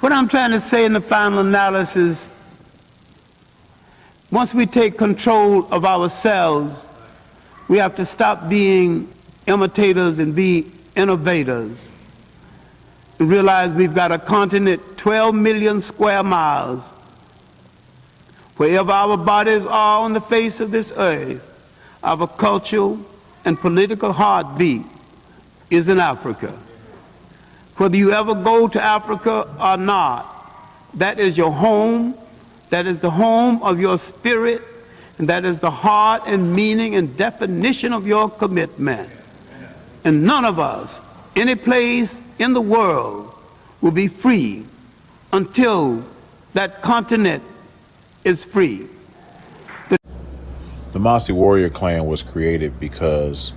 What I'm trying to say in the final analysis, once we take control of ourselves, we have to stop being imitators and be innovators. And realize we've got a continent 12 million square miles. Wherever our bodies are on the face of this earth, our cultural and political heartbeat is in Africa. Whether you ever go to Africa or not, that is your home, that is the home of your spirit, and that is the heart and meaning and definition of your commitment. And none of us, any place in the world, will be free until that continent is free. The Masi Warrior Clan was created because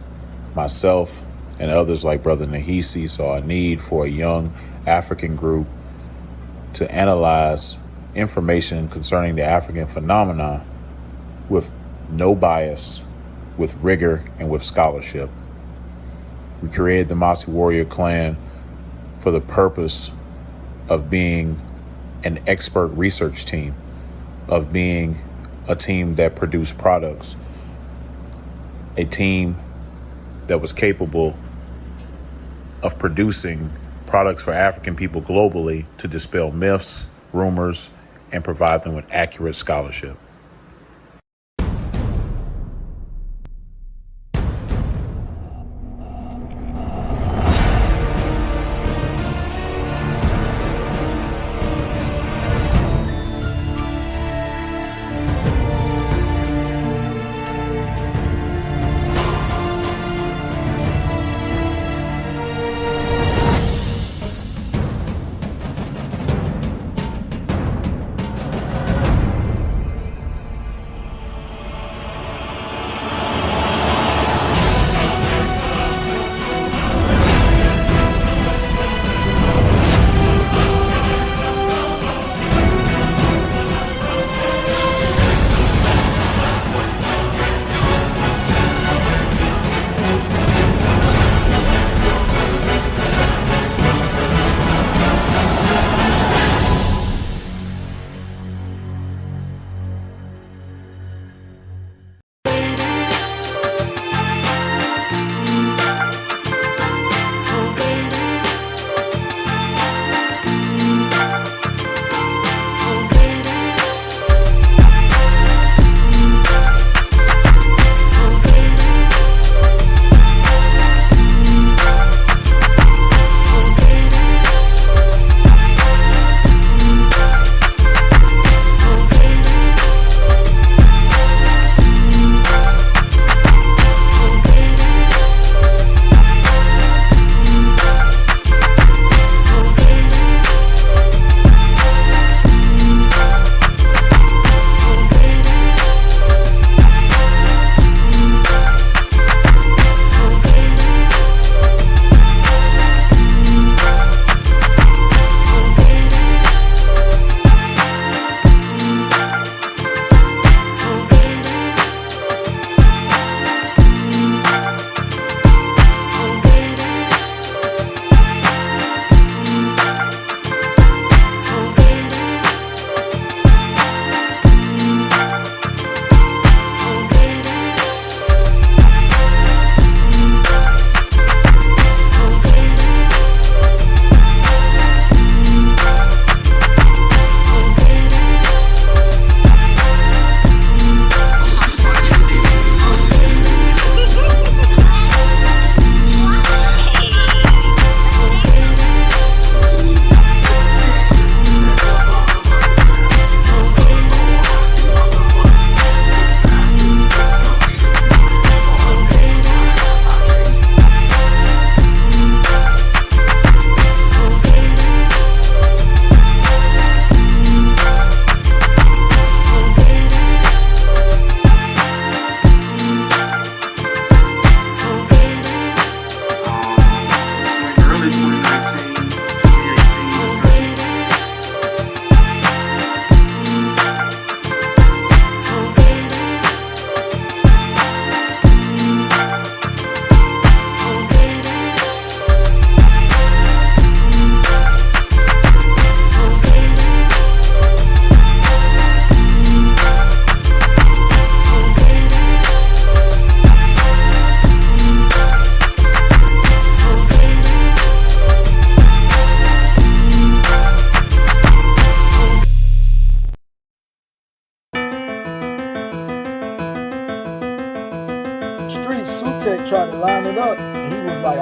myself and others like Brother Nahisi saw a need for a young African group to analyze information concerning the African phenomenon with no bias, with rigor, and with scholarship. We created the Masi Warrior Clan for the purpose of being an expert research team, of being a team that produced products, a team that was capable of producing products for African people globally to dispel myths, rumors, and provide them with accurate scholarship.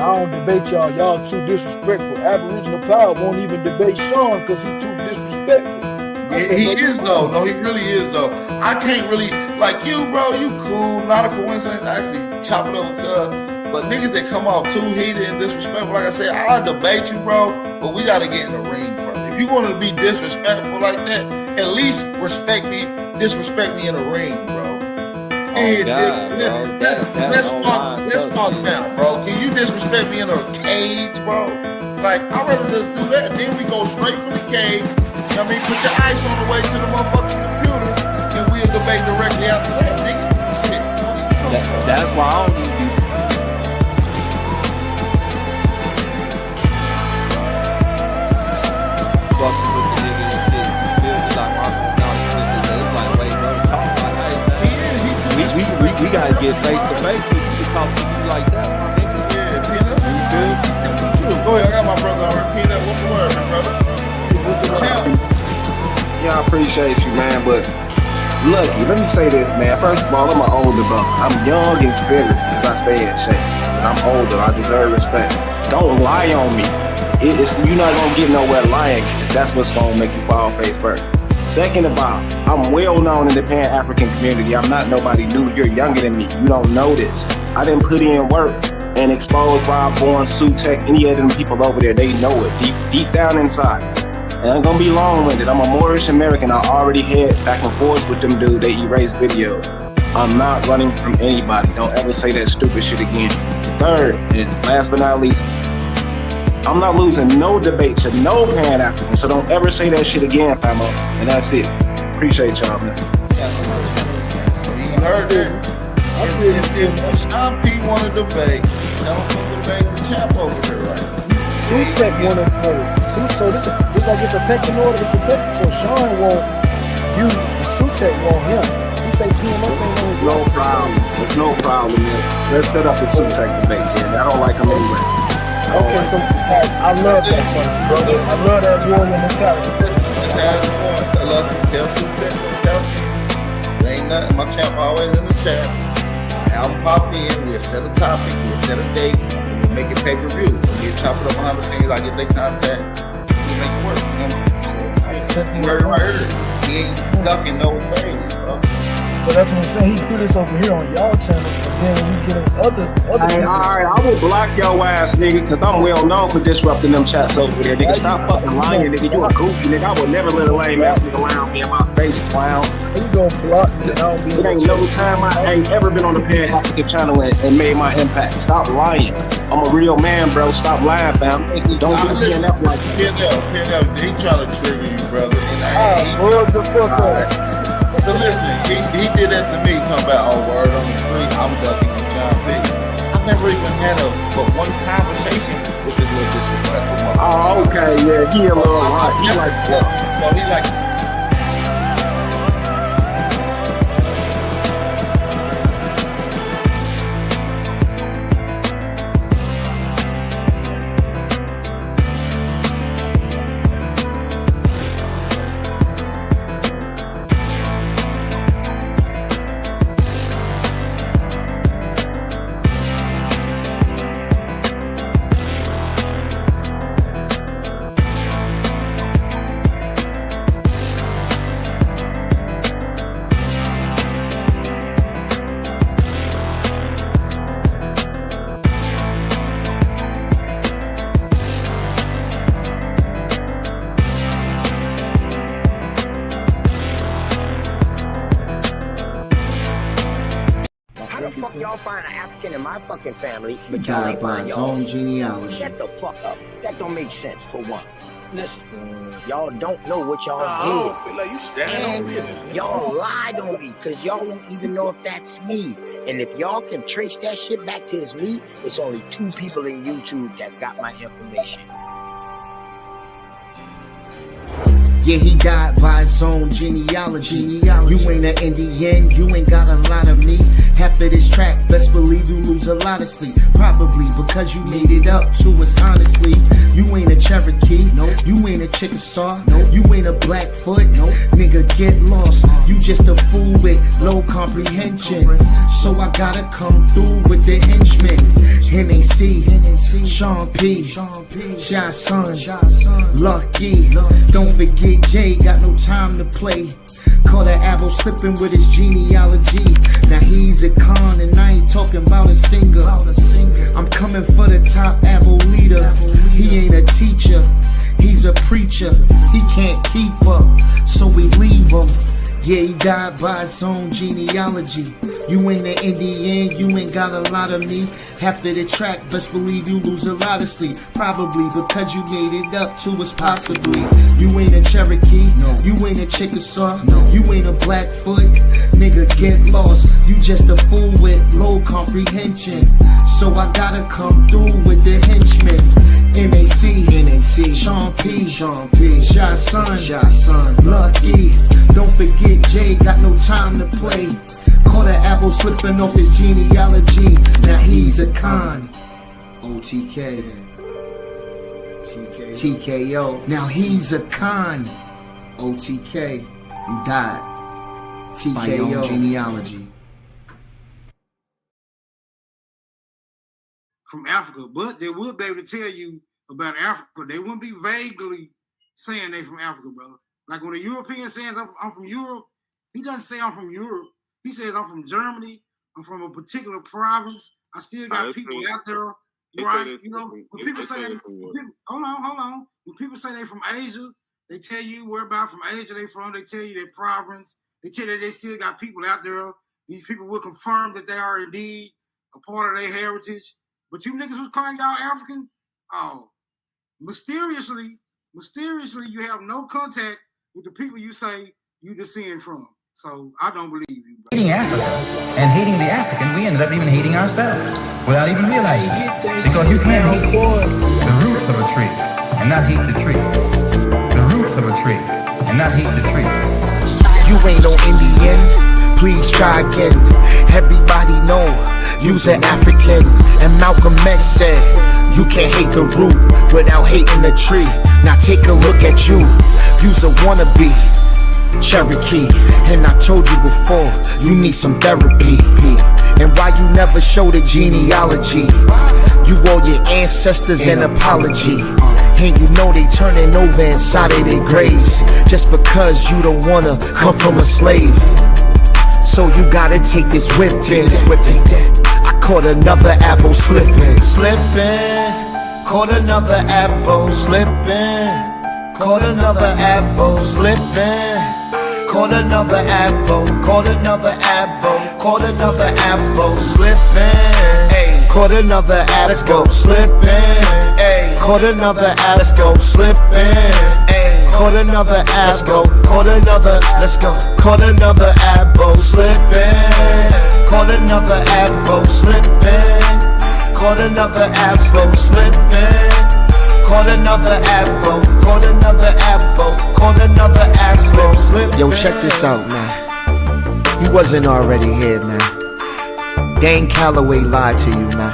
I don't debate y'all. Y'all too disrespectful. Aboriginal Power won't even debate Sean because he too disrespectful. He is though. No, he really is though. I can't really like you, bro. You cool. Not a coincidence. I actually chop it up with but niggas that come off too heated and disrespectful, like I said, I'll debate you, bro. But we gotta get in the ring first. If you want to be disrespectful like that, at least disrespect me in the ring, bro. Let's start now, bro. Can you disrespect me in a cage, bro? Like, I'd rather just do that. Then we go straight from the cage. I mean, put your ice on the way to the motherfucking computer, and we'll debate directly after that, nigga. Shit. That's why I don't need these. Fucking with the nigga and shit. You feel me? Like, it's like, wait, bro, talk like that, man. We gotta get face to face with you to talk to you like that, my nigga. Yeah, Peanut. You feel me? Go ahead, I got my brother already. Peanut, what's the word, brother? Yeah, I appreciate you, man, but Lucky, let me say this, man. First of all, I'm an older brother. I'm young in spirit as I stay in shape. But I'm older. I deserve respect. Don't lie on me. You're not going to get nowhere lying because that's what's going to make you fall face first. Second of all, I'm well known in the Pan-African community. I'm not nobody new. You're younger than me. You don't know this. I didn't put in work and expose Rob Bourne, Sutek, any of them people over there. They know it deep down inside. And I'm gonna be long-winded. I'm a Moorish American. I already had back and forth with them dude. They erased videos. I'm not running from anybody. Don't ever say that stupid shit again. Third, and last but not least, I'm not losing no debate to no Pan-African. So don't ever say that shit again, famo. And that's it. Appreciate y'all, man. You heard it. If Sean P want to debate, tell him to debate the champ over there, right? Sutek wanted so this like it's a pecking order. It's a pecking. So Sean want you and Sutek want him. You say PMF ain't There's no problem. There's no problem, man. Let's set up a Sutek debate, man. I don't like him anyway. Okay, so I love that son, brother. I love that warrior mentality. Let's ask one. I love to tell Sutek. Tell me. There ain't nothing. My champ always in the chat. Have him pop in. We'll set a topic. We'll set a date. We'll make it pay-per-view. We'll chop it up behind the scenes. I get their contact. We'll make it work. So, right here. He ain't ducking no phase, bro. But that's what I'm saying. He do this over here on y'all channel. And then when we get in other hey, alright, I will block your ass, nigga, because I'm well known for disrupting them chats over there. Nigga, stop fucking lying, nigga. You a goofy, nigga. I would never let a lame ass nigga lie on me in my face, clown. You gonna block me and I don't be It ain't no time I ain't ever been on the Pan-African channel and made my impact. Stop lying. I'm a real man, bro. Stop lying, fam. Don't do PNF like that. PNF, he trying to trigger you, brother. What the fuck up? But listen, he did that to me, talking about, oh, word on the street, I'm ducking from John P. I've never even had but one conversation with this little disrespectful motherfucker. Oh, okay, yeah, he a little hot. He like that. So he like... Family, but y'all ain't find your own genealogy. Shut the fuck up. That don't make sense for one. Listen, y'all don't know what y'all did. I don't feel like you standing on me. Y'all lied on me because y'all don't even know if that's me. And if y'all can trace that shit back to it's me, it's only 2 people in YouTube that got my information. Yeah, he died by his own genealogy. You ain't an Indian, you ain't got a lot of me. Half of this track, best believe you lose a lot of sleep. Probably because you made it up to us honestly. You ain't a Cherokee, you ain't a Chickasaw, you ain't a Blackfoot, nigga get lost. You just a fool with low comprehension. So I gotta come through with the henchmen. NAC, Sean P, Shy Son, Lucky. Don't forget Jay, got no time to play. Caught an apple slipping with his genealogy. Now he's a con and I ain't talking about a singer. I'm coming for the top apple leader. He ain't a teacher, he's a preacher. He can't keep up, so we leave him. Yeah, he died by his own genealogy. You ain't an Indian, you ain't got a lot of me. Half of the track, best believe you lose a lot of sleep. Probably because you made it up to us possibly. You ain't a Cherokee, you ain't a Chickasaw, you ain't a Blackfoot. Nigga, get lost, you just a fool with low comprehension. So I gotta come through with the henchmen. NAC, Sean P, Shy Son, Lucky. Don't forget Jay, got no time to play. Caught an apple slipping off his genealogy. Now he's a con. OTK, TKO. Now he's a con. OTK, you died. TKO genealogy. From Africa, but they will be able to tell you about Africa. They wouldn't be vaguely saying they from Africa, brother. Like when a European says I'm from Europe, he doesn't say I'm from Europe. He says I'm from Germany. I'm from a particular province. I still got people out there, right? You know, when people say hold on. When people say they from Asia, they tell you where about from Asia they from. They tell you their province. They tell you they still got people out there. These people will confirm that they are indeed a part of their heritage. But you niggas was calling y'all African? Oh, mysteriously, you have no contact with the people you say you descend from. So I don't believe you. Bro. Hating Africa and hating the African, we ended up even hating ourselves without even realizing it. Because you can't hate the roots of a tree and not hate the tree. The roots of a tree and not hate the tree. You ain't no Indian, please try again. Everybody know you's an African. And Malcolm X said, you can't hate the root without hating the tree. Now take a look at you, you's a wannabe Cherokee. And I told you before, you need some therapy. And why you never show the genealogy? You owe your ancestors an apology. And you know they turning over inside of their graves just because you don't wanna come from a slave. So you gotta take this whip in. I caught another apple slipping. Caught another apple slipping. Caught another apple slipping. Caught another apple. Caught another apple. Caught another apple slipping. Hey, caught another apple. Let's go slipping. Hey, caught another apple. Let's go slipping. Hey, caught another apple. Caught another. Let's go. Caught another apple slipping. Caught another apple slipping. Caught another apple slipping. Caught another apple. Caught another apple. Caught another apple slipping. Yo, check this out, man. You wasn't already here, man. Dane Calloway lied to you, man.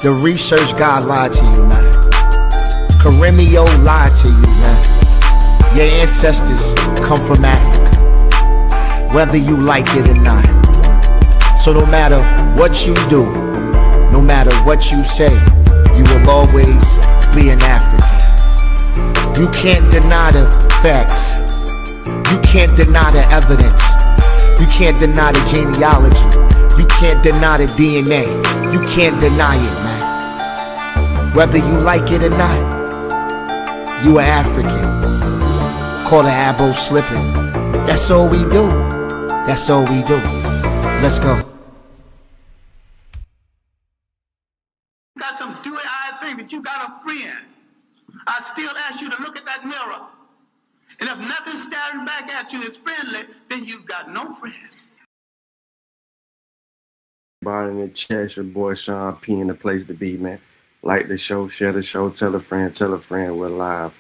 The research guy lied to you, man. Karimio lied to you, man. Your ancestors come from Africa, whether you like it or not. So no matter what you do, no matter what you say, you will always be an African. You can't deny the facts. You can't deny the evidence. You can't deny the genealogy. You can't deny the DNA. You can't deny it, man. Whether you like it or not, you are African. Call the apple slipping. That's all we do. That's all we do. Let's go. Got some dewy-eyed thing that you got a friend. I still ask you to look at that mirror. And if nothing staring back at you is friendly, then you've got no friend. Bottom in the chest, your boy Sean P in the place to be, man. Like the show, share the show, tell a friend, we're live.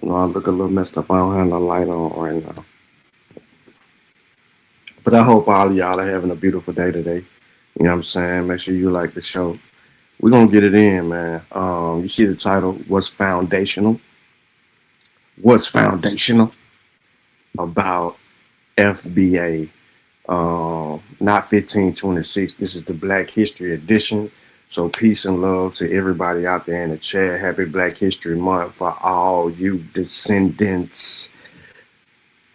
I know I look a little messed up. I don't have no light on right now. But I hope all of y'all are having a beautiful day today. You know what I'm saying? Make sure you like the show. We're gonna get it in, man. You see the title, What's Foundational? What's foundational about FBA? Not 1526. This is the Black History Edition. So peace and love to everybody out there in the chat. Happy Black History Month for all you descendants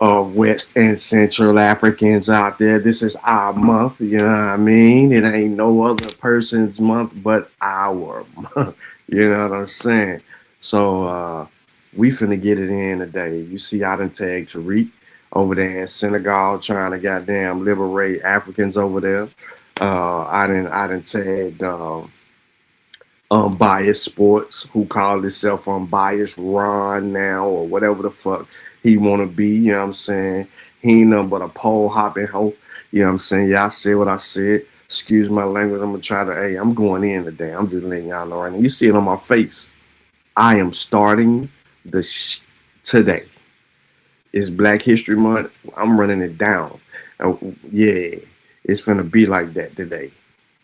of West and Central Africans out there. This is our month, you know what I mean? It ain't no other person's month but our month. You know what I'm saying? So we finna get it in today. You see I done tagged Tariq over there in Senegal trying to goddamn liberate Africans over there. I done tagged Unbiased Sports, who called himself Unbiased Ron now, or whatever the fuck he want to be, you know what I'm saying? He ain't nothing but a pole hopping hoe, you know what I'm saying? Yeah, I said what I said. Excuse my language. I'm going to try to, hey, I'm going in today. I'm just letting y'all know right now. You see it on my face. I am starting today. It's Black History Month. I'm running it down. Yeah, it's finna be like that today.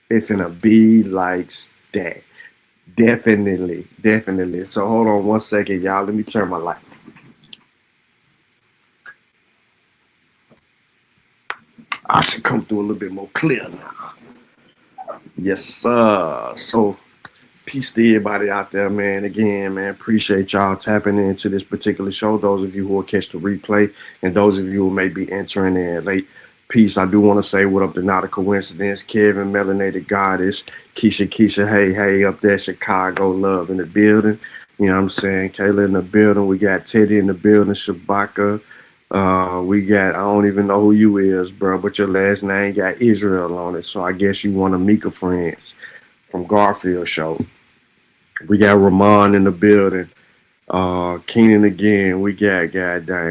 It's finna be like that. Definitely, definitely. So hold on one second, y'all. Let me turn my light. I should come through a little bit more clear now. Yes, sir. So peace to everybody out there, man. Again, man, appreciate y'all tapping into this particular show. Those of you who will catch the replay and those of you who may be entering in late. Peace. I do want to say what up to Not a Coincidence. Kevin, Melanated Goddess, Keisha, hey, up there, Chicago, love in the building. You know what I'm saying? Kayla in the building. We got Teddy in the building, Shabaka. We got, I don't even know who you is, bro, but your last name got Israel on it. So I guess you one of Mika friends from Garfield Show. We got Ramon in the building. Keenan again. We got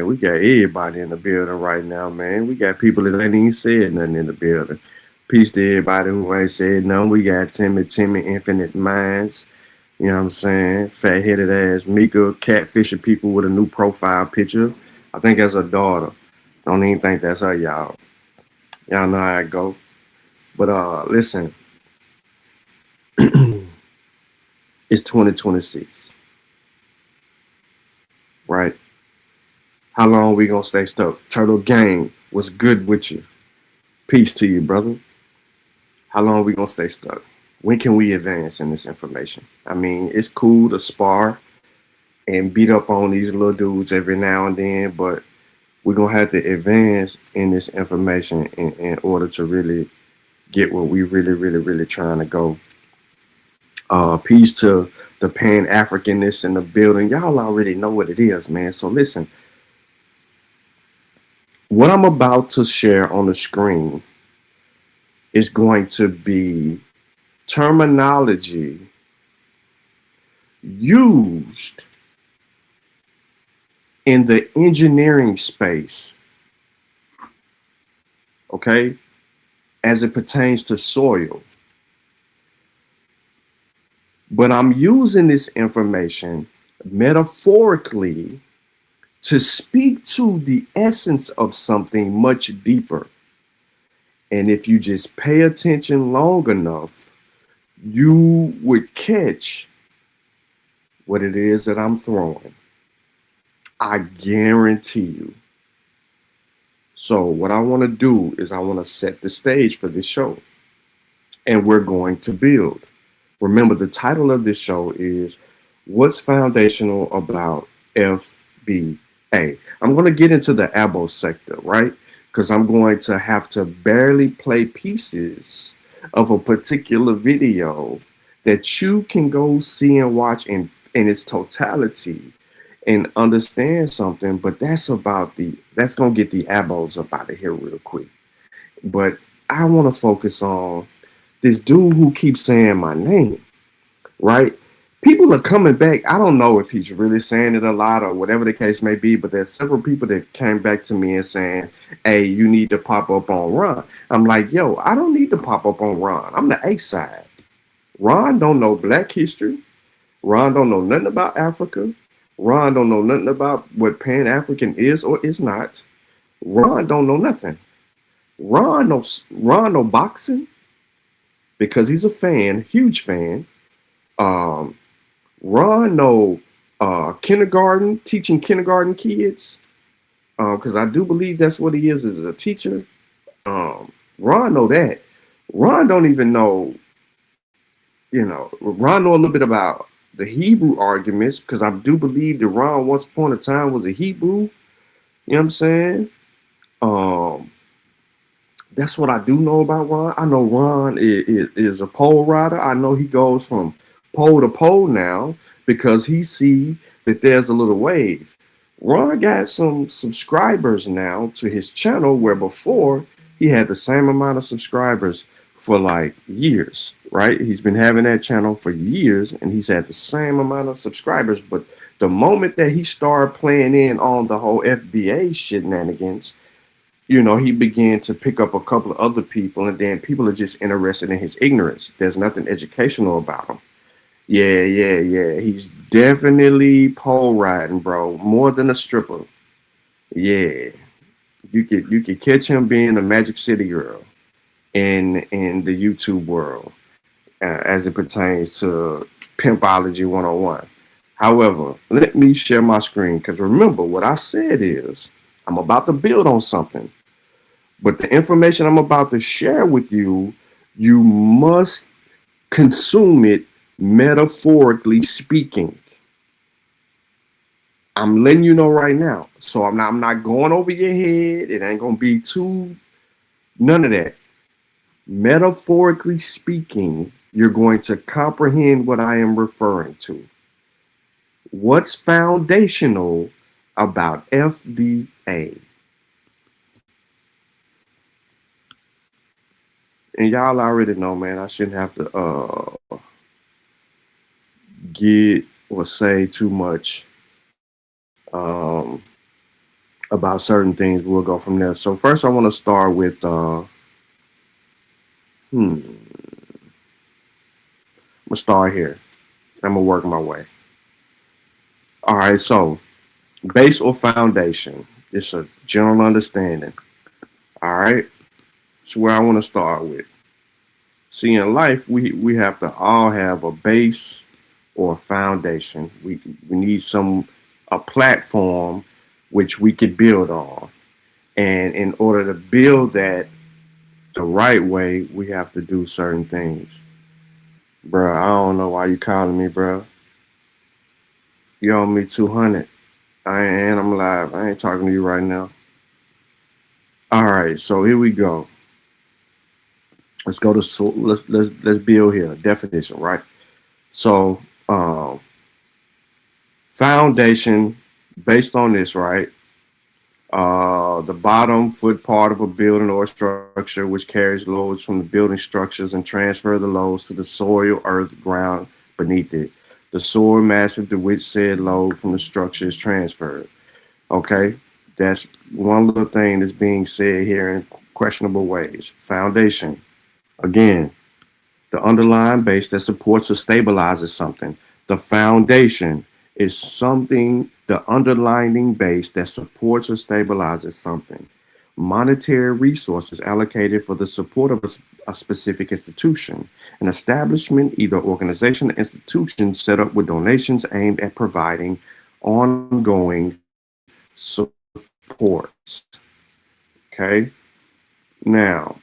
we got everybody in the building right now, man. We got people that ain't even said nothing in the building. Peace to everybody who ain't said nothing. We got Timmy, Infinite Minds. You know what I'm saying? Fat-headed ass Mika catfishing people with a new profile picture. I think that's her daughter. Don't even think that's her, y'all. Y'all know how it go. But listen. It's 2026. Right? How long we gonna stay stuck? Turtle Gang, what's good with you? Peace to you, brother. How long we gonna stay stuck? When can we advance in this information? I mean, it's cool to spar and beat up on these little dudes every now and then, but we're gonna have to advance in this information in order to really get what we really trying to go. Peace to the Pan-Africanists in the building. Y'all already know what it is, man. So listen, what I'm about to share on the screen is going to be terminology used in the engineering space, okay, as it pertains to soil. But I'm using this information metaphorically to speak to the essence of something much deeper. And if you just pay attention long enough, you would catch what it is that I'm throwing. I guarantee you. So what I want to do is I want to set the stage for this show. And we're going to build. Remember, the title of this show is What's Foundational About FBA? I'm going to get into the abo sector, right? Because I'm going to have to barely play pieces of a particular video that you can go see and watch in its totality and understand something. But that's going to get the abos up out of here real quick. But I want to focus on this dude who keeps saying my name, right? People are coming back. I don't know if he's really saying it a lot or whatever the case may be, but there's several people that came back to me and saying, hey, you need to pop up on Ron. I'm like, yo, I don't need to pop up on Ron. I'm the A side. Ron don't know Black history. Ron don't know nothing about Africa. Ron don't know nothing about what Pan-African is or is not. Ron don't know nothing. Ron know boxing because he's a fan, huge fan. Ron know kindergarten, teaching kindergarten kids, because I do believe that's what he is a teacher. Ron know that. Ron don't even know, Ron know a little bit about the Hebrew arguments, because I do believe that Ron once upon a time was a Hebrew. You know what I'm saying? That's what I do know about Ron. I know Ron is a pole rider. I know he goes from pole to pole now because he see that there's a little wave. Ron got some subscribers now to his channel, where before he had the same amount of subscribers for like years, right? He's been having that channel for years and he's had the same amount of subscribers. But the moment that he started playing in on the whole FBA shenanigans, he began to pick up a couple of other people, and then people are just interested in his ignorance. There's nothing educational about him. Yeah. He's definitely pole riding, bro. More than a stripper. Yeah. You could catch him being a Magic City girl in the YouTube world, as it pertains to Pimpology 101. However, let me share my screen, because remember what I said is I'm about to build on something. But the information I'm about to share with you, you must consume it metaphorically speaking. I'm letting you know right now. So I'm not going over your head. It ain't gonna be none of that. Metaphorically speaking, you're going to comprehend what I am referring to. What's foundational about FBA? And y'all already know, man, I shouldn't have to get or say too much about certain things. We'll go from there. So first I want to start with I'm gonna start here. I'm gonna work my way. All right, so base or foundation, just a general understanding. All right, that's where I want to start with. See, in life, we have to all have a base or a foundation. We need a platform which we could build on. And in order to build that the right way, we have to do certain things. Bruh, I don't know why you calling me, bruh. You owe me 200. I'm live. I ain't talking to you right now. All right, so here we go. Let's go to let's build here. Definition, right? So foundation, based on this, right? The bottom foot part of a building or structure which carries loads from the building structures and transfer the loads to the soil, earth, ground beneath it. The soil massive to which said load from the structure is transferred. Okay, that's one little thing that's being said here in questionable ways. Foundation. Again, the underlying base that supports or stabilizes something. The foundation is something, the underlying base that supports or stabilizes something. Monetary resources allocated for the support of a specific institution. An establishment, either organization or institution, set up with donations aimed at providing ongoing supports. Okay? Now,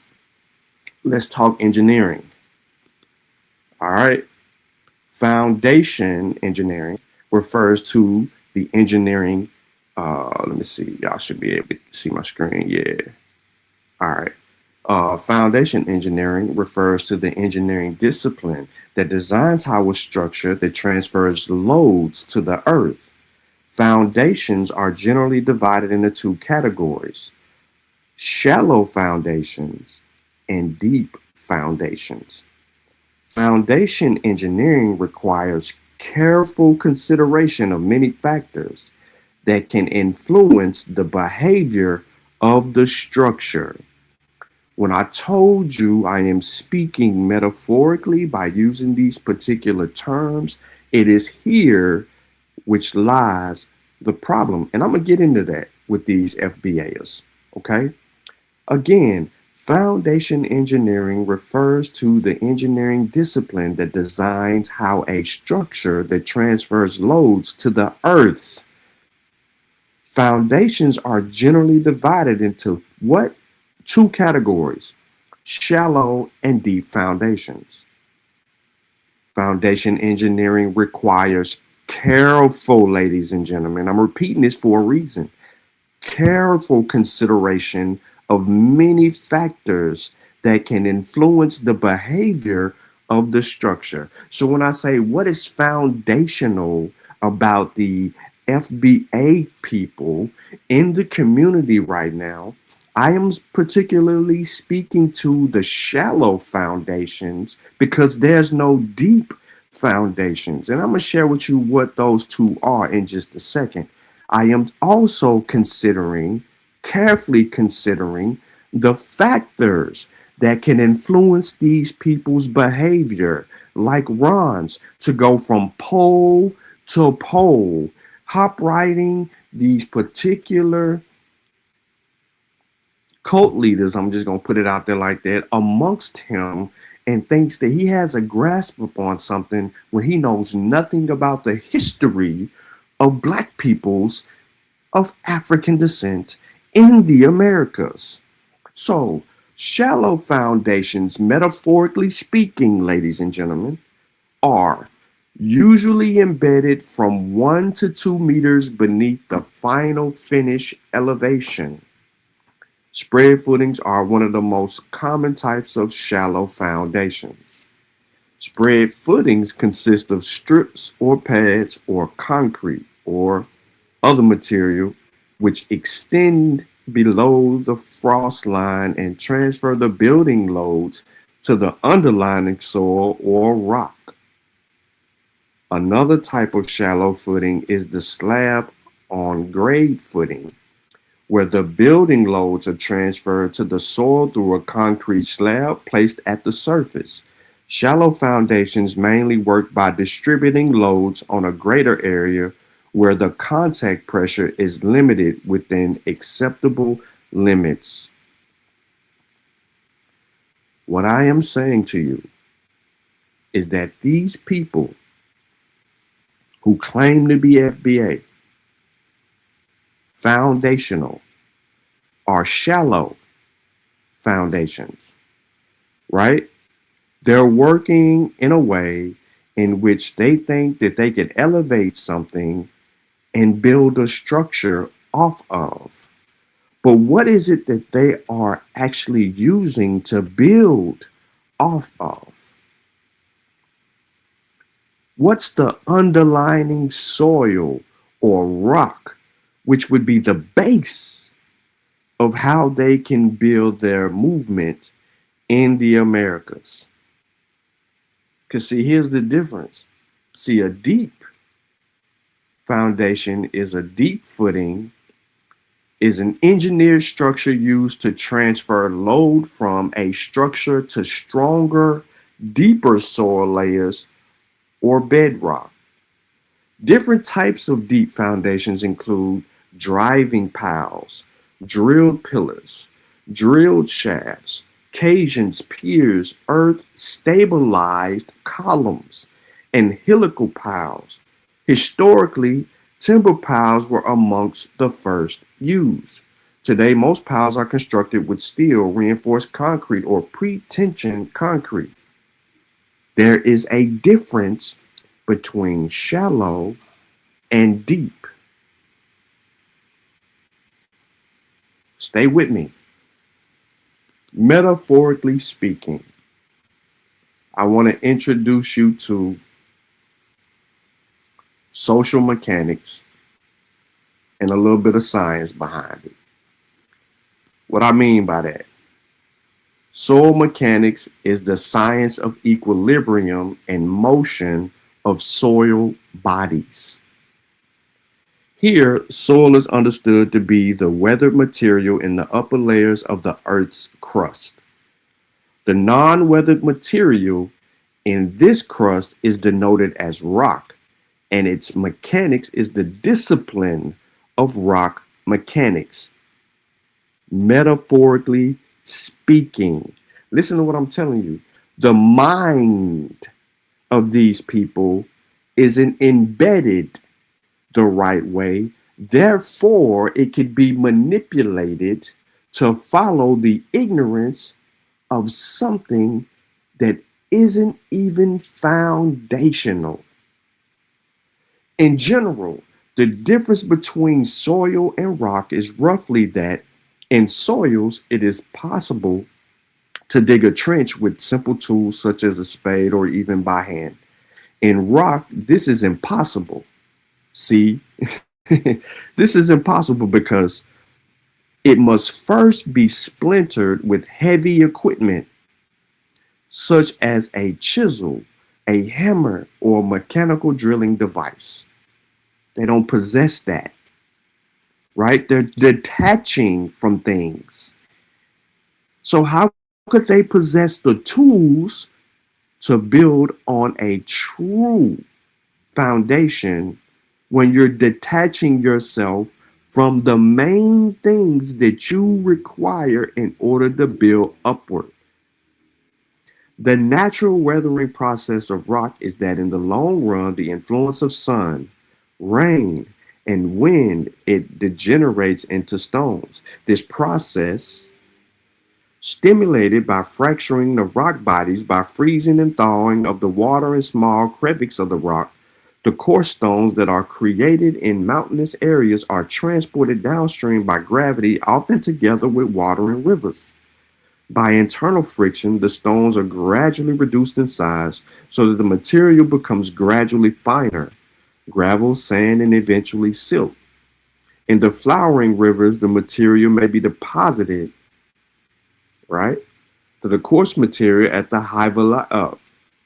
let's talk engineering. All right. Foundation engineering refers to the engineering. Let me see. Y'all should be able to see my screen. Yeah. All right. Foundation engineering refers to the engineering discipline that designs how a structure that transfers loads to the earth. Foundations are generally divided into two categories: shallow foundations and deep foundations. Foundation engineering requires careful consideration of many factors that can influence the behavior of the structure. When I told you I am speaking metaphorically by using these particular terms, it is here which lies the problem. And I'm going to get into that with these FBAs. Okay. Again, foundation engineering refers to the engineering discipline that designs how a structure that transfers loads to the earth. Foundations are generally divided into what? Two categories: shallow and deep foundations. Foundation engineering requires careful, ladies and gentlemen, I'm repeating this for a reason, careful consideration of many factors that can influence the behavior of the structure. So when I say what is foundational about the FBA people in the community right now, I am particularly speaking to the shallow foundations because there's no deep foundations. And I'm going to share with you what those two are in just a second. I am also carefully considering the factors that can influence these people's behavior, like Ron's, to go from pole to pole, hop riding these particular cult leaders, I'm just going to put it out there like that, amongst him, and thinks that he has a grasp upon something when he knows nothing about the history of Black peoples of African descent in the Americas. So, shallow foundations, metaphorically speaking, ladies and gentlemen, are usually embedded from 1 to 2 meters beneath the final finish elevation. Spread footings are one of the most common types of shallow foundations. Spread footings consist of strips or pads or concrete or other material which extend below the frost line and transfer the building loads to the underlying soil or rock. Another type of shallow footing is the slab on grade footing, where the building loads are transferred to the soil through a concrete slab placed at the surface. Shallow foundations mainly work by distributing loads on a greater area where the contact pressure is limited within acceptable limits. What I am saying to you is that these people who claim to be FBA, foundational, are shallow foundations, right? They're working in a way in which they think that they could elevate something and build a structure off of. But what is it that they are actually using to build off of? What's the underlying soil or rock, which would be the base of how they can build their movement in the Americas? Because see, here's the difference. See, a deep foundation is a deep footing, is an engineered structure used to transfer load from a structure to stronger, deeper soil layers or bedrock. Different types of deep foundations include driving piles, drilled pillars, drilled shafts, caissons, piers, earth stabilized columns, and helical piles. Historically, timber piles were amongst the first used. Today, most piles are constructed with steel, reinforced concrete, or pre-tension concrete. There is a difference between shallow and deep. Stay with me. Metaphorically speaking, I want to introduce you to social mechanics and a little bit of science behind it. What I mean by that, soil mechanics is the science of equilibrium and motion of soil bodies. Here, soil is understood to be the weathered material in the upper layers of the Earth's crust. The non-weathered material in this crust is denoted as rock, and its mechanics is the discipline of rock mechanics, metaphorically speaking. Listen to what I'm telling you. The mind of these people isn't embedded the right way. Therefore, it could be manipulated to follow the ignorance of something that isn't even foundational. In general, the difference between soil and rock is roughly that in soils, it is possible to dig a trench with simple tools such as a spade or even by hand. In rock, this is impossible. See, this is impossible because it must first be splintered with heavy equipment, such as a chisel, a hammer, or mechanical drilling device. They don't possess that, right? They're detaching from things. So how could they possess the tools to build on a true foundation when you're detaching yourself from the main things that you require in order to build upward? The natural weathering process of rock is that in the long run, the influence of sun, rain, and wind, it degenerates into stones. This process, stimulated by fracturing the rock bodies by freezing and thawing of the water in small crevices of the rock, the coarse stones that are created in mountainous areas are transported downstream by gravity, often together with water in rivers. By internal friction, the stones are gradually reduced in size so that the material becomes gradually finer: gravel, sand, and eventually silt. In the flowering rivers, the material may be deposited, right, to the coarse material at the high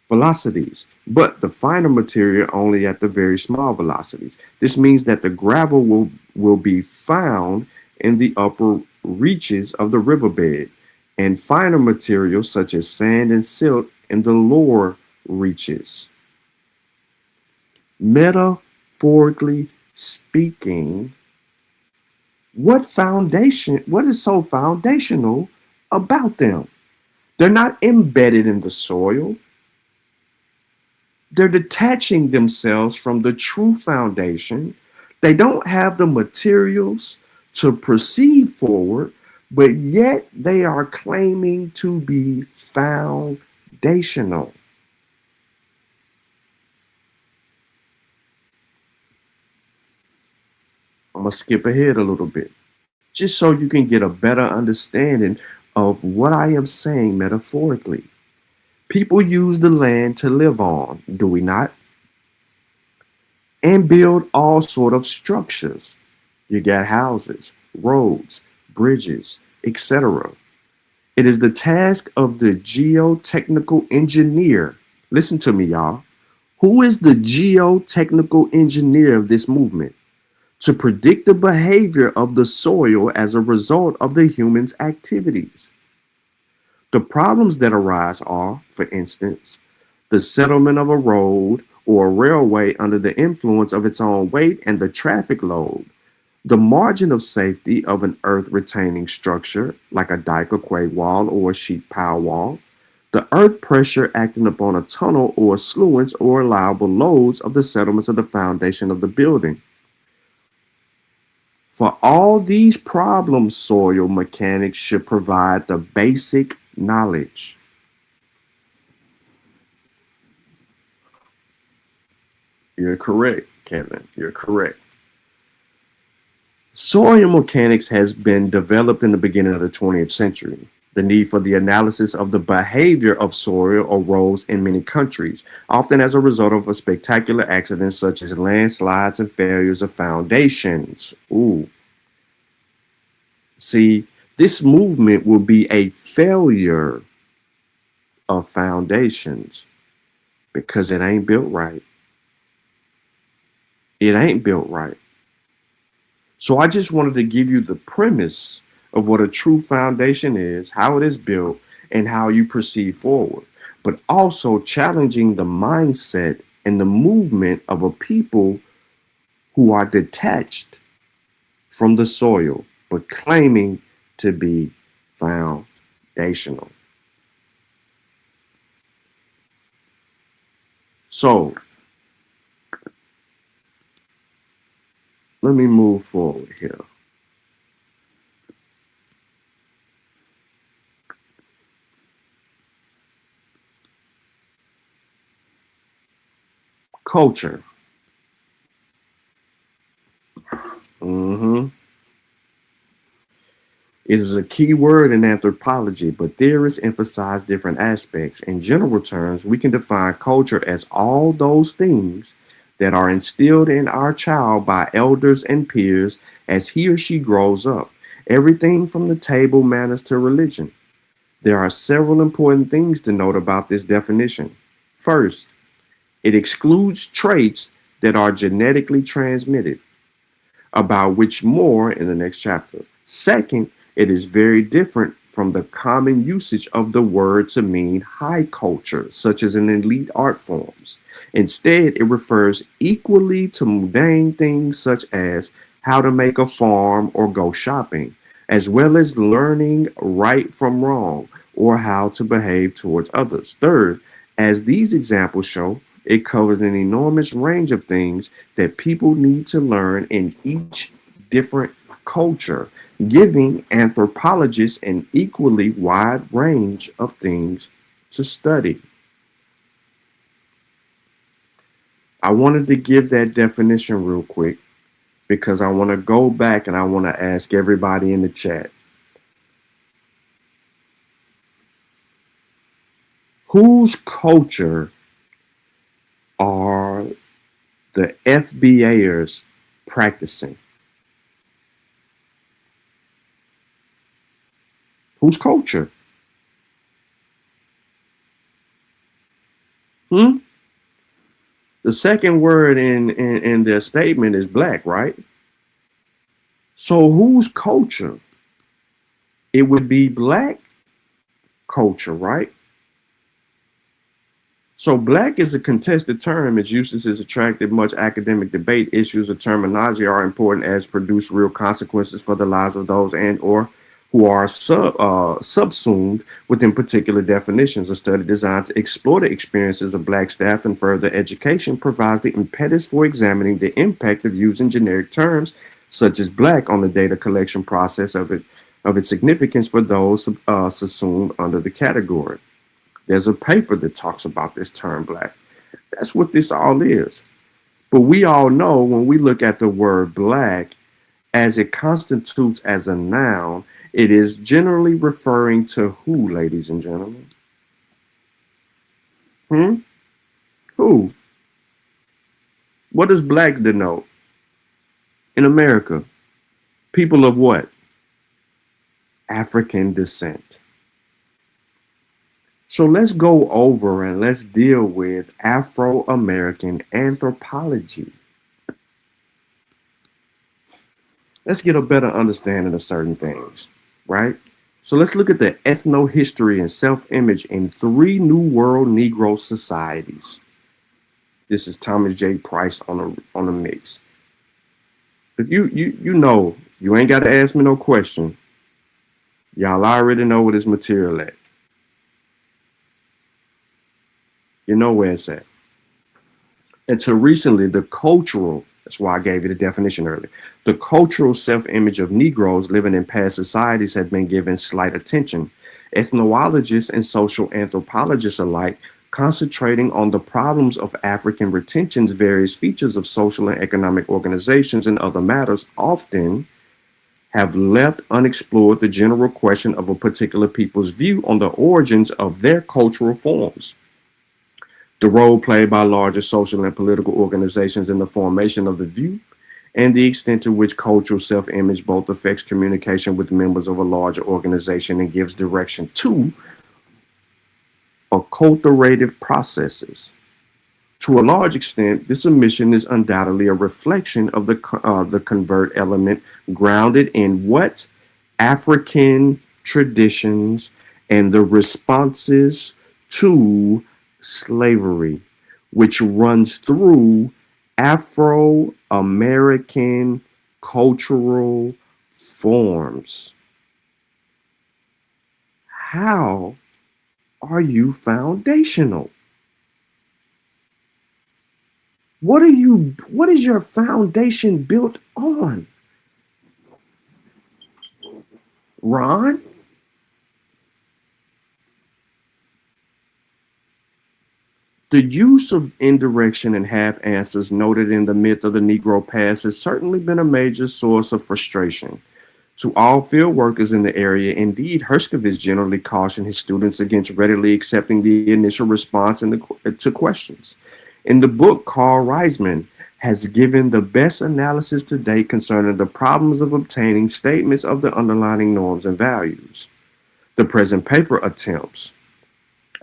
velocities, but the finer material only at the very small velocities. This means that the gravel will be found in the upper reaches of the riverbed, and finer materials such as sand and silt in the lower reaches. Metaphorically speaking, what is so foundational about them? They're not embedded in the soil. They're detaching themselves from the true foundation. They don't have the materials to proceed forward, but yet they are claiming to be foundational. I'm going to skip ahead a little bit, just so you can get a better understanding of what I am saying metaphorically. People use the land to live on, do we not? And build all sort of structures. You got houses, roads, bridges, etc. It is the task of the geotechnical engineer. Listen to me, y'all. Who is the geotechnical engineer of this movement? To predict the behavior of the soil as a result of the human's activities. The problems that arise are, for instance, the settlement of a road or a railway under the influence of its own weight and the traffic load, the margin of safety of an earth-retaining structure like a dike or quay wall or a sheet pile wall, the earth pressure acting upon a tunnel or a sluice or allowable loads of the settlements of the foundation of the building. For all these problems, soil mechanics should provide the basic knowledge. You're correct, Kevin. You're correct. Soil mechanics has been developed in the beginning of the 20th century. The need for the analysis of the behavior of soil arose in many countries, often as a result of a spectacular accidents such as landslides and failures of foundations. Ooh. See, this movement will be a failure of foundations because it ain't built right. It ain't built right. So I just wanted to give you the premise of what a true foundation is, how it is built, and how you proceed forward, but also challenging the mindset and the movement of a people who are detached from the soil, but claiming to be foundational. So, let me move forward here. Culture. It is a key word in anthropology, but theorists emphasize different aspects. In general terms, we can define culture as all those things that are instilled in our child by elders and peers as he or she grows up. Everything from the table manners to religion. There are several important things to note about this definition. First, it excludes traits that are genetically transmitted, about which more in the next chapter. Second, it is very different from the common usage of the word to mean high culture, such as in elite art forms. Instead, it refers equally to mundane things such as how to make a farm or go shopping, as well as learning right from wrong or how to behave towards others. Third, as these examples show, it covers an enormous range of things that people need to learn in each different culture, giving anthropologists an equally wide range of things to study. I wanted to give that definition real quick because I want to go back and I want to ask everybody in the chat, whose culture are the FBAers practicing? Whose culture? The second word in their statement is black, right? So whose culture? It would be black culture, right? So black is a contested term. Its usage has attracted much academic debate. Issues of terminology are important as produce real consequences for the lives of those and or who are subsumed within particular definitions. A study designed to explore the experiences of black staff and further education provides the impetus for examining the impact of using generic terms such as black on the data collection process of its significance for those subsumed under the category. There's a paper that talks about this term black. That's what this all is. But we all know when we look at the word black as it constitutes as a noun, it is generally referring to who, ladies and gentlemen? Who? What does blacks denote? In America, people of what? African descent. So let's go over and let's deal with Afro-American anthropology. Let's get a better understanding of certain things, right? So let's look at the ethno-history and self-image in 3 New World Negro societies. This is Thomas J. Price on a mix. If you know, you ain't got to ask me no question. Y'all already know where this material at. You know where it's at. Until recently, the cultural, that's why I gave you the definition earlier, the cultural self-image of Negroes living in past societies had been given slight attention. Ethnologists and social anthropologists alike concentrating on the problems of African retentions, various features of social and economic organizations, and other matters often have left unexplored the general question of a particular people's view on the origins of their cultural forms. The role played by larger social and political organizations in the formation of the view, and the extent to which cultural self-image both affects communication with members of a larger organization and gives direction to acculturative processes. To a large extent, this omission is undoubtedly a reflection of the convert element grounded in what African traditions and the responses to slavery, which runs through Afro-American cultural forms. How are you foundational? What is your foundation built on? Ron? The use of indirection and half answers noted in the myth of the Negro past has certainly been a major source of frustration to all field workers in the area. Indeed, Herskovitz generally cautioned his students against readily accepting the initial response to questions. In the book, Carl Reisman has given the best analysis to date concerning the problems of obtaining statements of the underlying norms and values. The present paper attempts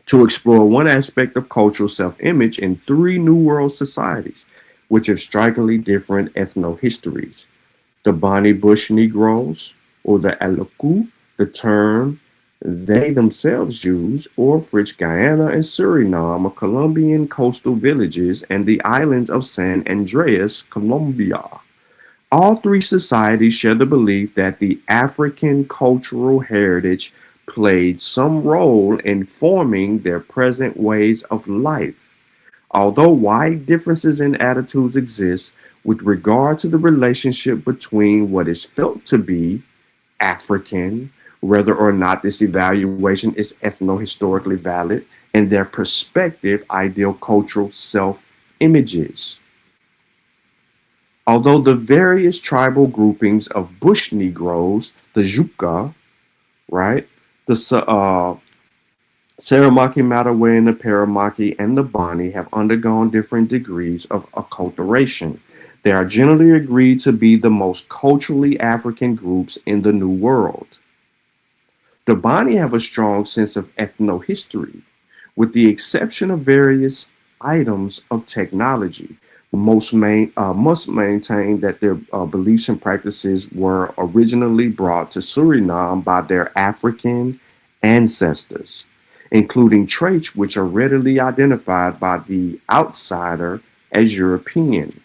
to explore one aspect of cultural self-image in 3 New World societies, which have strikingly different ethno-histories. The Bonnie Bush Negroes, or the Aluku, the term they themselves use, or French Guiana and Suriname, are Colombian coastal villages, and the islands of San Andreas, Colombia. All 3 societies share the belief that the African cultural heritage played some role in forming their present ways of life. Although wide differences in attitudes exist with regard to the relationship between what is felt to be African, whether or not this evaluation is ethno-historically valid, and their prospective ideal cultural self-images. Although the various tribal groupings of Bush Negroes, the Juka, right, the Saramaki, Mataway, the Paramaki, and the Bani have undergone different degrees of acculturation. They are generally agreed to be the most culturally African groups in the New World. The Bani have a strong sense of ethno-history, with the exception of various items of technology. Must maintain that their beliefs and practices were originally brought to Suriname by their African ancestors, including traits which are readily identified by the outsider as European.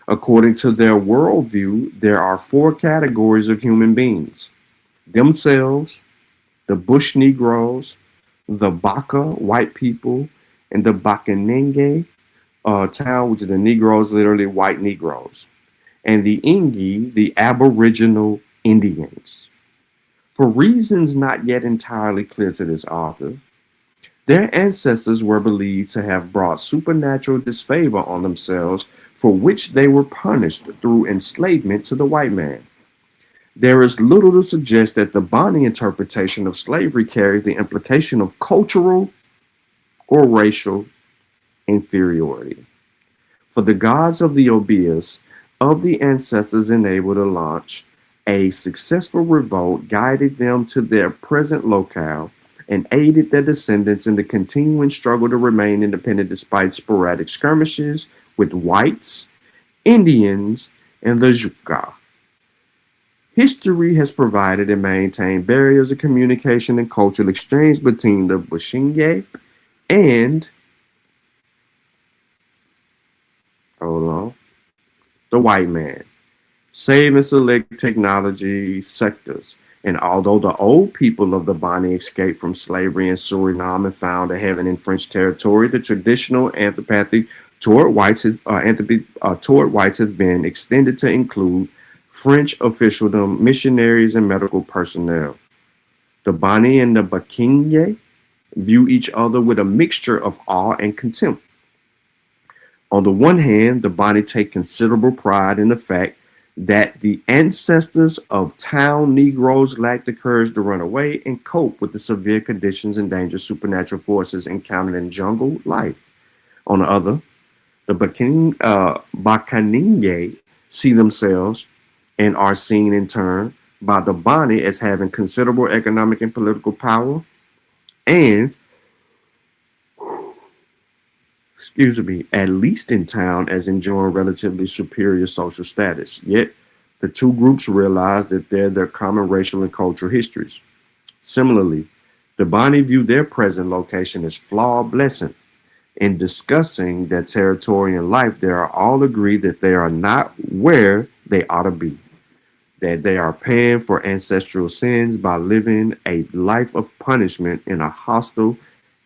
According to their worldview, there are 4 categories of human beings: themselves, the Bush Negroes, the Baka, white people, and the Bakanenge town, which is the Negroes, literally white Negroes, and the Ingi, the Aboriginal Indians. For reasons not yet entirely clear to this author, their ancestors were believed to have brought supernatural disfavor on themselves, for which they were punished through enslavement to the white man. There is little to suggest that the Bani interpretation of slavery carries the implication of cultural or racial inferiority. For the gods of the Obeas of the ancestors enabled to launch a successful revolt, guided them to their present locale, and aided their descendants in the continuing struggle to remain independent despite sporadic skirmishes with whites, Indians, and the Juka. History has provided and maintained barriers of communication and cultural exchange between the Bushinge and the white man, save in select technology sectors. And although the old people of the Bani escaped from slavery in Suriname and found a heaven in French territory, the traditional antipathy toward whites has been extended to include French officialdom, missionaries, and medical personnel. The Bani and the Bakinge view each other with a mixture of awe and contempt. On the one hand, the Bani take considerable pride in the fact that the ancestors of town Negroes lacked the courage to run away and cope with the severe conditions and dangerous supernatural forces encountered in jungle life. On the other, the Bakaninge see themselves and are seen in turn by the Bani as having considerable economic and political power and, at least in town, as enjoying relatively superior social status. Yet, the 2 groups realize that they're their common racial and cultural histories. Similarly, the Bani view their present location as flawed blessing, In discussing their territory in life, they are all agreed that they are not where they ought to be, that they are paying for ancestral sins by living a life of punishment in a hostile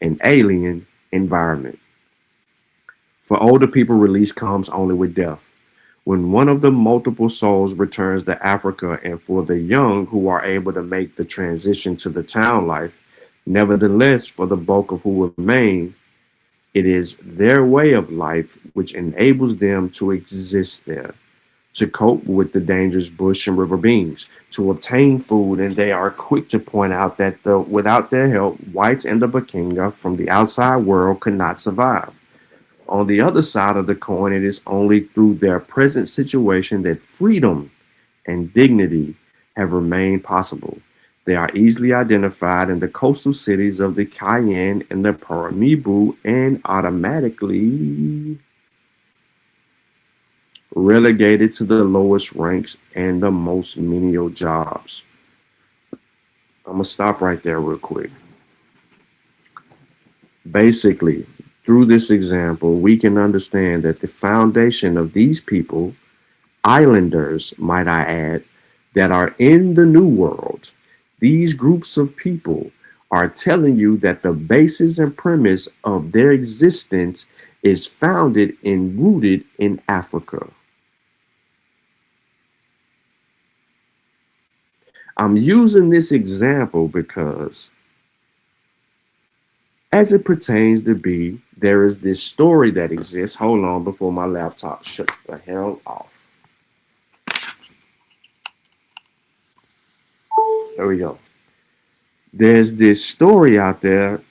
and alien environment. For older people, release comes only with death. When one of the multiple souls returns to Africa, and for the young who are able to make the transition to the town life, nevertheless, for the bulk of who remain, it is their way of life which enables them to exist there, to cope with the dangerous bush and river beings, to obtain food, and they are quick to point out that without their help, whites and the Bakinga from the outside world could not survive. On the other side of the coin, it is only through their present situation that freedom and dignity have remained possible. They are easily identified in the coastal cities of the Cayenne and the Paramibu and automatically relegated to the lowest ranks and the most menial jobs. I'm going to stop right there real quick. Basically, through this example, we can understand that the foundation of these people, islanders, might I add, that are in the New World, these groups of people are telling you that the basis and premise of their existence is founded and rooted in Africa. I'm using this example because, as it pertains to B, there is this story that exists. Hold on before my laptop shut the hell off. There we go. There's this story out there.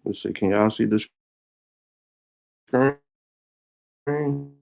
Let's see, can y'all see the screen?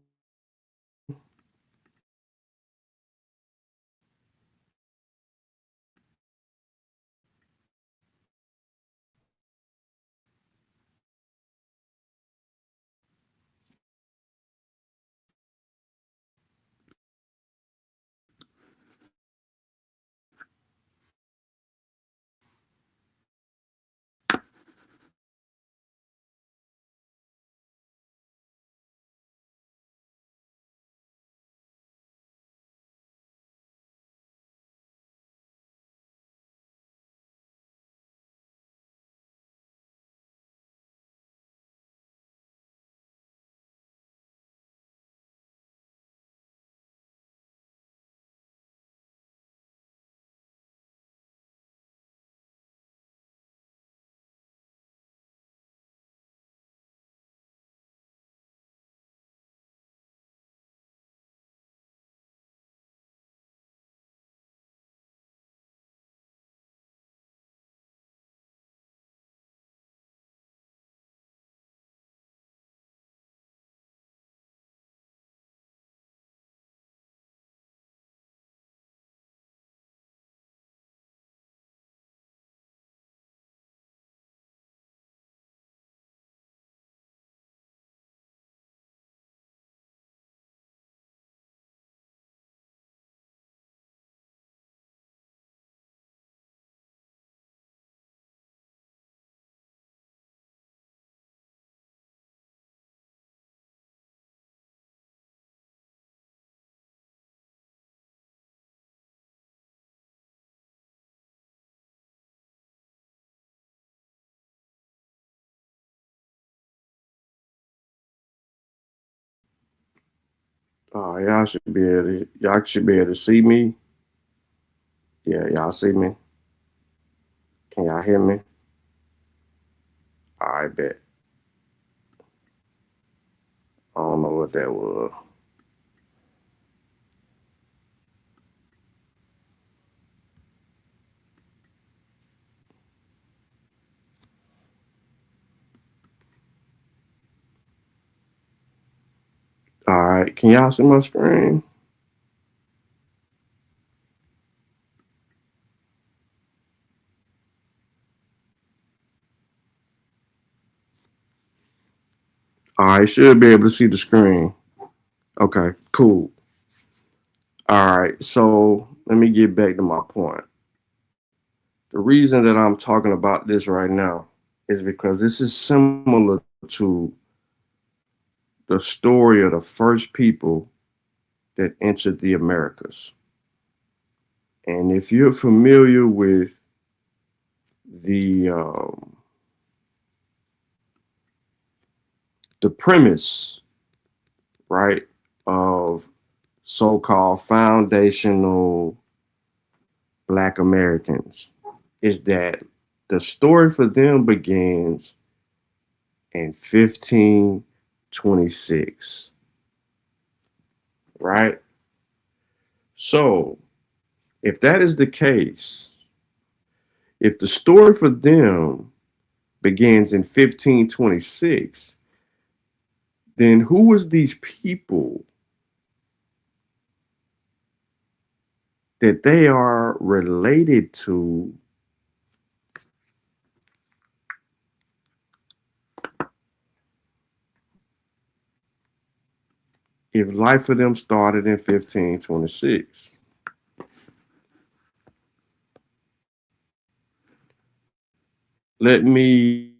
Y'all should be able to see me. Yeah, y'all see me. Can y'all hear me? I bet. I don't know what that was. All right, can y'all see my screen? All right, should be able to see the screen. Okay, cool. All right, so let me get back to my point. The reason that I'm talking about this right now is because this is similar to the story of the first people that entered the Americas. And if you're familiar with the premise, right, of so-called foundational Black Americans, is that the story for them begins in 1526, right? So, if that is the case, if the story for them begins in 1526, then who was these people that they are related to if life for them started in 1526? Let me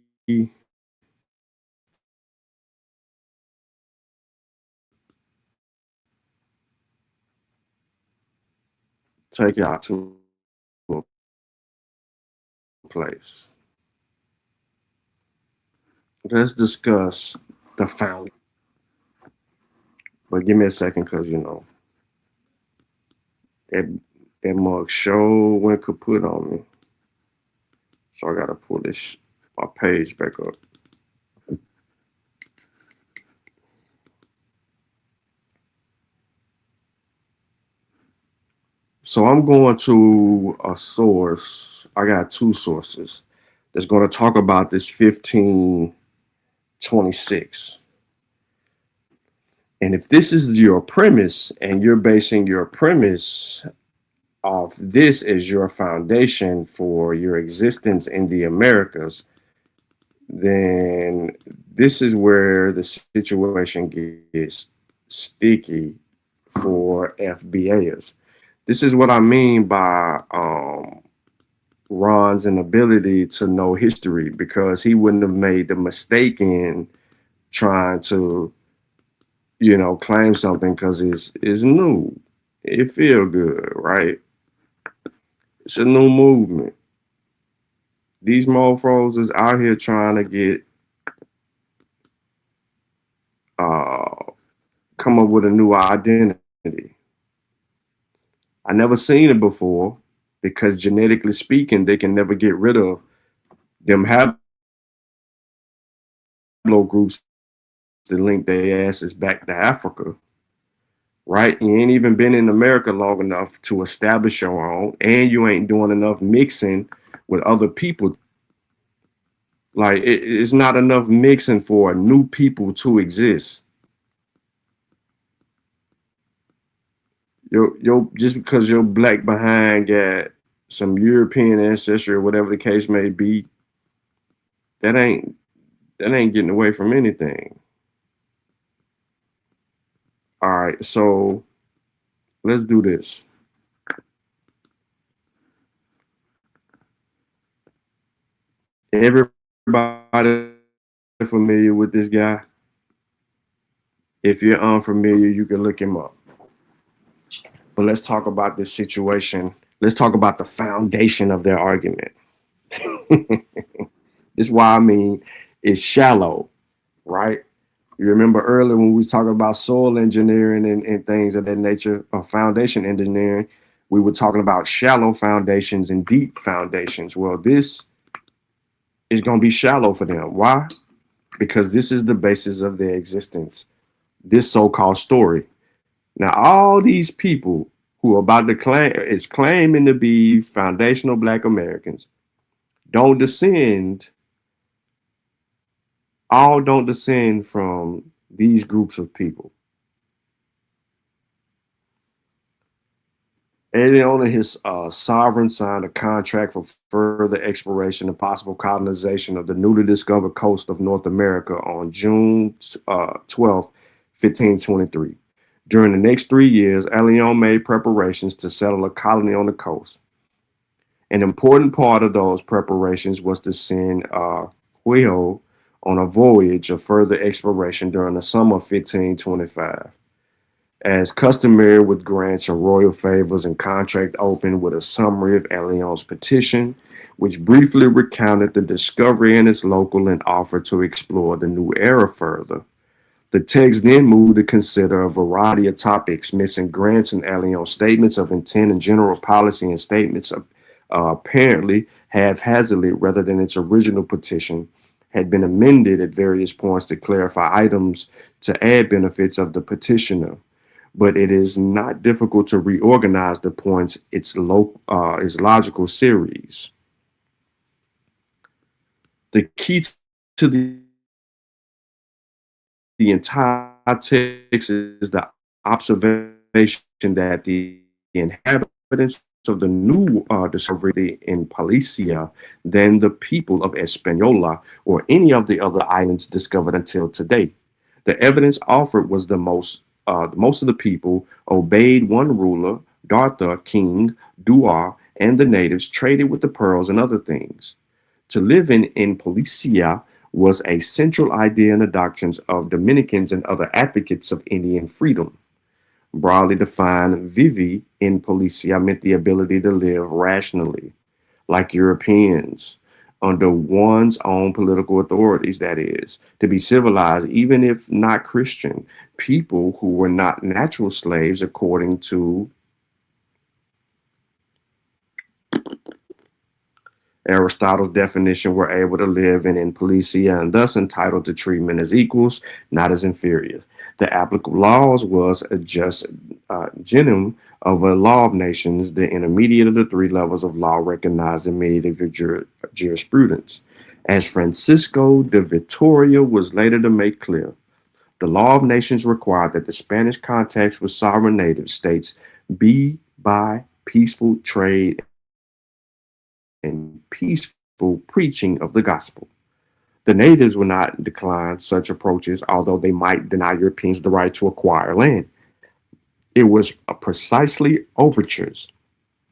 take y'all to a place. Let's discuss the founding. But give me a second, because that mug show went kaput on me. So I gotta pull my page back up. So I'm going to a source. I got two sources that's going to talk about this 1526. And if this is your premise and you're basing your premise off this as your foundation for your existence in the Americas, then this is where the situation gets sticky for FBAers. This is what I mean by Ron's inability to know history, because he wouldn't have made the mistake in trying to, claim something because it's new. It feel good, right? It's a new movement. These mofos is out here trying to get come up with a new identity. I never seen it before, because genetically speaking, they can never get rid of them haplogroups to link their asses back to Africa, right? You ain't even been in America long enough to establish your own, and you ain't doing enough mixing with other people. Like, it's not enough mixing for new people to exist. Just because you're black behind got some European ancestry or whatever the case may be, that ain't getting away from anything. All right, so let's do this. Everybody familiar with this guy? If you're unfamiliar, you can look him up. But let's talk about this situation. Let's talk about the foundation of their argument. This is why I mean it's shallow, right? You remember earlier when we was talking about soil engineering and things of that nature, or foundation engineering, we were talking about shallow foundations and deep foundations. Well, this is going to be shallow for them. Why? Because this is the basis of their existence, this so-called story. Now, all these people who are about to claiming to be foundational Black Americans don't descend from these groups of people. Alien and his sovereign signed a contract for further exploration and possible colonization of the newly discovered coast of North America on June 12, 1523. During the next 3 years, Alien made preparations to settle a colony on the coast. An important part of those preparations was to send Huio on a voyage of further exploration during the summer of 1525. As customary with grants and royal favors, and contract opened with a summary of Alien's petition, which briefly recounted the discovery and its local and offered to explore the new era further. The text then moved to consider a variety of topics, missing grants and Alien's statements of intent and general policy, and statements of apparently haphazardly rather than its original petition, had been amended at various points to clarify items to add benefits of the petitioner. But it is not difficult to reorganize the points its logical series. The key to the entire text is the observation that the inhabitants of the new discovery in Policia than the people of Hispaniola or any of the other islands discovered until today. The evidence offered was most of the people obeyed one ruler, Dartha, king, Duar, and the natives traded with the pearls and other things. To live in Policia was a central idea in the doctrines of Dominicans and other advocates of Indian freedom. Broadly defined, vivi in Policia meant the ability to live rationally, like Europeans, under one's own political authorities, that is, to be civilized, even if not Christian, people who were not natural slaves according to Aristotle's definition, were able to live in Policia and thus entitled to treatment as equals, not as inferiors. The applicable laws was a just genome of a law of nations, the intermediate of the three levels of law recognized in medieval jurisprudence. As Francisco de Vitoria was later to make clear, the law of nations required that the Spanish contacts with sovereign native states be by peaceful trade and peaceful preaching of the gospel. The natives would not decline such approaches, although they might deny Europeans the right to acquire land. It was precisely overtures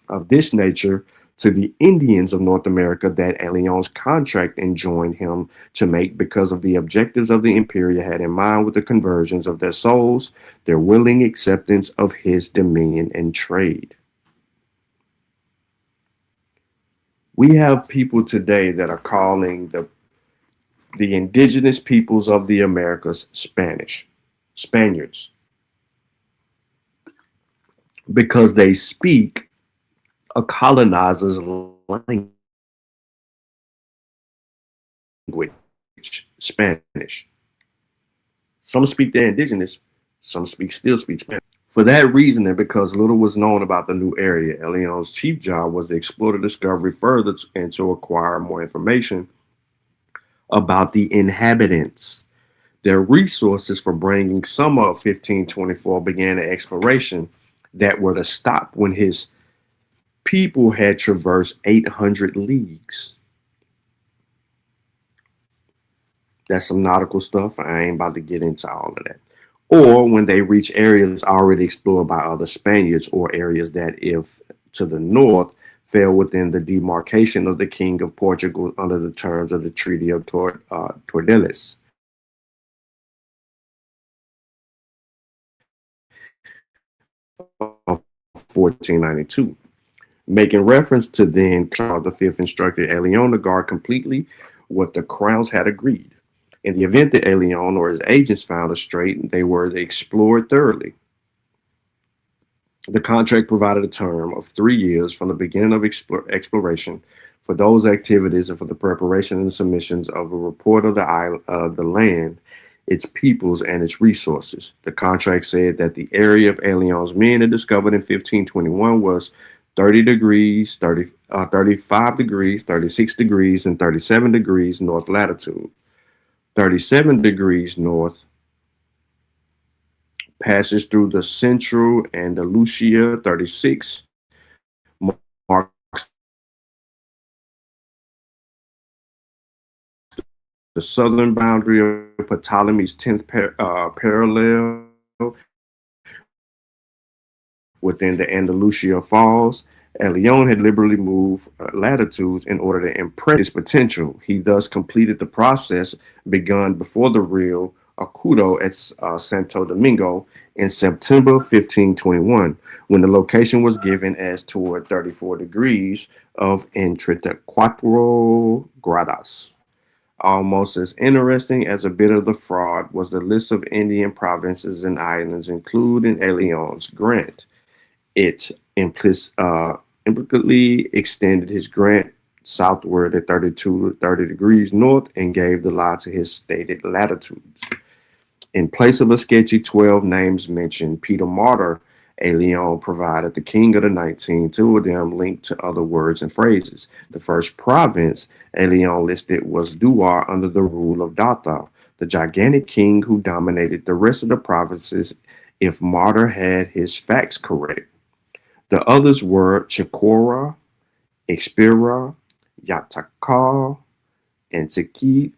of this nature to the Indians of North America that Alion's contract enjoined him to make, because of the objectives of the Imperia had in mind with the conversions of their souls, their willing acceptance of his dominion and trade. We have people today that are calling the indigenous peoples of the Americas Spaniards, because they speak a colonizer's language, Spanish. Some speak the indigenous, some still speak Spanish. For that reason, and because little was known about the new area, Alion's chief job was to explore the discovery further and to acquire more information about the inhabitants. Their resources for bringing summer of 1524 began an exploration that were to stop when his people had traversed 800 leagues. That's some nautical stuff. I ain't about to get into all of that. Or when they reach areas already explored by other Spaniards, or areas that, if to the north, fell within the demarcation of the King of Portugal under the terms of the Treaty of Tordesillas. Of 1492. Making reference to then Charles V instructed Alien to guard completely what the crowns had agreed. In the event that Elion or his agents found a strait, they were explored thoroughly. The contract provided a term of 3 years from the beginning of exploration for those activities and for the preparation and submissions of a report of the land, its peoples, and its resources. The contract said that the area of Elion's men had discovered in 1521 was 30 degrees, 35 degrees, 36 degrees, and 37 degrees north latitude. 37 degrees north passes through the central Andalusia. 36 marks the southern boundary of Ptolemy's 10th parallel within the Andalusia Falls. Elion had liberally moved latitudes in order to impress his potential. He thus completed the process begun before the Rio Acudo at Santo Domingo in September 1521, when the location was given as toward 34 degrees of entre 4 grados. Almost as interesting as a bit of the fraud was the list of Indian provinces and islands included in Elion's grant. It implicitly extended his grant southward at 32 to 30 degrees north and gave the lie to his stated latitudes. In place of a sketchy 12 names mentioned, Peter Martyr, Elion provided the king of the 19, two of them linked to other words and phrases. The first province Elion listed was Duar under the rule of Datta, the gigantic king who dominated the rest of the provinces if Martyr had his facts correct. The others were Chikora, Expira, Yatakal, and Tiki.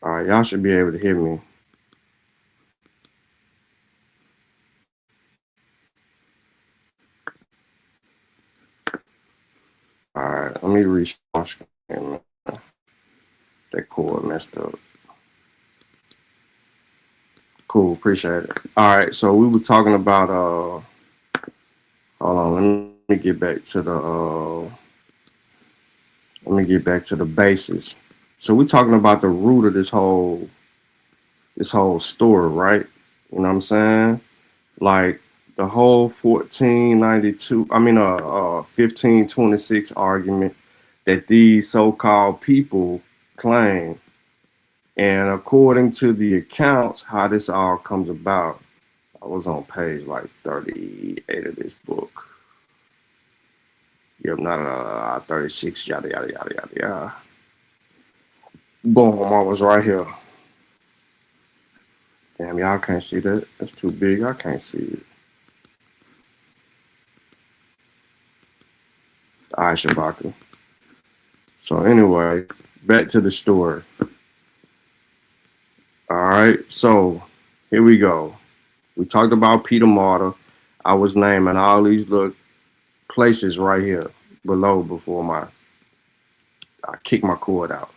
All right, y'all should be able to hear me. All right, let me restart my screen. That cord messed up. Cool, appreciate it. All right, so we were talking about hold on, let me get back to the basis. So we're talking about the root of this whole story, right? You know what I'm saying? Like the whole 1526 argument that these so-called people claim. And according to the accounts, how this all comes about, I was on page like 38 of this book. Yep, not 36, yada, yada, yada, yada, yada. Boom, I was right here. Damn, y'all can't see that. That's too big. I can't see it. All right, Shabaka. So anyway, back to the story. All right, so here we go. We talked about Peter Martyr. I was naming all these little places right here below before I kick my cord out.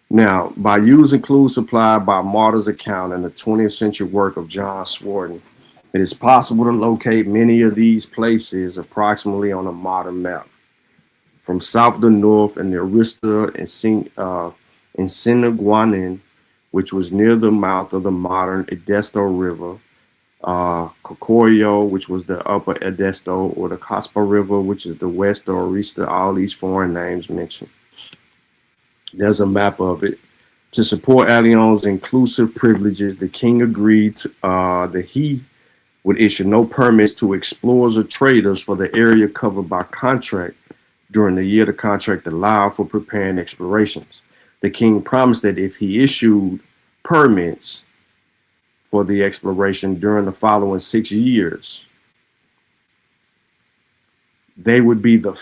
Now, by using clues supplied by Martyr's account in the 20th century work of John Swarton, it is possible to locate many of these places approximately on a modern map. From south to north in the Arista and Sinaguanin, which was near the mouth of the modern Edesto River, Cocorio, which was the upper Edesto, or the Caspa River, which is the west of Arista, all these foreign names mentioned. There's a map of it. To support Alion's inclusive privileges, the king agreed that he would issue no permits to explorers or traders for the area covered by contract during the year the contract allowed for preparing explorations. The king promised that if he issued permits for the exploration during the following 6 years, they would be the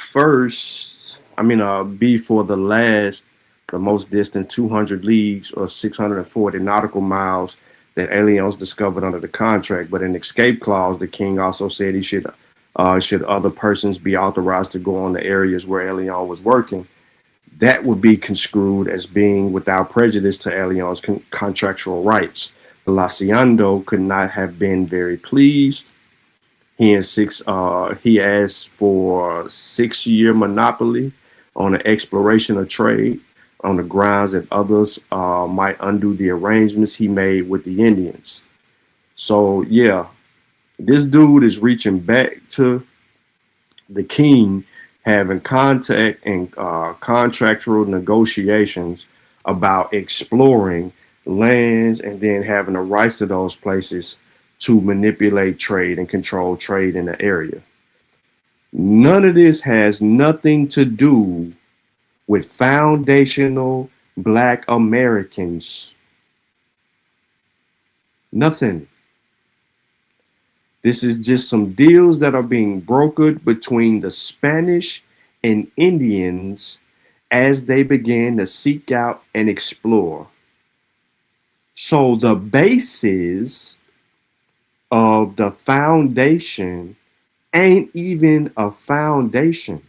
most distant 200 leagues or 640 nautical miles that aliens discovered under the contract. But in the escape clause, the king also said he should other persons be authorized to go on the areas where Alien was working, that would be construed as being without prejudice to Alien's contractual rights. Laciando could not have been very pleased. He asked for 6-year monopoly on the exploration of trade on the grounds that others might undo the arrangements he made with the Indians. So yeah, this dude is reaching back to the king, having contact and contractual negotiations about exploring lands and then having the rights to those places to manipulate trade and control trade in the area. None of this has nothing to do with foundational Black Americans. Nothing. This is just some deals that are being brokered between the Spanish and Indians as they began to seek out and explore. So the basis of the foundation ain't even a foundation.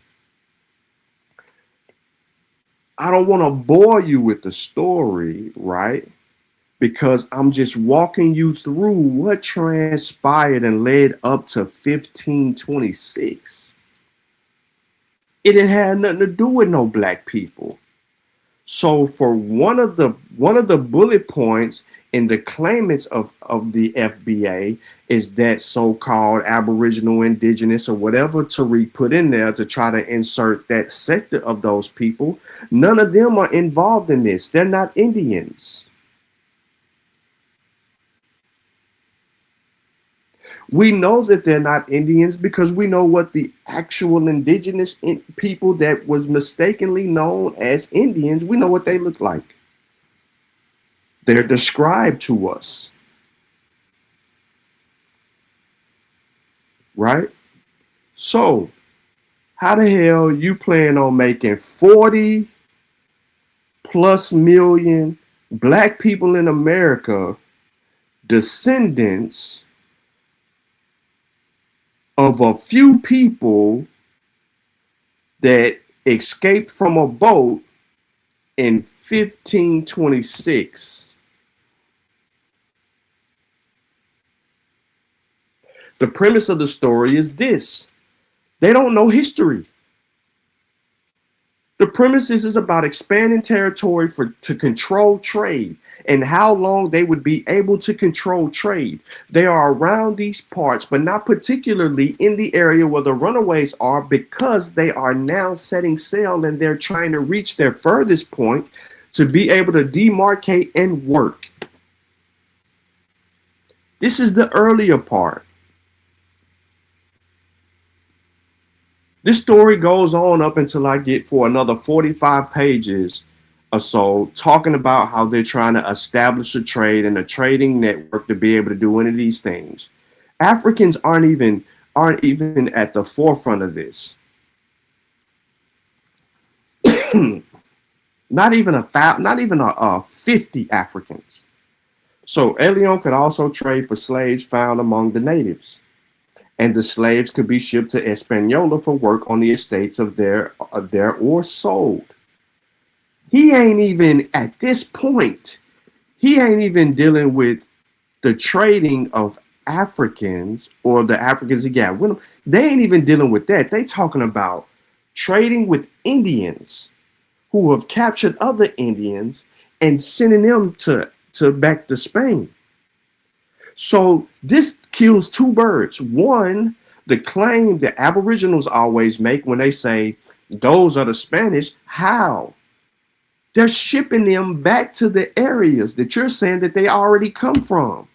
I don't want to bore you with the story, right? Because I'm just walking you through what transpired and led up to 1526. It didn't have nothing to do with no Black people. So for one of the bullet points in the claimants of the FBA is that so-called Aboriginal, Indigenous, or whatever Tariq put in there to try to insert that sector of those people. None of them are involved in this. They're not Indians. We know that they're not Indians because we know what the actual indigenous people that was mistakenly known as Indians, we know what they look like. They're described to us. Right? So, how the hell you plan on making 40 plus million black people in America, descendants of a few people that escaped from a boat in 1526. The premise of the story is this: they don't know history. The premise is about expanding territory to control trade and how long they would be able to control trade. They are around these parts, but not particularly in the area where the runaways are, because they are now setting sail and they're trying to reach their furthest point to be able to demarcate and work. This is the earlier part. This story goes on up until I get for another 45 pages or so, talking about how they're trying to establish a trade and a trading network to be able to do any of these things. Africans aren't even at the forefront of this. Not even a 50 Africans. So Elion could also trade for slaves found among the natives, and the slaves could be shipped to Hispaniola for work on the estates of there or sold. He ain't even at this point. He ain't even dealing with the trading of Africans or the Africans he got with him. They ain't even dealing with that. They talking about trading with Indians who have captured other Indians and sending them to back to Spain. So this kills two birds. One, the claim that Aboriginals always make when they say those are the Spanish. How? They're shipping them back to the areas that you're saying that they already come from.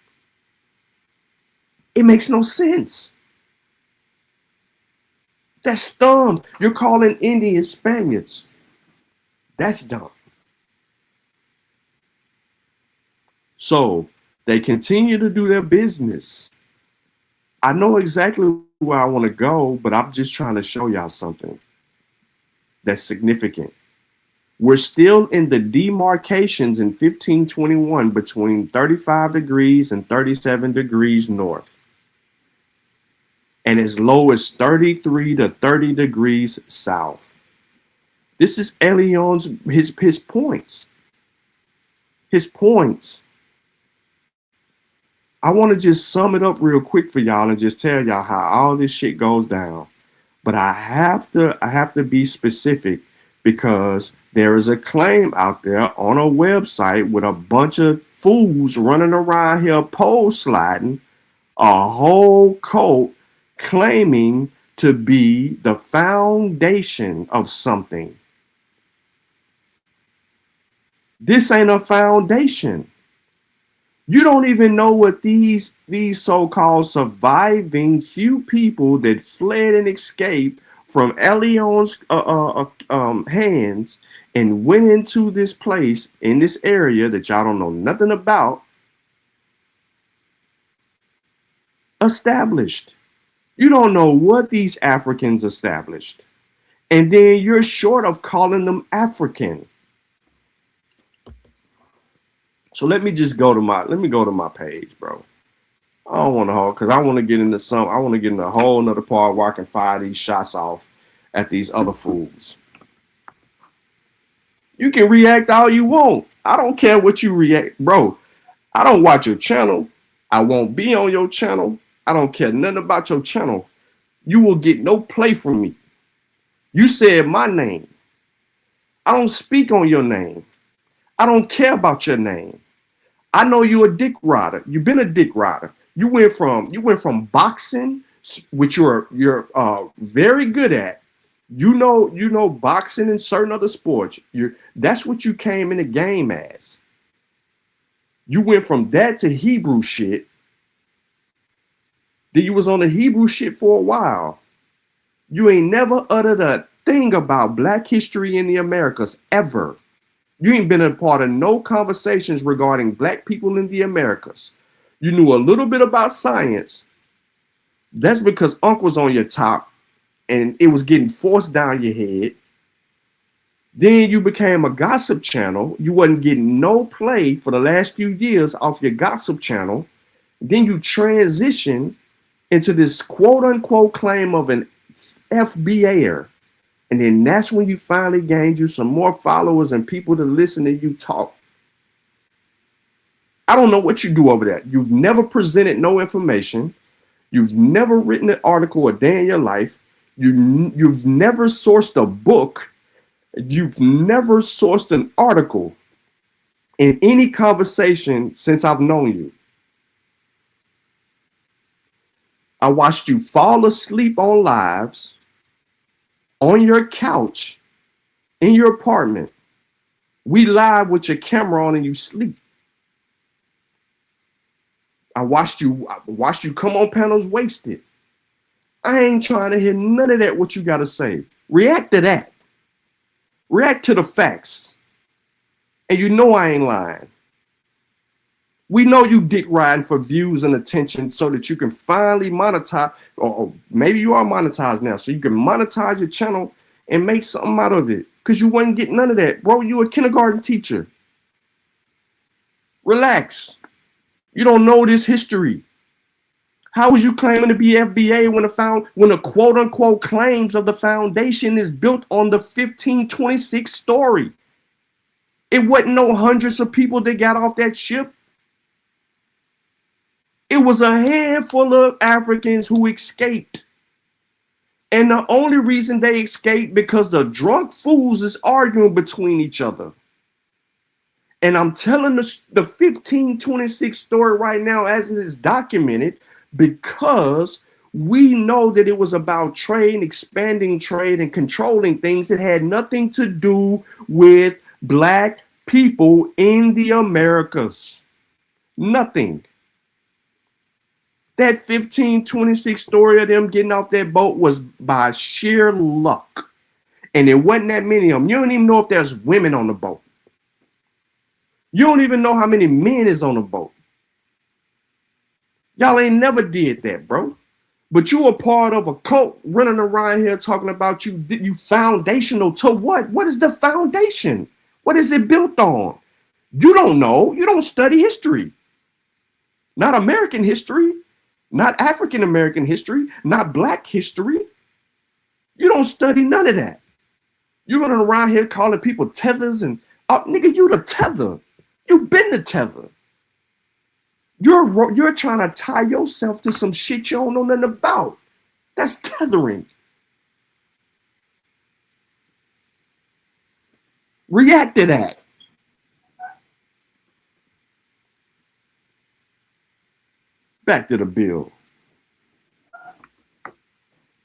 It makes no sense. That's dumb. You're calling Indians Spaniards. That's dumb. So they continue to do their business. I know exactly where I want to go, but I'm just trying to show y'all something that's significant. We're still in the demarcations in 1521 between 35 degrees and 37 degrees north, and as low as 33 to 30 degrees south. This is Elion's his points. His points. I want to just sum it up real quick for y'all and just tell y'all how all this shit goes down. But I have to be specific, because there is a claim out there on a website with a bunch of fools running around here pole sliding, a whole cult claiming to be the foundation of something. This ain't a foundation. You don't even know what these so-called surviving few people that fled and escaped from Elion's hands and went into this place in this area that y'all don't know nothing about, established. You don't know what these Africans established. And then you're short of calling them African. So let me go to my page, bro. I don't want to hold, because I want to get into a whole nother part where I can fire these shots off at these other fools. You can react all you want. I don't care what you react, bro. I don't watch your channel. I won't be on your channel. I don't care nothing about your channel. You will get no play from me. You said my name. I don't speak on your name. I don't care about your name. I know you're a dick rider. You've been a dick rider. You went from boxing, which you're very good at. You know boxing and certain other sports. That's what you came in the game as. You went from that to Hebrew shit. Then you was on the Hebrew shit for a while. You ain't never uttered a thing about Black history in the Americas ever. You ain't been a part of no conversations regarding Black people in the Americas. You knew a little bit about science. That's because Unc was on your top and it was getting forced down your head. Then you became a gossip channel. You wasn't getting no play for the last few years off your gossip channel. Then you transition into this quote unquote claim of an FBA. And then that's when you finally gained you some more followers and people to listen to you talk. I don't know what you do over there. You've never presented no information. You've never written an article a day in your life. You've never sourced a book. You've never sourced an article in any conversation since I've known you. I watched you fall asleep on lives, on your couch, in your apartment. We live with your camera on and you sleep. I watched you come on panels wasted. I ain't trying to hear none of that, what you got to say. React to that. React to the facts. And you know I ain't lying. We know you dick riding for views and attention so that you can finally monetize, or maybe you are monetized now, so you can monetize your channel and make something out of it. Because you wouldn't get none of that. Bro, you a kindergarten teacher. Relax. You don't know this history. How was you claiming to be FBA when the quote unquote claims of the foundation is built on the 1526 story? It wasn't no hundreds of people that got off that ship. It was a handful of Africans who escaped. And the only reason they escaped because the drunk fools is arguing between each other. And I'm telling the 1526 story right now as it is documented because we know that it was about trade, expanding trade, and controlling things that had nothing to do with Black people in the Americas. Nothing. That 1526 story of them getting off that boat was by sheer luck. And there wasn't that many of them. You don't even know if there's women on the boat. You don't even know how many men is on the boat. Y'all ain't never did that, bro. But you a part of a cult running around here talking about you foundational to what? What is the foundation? What is it built on? You don't know. You don't study history. Not American history. Not African American history. Not Black history. You don't study none of that. You're running around here calling people tethers and, nigga, you the tether. You've been the tether. You're trying to tie yourself to some shit you don't know nothing about. That's tethering. React to that. Back to the bill.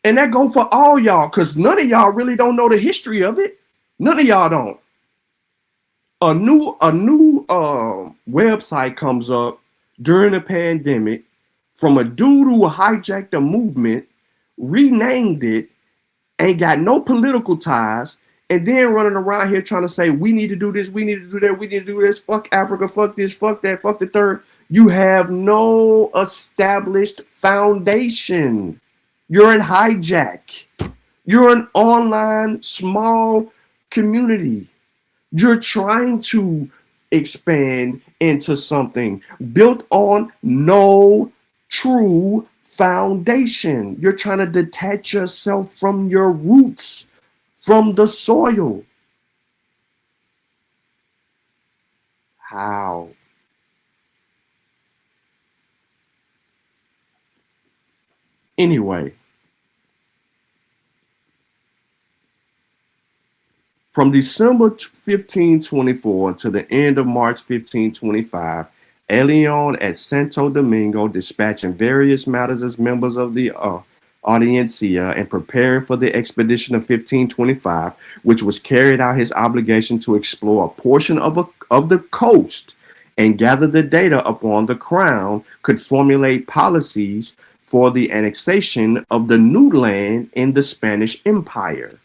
And that go for all y'all, because none of y'all really don't know the history of it. None of y'all don't. A new website comes up during the pandemic from a dude who hijacked a movement, renamed it, ain't got no political ties, and then running around here trying to say, we need to do this, we need to do that, we need to do this, fuck Africa, fuck this, fuck that, fuck the third. You have no established foundation. You're in hijack. You're an online small community. You're trying to expand into something built on no true foundation. You're trying to detach yourself from your roots, from the soil. How? Anyway, from December 1524 to the end of March 1525, Leon at Santo Domingo dispatching various matters as members of the Audiencia and preparing for the expedition of 1525, which was carried out his obligation to explore a portion of the coast and gather the data upon the crown could formulate policies for the annexation of the new land in the Spanish Empire.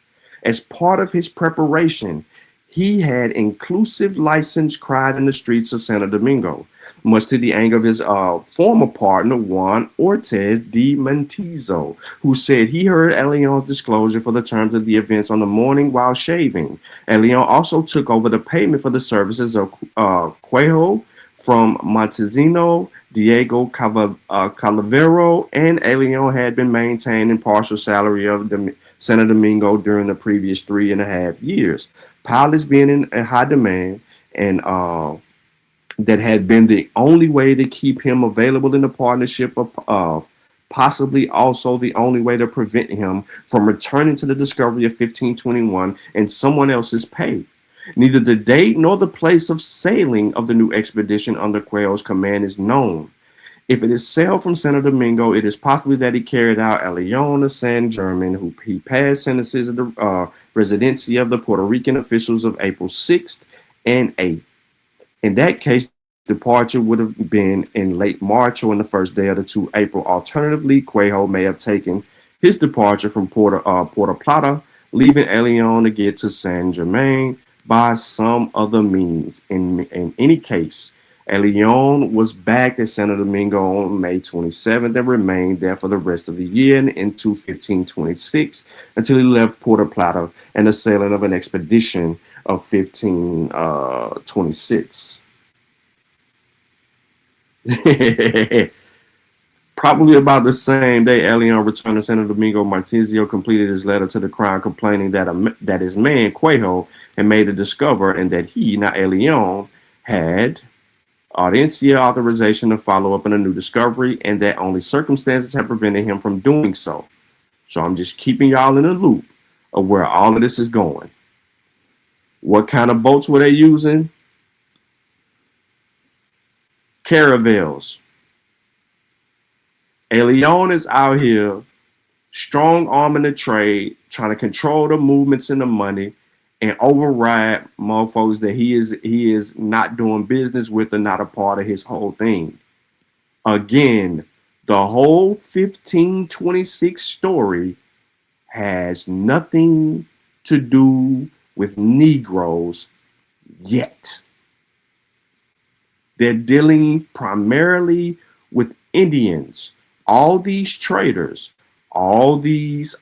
As part of his preparation, he had inclusive license cried in the streets of Santo Domingo. much to the anger of his former partner, Juan Ortiz de Montizo, who said he heard Leon's disclosure for the terms of the events on the morning while shaving. Leon also took over the payment for the services of Cuejo from Montezino, Diego Calavero, and Leon had been maintaining partial salary of Santo Domingo during the previous 3.5 years. Pilots being in a high demand, and that had been the only way to keep him available in the partnership of possibly also the only way to prevent him from returning to the discovery of 1521 and someone else's pay. Neither the date nor the place of sailing of the new expedition under Cuello's command is known. If it is sailed from Santo Domingo, it is possibly that he carried out a Leon to San German, who he passed sentences of the residency of the Puerto Rican officials of April 6th and 8th. In that case, departure would have been in late March or in the first day of the 2 April. Alternatively, Cuejo may have taken his departure from Puerto Plata, leaving Leon to get to San Germain by some other means. In any case, Leon was back at Santo Domingo on May 27th and remained there for the rest of the year and into 1526 until he left Puerto Plata and the sailing of an expedition of 1526. Probably about the same day Leon returned to Santo Domingo, Martizio completed his letter to the crown complaining that his man, Cuejo, had made a discovery and that he, not Leon, had audiencia authorization to follow up on a new discovery and that only circumstances had prevented him from doing so. So I'm just keeping y'all in the loop of where all of this is going. What kind of boats were they using? Caravels. Leon is out here strong arming the trade, trying to control the movements and the money and override motherfuckers that he is not doing business with and not a part of his whole thing. Again, the whole 1526 story has nothing to do with Negroes yet. They're dealing primarily with Indians. All these traders, all these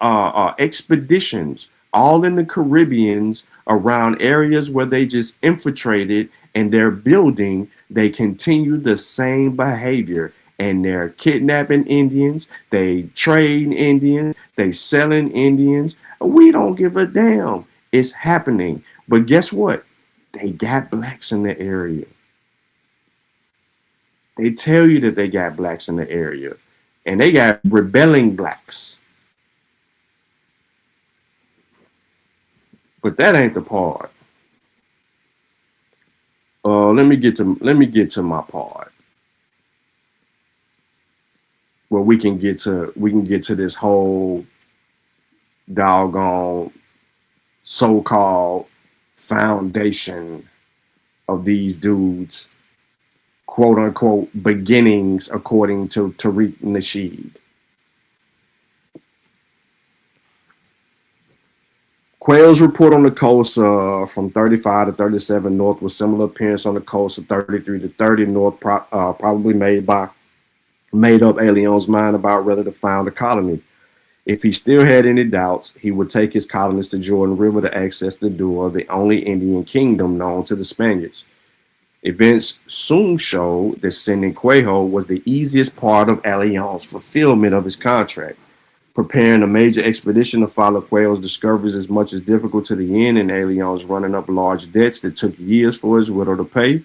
expeditions, all in the Caribbeans around areas where they just infiltrated and they're building, they continue the same behavior. And they're kidnapping Indians, they trade Indians, they selling Indians. We don't give a damn. It's happening. But guess what? They got blacks in the area. They tell you that they got blacks in the area. And they got rebelling blacks. But that ain't the part. Let me get to my part. Where we can get to this whole doggone so-called foundation of these dudes, quote unquote, beginnings, according to Tariq Nasheed. Quayle's report on the coast from 35 to 37 north with similar appearance on the coast of 33 to 30 north, probably made up Leon's mind about whether to found a colony. If he still had any doubts, he would take his colonists to Jordan River to access the door, the only Indian kingdom known to the Spaniards. Events soon showed that sending Cuejo was the easiest part of Leon's fulfillment of his contract. Preparing a major expedition to follow Cuejo's discoveries as much as difficult to the end, and Leon's running up large debts that took years for his widow to pay.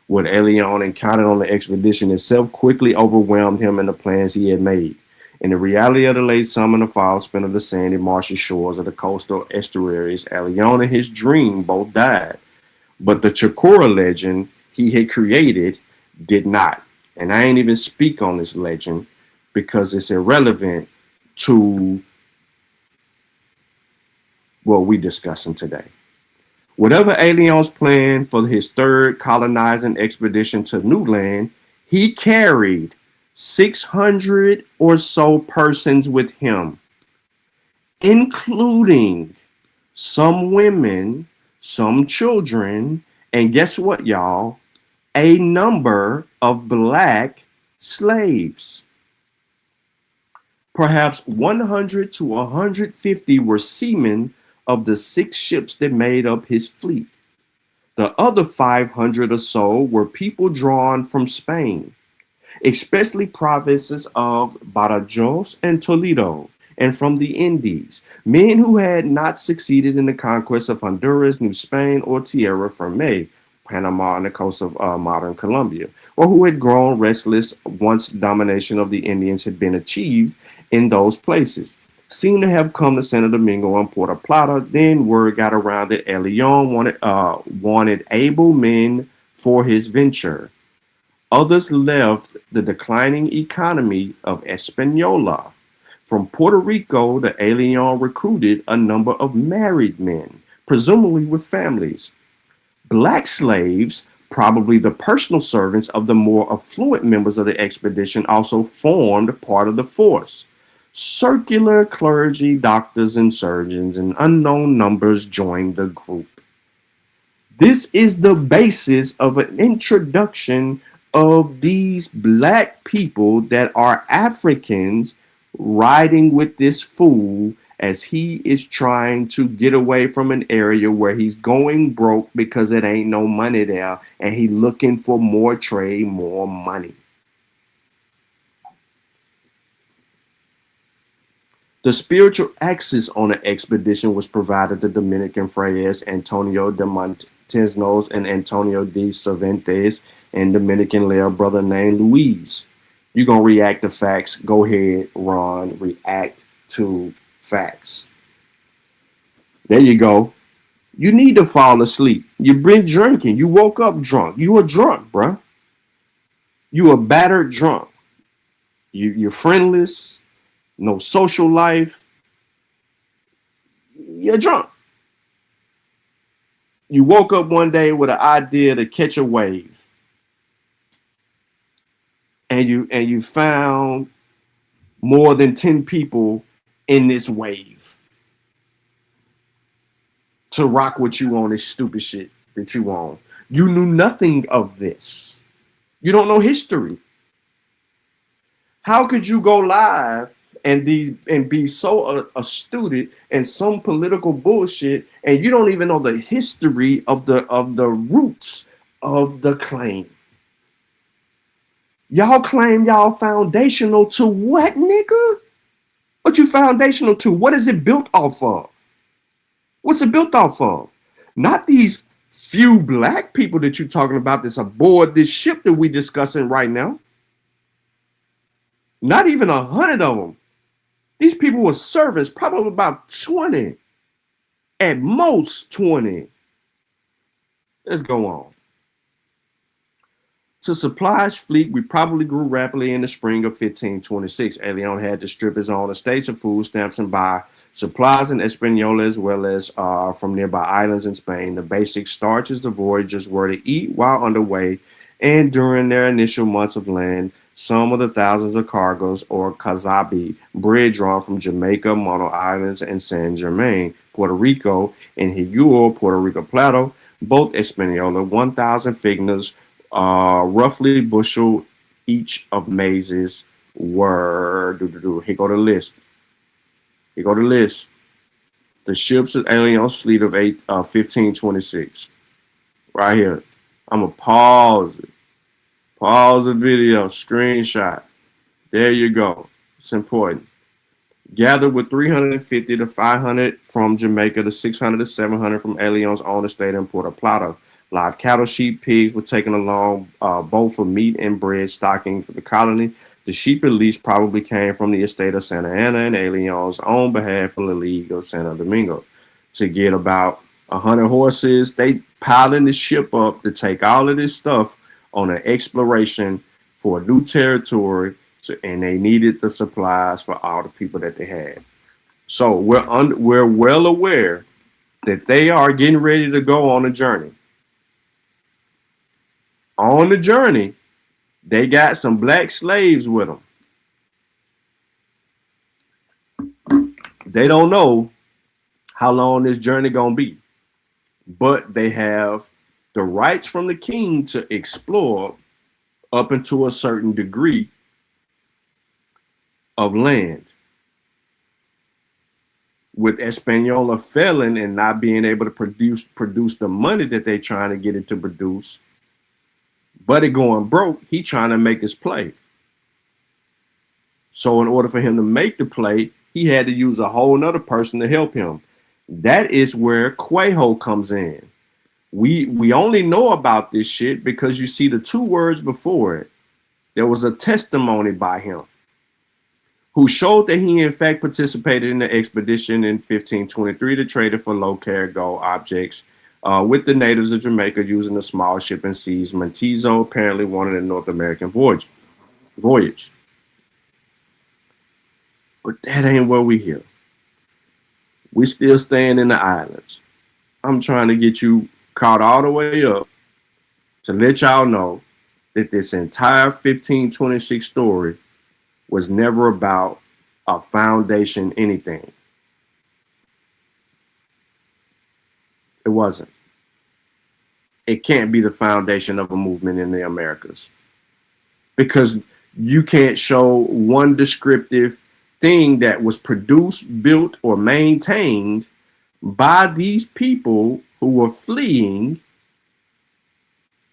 What Leon encountered on the expedition itself quickly overwhelmed him and the plans he had made. In the reality of the late summer and the fall spent of the sandy, marshy shores of the coastal estuaries, Leon and his dream both died. But the Chicora legend he had created did not. And I ain't even speak on this legend because it's irrelevant to what we discussing today. Whatever Leon's plan for his third colonizing expedition to New Land, he carried 600 or so persons with him, including some women, some children, and guess what, y'all? a number of black slaves. Perhaps 100 to 150 were seamen of the 6 ships that made up his fleet. The other 500 or so were people drawn from Spain, especially provinces of Badajoz and Toledo, and from the Indies, men who had not succeeded in the conquest of Honduras, New Spain, or Tierra Firme, Panama, and the coast of modern Colombia, or who had grown restless once domination of the Indians had been achieved in those places. Seem to have come to Santo Domingo and Puerto Plata. Then word got around that El Leon wanted able men for his venture. Others left the declining economy of Hispaniola. From Puerto Rico, the El Leon recruited a number of married men, presumably with families. Black slaves, probably the personal servants of the more affluent members of the expedition, also formed part of the force. Circular clergy, doctors, and surgeons in unknown numbers joined the group. This is the basis of an introduction of these black people that are Africans riding with this fool as he is trying to get away from an area where he's going broke because it ain't no money there, and he looking for more trade, more money. The spiritual axis on the expedition was provided to Dominican friars Antonio de Montesinos and Antonio de Cervantes, and Dominican lay brother named Luis. You're going to react to facts. Go ahead, Ron. React to facts. There you go. You need to fall asleep. You've been drinking. You woke up drunk. You a drunk, bruh. You a battered drunk. You're friendless. No social life. You're drunk. You woke up one day with an idea to catch a wave. And you found more than 10 people in this wave to rock with you on this stupid shit that you on. You knew nothing of this. You don't know history. How could you go live and be so astute in some political bullshit, and you don't even know the history of the roots of the claim? Y'all claim y'all foundational to what, nigga? What you foundational to? What is it built off of? What's it built off of? Not these few black people that you're talking about that's aboard this ship that we discussing right now. Not even 100 of them. These people were servants, probably about 20. At most 20. Let's go on. To supply his fleet, we probably grew rapidly in the spring of 1526. Leon had to strip his own estates of food stamps and buy supplies in Hispaniola as well as from nearby islands in Spain. The basic starches the voyagers were to eat while underway and during their initial months of land. Some of the thousands of cargoes or cazabi, bread drawn from Jamaica, Mono Islands, and San Germain, Puerto Rico, and Higuera, Puerto Rico Plato, both Hispaniola, 1,000 fignas, roughly bushel each of mazes were. Here go the list. Here go the list. The ships of Leon's fleet of 1526. Right here. I'm going to pause it. Pause the video, screenshot. There you go. It's important. Gathered with 350 to 500 from Jamaica to 600 to 700 from Leon's own estate in Puerto Plata. Live cattle, sheep, pigs were taken along both for meat and bread stocking for the colony. The sheep at least probably came from the estate of Santa Ana and Leon's own behalf for the League of Santo Domingo. To get about 100 horses, they piling the ship up to take all of this stuff on an exploration for a new territory, and they needed the supplies for all the people that they had. So we're well aware that they are getting ready to go on a journey. On the journey, they got some black slaves with them. They don't know how long this journey gonna be, but they have the rights from the king to explore up into a certain degree of land. With Española failing and not being able to produce the money that they're trying to get it to produce, but it going broke, he trying to make his play. So in order for him to make the play, he had to use a whole nother person to help him. That is where Quajo comes in. We only know about this shit because you see the 2 words before it. There was a testimony by him who showed that he in fact participated in the expedition in 1523 to trade for low carat gold objects with the natives of Jamaica using a small ship and seas. Montizo apparently wanted a North American voyage. But that ain't where we here. We still staying in the islands. I'm trying to get you caught all the way up to let y'all know that this entire 1526 story was never about a foundation anything. It wasn't. It can't be the foundation of a movement in the Americas. Because you can't show one descriptive thing that was produced, built, or maintained by these people who were fleeing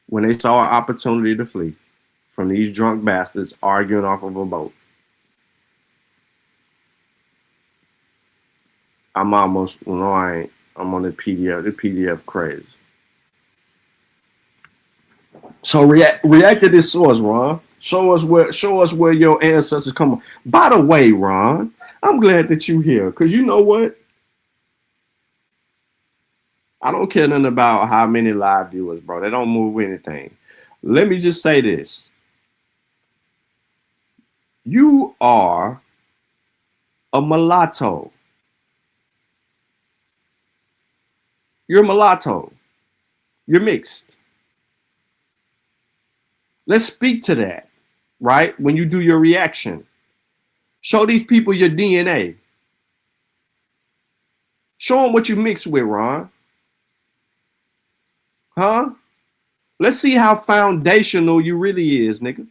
when they saw an opportunity to flee from these drunk bastards arguing off of a boat. I'm almost, no, I ain't. I'm on the PDF crazy. So react to this source, Ron. Show us where your ancestors come from. By the way, Ron, I'm glad that you here, because you know what? I don't care nothing about how many live viewers, bro. They don't move anything. Let me just say this. You are a mulatto. You're a mulatto. You're mixed. Let's speak to that, right? When you do your reaction. Show these people your DNA. Show them what you mixed with, Ron. Huh? Let's see how foundational you really is, nigga.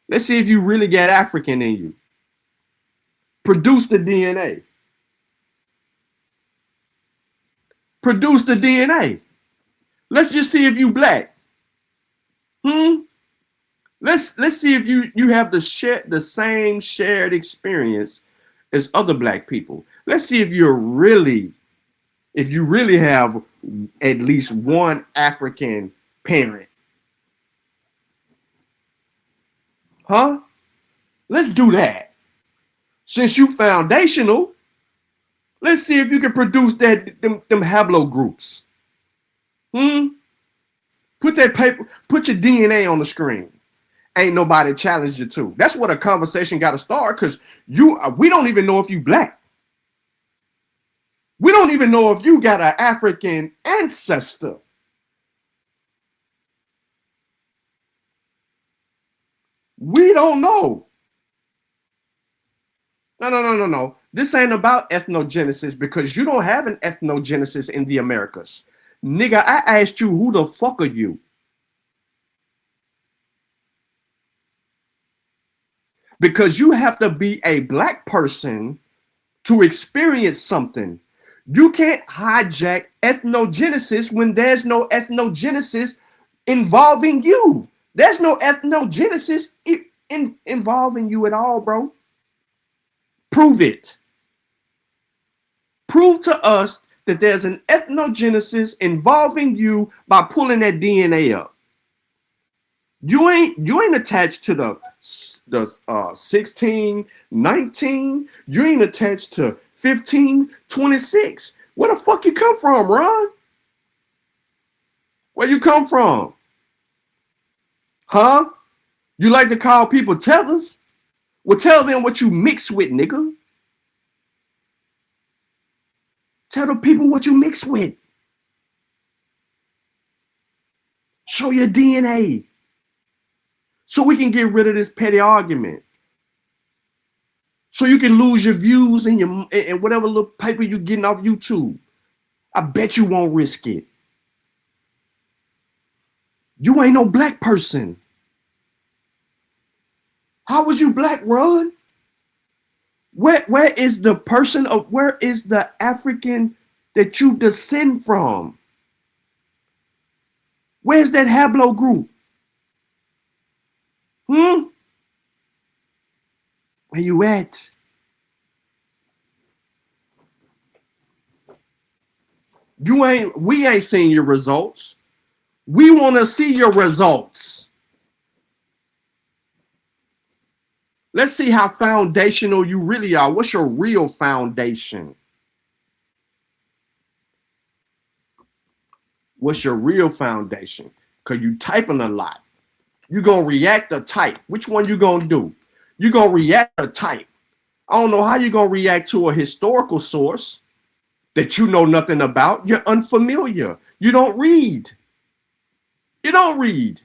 Let's see if you really got African in you. Produce the DNA. Produce the DNA. Let's just see if you black. Let's see if you have the same shared experience as other black people. Let's see if you really have at least one African parent. Huh? Let's do that. Since you foundational, let's see if you can produce them haplogroups. Put that paper, put your DNA on the screen. Ain't nobody challenged you to. That's what a conversation got to start, because we don't even know if you black. We don't even know if you got an African ancestor. We don't know. No. This ain't about ethnogenesis, because you don't have an ethnogenesis in the Americas. Nigga, I asked you, who the fuck are you? Because you have to be a black person to experience something. You can't hijack ethnogenesis when there's no ethnogenesis involving you. There's no ethnogenesis involving you at all, bro. Prove it. Prove to us that there's an ethnogenesis involving you by pulling that DNA up. You ain't attached to the 1619. You ain't attached to 1526. Where the fuck you come from, Ron? Where you come from? Huh? You like to call people tethers? Well, tell them what you mix with, nigga. Tell the people what you mix with. Show your DNA. So we can get rid of this petty argument. So you can lose your views and whatever little paper you're getting off YouTube. I bet you won't risk it. You ain't no black person. How was you black, Ron? Where is the person of, where is the African that you descend from? Where's that haplogroup? Where you at? We ain't seen your results. We want to see your results. Let's see how foundational you really are. What's your real foundation? What's your real foundation? Because you typing a lot. You going to react or type. Which one you going to do? You going to react or type. I don't know how you going to react to a historical source that you know nothing about. You're unfamiliar. You don't read. You don't read.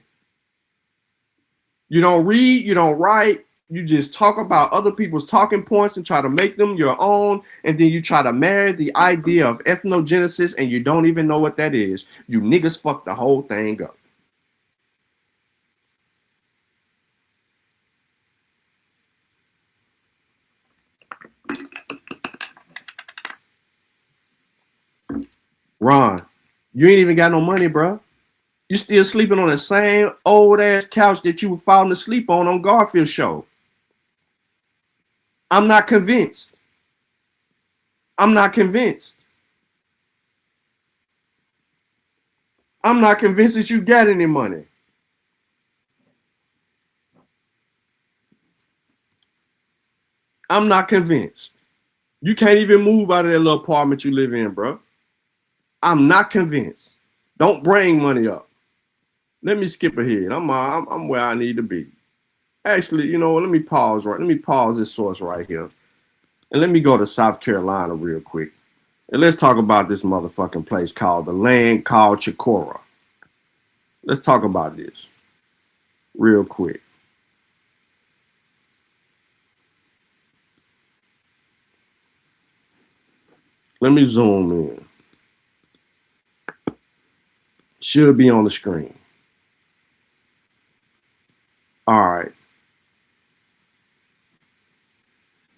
You don't read. You don't write. You just talk about other people's talking points and try to make them your own. And then you try to marry the idea of ethnogenesis and you don't even know what that is. You niggas fuck the whole thing up. Ron, you ain't even got no money, bro. You still sleeping on the same old ass couch that you were falling asleep on Garfield's show. I'm not convinced. I'm not convinced. I'm not convinced that you got any money. I'm not convinced. You can't even move out of that little apartment you live in, bro. I'm not convinced. Don't bring money up. Let me skip ahead. I'm where I need to be. Actually, you know, let me pause this source right here. And let me go to South Carolina real quick. And let's talk about this motherfucking place called the land called Chicora. Let's talk about this real quick. Let me zoom in. Should be on the screen. All right.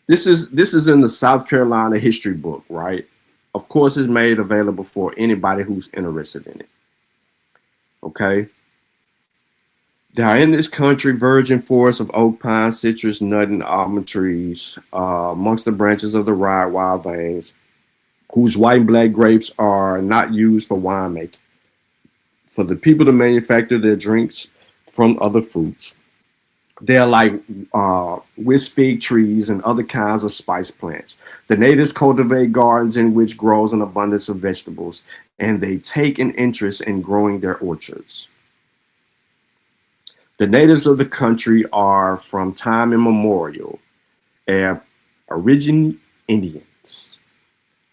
This is in the South Carolina history book, right? Of course, it's made available for anybody who's interested in it. Okay. There are in this country virgin forests of oak, pine, citrus, nut, and almond trees amongst the branches of the wild vines, whose white and black grapes are not used for winemaking, for the people to manufacture their drinks from other fruits. They're like whisk fig trees and other kinds of spice plants. The natives cultivate gardens in which grows an abundance of vegetables, and they take an interest in growing their orchards. The natives of the country are, from time immemorial, Aborigine Indians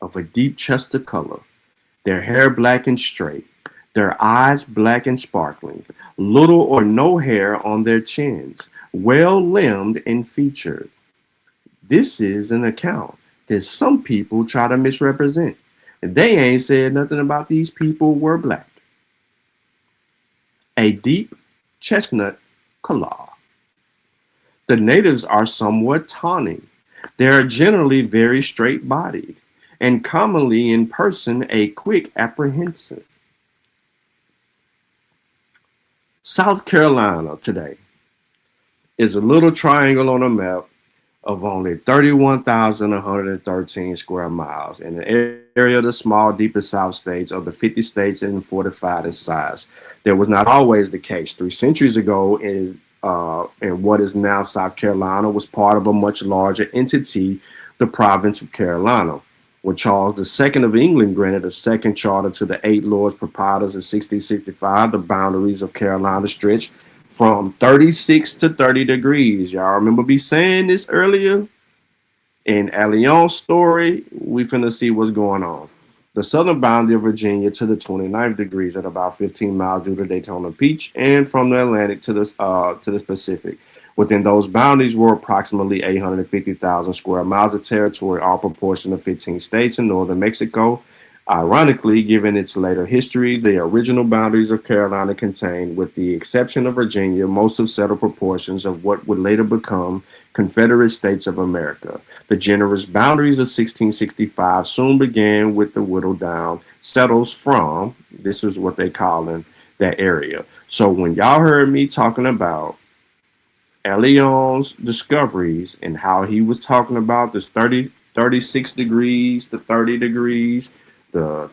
of a deep chestnut color, their hair black and straight, their eyes black and sparkling, little or no hair on their chins, well-limbed and featured. This is an account that some people try to misrepresent. And they ain't said nothing about these people were black. A deep chestnut color. The natives are somewhat tawny. They are generally very straight-bodied and commonly in person a quick apprehensive. South Carolina today is a little triangle on a map of only 31,113 square miles in the area of the small, deeper South states of the 50 states and fortified in size. That was not always the case. 3 centuries ago, in what is now South Carolina was part of a much larger entity, the province of Carolina. When Charles II of England granted a second charter to the 8 Lords Proprietors in 1665, the boundaries of Carolina stretched from 36 to 30 degrees. Y'all remember me saying this earlier? In Alion's story, we finna see what's going on. The southern boundary of Virginia to the 29th degrees at about 15 miles due to Daytona Beach, and from the Atlantic to the Pacific. Within those boundaries were approximately 850,000 square miles of territory, all proportion of 15 states in northern Mexico, Ironically, given its later history, the original boundaries of Carolina contained, with the exception of Virginia, most of settled proportions of what would later become Confederate States of America. The generous boundaries of 1665 soon began with the whittled down settles from, this is what they call in that area. So when y'all heard me talking about Elion's discoveries and how he was talking about this 36 degrees to 30 degrees, the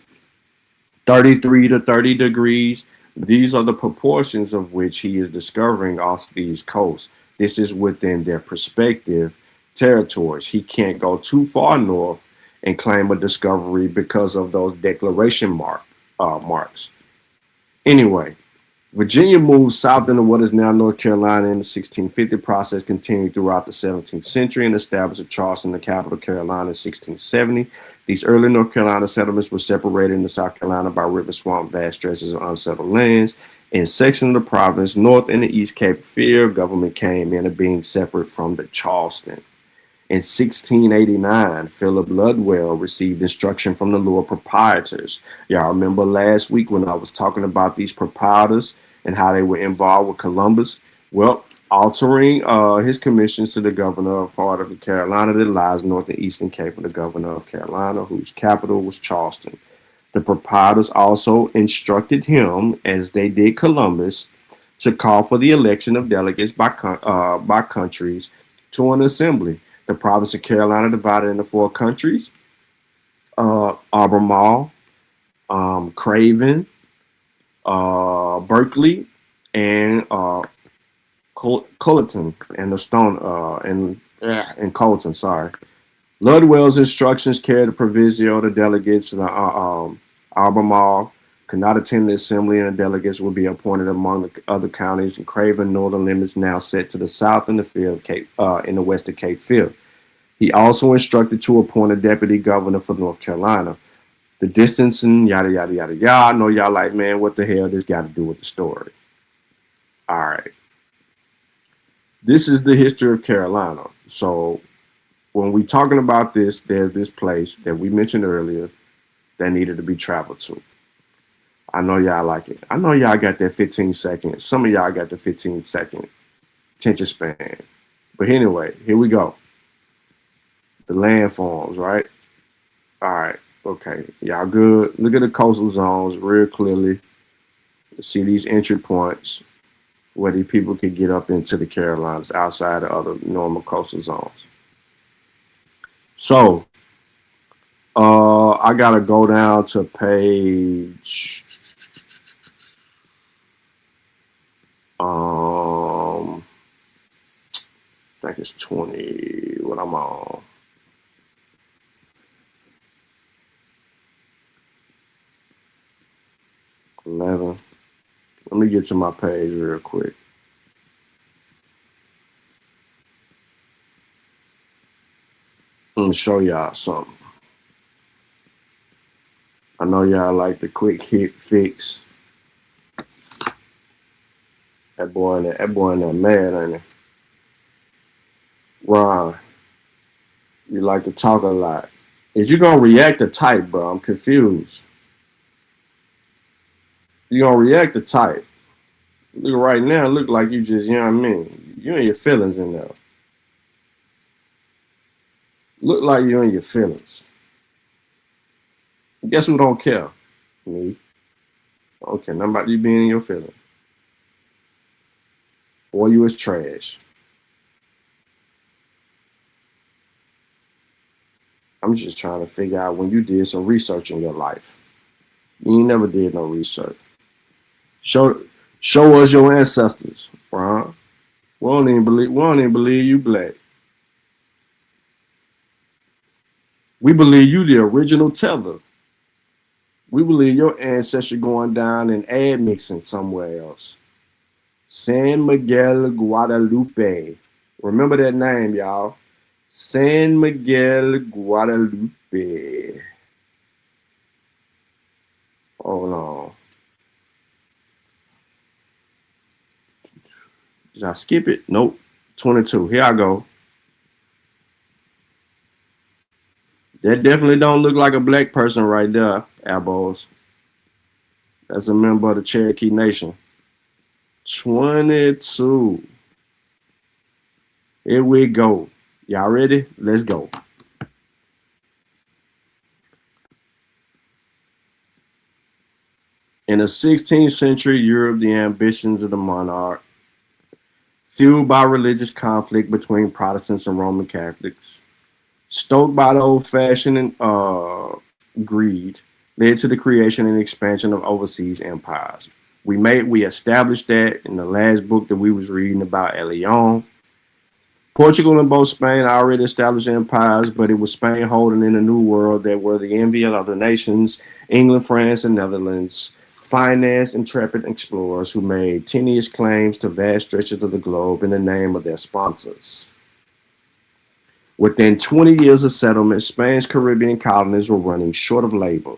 33 to 30 degrees, these are the proportions of which he is discovering off these coasts. This is within their prospective territories. He can't go too far north and claim a discovery because of those declaration marks. Anyway, Virginia moved south into what is now North Carolina in the 1650. Process continued throughout the 17th century and established a Charleston, the capital of Carolina, in 1670. These early North Carolina settlements were separated into South Carolina by river swamp, vast stretches of unsettled lands. In sections of the province, North and the East Cape Fear, government came into being separate from the Charleston. In 1689, Philip Ludwell received instruction from the Lord proprietors. Y'all remember last week when I was talking about these proprietors and how they were involved with Columbus? Well, altering his commissions to the governor of part of the Carolina that lies north and eastern cape of the governor of Carolina, whose capital was Charleston. The proprietors also instructed him, as they did Columbus, to call for the election of delegates by countries to an assembly. The province of Carolina divided into 4 countries: Albemarle, Craven, Berkeley, and Colleton, and the Stone and Colleton. Sorry. Ludwell's instructions carried the proviso the delegates to the Albemarle could not attend the assembly, and the delegates would be appointed among the other counties. And Craven northern limits now set to the south in the field Cape, in the west of Cape Fear. He also instructed to appoint a deputy governor for North Carolina. The distance and yada yada yada yada. I know y'all like, man, what the hell this got to do with the story? All right. This is the history of Carolina. So when we talking about this, there's this place that we mentioned earlier that needed to be traveled to. I know y'all like it. I know y'all got that 15 second. Some of y'all got the 15-second attention span. But anyway, here we go. The landforms, right? All right. Okay. Y'all good? Look at the coastal zones real clearly. See these entry points where these people could get up into the Carolinas outside of other normal coastal zones. So, I gotta go down to page I think it's 20. What I'm on? Let me get to my page real quick. Let me show y'all something. I know y'all like the quick hit fix. That boy in there mad, ain't he? Ron, you like to talk a lot. Is you gonna react to type, bro? I'm confused. You gonna react to type? Look right now, look like you just, you know what I mean? You and your feelings in there. Look like you and your feelings. Guess who don't care? Me. I don't care nothing about you being in your feelings. Boy, you is trash. I'm just trying to figure out when you did some research in your life. You ain't never did no research. Show us your ancestors, Ron. We don't even believe you black. We believe you the original tether. We believe your ancestry going down and admixing somewhere else. San Miguel Guadalupe. Remember that name, y'all. San Miguel Guadalupe. Hold on. Did I skip it? Nope. 22. Here I go. That definitely don't look like a black person right there, Abos. That's a member of the Cherokee Nation. 22. Here we go. Y'all ready? Let's go. In the 16th century Europe, the ambitions of the monarch, fueled by religious conflict between Protestants and Roman Catholics, stoked by the old-fashioned greed, led to the creation and expansion of overseas empires. We established that in the last book that we was reading about Leon. Portugal and both Spain already established empires, but it was Spain holding in a new world that were the envy of other nations, England, France, and Netherlands, financed intrepid explorers who made tenuous claims to vast stretches of the globe in the name of their sponsors. Within 20 years of settlement, Spain's Caribbean colonies were running short of labor.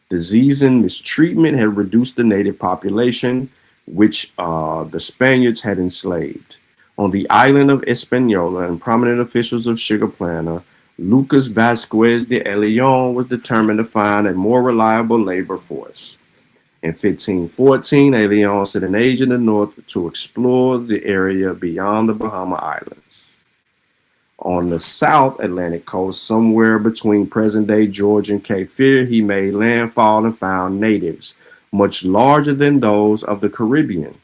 Disease and mistreatment had reduced the native population, which the Spaniards had enslaved. On the island of Hispaniola, and prominent officials of Sugar Planter, Lucas Vasquez de Leon was determined to find a more reliable labor force. In 1514, Leon sent an agent in the north to explore the area beyond the Bahama Islands. On the South Atlantic coast, somewhere between present-day Georgia and Cape Fear, he made landfall and found natives, much larger than those of the Caribbean.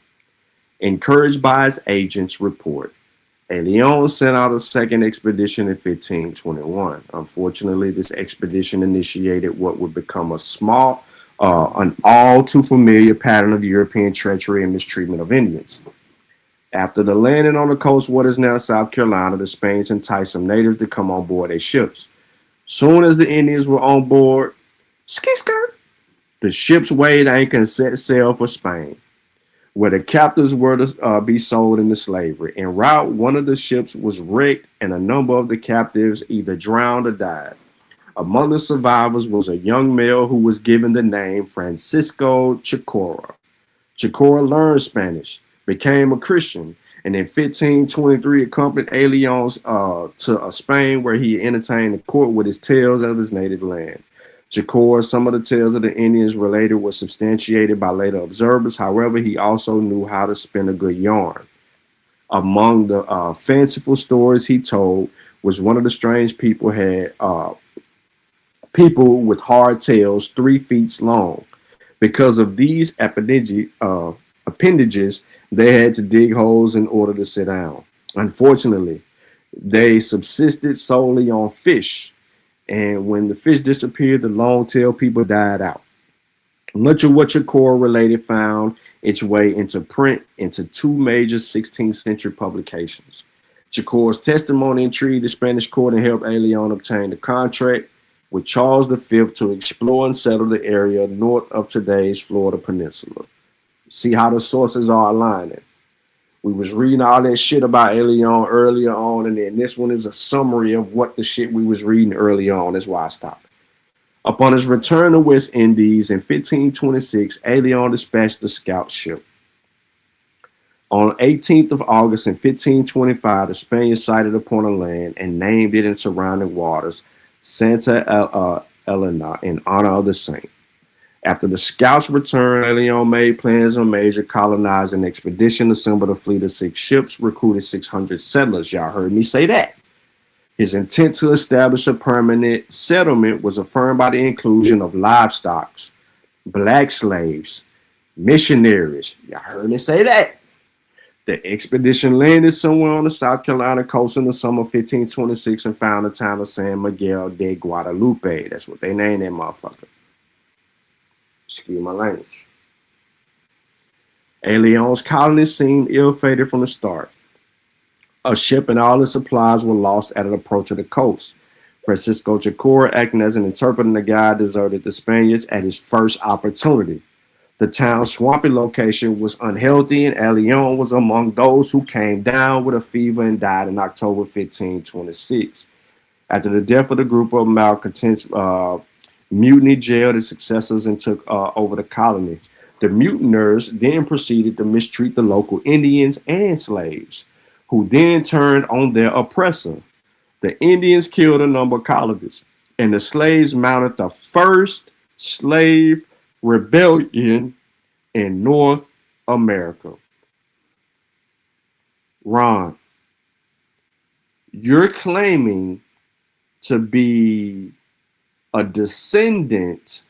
Encouraged by his agent's report, Leon sent out a second expedition in 1521. Unfortunately, this expedition initiated what would become an all too familiar pattern of European treachery and mistreatment of Indians. After the landing on the coast, what is now South Carolina, the Spaniards enticed some natives to come on board their ships. Soon as the Indians were on board, skirt, the ships weighed anchor and set sail for Spain, where the captives were to be sold into slavery. En route, one of the ships was wrecked, and a number of the captives either drowned or died. Among the survivors was a young male who was given the name Francisco Chicora. Chicora learned Spanish, became a Christian, and in 1523 accompanied Leon to Spain, where he entertained the court with his tales of his native land. Chicora, some of the tales of the Indians related were substantiated by later observers. However, he also knew how to spin a good yarn. Among the fanciful stories he told was one of the strange people had people with hard tails 3 feet long. Because of these appendages, they had to dig holes in order to sit down. Unfortunately, they subsisted solely on fish. And when the fish disappeared, the long-tailed people died out. Much of what Chicora related found its way into print into 2 major 16th century publications. Chicora's testimony intrigued the Spanish court and helped Leon obtain the contract with Charles V to explore and settle the area north of today's Florida Peninsula. See how the sources are aligning. We was reading all that shit about Leon earlier on, and then this one is a summary of what the shit we was reading earlier on. That's why I stopped. Upon his return to West Indies in 1526, Leon dispatched a scout ship. On 18th of August in 1525, the Spaniards sighted upon a land and named it in surrounding waters Santa Elena in honor of the saint. After the scouts returned, Leon made plans on a major colonizing expedition, assembled a fleet of 6 ships, recruited 600 settlers. Y'all heard me say that. His intent to establish a permanent settlement was affirmed by the inclusion of livestock, black slaves, missionaries. Y'all heard me say that. The expedition landed somewhere on the South Carolina coast in the summer of 1526 and found the town of San Miguel de Guadalupe. That's what they named that motherfucker. Excuse my language. Leon's colonies seemed ill-fated from the start. A ship and all its supplies were lost at an approach of the coast. Francisco Chicora, acting as an interpreter and a guide, deserted the Spaniards at his first opportunity. The town's swampy location was unhealthy, and Leon was among those who came down with a fever and died in October 1526. After the death of the group of malcontents, mutiny jailed its successors and took over the colony. The mutineers then proceeded to mistreat the local Indians and slaves, who then turned on their oppressor. The Indians killed a number of colonists, and the slaves mounted the first slave rebellion in North America. Ron, you're claiming to be a descendant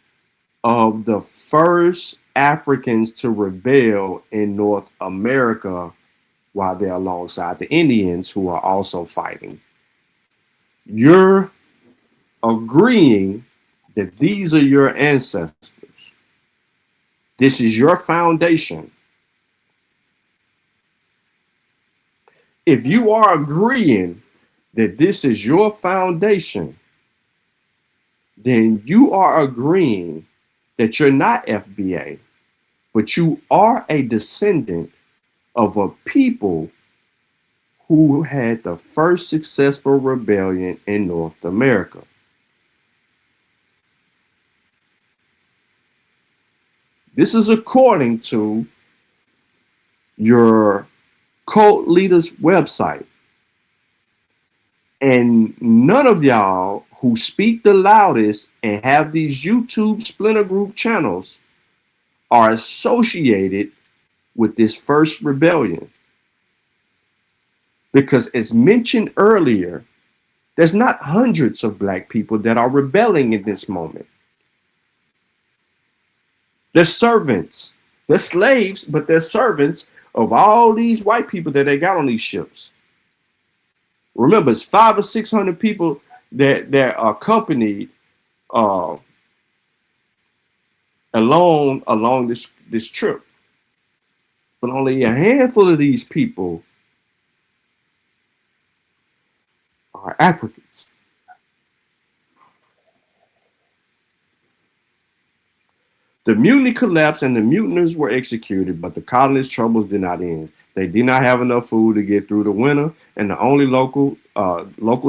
of the first Africans to rebel in North America while they're alongside the Indians who are also fighting. You're agreeing that these are your ancestors. This is your foundation. If you are agreeing that this is your foundation, then you are agreeing that you're not FBA, but you are a descendant of a people who had the first successful rebellion in North America. This is according to your cult leader's website. And none of y'all who speak the loudest and have these YouTube splinter group channels are associated with this first rebellion. Because as mentioned earlier, there's not hundreds of black people that are rebelling in this moment. They're servants. They're slaves, but they're servants of all these white people that they got on these ships. Remember, it's 500 or 600 people that are accompanied along this trip. But only a handful of these people are Africans. The mutiny collapsed and the mutineers were executed, but the colonists' troubles did not end. They did not have enough food to get through the winter, and the only local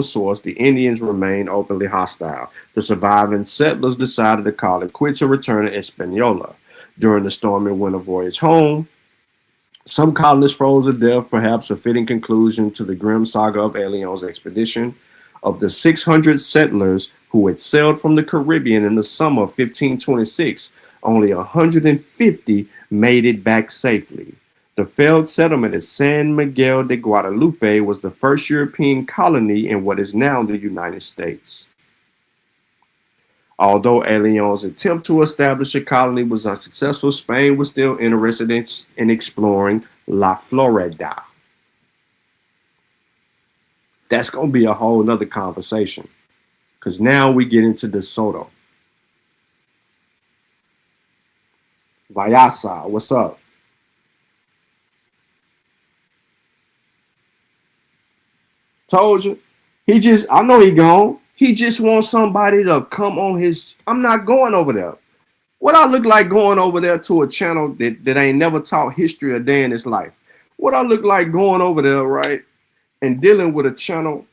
source, the Indians, remained openly hostile. The surviving settlers decided to call it quits and return to Hispaniola. During the stormy winter voyage home, some colonists froze to death, perhaps a fitting conclusion to the grim saga of Leon's expedition. Of the 600 settlers who had sailed from the Caribbean in the summer of 1526, only 150 made it back safely. The failed settlement at San Miguel de Guadalupe was the first European colony in what is now the United States. Although Leon's attempt to establish a colony was unsuccessful, Spain was still interested in exploring La Florida. That's going to be a whole nother conversation, because now we get into De Soto. Vayasa, what's up? Told you. I know he gone. He just wants somebody to come on his. I'm not going over there. What I look like going over there to a channel that ain't never taught history a day in his life? What I look like going over there, right, and dealing with a channel.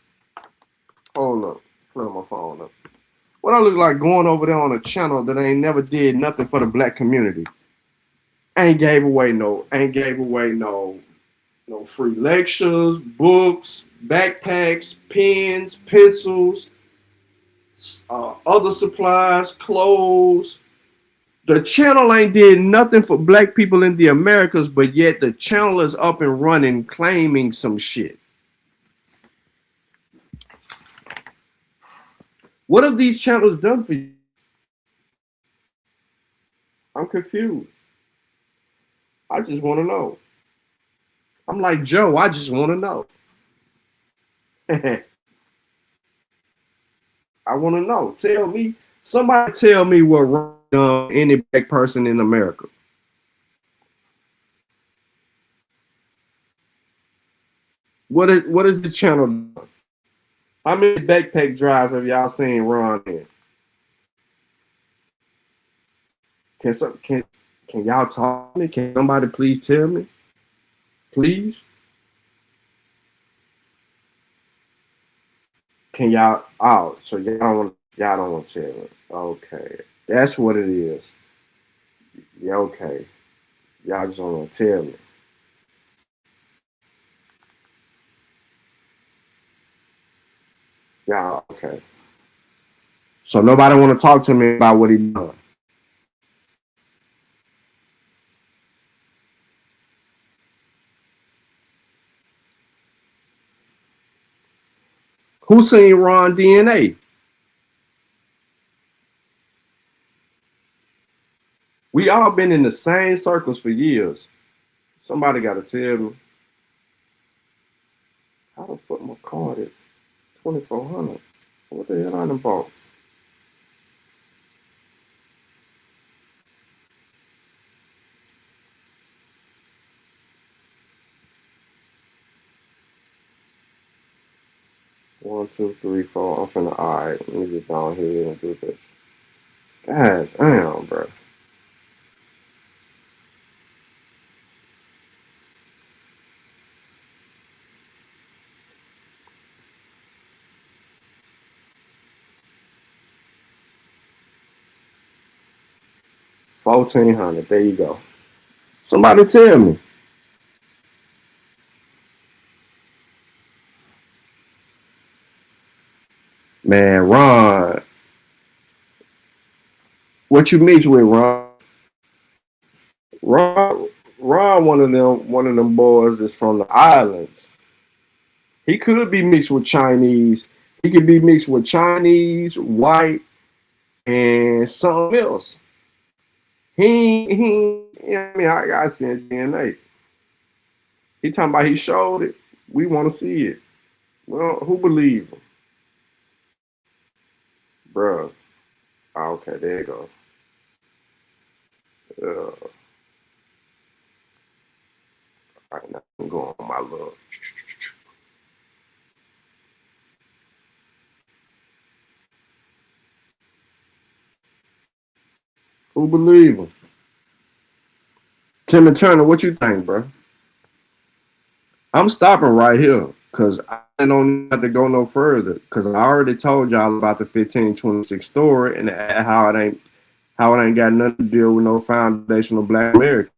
Hold up. Put my phone up. What I look like going over there on a channel that ain't never did nothing for the black community. Ain't gave away no free lectures, books, backpacks, pens, pencils, other supplies, clothes. The channel ain't did nothing for black people in the Americas, but yet the channel is up and running claiming some shit. What have these channels done for you? I'm confused. I just want to know. I'm like Joe, I just want to know. I want to know. Somebody tell me what any black person in America. What is the channel? How many backpack drives have y'all seen Ron in? Can y'all talk to me? Can somebody please tell me? Please? Can y'all? Oh, so y'all don't want to tell me. Okay, that's what it is. Yeah, okay. Y'all just don't want to tell me. Y'all, okay. So nobody want to talk to me about what he done. Who seen Ron DNA? We all been in the same circles for years. Somebody got to tell me. How the fuck my card is 2,400? What the hell I done bought? One, two, three, four. I'm finna, all right, let me just go ahead and do this. God damn, bro. $1,400. There you go. Somebody tell me. Man, Ron. What you mix with, Ron? Ron, one of them boys that's from the islands. He could be mixed with Chinese. He could be mixed with Chinese, white, and something else. I mean, I got sent DNA. He talking about he showed it. We want to see it. Well, who believe him? Bruh. Oh, okay, there you go. All right, now I'm going on my look. Who believe him? Tim and Turner, what you think, bro? I'm stopping right here because I don't have to go no further because I already told y'all about the 1526 story and how it ain't got nothing to deal with no foundational Black Americans.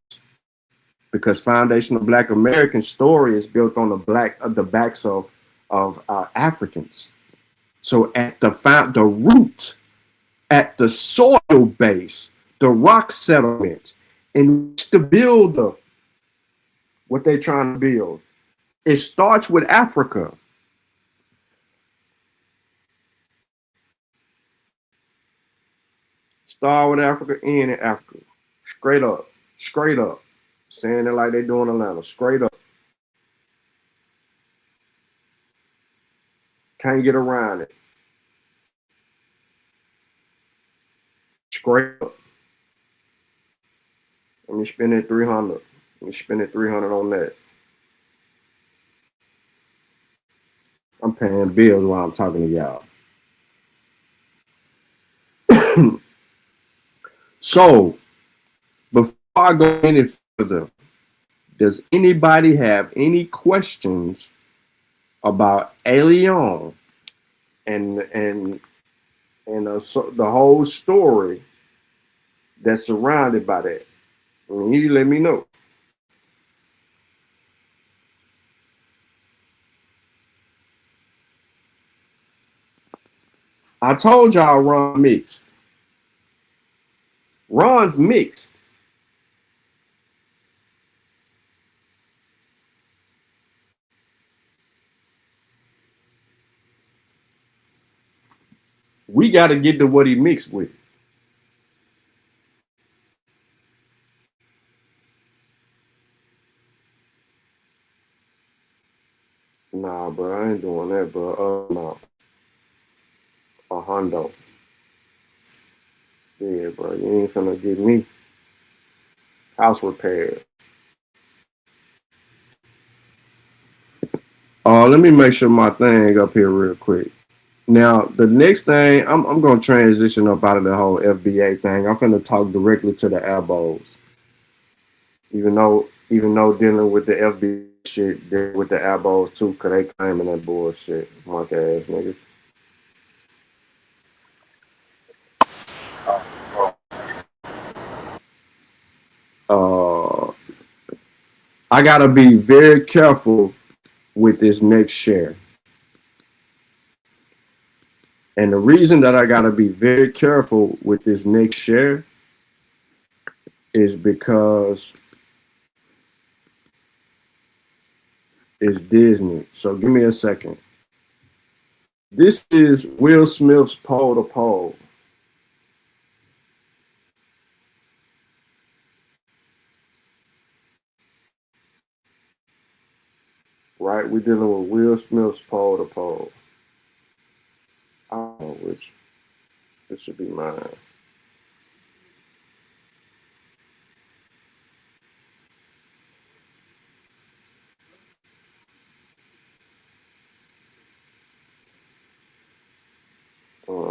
Because foundational Black American story is built on the backs of Africans. So at the root, at the soil base, the rock settlement, in which to build what they're trying to build, it starts with Africa. Start with Africa, end in Africa. Straight up. Straight up. Saying it like they do in Atlanta. Straight up. Can't get around it. Straight up. Let me spend it 300. Let me spend it 300 on that. I'm paying bills while I'm talking to y'all. So, before I go any further, does anybody have any questions about Alien and the whole story that's surrounded by that? You let me know. I told y'all Ron mixed. Ron's mixed. We got to get to what he mixed with. Nah, bro, I ain't doing that, bro. No. A Hondo. Yeah, bro, you ain't finna get me house repaired. Let me make sure my thing up here real quick. Now, the next thing, I'm going to transition up out of the whole FBA thing. I'm finna talk directly to the elbows. Even though dealing with the FBA shit, dealing with the elbows too, because they claiming that bullshit. Monkey ass niggas. I got to be very careful with this next share. And the reason that I got to be very careful with this next share is because it's Disney. So give me a second. This is Will Smith's Pole to Pole. Right? We're dealing with Will Smith's Pole to Pole. I don't know which. This should be mine.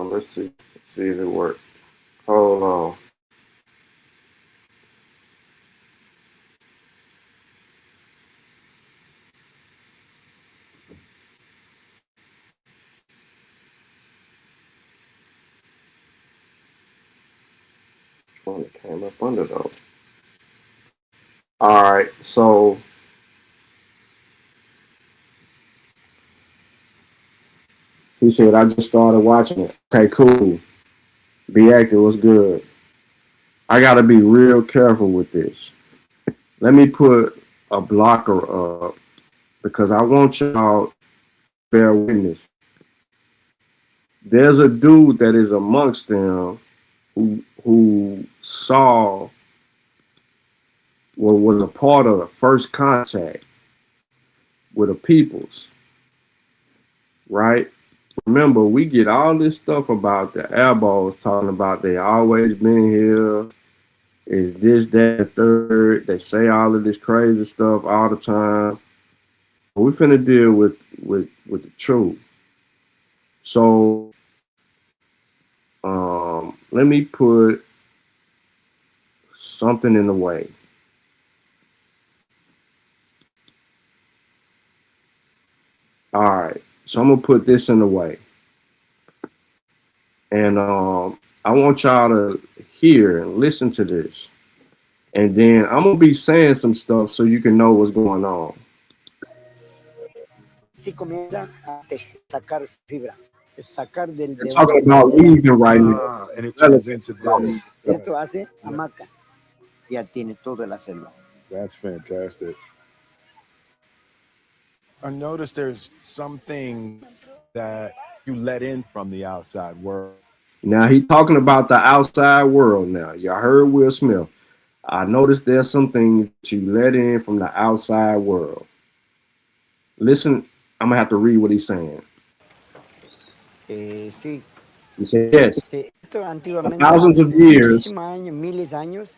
Let's see. Let's see if it works. Hold on. Which one that came up under though? All right, so he said, I just started watching it. Okay, cool. Be active was good. I got to be real careful with this. Let me put a blocker up because I want y'all to bear witness. There's a dude that is amongst them who saw what was a part of the first contact with the peoples, right? Remember, we get all this stuff about the elbows talking about they always been here. Is this, that, third? They say all of this crazy stuff all the time. We finna deal with the truth. So, let me put something in the way. All right. So I'm gonna put this in the way, and I want y'all to hear and listen to this, and then I'm gonna be saying some stuff so you can know what's going on. Sí comienza a sacar fibra, sacar del. They're talking about leaving right now, and it turns into this. Esto hace hamaca. Ya tiene toda la selva. That's fantastic. I noticed there's something that you let in from the outside world. Now he's talking about the outside world now. Y'all heard Will Smith. I noticed there's some things that you let in from the outside world. Listen, I'm gonna have to read what he's saying. Sí. He said, yes, Esto antiguamente, thousands of years, años, miles años,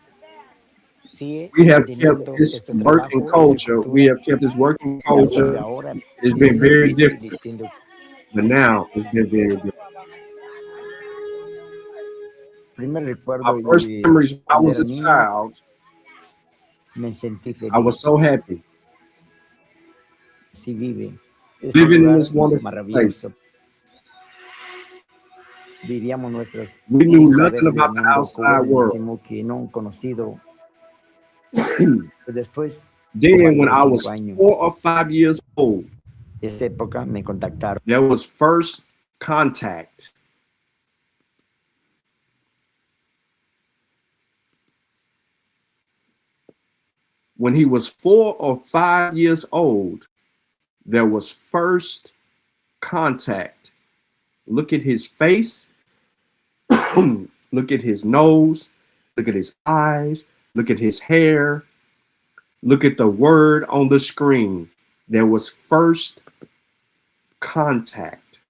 we have kept this working culture. We have kept this working culture. It's been very different, but now it's been very different. My first memories when I was a child, I was so happy. Living in this wonderful place. We knew nothing about the outside world. Then when I was 4 or 5 years old, there was first contact. When he was 4 or 5 years old, there was first contact. Look at his face. Look at his nose. Look at his eyes. Look at his hair. Look at the word on the screen. There was first contact.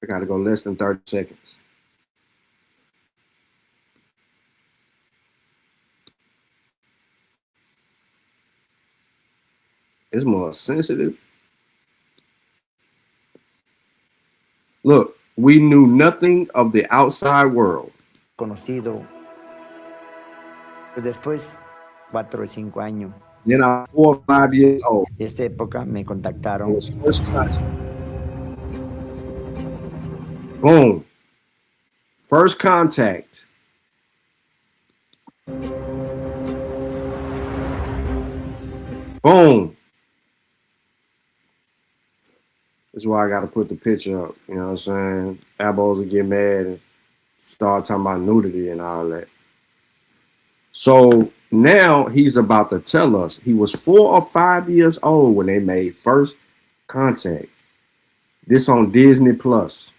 I gotta go less than 30 seconds. It's more sensitive. Look, we knew nothing of the outside world. Conocido. Después, 4 o 5 años. Then I was 4 or 5 years old. De esta época me contactaron. It was first contact. Boom. First contact. Boom. That's why I got to put the picture up. You know what I'm saying? Abos will get mad and start talking about nudity and all that. So now he's about to tell us he was 4 or 5 years old when they made first contact. This on Disney Plus.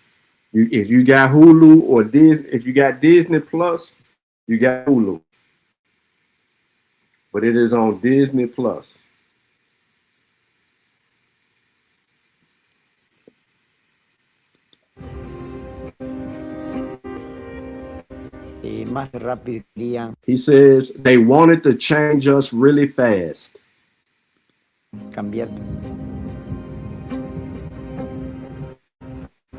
If you got Hulu or Disney, if you got Disney Plus, you got Hulu. But it is on Disney Plus. Más rápido querían He says they wanted to change us really fast. cambiar.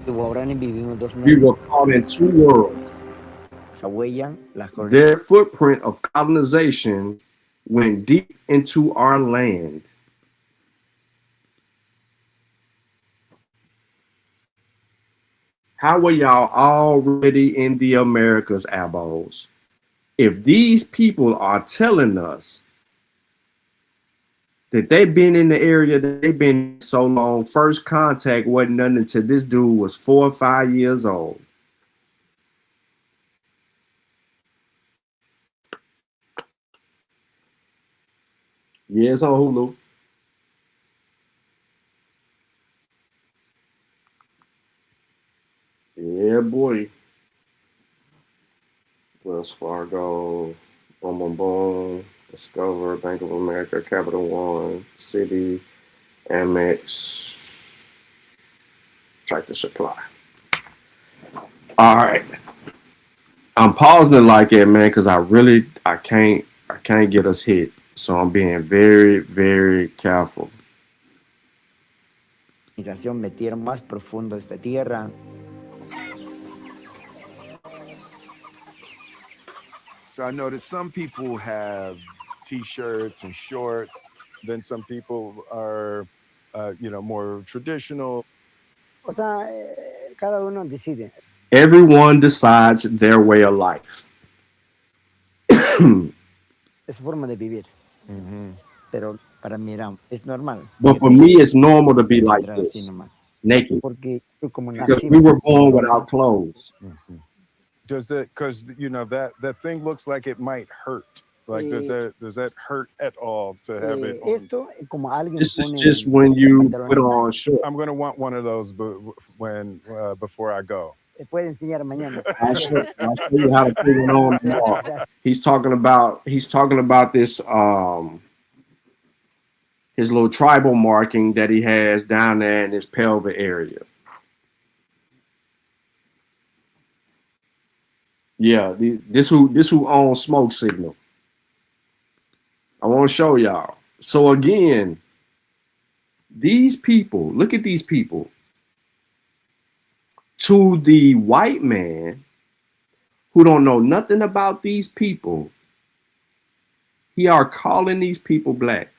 Ahora vivimos dos We were caught in two worlds. Their footprint of colonization went deep into our land. How were y'all already in the Americas, abos? If these people are telling us that they've been in the area that they've been so long, first contact wasn't nothing until this dude was 4 or 5 years old. Yeah, it's on Hulu. Yeah, boy. Wells Fargo, boom, boom, boom. Discover, Bank of America, Capital One, Citi, Amex, Tractor Supply. All right. I'm pausing it like that, man, because I can't get us hit. So I'm being very, very careful. Metieron más profundo esta tierra. So I noticed some people have T-shirts and shorts. Then some people are, more traditional. O sea, cada uno decide. Everyone decides their way of life. Es forma de vivir. Pero para mí es normal. But for me, it's normal to be like this, naked. Because we were born without clothes. Does that, because that thing looks like it might hurt. Like does that hurt at all to have it on? This is just when you put on shorts. I'm gonna want one of those before I go. I'll show you how to put it on tomorrow. He's talking about this his little tribal marking that he has down there in his pelvic area. Yeah, this who owns Smoke Signal. I want to show y'all. So again, these people, look at these people. To the white man who don't know nothing about these people, he are calling these people black.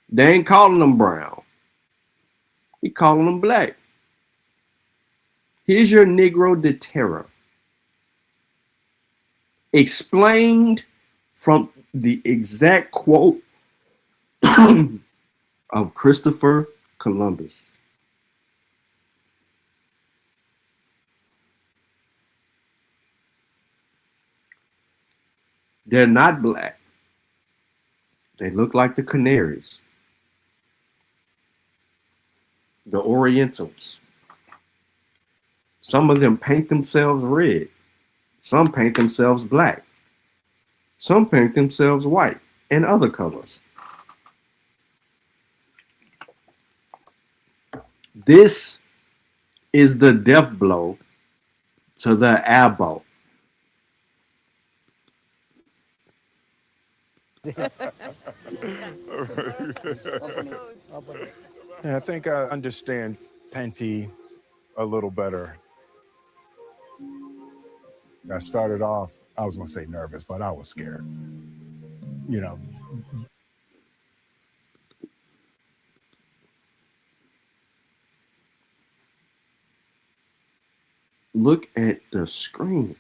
They ain't calling them brown. He calling them black. Here's your Negro de Terror. Explained from the exact quote of Christopher Columbus. They're not black. They look like the Canaries, the Orientals. Some of them paint themselves red. Some paint themselves black. Some paint themselves white and other colors. This is the death blow to the abo. Yeah, I think I understand Penty a little better. I started off, I was going to say nervous, but I was scared. Look at the screen.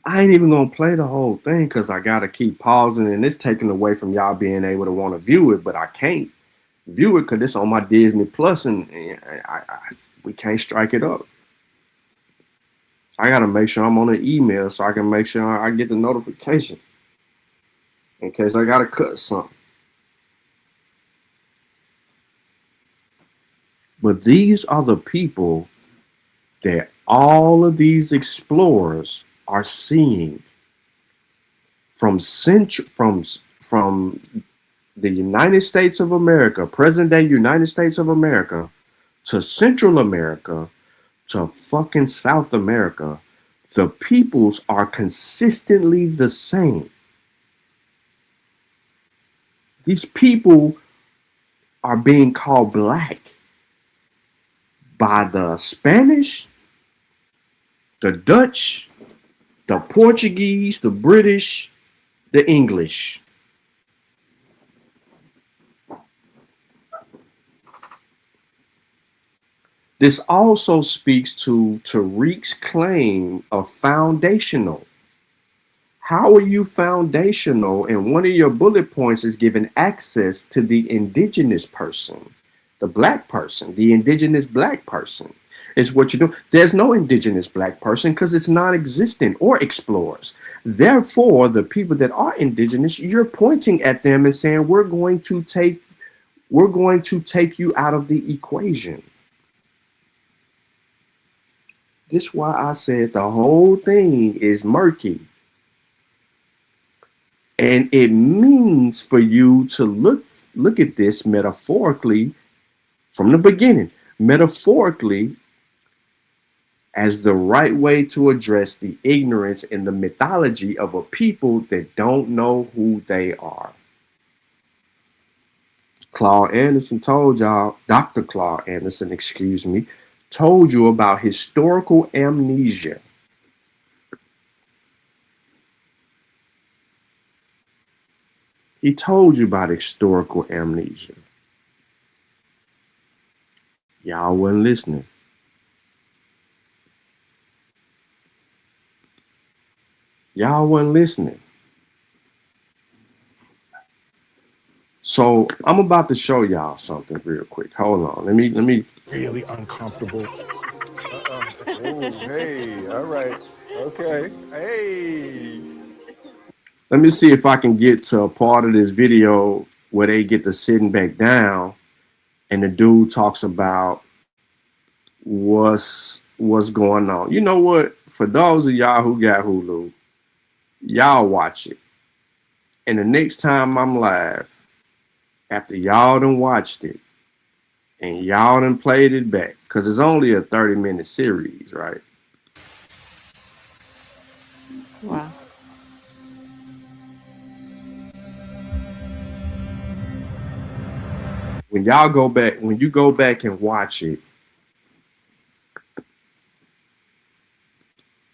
I ain't even gonna play the whole thing because I gotta keep pausing, and it's taken away from y'all being able to want to view it, but I can't view it because it's on my Disney Plus, and we can't strike it up. I gotta make sure I'm on an email so I can make sure I get the notification in case I gotta cut something. But these are the people that all of these explorers are seeing from the United States of America, present day United States of America, to Central America, to fucking South America. The peoples are consistently the same. These people are being called black by the Spanish, the Dutch, the Portuguese, the British, the English. This also speaks to Tariq's claim of foundational. How are you foundational? And one of your bullet points is giving access to the indigenous person, the black person, the indigenous black person. Is what you do. There's no indigenous black person because it's non-existent or explorers. Therefore, the people that are indigenous, you're pointing at them and saying, we're going to take you out of the equation. This is why I said the whole thing is murky. And it means for you to look at this metaphorically from the beginning. Metaphorically, as the right way to address the ignorance and the mythology of a people that don't know who they are. Claude Anderson told y'all, Dr. Claude Anderson, excuse me, told you about historical amnesia. He told you about historical amnesia. Y'all wasn't listening. Y'all wasn't listening. So I'm about to show y'all something real quick. Hold on. Let me. Really uncomfortable. Oh, hey, all right. Okay. Hey. Let me see if I can get to a part of this video where they get to sitting back down and the dude talks about what's going on. You know what? For those of y'all who got Hulu, y'all watch it. And the next time I'm live, after y'all done watched it and y'all done played it back, because it's only a 30-minute series, right? Wow. When you go back and watch it,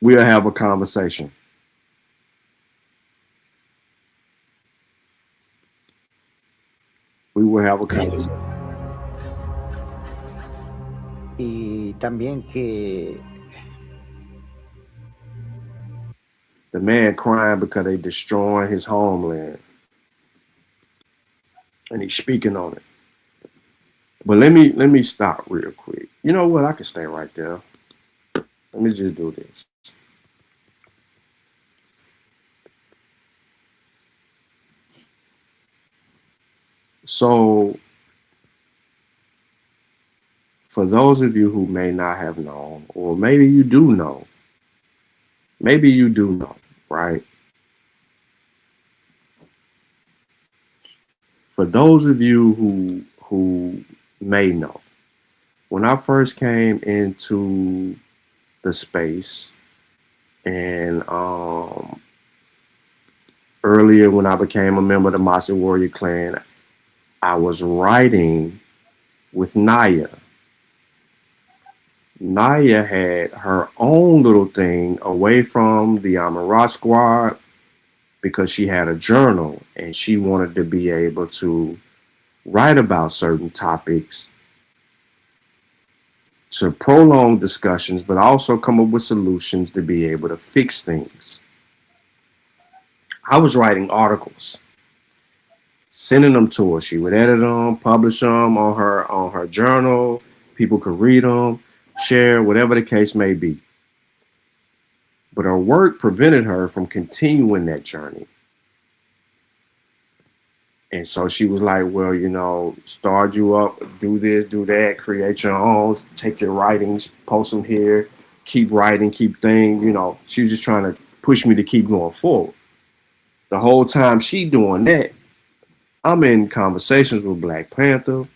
we'll have a conversation. We will have a conversation. Y también que The man crying because they destroying his homeland. And he's speaking on it. But let me stop real quick. You know what? I can stay right there. Let me just do this. So, for those of you who may not have known, or maybe you do know, right? For those of you who may know, when I first came into the space, and earlier when I became a member of the Master Warrior Clan, I was writing with Naya. Naya had her own little thing away from the Amarat Squad because she had a journal and she wanted to be able to write about certain topics to prolong discussions, but also come up with solutions to be able to fix things. I was writing articles, sending them to her. She would edit them, publish them on her journal. People could read them, share, whatever the case may be. But her work prevented her from continuing that journey. And so she was like, well, you know, start you up, do this, do that, create your own, take your writings, post them here, keep writing, keep things, you know. She was just trying to push me to keep going forward. The whole time she doing that, I'm in conversations with Black Panther.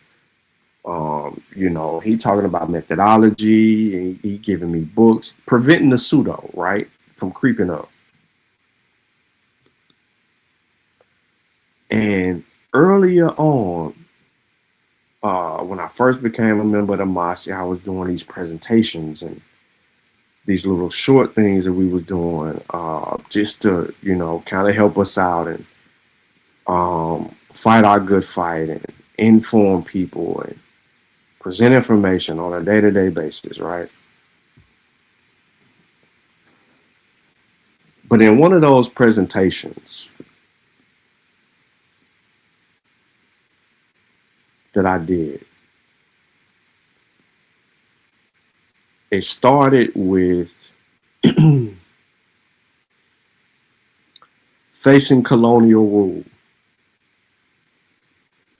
You know, he talking about methodology, and he giving me books, preventing the pseudo, right, from creeping up. And earlier on, when I first became a member of the Mosque, I was doing these presentations and these little short things that we was doing just to, you know, kind of help us out and fight our good fight and inform people and present information on a day-to-day basis, right? But in one of those presentations that I did, it started with facing colonial rule.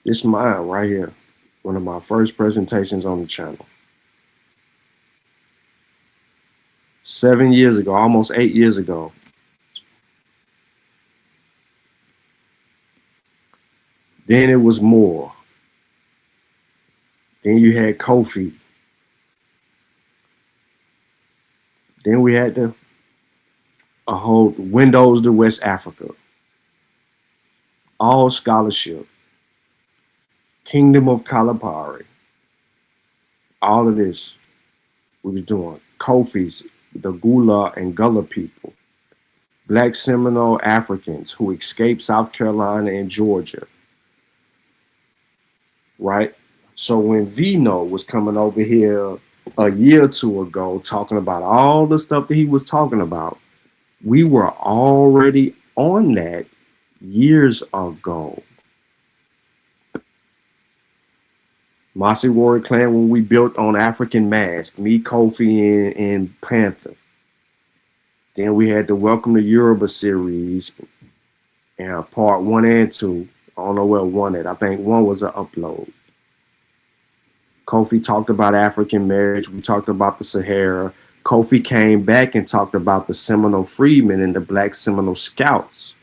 It's mine right here. One of my first presentations on the channel. 7 years ago, almost 8 years ago. Then it was more. Then you had Kofi. Then we had a whole Windows to West Africa. All scholarship. Kingdom of Kalahari. All of this we was doing. Kofi's, the Gula and Gullah people. Black Seminole Africans who escaped South Carolina and Georgia. Right? So when Vino was coming over here a year or two ago talking about all the stuff that he was talking about, we were already on that years ago. Mossy Warrior Clan, when we built on African Mask, me, Kofi, and Panther. Then we had the Welcome to Yoruba series, and part 1 and 2. I don't know where 1 at. I think 1 was an upload. Kofi talked about African marriage. We talked about the Sahara. Kofi came back and talked about the Seminole Freedmen and the Black Seminole Scouts.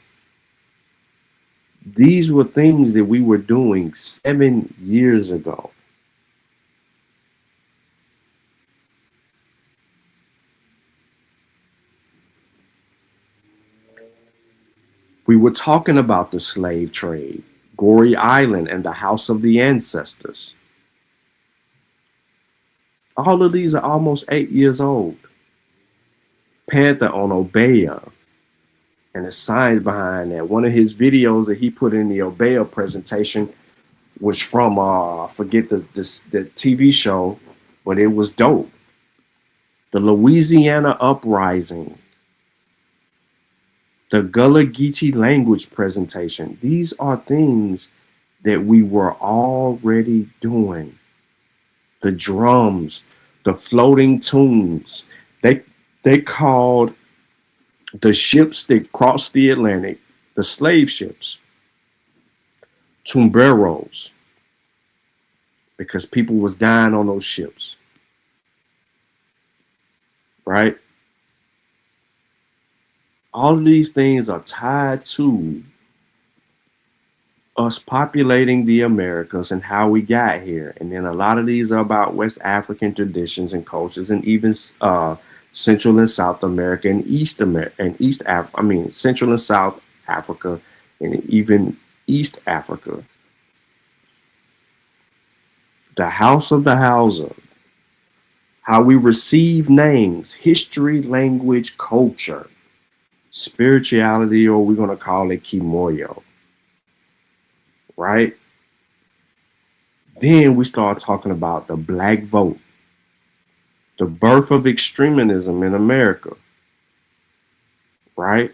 These were things that we were doing 7 years ago. We were talking about the slave trade, Goree Island, and the House of the Ancestors. All of these are almost 8 years old. Panther on Obeah and the science behind that. One of his videos that he put in the Obeah presentation was from, I forget the TV show, but it was dope. The Louisiana Uprising. The Gullah Geechee language presentation. These are things that we were already doing. The drums, the floating tunes. They called the ships that crossed the Atlantic, the slave ships, tumberos, because people was dying on those ships. Right? All of these things are tied to us populating the Americas and how we got here. And then a lot of these are about West African traditions and cultures, and even Central and South America and Central and South Africa and even East Africa. The House of the Hausa, how we receive names, history, language, culture, spirituality, or we're going to call it Kimoyo. Right? Then we start talking about the black vote, the birth of extremism in America. Right?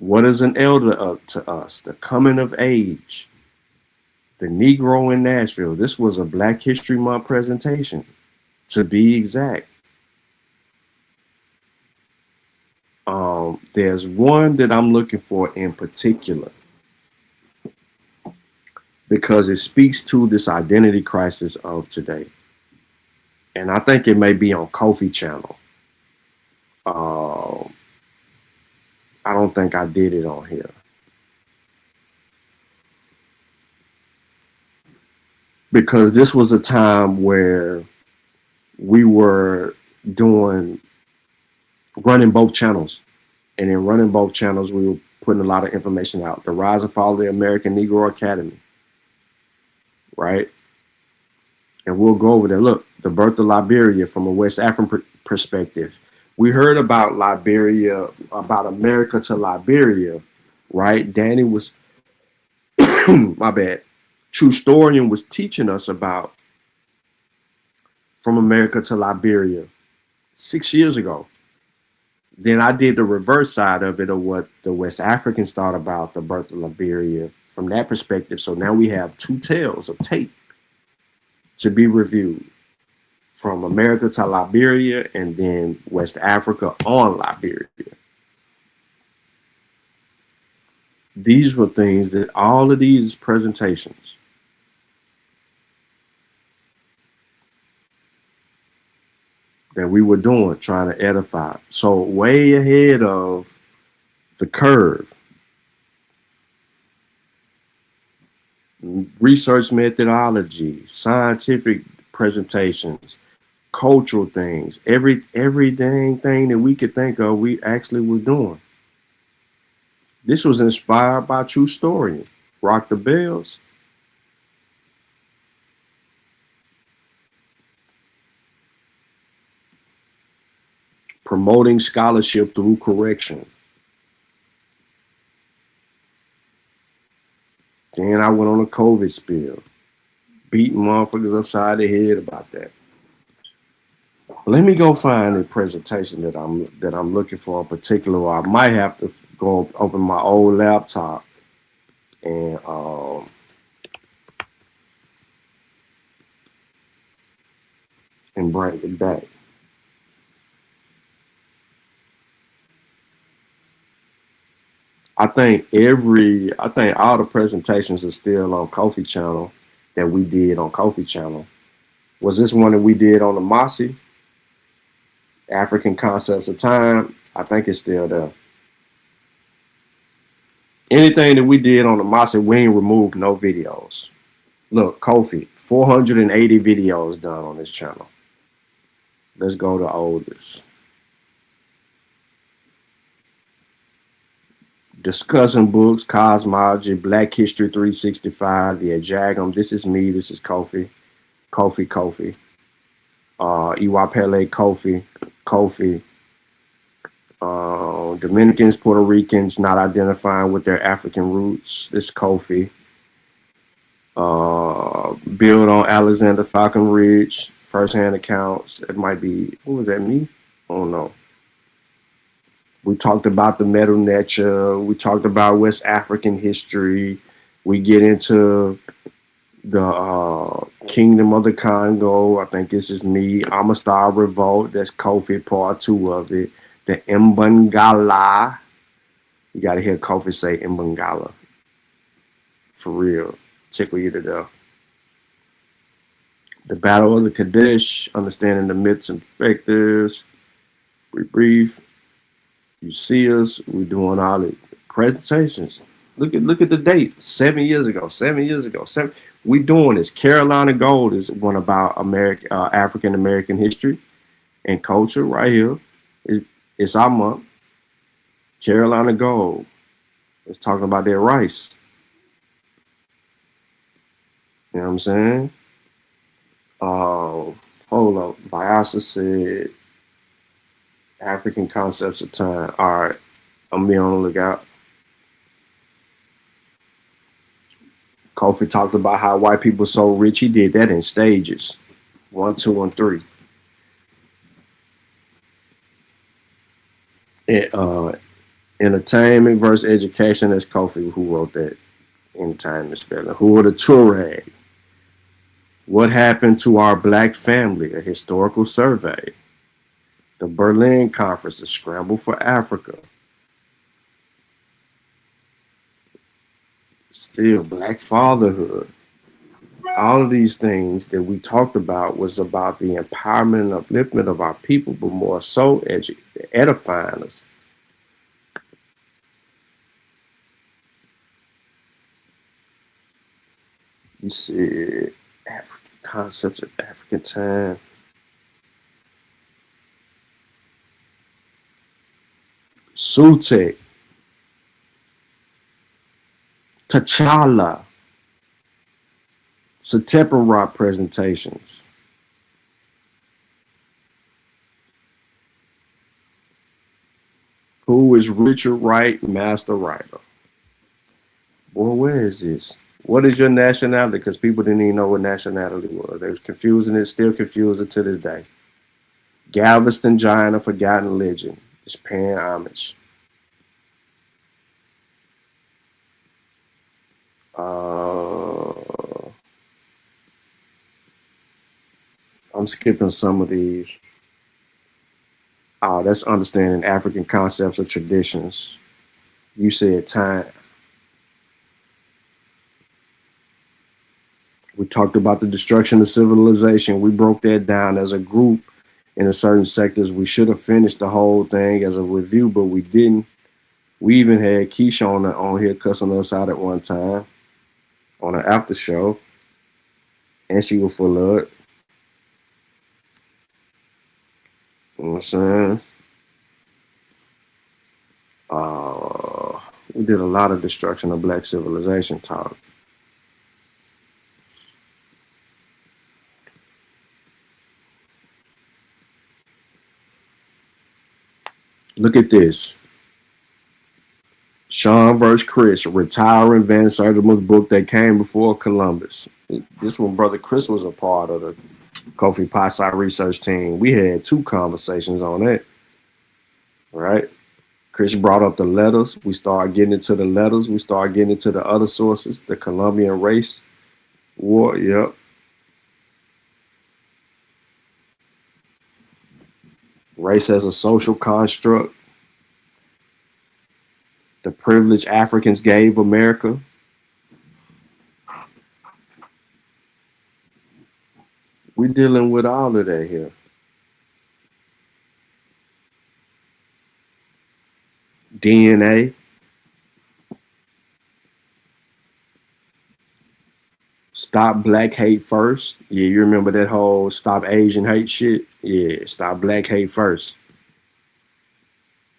What is an elder to us? The coming of age. The Negro in Nashville. This was a Black History Month presentation, to be exact. There's one that I'm looking for in particular because it speaks to this identity crisis of today. And I think it may be on Kofi channel. I don't think I did it on here. Because this was a time where we were running both channels. And in running both channels, we were putting a lot of information out. The rise and fall of the American Negro Academy. Right? And we'll go over there. Look, the birth of Liberia from a West African perspective. We heard about Liberia, about America to Liberia, right? Danny was, my bad, True Storian was teaching us about from America to Liberia 6 years ago. Then I did the reverse side of it, of what the West Africans thought about the birth of Liberia from that perspective. So now we have two tales of tape to be reviewed from America to Liberia and then West Africa on Liberia. These were things that all of these presentations that we were doing, trying to edify. So way ahead of the curve. Research methodology, scientific presentations, cultural things, every dang thing that we could think of, we actually was doing. This was inspired by True Story. Rock the Bells. Promoting scholarship through correction. Then I went on a COVID spill, beating motherfuckers upside the head about that. Let me go find a presentation that I'm looking for in particular. Or I might have to go open my old laptop and bring it back. I think all the presentations are still on Kofi channel that we did on Kofi channel. Was this one that we did on the Mossy? African Concepts of Time? I think it's still there. Anything that we did on the Mossy, we ain't removed no videos. Look, Kofi, 480 videos done on this channel. Let's go to oldest. Discussing books, cosmology, Black History 365, the Ajagam. This is me. This is Kofi. Kofi. Iwapele Kofi. Dominicans, Puerto Ricans not identifying with their African roots. This is Kofi. Build on Alexander Falconbridge, first-hand accounts. It might be, what was that, me? I don't know. We talked about the Metal Nature. We talked about West African history. We get into the Kingdom of the Congo. I think this is me. Amastar Revolt. That's Kofi, part 2 of it. The Mbangala. You got to hear Kofi say Mbangala. For real. Tickle you to death. The Battle of the Kadesh. Understanding the myths and perspectives. Brief. You see us, we're doing all the presentations. Look at the date, 7 years ago. We doing this. Carolina Gold is one about African American history and culture right here. It's our month. Carolina Gold. It's talking about their rice. You know what I'm saying? Hold up. Biasa said, African Concepts of Time. All right, I'm be on the lookout. Kofi talked about how white people so rich. He did that in stages, 1, 2, and 3. Entertainment versus education. That's Kofi who wrote that. Entertainment spelling. Who are the Tuareg? What happened to our black family? A historical survey. The Berlin Conference, the scramble for Africa. Still, black fatherhood. All of these things that we talked about was about the empowerment and upliftment of our people, but more so edifying us. You see, African concepts of African time. Sutek. T'Challa. Satepara presentations. Who is Richard Wright, master writer? Boy, where is this? What is your nationality? Because people didn't even know what nationality was. They was confusing it, still confusing to this day. Galveston Giant, a forgotten legend. It's paying homage. I'm skipping some of these. Oh, that's understanding African concepts or traditions. You said time. We talked about the destruction of civilization. We broke that down as a group in certain sectors. We should have finished the whole thing as a review, but we didn't. We even had Keisha on here cussing us out at one time on an after show, and she was full of it. You know what I'm saying? We did a lot of destruction of black civilization talk. Look at this. Sean vs. Chris, retiring Van Sertima's book that came before Columbus. This one, Brother Chris was a part of the Kofi Pasai research team. We had 2 conversations on that. Right? Chris brought up the letters. We started getting into the letters. We started getting into the other sources, the Colombian race war. Yep. Race as a social construct. The privilege Africans gave America. We're dealing with all of that here. DNA. Stop black hate first. Yeah, you remember that whole stop Asian hate shit? Yeah, stop black hate first.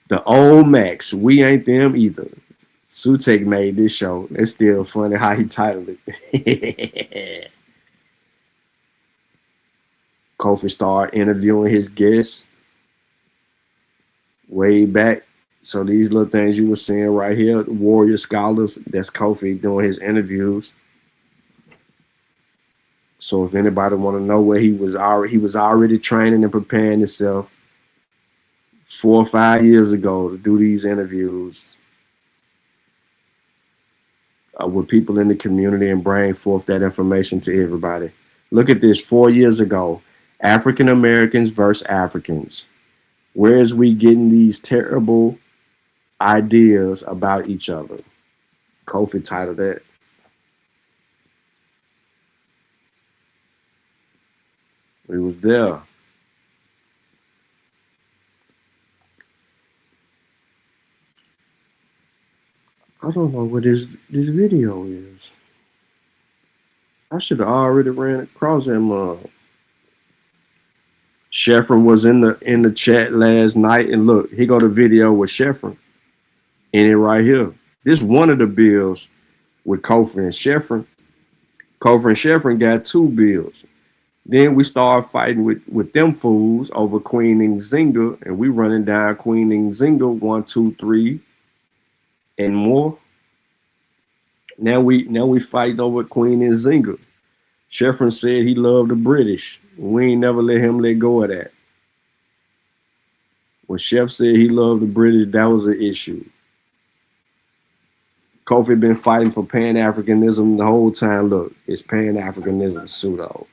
The old Max, we ain't them either. Sutek made this show. It's still funny how he titled it. Kofi started interviewing his guests way back. So these little things you were seeing right here, Warrior Scholars, that's Kofi doing his interviews. So if anybody want to know where he was already training and preparing himself 4 or 5 years ago to do these interviews with people in the community and bring forth that information to everybody. Look at this, 4 years ago, African Americans versus Africans. Where is we getting these terrible ideas about each other? Kofi titled that. We was there. I don't know what this video is. I should have already ran across him. Sheffrin was in the chat last night, and look, he got a video with Sheffrin in it right here. This one of the bills with Kofi and Sheffrin. Kofi and Sheffrin got 2 bills. Then we started fighting with them fools over Queen Nzinga, and we running down Queen Nzinga 1, 2, 3, and more. Now we fighting over Queen Nzinga. Sheffrin said he loved the British. We ain't never let him let go of that. When Chef said he loved the British, that was an issue. Kofi been fighting for Pan-Africanism the whole time. Look, it's Pan-Africanism pseudo.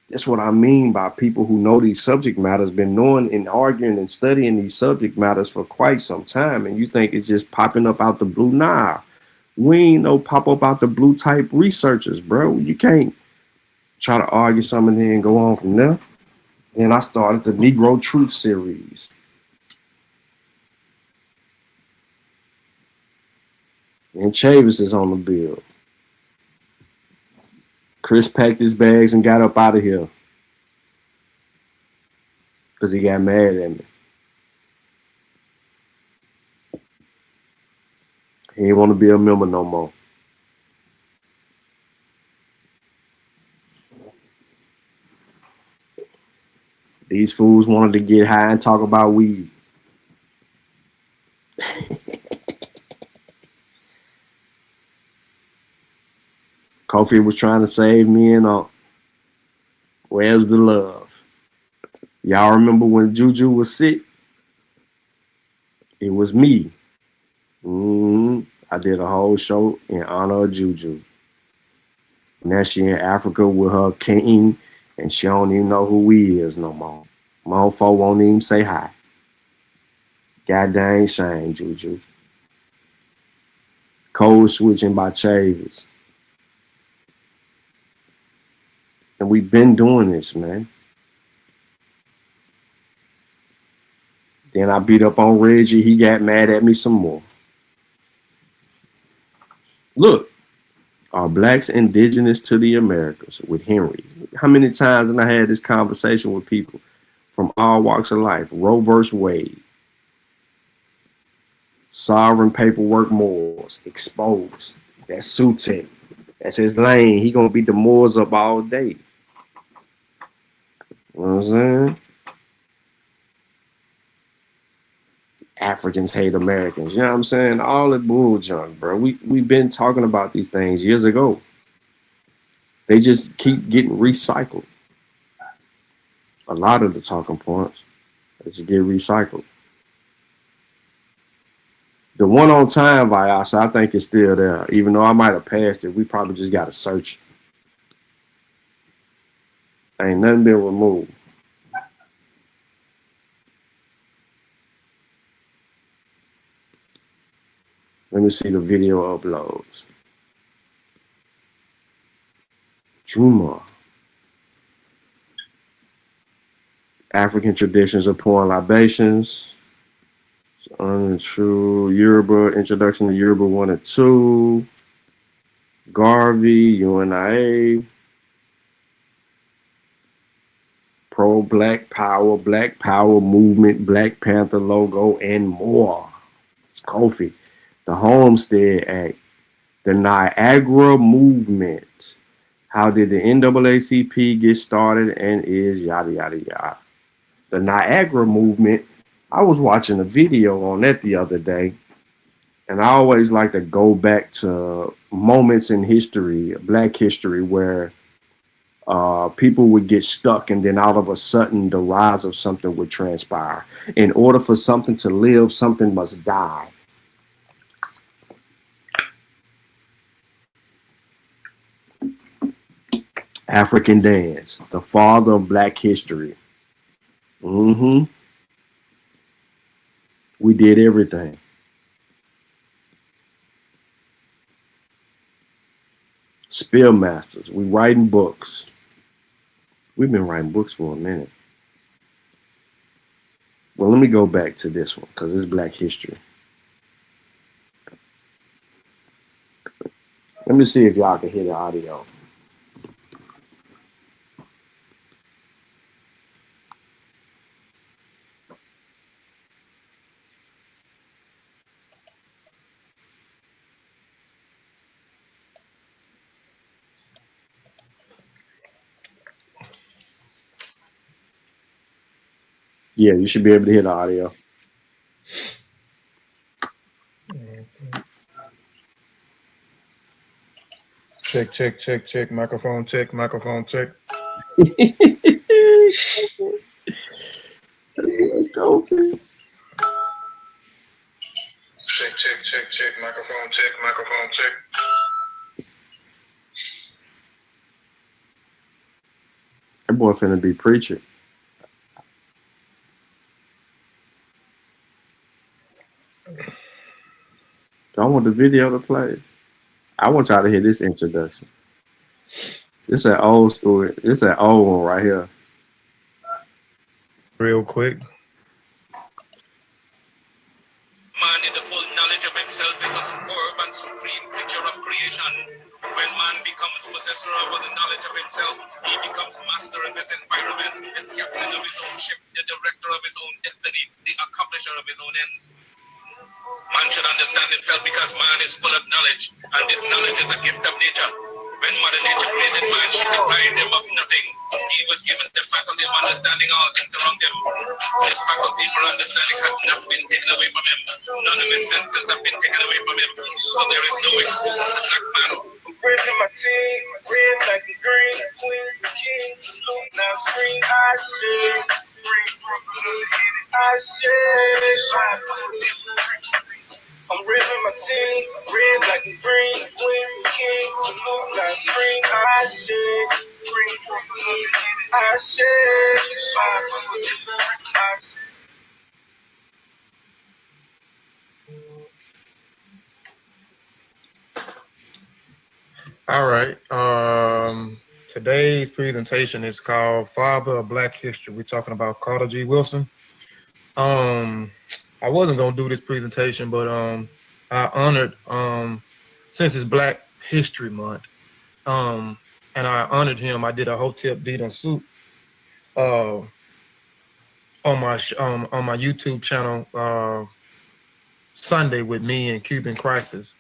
That's what I mean by people who know these subject matters, been knowing and arguing and studying these subject matters for quite some time, and you think it's just popping up out the blue. Nah, we ain't no pop up out the blue type researchers, bro. You can't try to argue something and then go on from there. Then I started the Negro Truth series. And Chavis is on the bill. Chris packed his bags and got up out of here because he got mad at me. He didn't want to be a member no more. These fools wanted to get high and talk about weed. Kofi was trying to save me and where's the love? Y'all remember when Juju was sick? It was me. I did a whole show in honor of Juju. Now she in Africa with her king, and she don't even know who we is no more. Mofo won't even say hi. God dang shame, Juju. Code switching by Chavis. And we've been doing this, man. Then I beat up on Reggie. He got mad at me some more. Look, are blacks indigenous to the Americas with Henry? How many times have I had this conversation with people from all walks of life? Roe versus Wade. Sovereign paperwork Moors. Exposed. That's Sutek. That's his lane. He gonna beat the Moors up all day. You know what I'm saying? Africans hate Americans. You know what I'm saying? All the bull junk, bro. We've been talking about these things years ago. They just keep getting recycled. A lot of the talking points is get recycled. The one on time Viasa, I think is still there. Even though I might have passed it, we probably just got to search it. Ain't nothing been removed. Let me see the video uploads. Juma. African traditions of pouring libations. It's untrue. Yoruba, introduction to Yoruba 1 and 2. Garvey, UNIA. Pro-Black Power movement, Black Panther logo, and more. It's Kofi. The Homestead Act, the Niagara Movement. How did the NAACP get started and is yada, yada, yada. The Niagara Movement, I was watching a video on that the other day, and I always like to go back to moments in history, Black history, where people would get stuck and then all of a sudden the rise of something would transpire. In order for something to live, something must die. African dance, the father of Black history. We did everything. Spill masters, we writing books. We've been writing books for a minute. Well, let me go back to this one because it's Black history. Let me see if y'all can hear the audio. Yeah, you should be able to hear the audio. Check, check, check, check. Microphone check, microphone check. Let's go. Check, check, check, check. Microphone check. That boy finna be preaching. I want the video to play. I want y'all to hear this introduction. This is an old school. This is an old one right here. Real quick. Man in the full knowledge of himself is a superb and supreme creature of creation. When man becomes possessor of the knowledge of himself, he becomes master of his environment and captain of his own ship, the director of his own destiny, the accomplisher of his own ends. Man should understand himself because man is full of knowledge, and this knowledge is a gift of nature. When Mother Nature created man, she deprived him of nothing. He was given the faculty of understanding all things around him. This faculty for understanding has not been taken away from him. None of his senses have been taken away from him. So there is no excuse for the black man. Raising my team, red, black, and green, queen, king, salute, now scream, I say, bring Brooklyn, I say, I'm raising my team, red, black, and green, queen, king, salute, now scream, I say, bring Brooklyn, I say, All right. Today's presentation is called Father of Black History. We're talking about Carter G. Wilson. I wasn't gonna do this presentation, but I honored since it's Black History Month, and I honored him. I did a Hotep deed on suit on my YouTube channel Sunday with me and Cuban Crisis.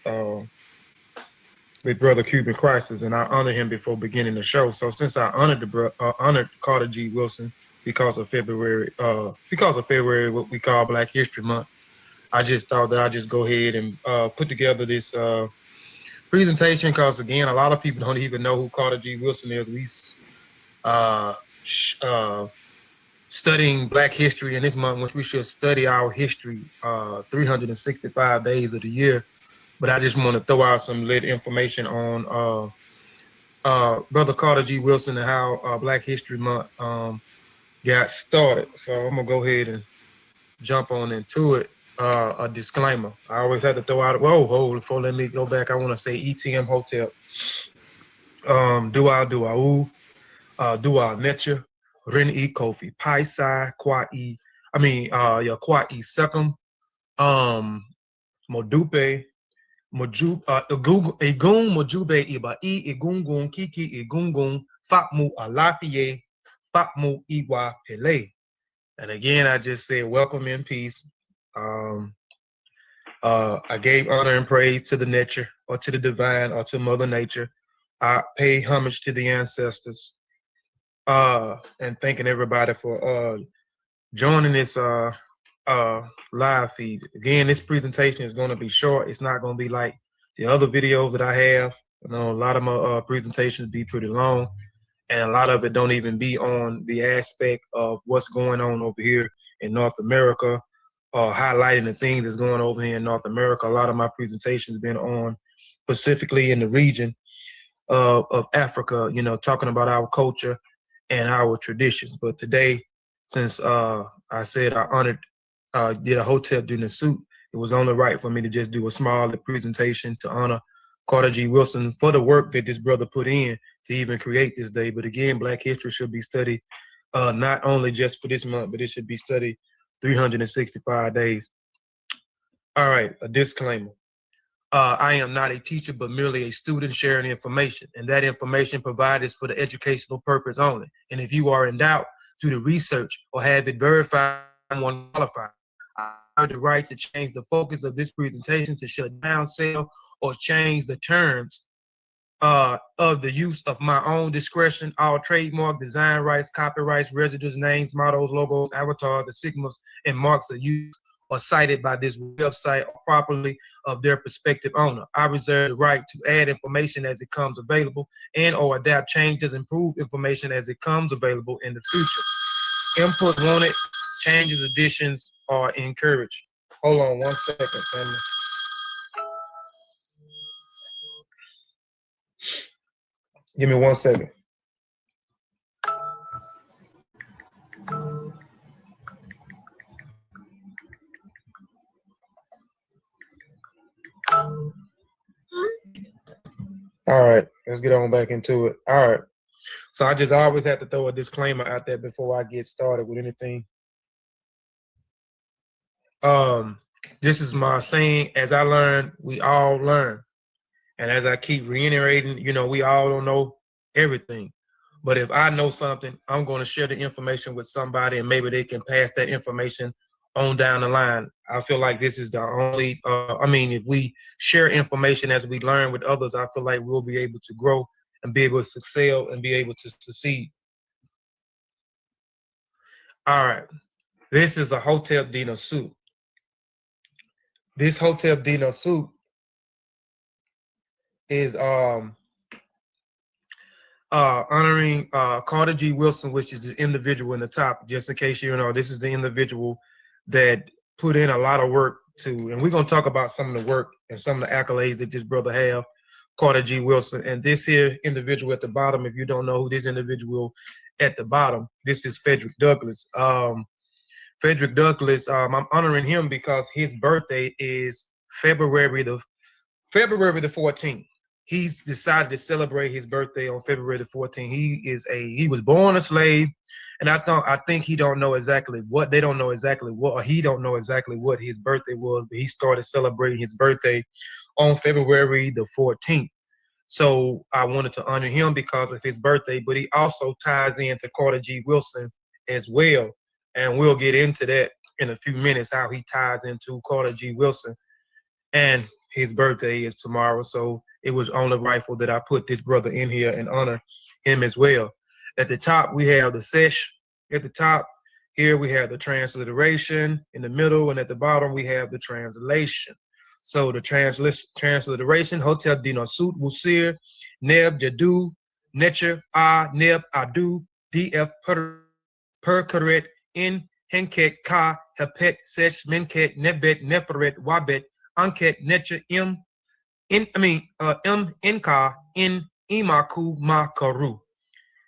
With Brother Cuban Crisis, and I honored him before beginning the show. So since I honored honored Carter G. Wilson because of February, what we call Black History Month, I just thought that I'd just go ahead and put together this presentation because, again, a lot of people don't even know who Carter G. Wilson is. We studying Black history in this month, which we should study our history 365 days of the year. But I just want to throw out some lit information on Brother Carter G. Wilson and how Black History Month got started. So I'm going to go ahead and jump on into it. A disclaimer. I always had to throw out, before let me go back, I want to say ETM Hotel. Dua, Netcha, Ren Kofi, Pai Sai, Kwai, Kwai Second, Modupe, Egun Mojube Iba Egungun Kiki Egungun Fatmu Alafie Fatmu Iwa Pele. And again, I just said welcome in peace. I gave honor and praise to the nature or to the divine or to Mother Nature. I pay homage to the ancestors. And thanking everybody for joining this live feed. Again, this presentation is going to be short. It's not going to be like the other videos that I have. You know, a lot of my presentations be pretty long, and a lot of it don't even be on the aspect of what's going on over here in North America, highlighting the things that's going over here in North America. A lot of my presentations been on specifically in the region of Africa, you know, talking about our culture and our traditions. But today, since I said I honored did a Hotep during the suit, it was only right for me to just do a small presentation to honor Carter G. Wilson for the work that this brother put in to even create this day. But again, Black history should be studied not only just for this month, but it should be studied 365 days. All right, a disclaimer. I am not a teacher, but merely a student sharing information, and that information provided is for the educational purpose only. And if you are in doubt, do the research or have it verified and want to qualify. I have the right to change the focus of this presentation to shut down, sell, or change the terms of the use of my own discretion. All trademark, design rights, copyrights, residues, names, mottos, logos, avatars, the signals, and marks are used or cited by this website or properly of their prospective owner. I reserve the right to add information as it comes available and or adapt changes, improve information as it comes available in the future. Input wanted, changes, additions are encouraged. Hold on one second, family. Give me 1 second. All right, let's get on back into it. All right. So I just always have to throw a disclaimer out there before I get started with anything. This is my saying, as I learn, we all learn. And as I keep reiterating, you know, we all don't know everything. But if I know something, I'm going to share the information with somebody and maybe they can pass that information on down the line. I feel like this is the only, if we share information as we learn with others, I feel like we'll be able to grow and be able to excel and be able to succeed. All right. This is a Hotep Dino suit. This Hotep Dino suit is honoring Carter G. Wilson, which is the individual in the top. Just in case you know, this is the individual that put in a lot of work to, and we're going to talk about some of the work and some of the accolades that this brother have, Carter G. Wilson. And this here individual at the bottom, if you don't know who this individual at the bottom, this is Frederick Douglass. Frederick Douglass, I'm honoring him because his birthday is February the 14th. He's decided to celebrate his birthday on February the 14th. He was born a slave, and I think he don't know exactly what, they don't know exactly what, or he don't know exactly what his birthday was, but he started celebrating his birthday on February the 14th. So I wanted to honor him because of his birthday, but he also ties into Carter G. Wilson as well. And we'll get into that in a few minutes, how he ties into Carter G. Wilson. And his birthday is tomorrow, so it was only rightful that I put this brother in here and honor him as well. At the top, we have the sesh. At the top, here we have the transliteration. In the middle and at the bottom, we have the translation. So the transliteration, Hotep Dino Sut Wusir, Neb Jadu, Netcher, Neb Adu, DF Perkaret, In Henket Ka, Hepet, Sesh, Menket, Nebet, Neferet, Wabet, Anket, Netcher, M Inka, In Imaku Ma Karu.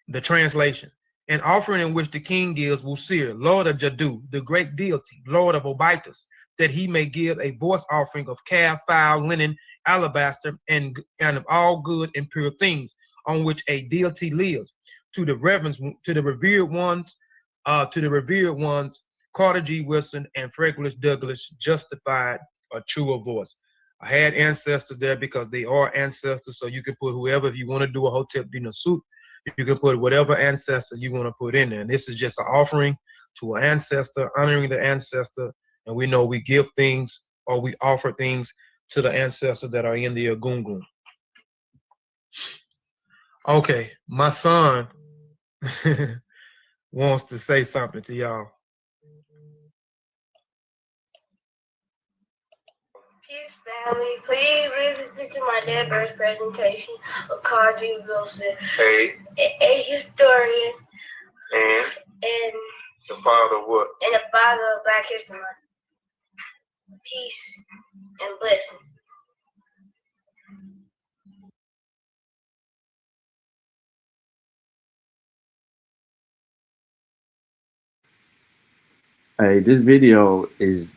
The translation. An offering in which the king gives Wusir, Lord of Jadu, the great deity, Lord of Obitus, that he may give a voice offering of calf, fowl, linen, alabaster, and of all good and pure things, on which a deity lives, to the revered ones, Carter G. Wilson and Frederick Douglass justified a truer voice. I had ancestors there because they are ancestors, so you can put whoever, if you want to do a Hotep Dino suit, you can put whatever ancestor you want to put in there. And this is just an offering to an ancestor, honoring the ancestor. And we know we give things or we offer things to the ancestors that are in the Agungun. Okay, my son wants to say something to y'all. Peace, family. Please listen to my dad's birth presentation of Carter G. Wilson, a historian, and the father of what? And the father of Black History Month. Peace and blessing. Hey, this video is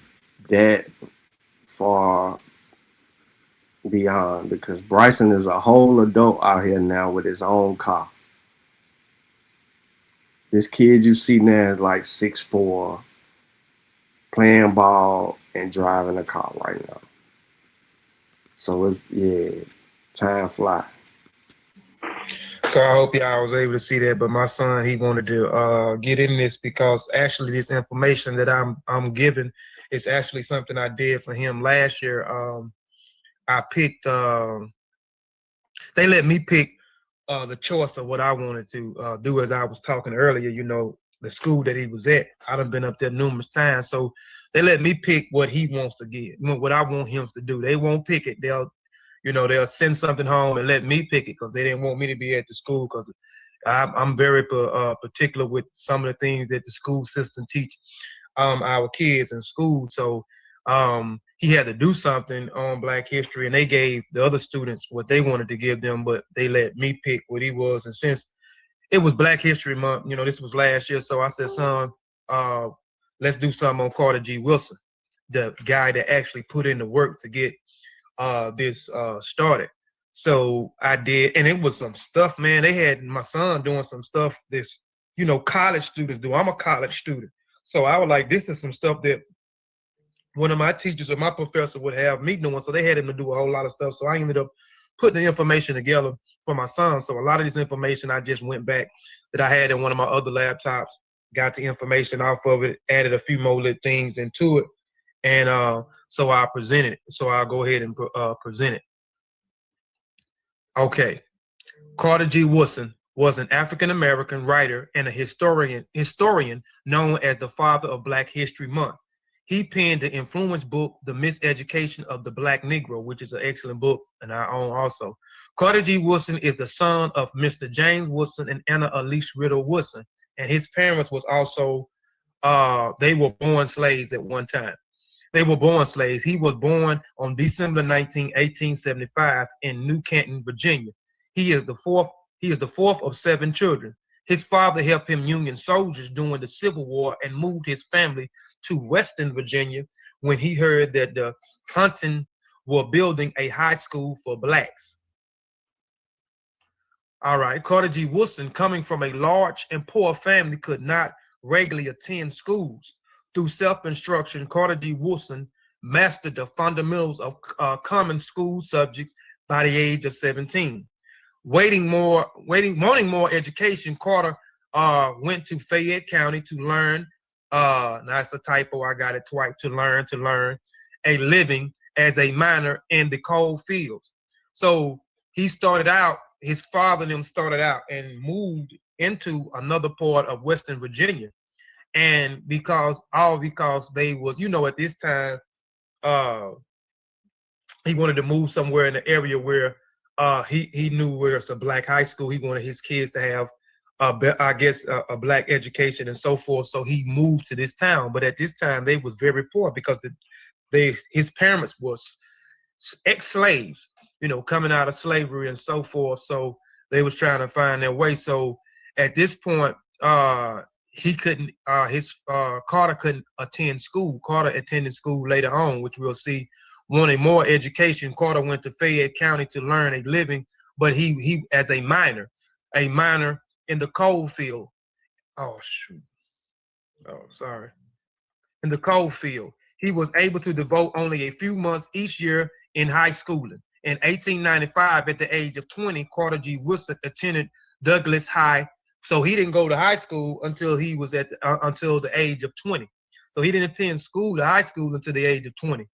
that far beyond because Bryson is a whole adult out here now with his own car. This kid you see now is like 6'4", playing ball and driving a car right now. So it's, yeah, time fly. So I hope y'all was able to see that, but my son, he wanted to get in this because actually this information that I'm giving is actually something I did for him last year. I picked, they let me pick the choice of what I wanted to do. As I was talking earlier, you know, the school that he was at, I done been up there numerous times. So they let me pick what he wants to get, what I want him to do. They won't pick it. They'll send something home and let me pick it because they didn't want me to be at the school because I'm very particular with some of the things that the school system teach our kids in school. So he had to do something on Black history, and they gave the other students what they wanted to give them, but they let me pick what he was. And since it was Black History Month, you know, this was last year, so I said, son, let's do something on Carter G. Woodson, the guy that actually put in the work to get this started. So I did, and it was some stuff, man. They had my son doing some stuff this, you know, college students do. I'm a college student. So I was like, this is some stuff that one of my teachers or my professor would have me doing. So they had him to do a whole lot of stuff. So I ended up putting the information together for my son. So a lot of this information, I just went back that I had in one of my other laptops, got the information off of it, added a few more little things into it. And so I presented it. So I'll go ahead and present it. Okay. Carter G. Woodson was an African-American writer and a historian known as the father of Black History Month. He penned the influential book, The Miseducation of the Black Negro, which is an excellent book, and I own also. Carter G. Woodson is the son of Mr. James Woodson and Anna Elise Riddle Woodson, and his parents was also, they were born slaves at one time. They were born slaves. He was born on December 19, 1875 in New Canton, Virginia. He is the fourth of 7 children. His father helped him Union soldiers during the Civil War and moved his family to Western Virginia when he heard that the Huntington were building a high school for blacks. All right, Carter G. Woodson, coming from a large and poor family, could not regularly attend schools. Through self-instruction, Carter G. Woodson mastered the fundamentals of common school subjects by the age of 17. Wanting more education, Carter went to Fayette County to learn, now it's a typo, I got it twice, to learn a living as a miner in the coal fields. So he started out, his father and them started out and moved into another part of Western Virginia. And because they was, you know, at this time, he wanted to move somewhere in the area where he knew where it's a black high school. He wanted his kids to have, a black education and so forth. So he moved to this town. But at this time, they was very poor because his parents was ex-slaves, you know, coming out of slavery and so forth. So they was trying to find their way. So at this point, he couldn't, Carter couldn't attend school. Carter attended school later on, which we'll see. Wanting more education, Carter went to Fayette County to learn a living, but he as a miner in the coal field. Oh, shoot. Oh, sorry. In the coal field. He was able to devote only a few months each year in high schooling. In 1895, at the age of 20, Carter G. Woodson attended Douglas High. So he didn't go to high school until he was until the age of 20. So he didn't attend high school until the age of 20,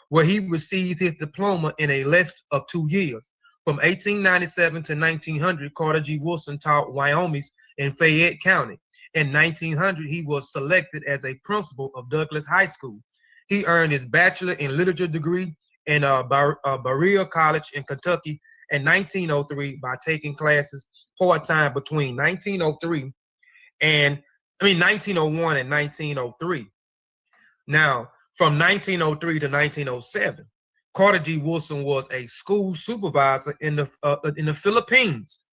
where he received his diploma in a less of 2 years. From 1897 to 1900, Carter G. Woodson taught Wyomings in Fayette County. In 1900, he was selected as a principal of Douglas High School. He earned his bachelor in literature degree in Berea College in Kentucky in 1903 by taking classes part-time between 1901 and 1903. Now, from 1903 to 1907, Carter G. Woodson was a school supervisor in the Philippines.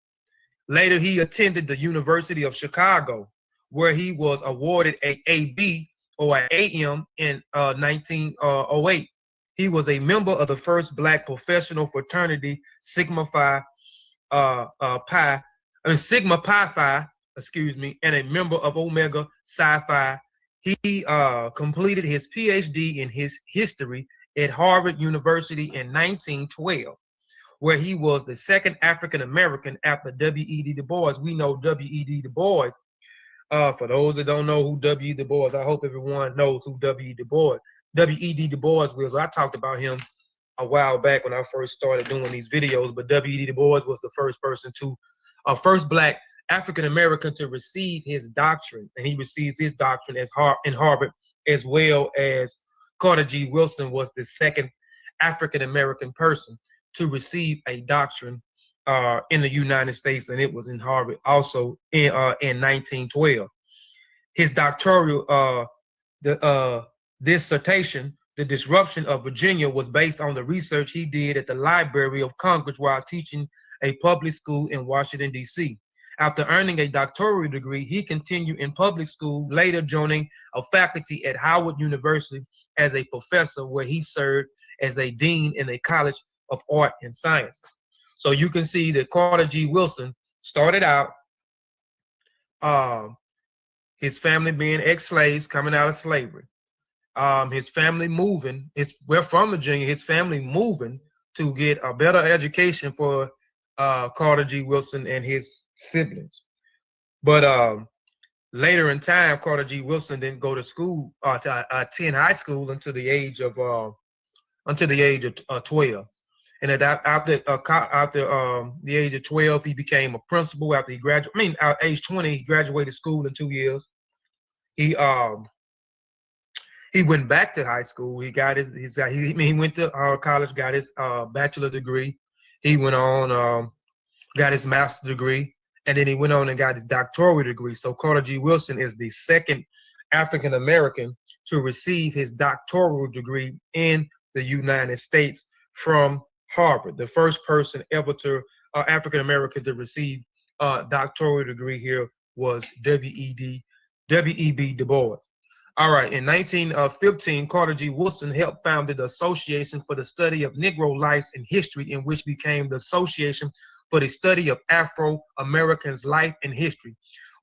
Later, he attended the University of Chicago, where he was awarded an AB or an AM in 1908. He was a member of the first Black professional fraternity Sigma Pi Phi, and a member of Omega Psi Phi. He completed his PhD in his history at Harvard University in 1912, where he was the second African-American after W.E.B. Du Bois. We know W.E.B. Du Bois. For those that don't know who W.E.B. Du Bois, I hope everyone knows who W.E.B. Du Bois. W.E.B. Du Bois was, I talked about him a while back when I first started doing these videos, but W.E.B. Du Bois was the first person first Black African-American to receive his doctrine, and he received his doctrine in Harvard, as well as Carter G. Woodson was the second African-American person to receive a doctrine in the United States, and it was in Harvard also in 1912. His doctoral dissertation the disruption of Virginia was based on the research he did at the Library of Congress while teaching a public school in Washington, D.C. After earning a doctoral degree, he continued in public school, later joining a faculty at Howard University as a professor, where he served as a dean in a college of art and sciences. So you can see that Carter G. Woodson started out his family being ex-slaves coming out of slavery. His family moving, we're from Virginia, his family moving to get a better education for Carter G. Woodson and his siblings. But later in time, Carter G. Woodson didn't go to school, to attend high school until the age of 12. And after the age of 12, he became a principal. After he graduated, at age 20, he graduated school in 2 years. He went back to high school. He got he went to college, got his bachelor degree. He went on, got his master's degree, and then he went on and got his doctoral degree. So Carter G. Woodson is the second African American to receive his doctoral degree in the United States from Harvard. The first person ever to African American to receive a doctoral degree here was W.E.B. Du Bois. All right, in 1915, Carter G. Woodson helped found the Association for the Study of Negro Lives and History, in which became the Association for the Study of Afro-Americans' Life and History,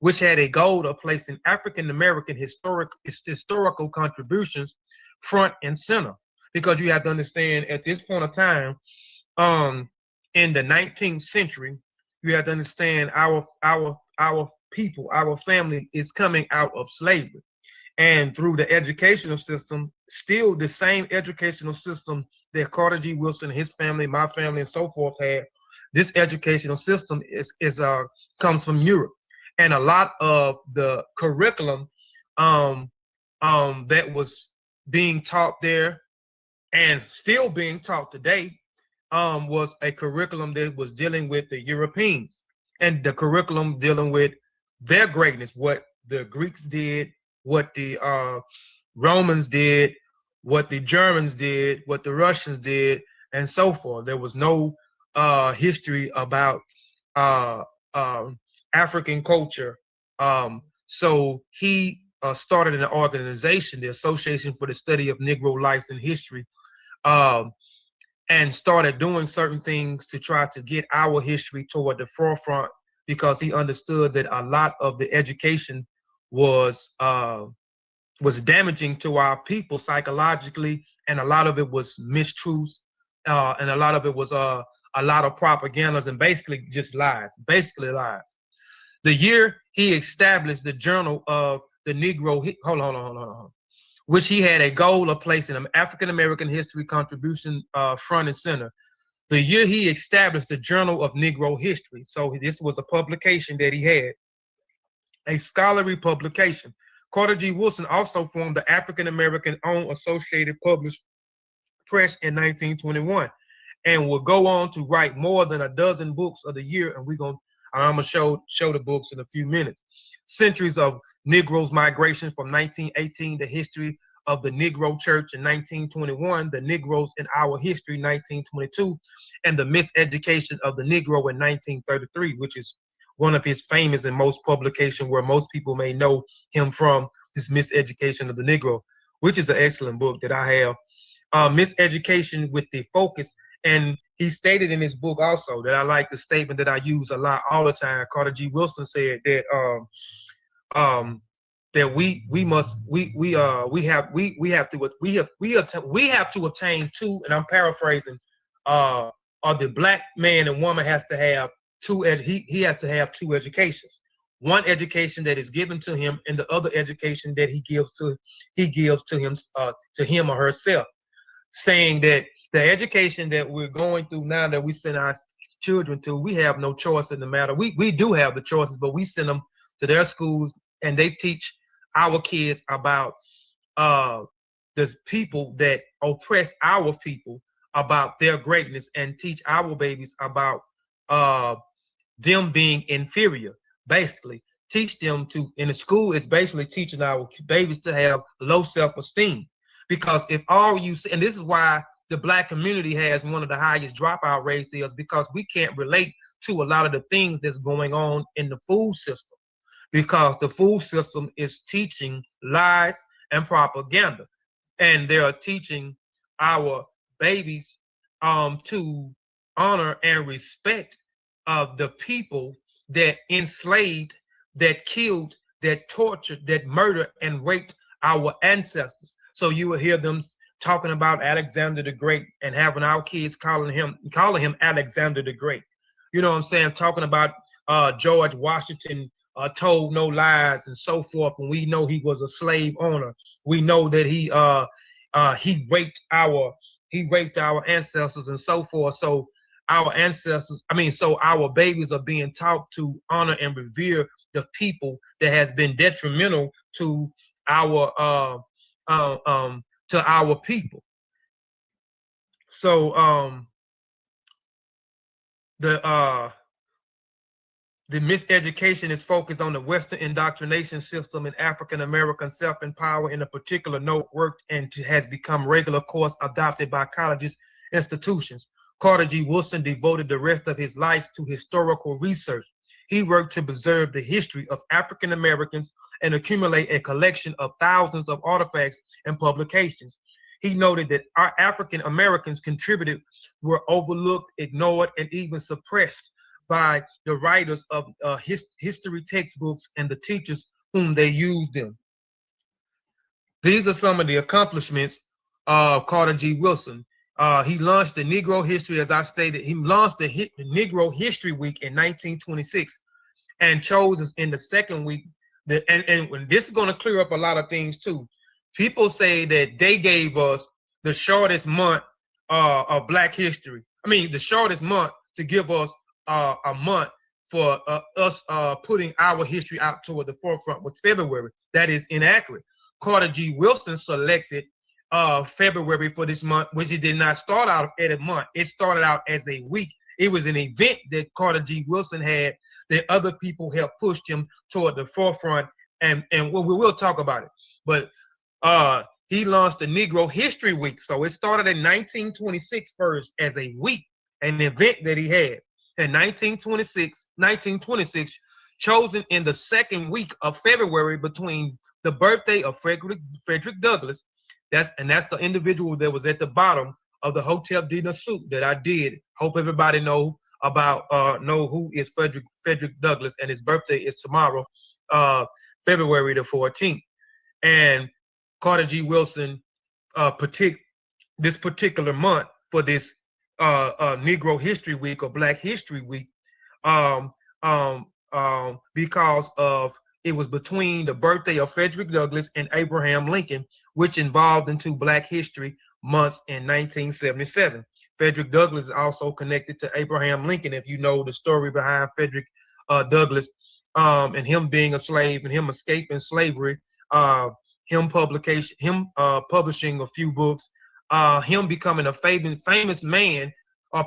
which had a goal of placing African-American historical contributions front and center. Because you have to understand, at this point of time, in the 19th century, you have to understand our people, our family is coming out of slavery. And through the educational system, still the same educational system that Carter G. Woodson, his family, my family, and so forth had, this educational system comes from Europe. And a lot of the curriculum that was being taught there and still being taught today was a curriculum that was dealing with the Europeans, and the curriculum dealing with their greatness, what the Greeks did, what the Romans did, what the Germans did, what the Russians did, and so forth. There was no history about African culture. So he started an organization, the Association for the Study of Negro Lives and History, and started doing certain things to try to get our history toward the forefront, because he understood that a lot of the education was damaging to our people psychologically, and a lot of it was mistruths, and a lot of it was a lot of propagandas and basically just lies, The year he established the Journal of the Negro, hold on, which he had a goal of placing an African-American history contribution front and center. The year he established the Journal of Negro History. So this was a publication that he had, a scholarly publication. Carter G. Woodson also formed the African-American owned Associated Published Press in 1921, and will go on to write more than a dozen books of the year. And I'm gonna show the books in a few minutes. Centuries of Negroes Migration from 1918, the history of the Negro Church in 1921, the Negroes in Our History 1922, and the Miseducation of the Negro in 1933, which is one of his famous and most publication where most people may know him from, this Miseducation of the Negro, which is an excellent book that I have. Miseducation with the focus, and he stated in his book also that I like the statement that I use a lot all the time. Carter G. Woodson said that that we have to obtain two, and I'm paraphrasing, or the black man and woman has to have two, he has to have two educations. One education that is given to him, and the other education that he gives to him or herself, saying that the education that we're going through now, that we send our children to, we have no choice in the matter. We do have the choices, but we send them to their schools, and they teach our kids about the people that oppress our people, about their greatness, and teach our babies about them being inferior. Basically, teach them to, in the school, it's basically teaching our babies to have low self-esteem, Because if all you see, and this is why the Black community has one of the highest dropout rates, is because we can't relate to a lot of the things that's going on in the food system, because the food system is teaching lies and propaganda, and they are teaching our babies to honor and respect of the people that enslaved, that killed, that tortured, that murdered and raped our ancestors. So you will hear them talking about Alexander the Great and having our kids calling him Alexander the Great. You know what I'm saying? Talking about George Washington told no lies and so forth. And we know he was a slave owner. We know that he raped our ancestors and so forth. So our ancestors, so our babies are being taught to honor and revere the people that has been detrimental to our people. So the miseducation is focused on the Western indoctrination system and African American self-empower in a particular note worked and has become regular course adopted by colleges, institutions. Carter G. Woodson devoted the rest of his life to historical research. He worked to preserve the history of African Americans and accumulate a collection of thousands of artifacts and publications. He noted that our African Americans contributed were overlooked, ignored, and even suppressed by the writers of history textbooks and the teachers whom they used them. These are some of the accomplishments of Carter G. Woodson. He launched the Negro History, as I stated, he launched the Negro History Week in 1926 and chose us in the second week. And this is going to clear up a lot of things too. People say that they gave us the shortest month of Black history. The shortest month to give us a month for us putting our history out toward the forefront was February. That is inaccurate. Carter G. Woodson selected February for this month, which it did not start out at a month. It started out as a week. It was an event that Carter G. Woodson had that other people helped push him toward the forefront, and we will talk about it. But he launched the Negro History Week. So it started in 1926 first as a week, an event that he had. In 1926, chosen in the second week of February between the birthday of Frederick Douglass. That's the individual that was at the bottom of the Hotel dinner suit that I did. Hope everybody know who is Frederick Douglass, and his birthday is tomorrow, February the 14th. And Carter G. Woodson this particular month for this Negro History Week or Black History Week, because of it was between the birthday of Frederick Douglass and Abraham Lincoln, which involved into Black History months in 1977. Frederick Douglass is also connected to Abraham Lincoln, if you know the story behind Frederick Douglass and him being a slave and him escaping slavery, him publishing a few books, him becoming a famous man,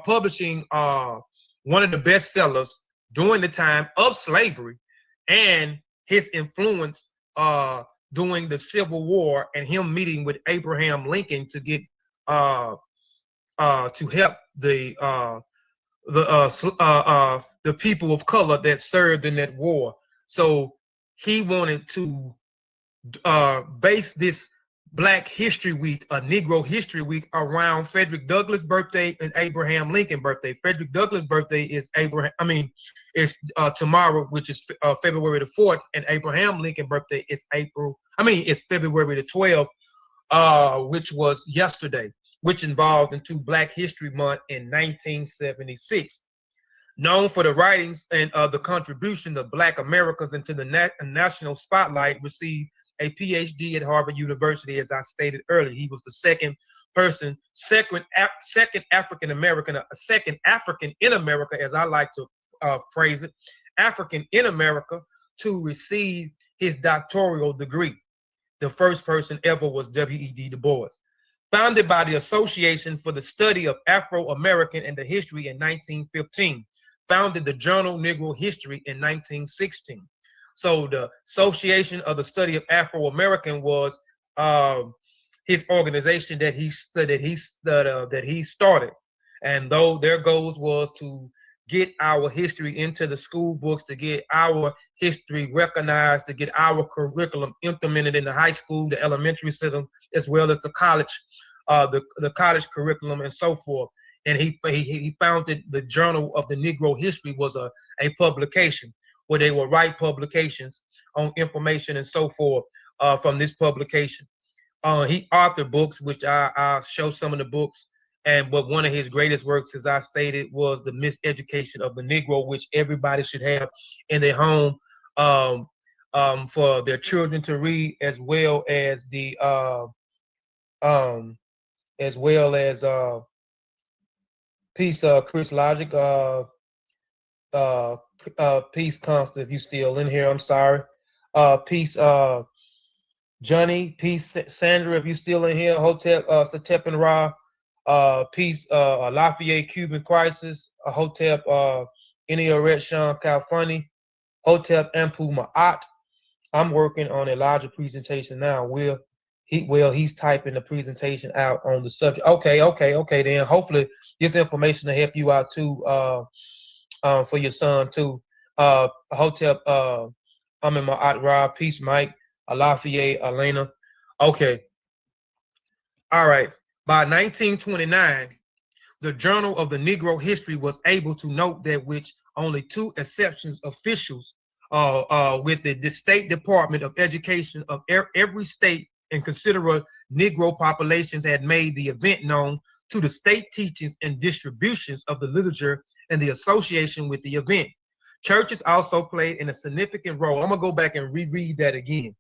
publishing one of the bestsellers during the time of slavery, and his influence during the Civil War, and him meeting with Abraham Lincoln to get to help the people of color that served in that war. So he wanted to base this Black History Week, a Negro History Week, around Frederick Douglass' birthday and Abraham Lincoln birthday. Frederick Douglass' birthday is tomorrow, which is February the 4th, and Abraham Lincoln birthday is it's February the 12th, which was yesterday, which involved into Black History Month in 1976. Known for the writings and the contribution of Black Americans into the national spotlight, received a PhD at Harvard University, as I stated earlier. He was the second African American in America, as I like to phrase it, African in America, to receive his doctoral degree. The first person ever was W.E.B. Du Bois. Founded by the Association for the Study of Afro-American and the History in 1915. Founded the journal Negro History in 1916. So the Association of the Study of Afro-American was his organization that he started, and though their goals was to get our history into the school books, to get our history recognized, to get our curriculum implemented in the high school, the elementary system, as well as the college, the college curriculum and so forth. And he founded the Journal of the Negro History, was a publication where they will write publications on information and so forth from this publication. He authored books, which I'll show some of the books. But one of his greatest works, as I stated, was The Miseducation of the Negro, which everybody should have in their home for their children to read, as well as Peace, Chris Logic, Peace Constant, if you still in here, I'm sorry. Peace, Johnny, Peace Sandra, if you still in here. Hotep Satep and Ra. Peace, Lafayette Cuban Crisis, Hotep, Inioret Sean Calfunny, Hotep Ampu Ma'at. I'm working on a larger presentation now. He's typing the presentation out on the subject. Okay, then hopefully this information will help you out too, for your son too. Hotep, Amin Ma'at Ra, Peace Mike, Lafayette, Elena. Okay. All right. By 1929, the Journal of the Negro History was able to note that with only 2 exceptions, officials with the State Department of Education of every state and considerable Negro populations had made the event known to the state teachings and distributions of the literature and the association with the event. Churches also played a significant role. I'm going to go back and reread that again.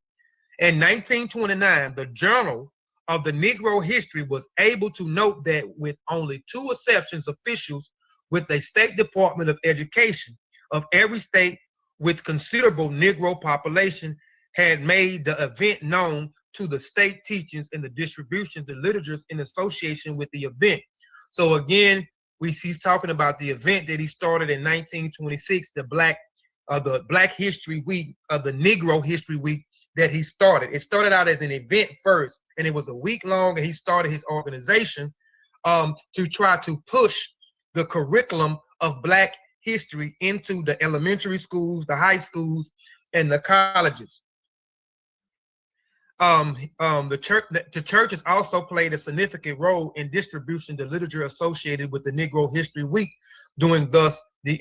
In 1929, the Journal of the Negro History was able to note that with only 2 exceptions, officials with the State Department of Education of every state with considerable Negro population had made the event known to the state teachings and the distributions of literatures in association with the event. So again, he's talking about the event that he started in 1926, the Black History Week, the Negro History Week that he started. It started out as an event first, and it was a week long, and he started his organization to try to push the curriculum of Black history into the elementary schools, the high schools, and the colleges. The church has also played a significant role in distributing the literature associated with the Negro History Week, doing thus the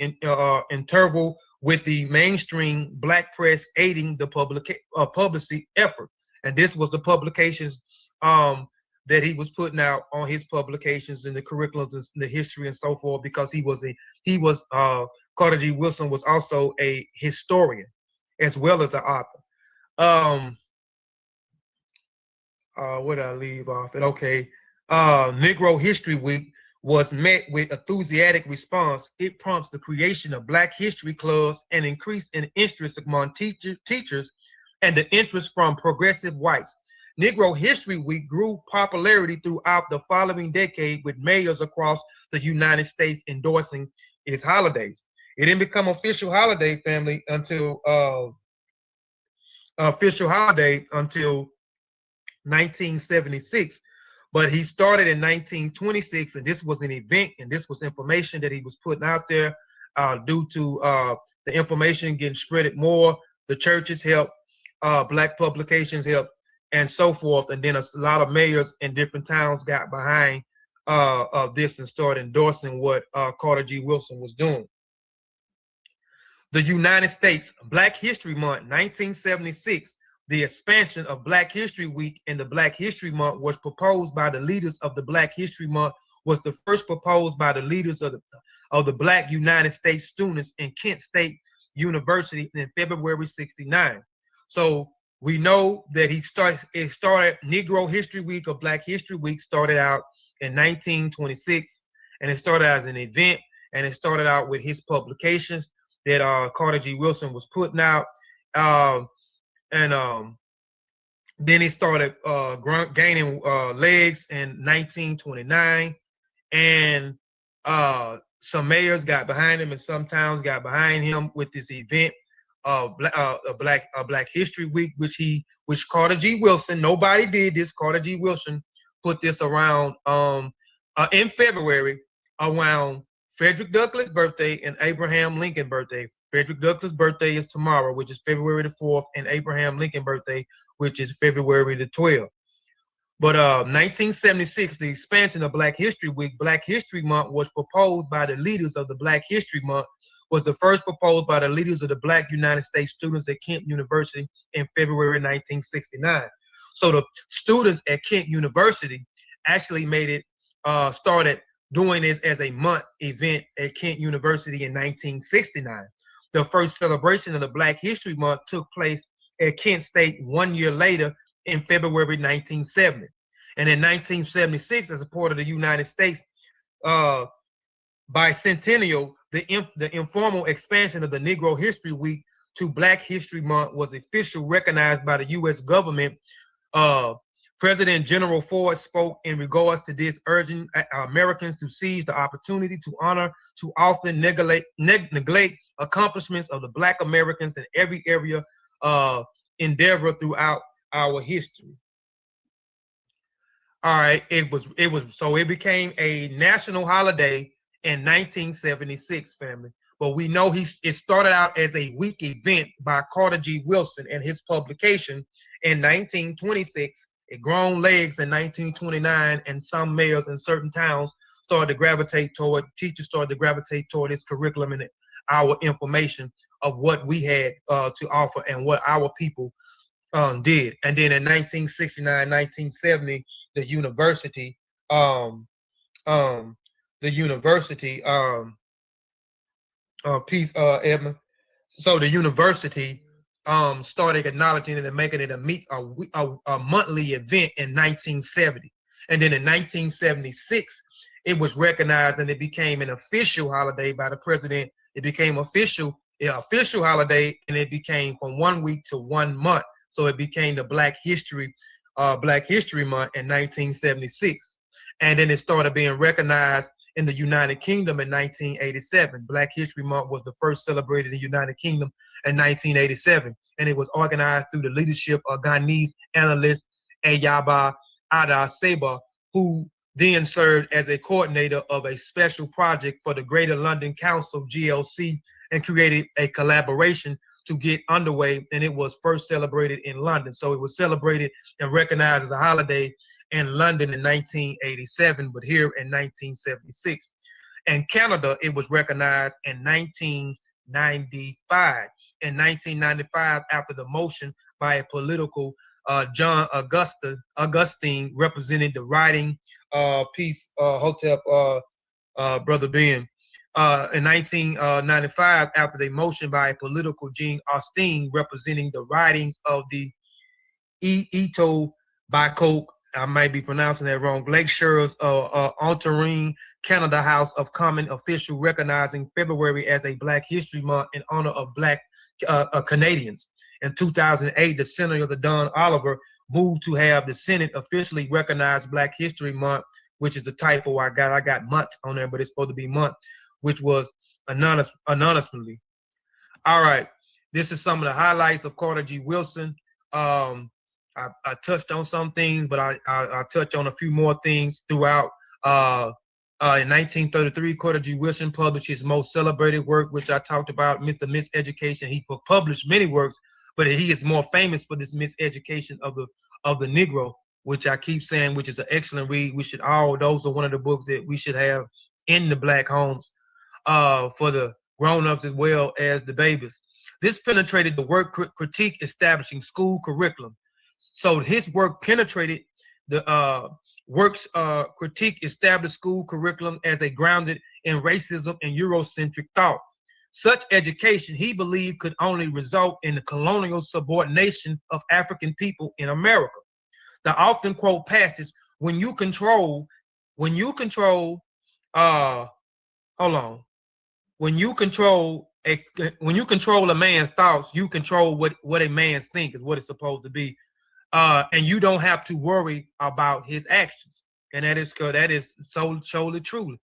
interval with the mainstream Black press aiding the publicity effort. And this was the publications that he was putting out on his publications and the curriculums, the history and so forth, because Carter G. Wilson was also a historian as well as an author. Where did I leave off at? Okay. Negro History Week was met with enthusiastic response. It prompts the creation of Black history clubs and increase in interest among teachers and the interest from progressive whites. Negro History Week grew popularity throughout the following decade, with mayors across the United States endorsing its holidays. It didn't become official holiday, family, until 1976. But he started in 1926, and this was an event, and this was information that he was putting out there due to the information getting spreaded more. The churches helped, Black publications helped, and so forth. And then a lot of mayors in different towns got behind this and started endorsing what Carter G. Wilson was doing. The United States Black History Month, 1976. The expansion of Black History Week and the Black History Month was proposed by the leaders of the Black History Month, was the first proposed by the leaders of the Black United States students in Kent State University in February '69. So we know that it started Negro History Week or Black History Week started out in 1926, and it started as an event, and it started out with his publications that Carter G. Wilson was putting out. Then he started gaining legs in 1929, and some mayors got behind him and some towns got behind him with this event Black History Week, which Carter G. Wilson, nobody did this. Carter G. Wilson put this around in February around Frederick Douglass' birthday and Abraham Lincoln birthday. Frederick Douglass' birthday is tomorrow, which is February the 4th, and Abraham Lincoln birthday, which is February the 12th. But 1976, the expansion of Black History Week, Black History Month, was proposed by the leaders of the Black History Month, was the first proposed by the leaders of the Black United States students at Kent University in February 1969. So the students at Kent University actually made it, started doing this as a month event at Kent University in 1969. The first celebration of the Black History Month took place at Kent State 1 year later in February 1970. And in 1976, as a part of the United States bicentennial, the informal expansion of the Negro History Week to Black History Month was officially recognized by the U.S. government. President General Ford spoke in regards to this, urging Americans to seize the opportunity to honor too often neglect accomplishments of the Black Americans in every area endeavor throughout our history. All right, it became a national holiday in 1976, family. But we know it started out as a week event by Carter G. Wilson and his publication in 1926. It grown legs in 1929, and some mayors in certain towns started to gravitate toward, teachers started to gravitate toward its curriculum and our information of what we had to offer and what our people did. And then in 1969, 1970, the university, Edmund. So the university started acknowledging it and making it a monthly event in 1970. And then in 1976, it was recognized and it became an official holiday by the president. It became official holiday, and it became from 1 week to 1 month. So it became the Black History Month in 1976. And then it started being recognized in the United Kingdom in 1987. Black History Month was the first celebrated in the United Kingdom in 1987. And it was organized through the leadership of Ghanese analyst Ayaba Ada Seba, who then served as a coordinator of a special project for the Greater London Council, GLC, and created a collaboration to get underway. And it was first celebrated in London. So it was celebrated and recognized as a holiday in London in 1987, but here in 1976. In Canada, it was recognized in 1995. In 1995, after the motion by a political John Augustine, representing the writing piece, Hotep, Brother Ben. In 1995, after the motion by a political Jean Austin, representing the writings of the Ito Bacok, I might be pronouncing that wrong, Glaciers Ontario, Canada House of Common official recognizing February as a Black History Month in honor of Black Canadians. In 2008, the Senator of Don Oliver moved to have the Senate officially recognize Black History Month, which is a typo I got month on there, but it's supposed to be month, which was anonymously. All right, this is some of the highlights of Carter G. Wilson. I touched on some things, but I'll touch on a few more things throughout. In 1933, Carter G. Wilson published his most celebrated work, which I talked about, The Miseducation. He published many works, but he is more famous for this miseducation of the Negro, which I keep saying, which is an excellent read. Those are one of the books that we should have in the Black homes for the grown-ups as well as the babies. This penetrated the work critique establishing school curriculum. So his work penetrated the works critique established school curriculum as a grounded in racism and Eurocentric thought. Such education, he believed, could only result in the colonial subordination of African people in America. The often quote passage, when you control a man's thoughts, you control what a man's think is what it's supposed to be. And you don't have to worry about his actions. And that is so surely true.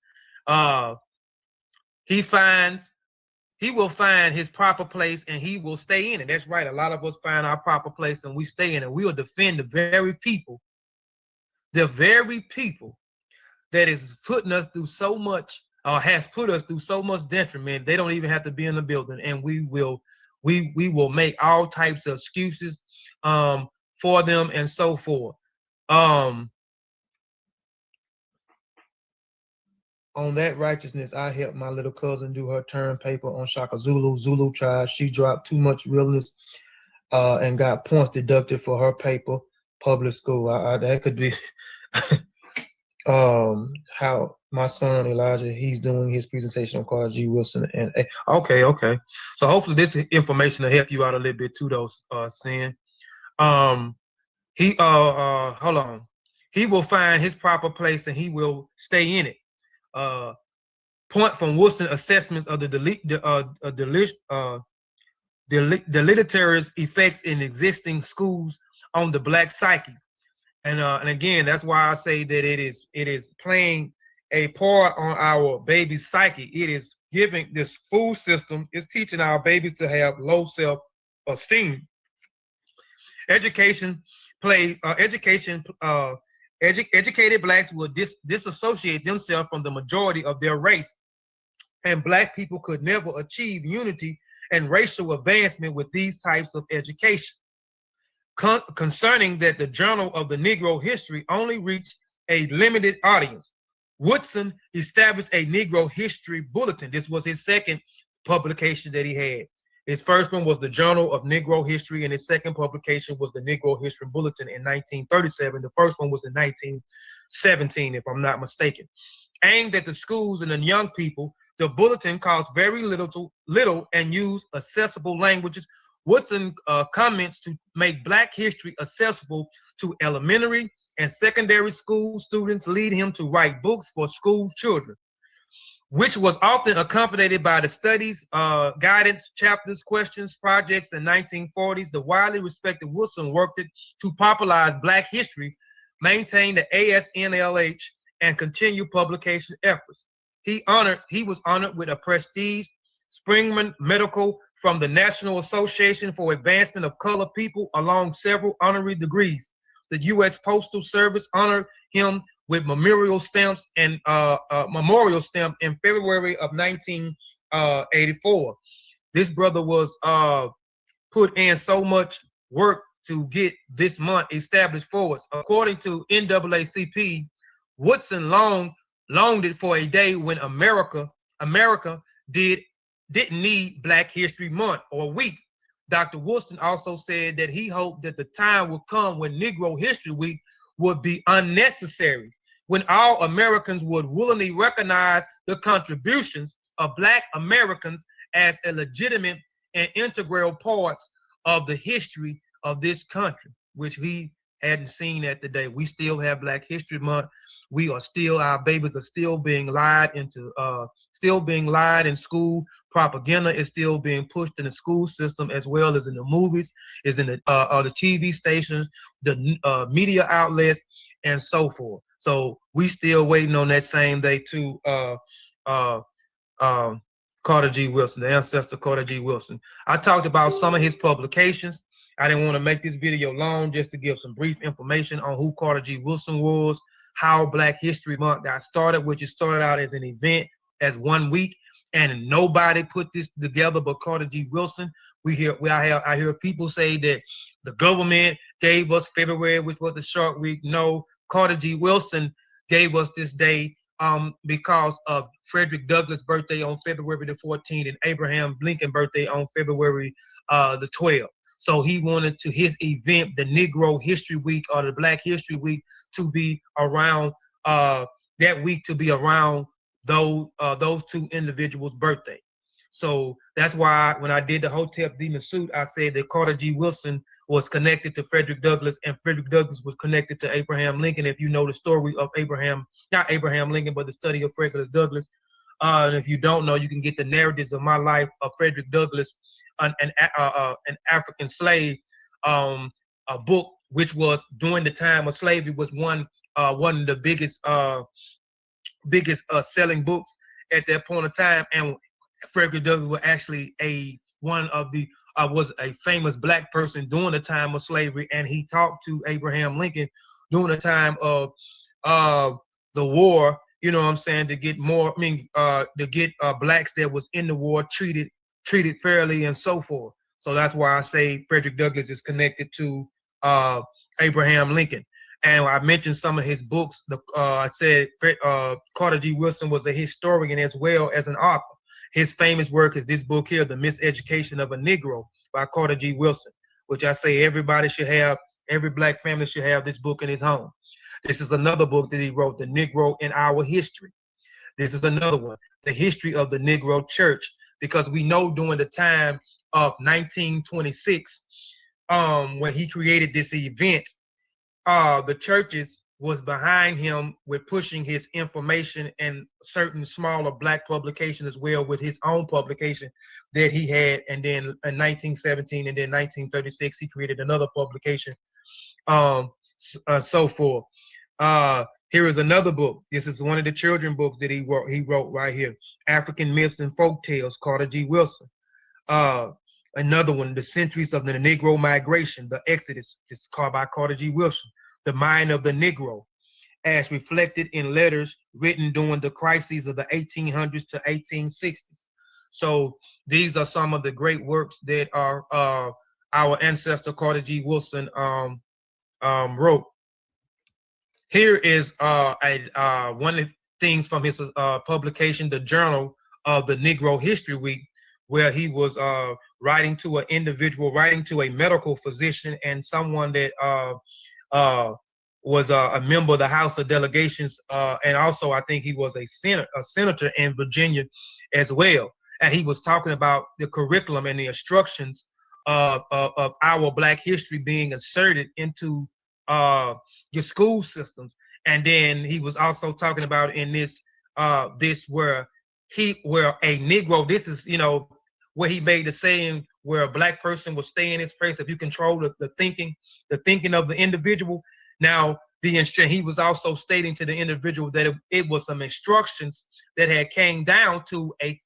He finds he will find his proper place and he will stay in it. That's right. A lot of us find our proper place and we stay in it. We will defend the very people that is putting us through so much, or has put us through so much detriment. They don't even have to be in the building, and we will make all types of excuses for them and so forth. On that righteousness, I helped my little cousin do her term paper on Shaka Zulu tribe. She dropped too much realness and got points deducted for her paper. Public school. That could be how my son Elijah, he's doing his presentation on Carter G. Wilson. And okay. So hopefully this information will help you out a little bit too, though, Sin. Hold on. He will find his proper place and he will stay in it. Point from Wilson assessments of the deleterious effects in existing schools on the black psyche, and again, that's why I say that it is playing a part on our baby's psyche. It is giving this school system is teaching our babies to have low self-esteem. Educated blacks will disassociate themselves from the majority of their race, and black people could never achieve unity and racial advancement with these types of education. Concerning that the Journal of the Negro History only reached a limited audience, Woodson established a Negro History Bulletin. This was his second publication that he had. His first one was the Journal of Negro History, and his second publication was the Negro History Bulletin in 1937. The first one was in 1917, if I'm not mistaken. Aimed at the schools and the young people, the bulletin cost very little and used accessible languages. Woodson comments to make Black history accessible to elementary and secondary school students lead him to write books for school children, which was often accompanied by the studies, guidance, chapters, questions, projects in 1940s. The widely respected Woodson worked to popularize Black history, maintain the ASNLH, and continue publication efforts. He was honored with a prestige Springman Medical from the National Association for Advancement of Colored People, along several honorary degrees. The U.S. Postal Service honored him with memorial stamps and memorial stamp in February of 1984. This brother was put in so much work to get this month established for us. According to NAACP, Woodson longed it for a day when America didn't need Black History Month or Week. Dr. Woodson also said that he hoped that the time would come when Negro History Week would be unnecessary, when all Americans would willingly recognize the contributions of Black Americans as a legitimate and integral parts of the history of this country, which we hadn't seen at the day. We still have Black History Month. Our babies are still being lied into, still being lied in school. Propaganda is still being pushed in the school system, as well as in the movies, is in the TV stations, the media outlets, and so forth. So we still waiting on that same day too. Carter G. Wilson, the ancestor Carter G. Wilson. I talked about some of his publications. I didn't want to make this video long, just to give some brief information on who Carter G. Wilson was, how Black History Month got started, which it started out as an event, as 1 week, and nobody put this together but Carter G. Wilson. I hear people say that the government gave us February, which was a short week. No, Carter G. Wilson gave us this day because of Frederick Douglass' birthday on February the 14th and Abraham Lincoln birthday on February the 12th. So he wanted his event, the Negro History Week or the Black History Week, to be around that week, to be around those two individuals' birthday. So that's why when I did the Hotep Demon Suit, I said that Carter G. Wilson was connected to Frederick Douglass, and Frederick Douglass was connected to Abraham Lincoln. If you know the story of not Abraham Lincoln, but the study of Frederick Douglass. And if you don't know, you can get the narratives of my life of Frederick Douglass, an African slave, a book which was during the time of slavery was one of the biggest selling books at that point of time. And Frederick Douglass was actually one of the was a famous black person during the time of slavery, and he talked to Abraham Lincoln during the time of the war. You know what I'm saying, to get more, to get blacks that was in the war treated fairly and so forth. So that's why I say Frederick Douglass is connected to Abraham Lincoln. And I mentioned some of his books. I said Carter G. Woodson was a historian as well as an author. His famous work is this book here, The Miseducation of a Negro by Carter G. Woodson, which I say everybody should have, every black family should have this book in his home. This is another book that he wrote, The Negro in Our History. This is another one, The History of the Negro Church, because we know during the time of 1926, when he created this event, the churches was behind him with pushing his information and certain smaller black publications as well, with his own publication that he had. And then in 1917 and then 1936, he created another publication, so forth. Here is another book. This is one of the children books that he wrote right here, African Myths and Folktales, Carter G. Woodson. Another one, The Centuries of the Negro Migration, The Exodus, is called by Carter G. Woodson. The Mind of the Negro, as reflected in letters written during the crises of the 1800s to 1860s. So these are some of the great works that are our ancestor Carter G. Woodson wrote. Here is one of the things from his publication, the Journal of the Negro History Week, where he was writing to an individual, writing to a medical physician and someone that was a member of the House of Delegations, and also I think he was a senator in Virginia as well. And he was talking about the curriculum and the instructions of our Black history being inserted into your school systems. And then he was also talking about in this where a Negro, this is, you know, where he made the saying where a Black person will stay in his place if you control the thinking of the individual. Now, he was also stating to the individual that it was some instructions that had came down to a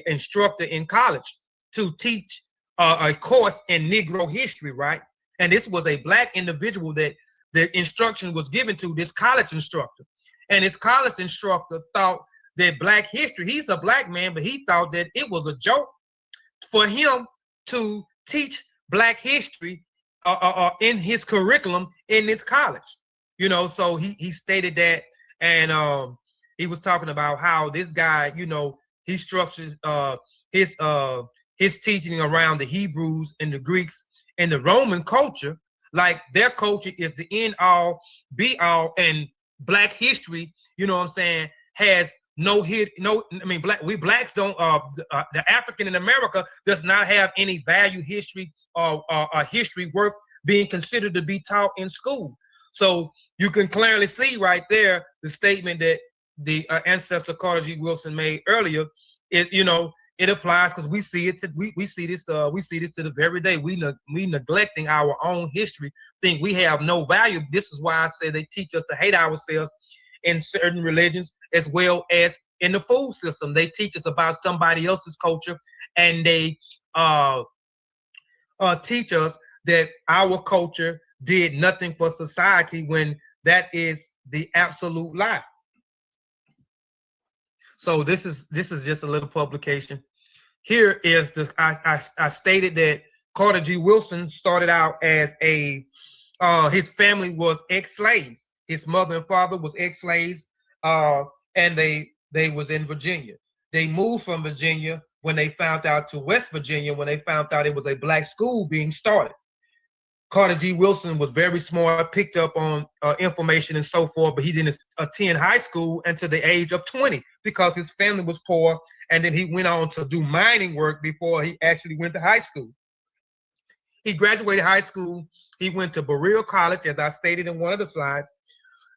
instructor in college to teach a course in Negro history, right? And this was a Black individual that the instruction was given to, this college instructor. And this college instructor thought that Black history, he's a Black man, but he thought that it was a joke for him to teach Black history in his curriculum in this college. You know, so he stated that, and he was talking about how this guy, you know, he structures his teaching around the Hebrews and the Greeks and the Roman culture, like their culture is the end all be all, and Black history, you know what I'm saying, has we blacks don't, the African in America does not have any value history or history worth being considered to be taught in school. So you can clearly see right there the statement that the ancestor Carter G. Woodson made earlier. It applies because we see it to we see this to the very day. We neglecting our own history, think we have no value. This is why I say they teach us to hate ourselves in certain religions as well as in the food system. They teach us about somebody else's culture, and they teach us that our culture did nothing for society when that is the absolute lie. So this is just a little publication. Here is the I stated that Carter G. Woodson started out as his family was ex-slaves. His mother and father was ex-slaves, and they was in Virginia. They moved from Virginia when they found out to West Virginia when they found out it was a Black school being started. Carter G. Woodson was very smart, picked up on information and so forth, but he didn't attend high school until the age of 20 because his family was poor, and then he went on to do mining work before he actually went to high school. He graduated high school. He went to Berea College, as I stated in one of the slides.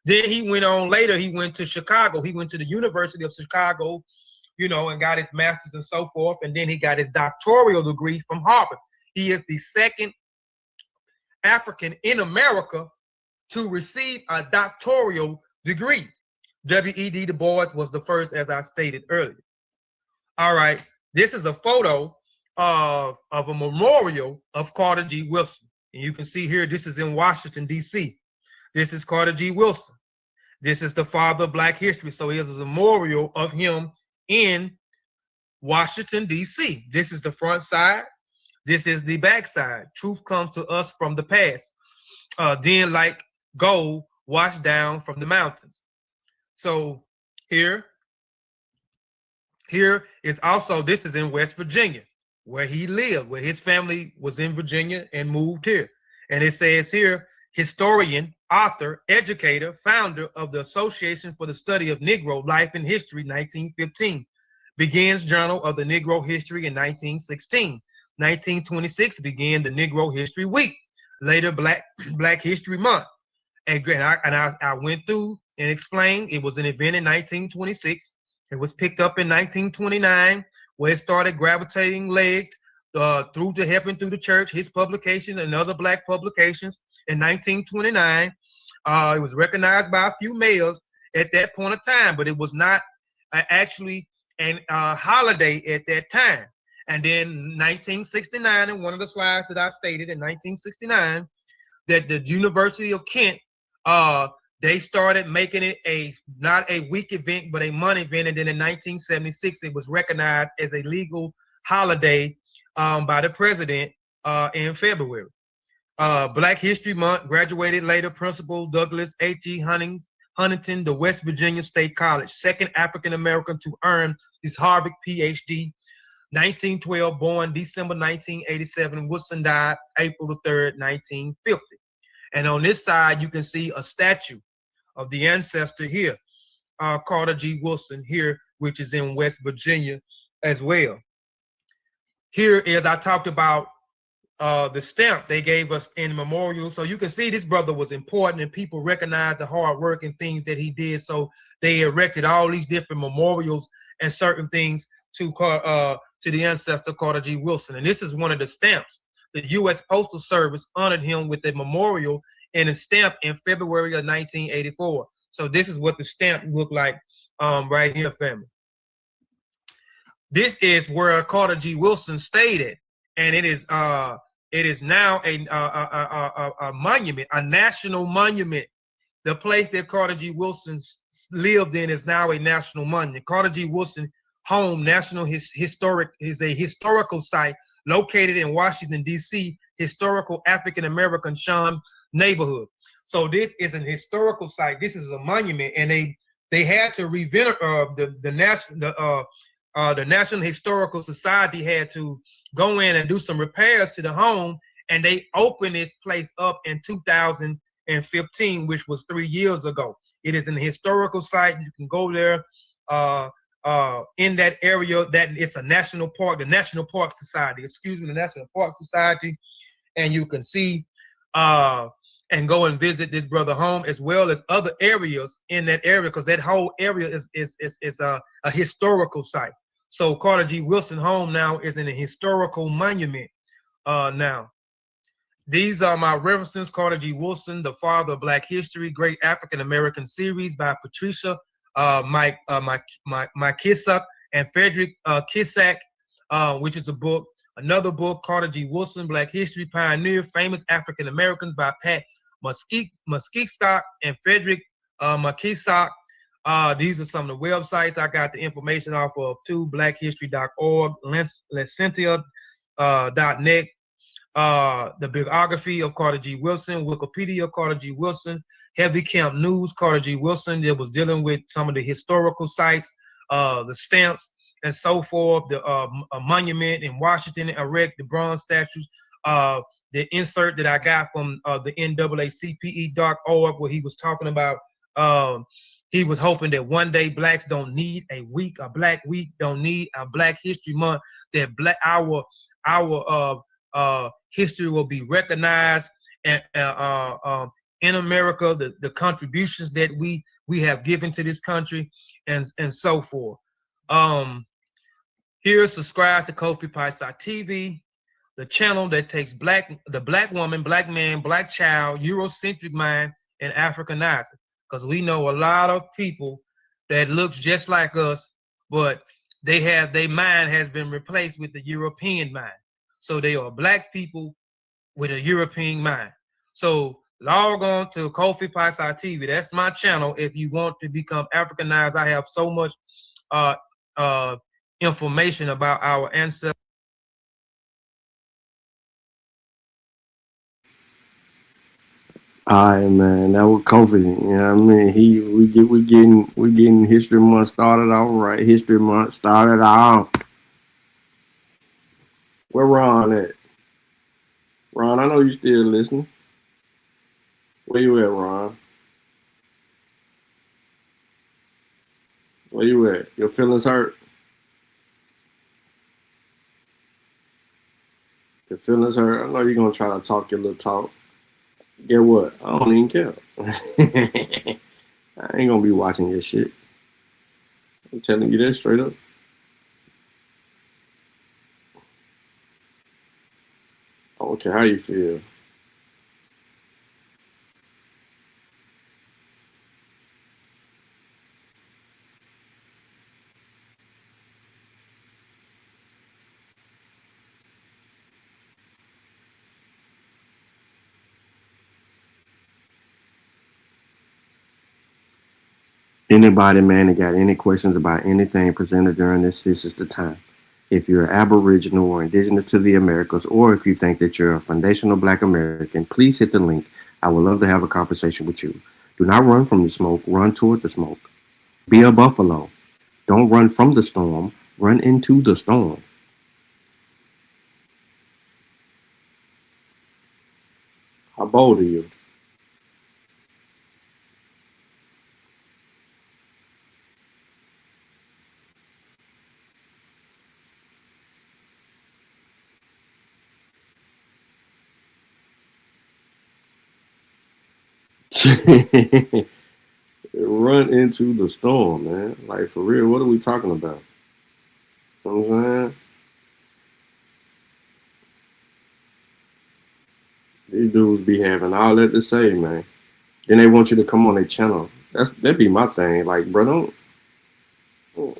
Then he went on later, he went to Chicago. He went to the University of Chicago, you know, and got his master's and so forth, and then he got his doctoral degree from Harvard. He is the second African in America to receive a doctoral degree. W.E.B. Du Bois was the first, as I stated earlier. All right, this is a photo of a memorial of Carter G. Wilson. And you can see here, this is in Washington, D.C. This is Carter G. Wilson. This is the father of Black history. So here's a memorial of him in Washington, D.C. This is the front side. This is the back side. Truth comes to us from the past. Then like gold washed down from the mountains. So here is also, this is in West Virginia, where he lived, where his family was in Virginia and moved here. And it says here, historian, author, educator, founder of the Association for the Study of Negro Life and History, 1915. Begins Journal of the Negro History in 1916. 1926 began the Negro History Week. Later, Black History Month. And I went through and explained it was an event in 1926. It was picked up in 1929, where it started gravitating legs through to helping through the church, his publication and other Black publications. In 1929, it was recognized by a few mayors at that point of time, but it was not actually a holiday at that time. And then 1969, in one of the slides that I stated in 1969, that the University of Kent, they started making it not a week event, but a month event. And then in 1976, it was recognized as a legal holiday by the president in February. Black History Month, graduated later Principal Douglas H.E. Huntington, the West Virginia State College, second African-American to earn his Harvard PhD. 1912, born December 1987. Wilson died April the 3rd, 1950. And on this side, you can see a statue of the ancestor here, Carter G. Wilson here, which is in West Virginia as well. Here is, I talked about the stamp they gave us in memorial. So you can see this brother was important and people recognized the hard work and things that he did. So they erected all these different memorials and certain things to the ancestor Carter G. Wilson. And this is one of the stamps. The U.S. Postal Service honored him with a memorial and a stamp in February of 1984. So this is what the stamp looked like right here, family. This is where Carter G. Wilson stayed at, and it is now a monument, a national monument. The place that Carter G. Wilson lived in is now a national monument. Carter G. Wilson home, national historic, is a historical site located in Washington, D.C., historical African-American Sham neighborhood. So this is an historical site. This is a monument, and they had to revenerate the National Historical Society had to go in and do some repairs to the home, and they opened this place up in 2015, which was 3 years ago. It is an historical site. You can go there in that area. That it's a national park, the National Park Society, the National Park Society, and you can see and go and visit this brother home, as well as other areas in that area, because that whole area is a historical site. So Carter G. Wilson home now is in a historical monument now. These are my references. Carter G. Wilson, The Father of Black History, Great African American Series by Patricia Mike Kissack and Frederick Kissack, which is a book. Another book, Carter G. Wilson, Black History Pioneer, Famous African Americans by Pat Muskiestock and Frederick Kissack. These are some of the websites I got the information off of too: blackhistory.org, Lencentia.net, the biography of Carter G. Wilson, Wikipedia, Carter G. Wilson, Heavy Camp News, Carter G. Wilson. That was dealing with some of the historical sites, the stamps and so forth, a monument in Washington, erect the bronze statues, the insert that I got from the NAACPE.org, where he was talking about he was hoping that one day blacks don't need a week, a Black Week, don't need a Black History Month, that our history will be recognized and in America, the contributions that we have given to this country and so forth. Here, subscribe to Kofi Paisa TV, the channel that takes the black woman, black man, black child, Eurocentric mind, and Africanize it. Because we know a lot of people that looks just like us, but their mind has been replaced with the European mind. So they are black people with a European mind. So log on to Kofi Paisai TV. That's my channel. If you want to become Africanized, I have so much information about our ancestors. All right, man. That was Kofi. You know what I mean? We getting History Month started off right. History Month started off. Where Ron at? Ron, I know you still listening. Where you at, Ron? Where you at? Your feelings hurt? Your feelings hurt? I know you're gonna try to talk your little talk. Get what? I don't even care. I ain't gonna be watching your shit. I'm telling you that straight up. I don't care how you feel. Anybody, man, that got any questions about anything presented during this is the time. If you're Aboriginal or Indigenous to the Americas, or if you think that you're a foundational Black American, please hit the link. I would love to have a conversation with you. Do not run from the smoke, run toward the smoke. Be a buffalo. Don't run from the storm, run into the storm. How bold are you? Run into the storm, man. Like, for real, what are we talking about? You know what I'm saying? These dudes be having all that to say, man. Then they want you to come on their channel. That'd be my thing. Like, bro, I'm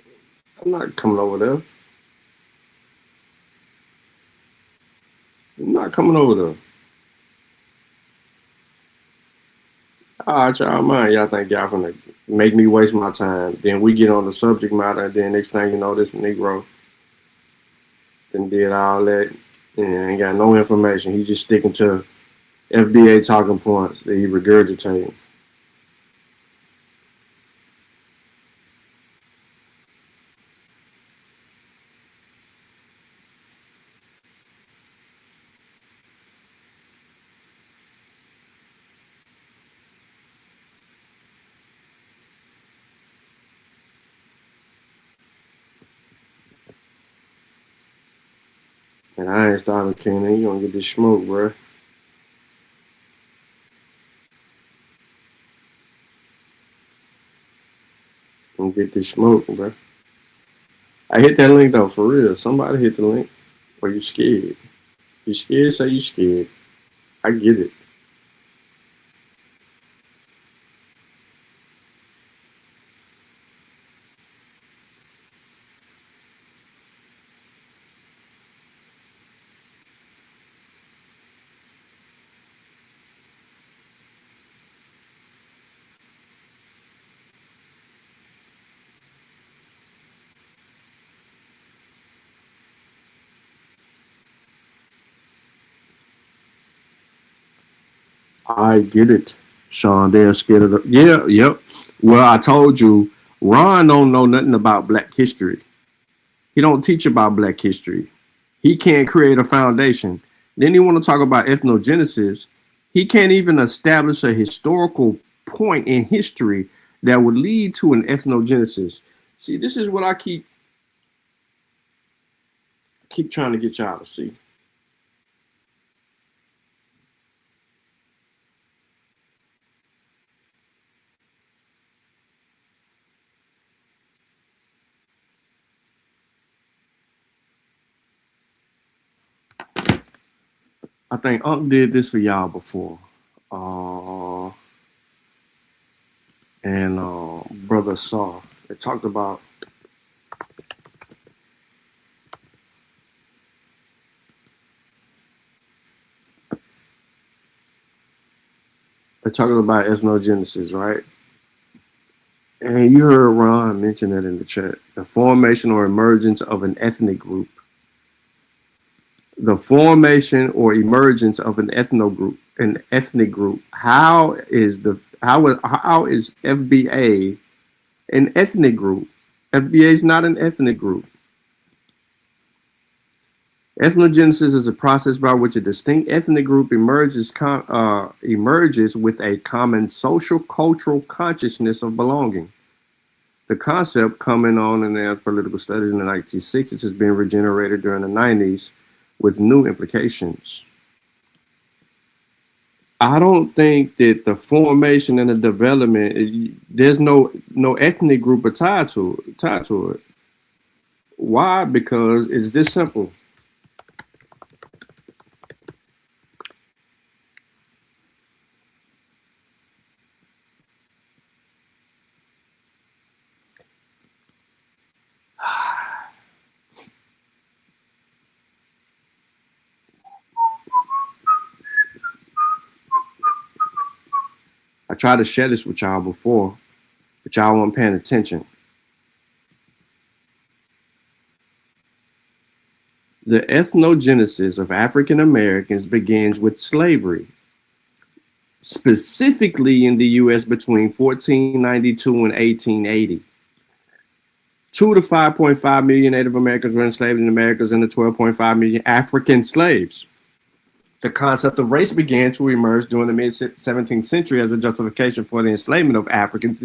not coming over there. I'm not coming over there. All right, y'all mind. Y'all think y'all gonna make me waste my time. Then we get on the subject matter, and then next thing you know, this Negro then did all that and ain't got no information. He just sticking to FBA talking points that he regurgitating. And I ain't starting Kenny. You gonna get this smoke, bro. Gonna get this smoke, bro. I hit that link though, for real. Somebody hit the link. Or you scared? You scared? Say you scared. I get it. I get it, Sean. They're scared of the. Yeah, yep. Well, I told you, Ron don't know nothing about Black history. He don't teach about Black history. He can't create a foundation. Then he want to talk about ethnogenesis. He can't even establish a historical point in history that would lead to an ethnogenesis. See, this is what I keep trying to get y'all to see. I think Unc did this for y'all before. And Brother Saw. They talked about talking about ethnogenesis, right? And you heard Ron mention that in the chat. The formation or emergence of an ethnic group. The formation or emergence of an ethnic group. How is FBA an ethnic group? FBA is not an ethnic group. Ethnogenesis is a process by which a distinct ethnic group emerges with a common social cultural consciousness of belonging. The concept, coming on in the political studies in the 1960s, has been regenerated during the 90s with new implications. I don't think that the formation and the development, there's no ethnic group tied to it. Why? Because it's this simple. I tried to share this with y'all before, but y'all weren't paying attention. The ethnogenesis of African Americans begins with slavery, specifically in the U.S. between 1492 and 1880. 2 to 5.5 million Native Americans were enslaved in the Americas and the 12.5 million African slaves. The concept of race began to emerge during the mid-17th century as a justification for the enslavement of Africans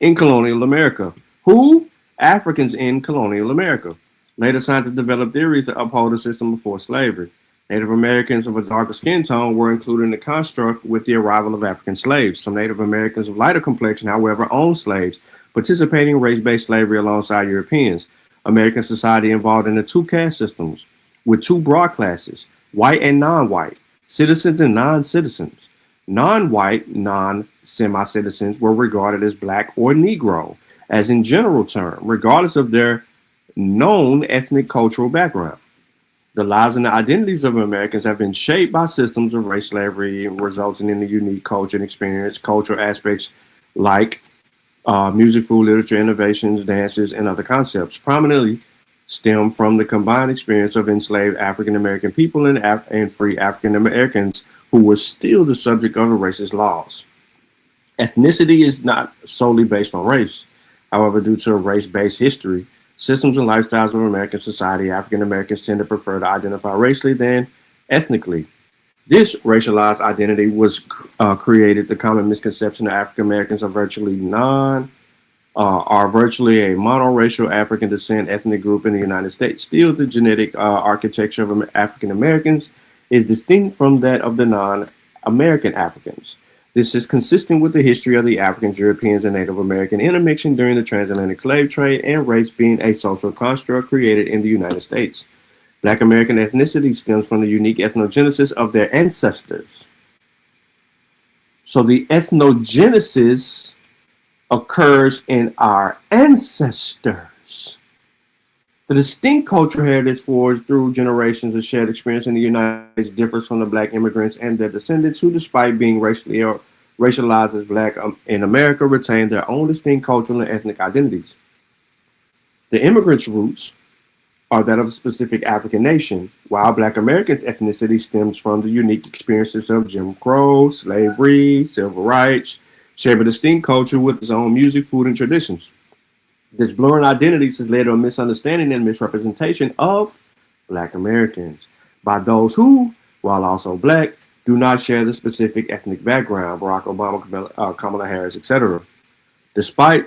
in colonial America. Who? Africans in colonial America. Later, scientists developed theories to uphold the system before slavery. Native Americans of a darker skin tone were included in the construct with the arrival of African slaves. Some Native Americans of lighter complexion, however, owned slaves, participating in race-based slavery alongside Europeans. American society involved in the two caste systems with two broad classes: white and non-white, citizens and non-citizens. Non-white, non-semi-citizens were regarded as black or Negro, as in general term, regardless of their known ethnic cultural background. The lives and the identities of Americans have been shaped by systems of race slavery, resulting in the unique culture and experience, cultural aspects like music, food, literature, innovations, dances, and other concepts, prominently stem from the combined experience of enslaved African-American people and free African-Americans who were still the subject of the racist laws. Ethnicity is not solely based on race. However, due to a race-based history, systems and lifestyles of American society, African-Americans tend to prefer to identify racially than ethnically. This racialized identity was created. The common misconception that African-Americans are virtually a monoracial African descent ethnic group in the United States. Still, the genetic architecture of African Americans is distinct from that of the non-American Africans. This is consistent with the history of the Africans, Europeans, and Native American intermixing during the transatlantic slave trade and race being a social construct created in the United States. Black American ethnicity stems from the unique ethnogenesis of their ancestors. So the ethnogenesis occurs in our ancestors. The distinct cultural heritage forged through generations of shared experience in the United States differs from the Black immigrants and their descendants who, despite being racialized as Black in America, retain their own distinct cultural and ethnic identities. The immigrants' roots are that of a specific African nation, while Black Americans' ethnicity stems from the unique experiences of Jim Crow, slavery, civil rights, shape a distinct culture with its own music, food, and traditions. This blurring identities has led to a misunderstanding and misrepresentation of Black Americans by those who, while also Black, do not share the specific ethnic background, Barack Obama, Kamala Harris, etc. Despite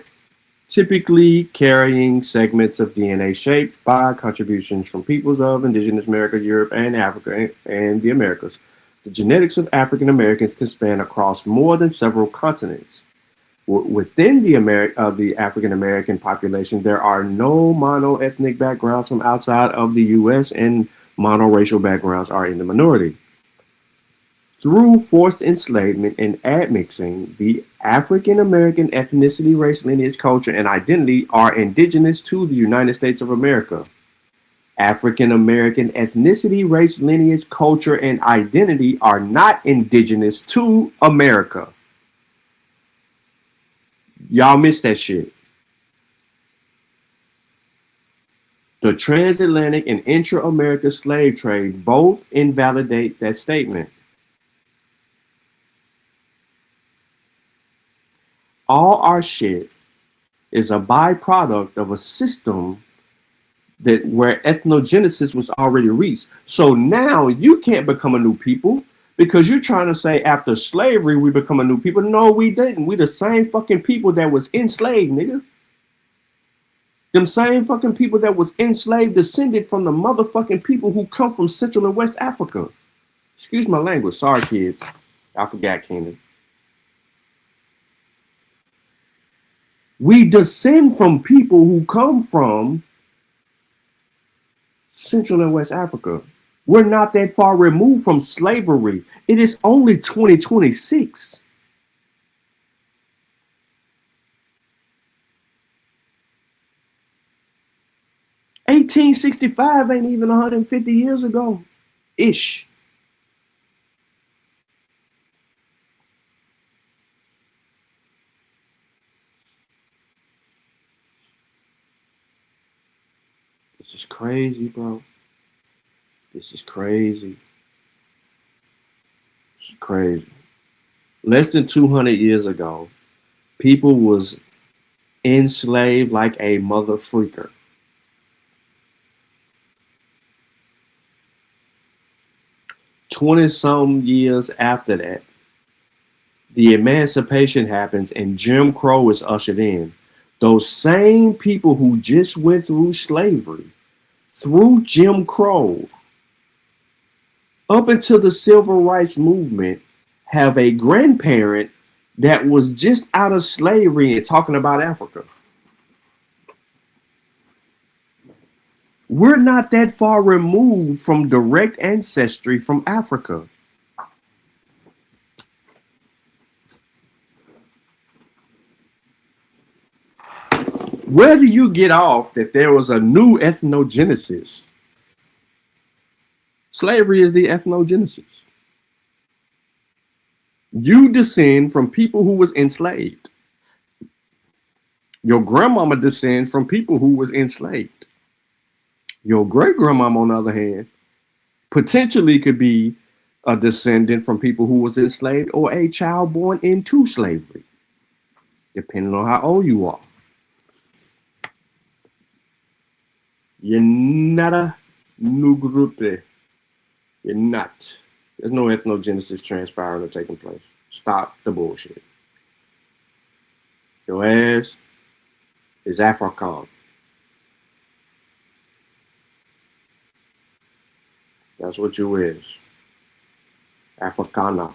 typically carrying segments of DNA shaped by contributions from peoples of Indigenous America, Europe, and Africa, and the Americas, the genetics of African Americans can span across more than several continents. Within the African American population, there are no mono-ethnic backgrounds from outside of the U.S., and monoracial backgrounds are in the minority. Through forced enslavement and admixing, the African American ethnicity, race, lineage, culture, and identity are indigenous to the United States of America. African American ethnicity, race, lineage, culture, and identity are not indigenous to America. Y'all missed that shit. The transatlantic and intra-American slave trade both invalidate that statement. All our shit is a byproduct of a system that where ethnogenesis was already reached. So now you can't become a new people because you're trying to say after slavery we become a new people. No, we didn't. We the same fucking people that was enslaved, nigga. Them same fucking people that was enslaved descended from the motherfucking people who come from Central and West Africa. Excuse my language. Sorry, kids. I forgot, Kenan. We descend from people who come from Central and West Africa. We're not that far removed from slavery. It is only 2026. $1865 ain't even 150 years ago. Ish. This is crazy, bro. This is crazy. This is crazy. Less than 200 years ago, people was enslaved like a mother freaker. 20-some years after that, the emancipation happens and Jim Crow is ushered in. Those same people who just went through slavery, through Jim Crow, up until the civil rights movement, have a grandparent that was just out of slavery and talking about Africa. We're not that far removed from direct ancestry from Africa. Where do you get off that there was a new ethnogenesis? Slavery is the ethnogenesis. You descend from people who was enslaved. Your grandmama descends from people who was enslaved. Your great-grandmama, on the other hand, potentially could be a descendant from people who was enslaved or a child born into slavery, depending on how old you are. You're not a new group. You're not. There's no ethnogenesis transpiring or taking place. Stop the bullshit. Your ass is African. That's what you is. Africana.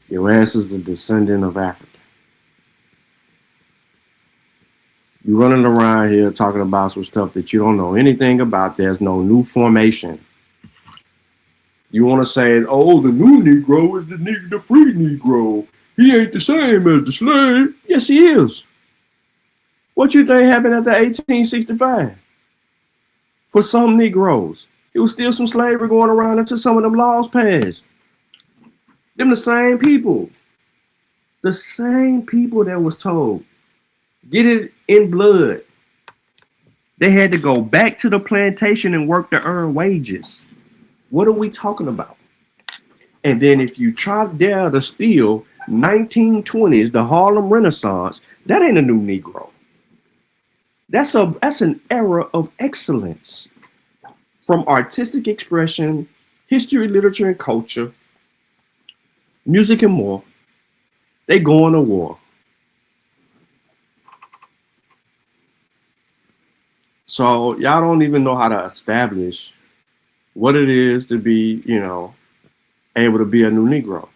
Your ass is the descendant of Africa. You running around here talking about some stuff that you don't know anything about. There's no new formation. You want to say, oh, the new Negro is the free Negro. He ain't the same as the slave. Yes, he is. What you think happened after 1865? For some Negroes, it was still some slavery going around until some of them laws passed. Them the same people. The same people that was told, get it in blood. They had to go back to the plantation and work to earn wages. What are we talking about? And then if you try dare to steal 1920s, the Harlem Renaissance, that ain't a new Negro. That's an era of excellence from artistic expression, history, literature, and culture, music, and more. They going to war. So y'all don't even know how to establish what it is to be, able to be a new Negro.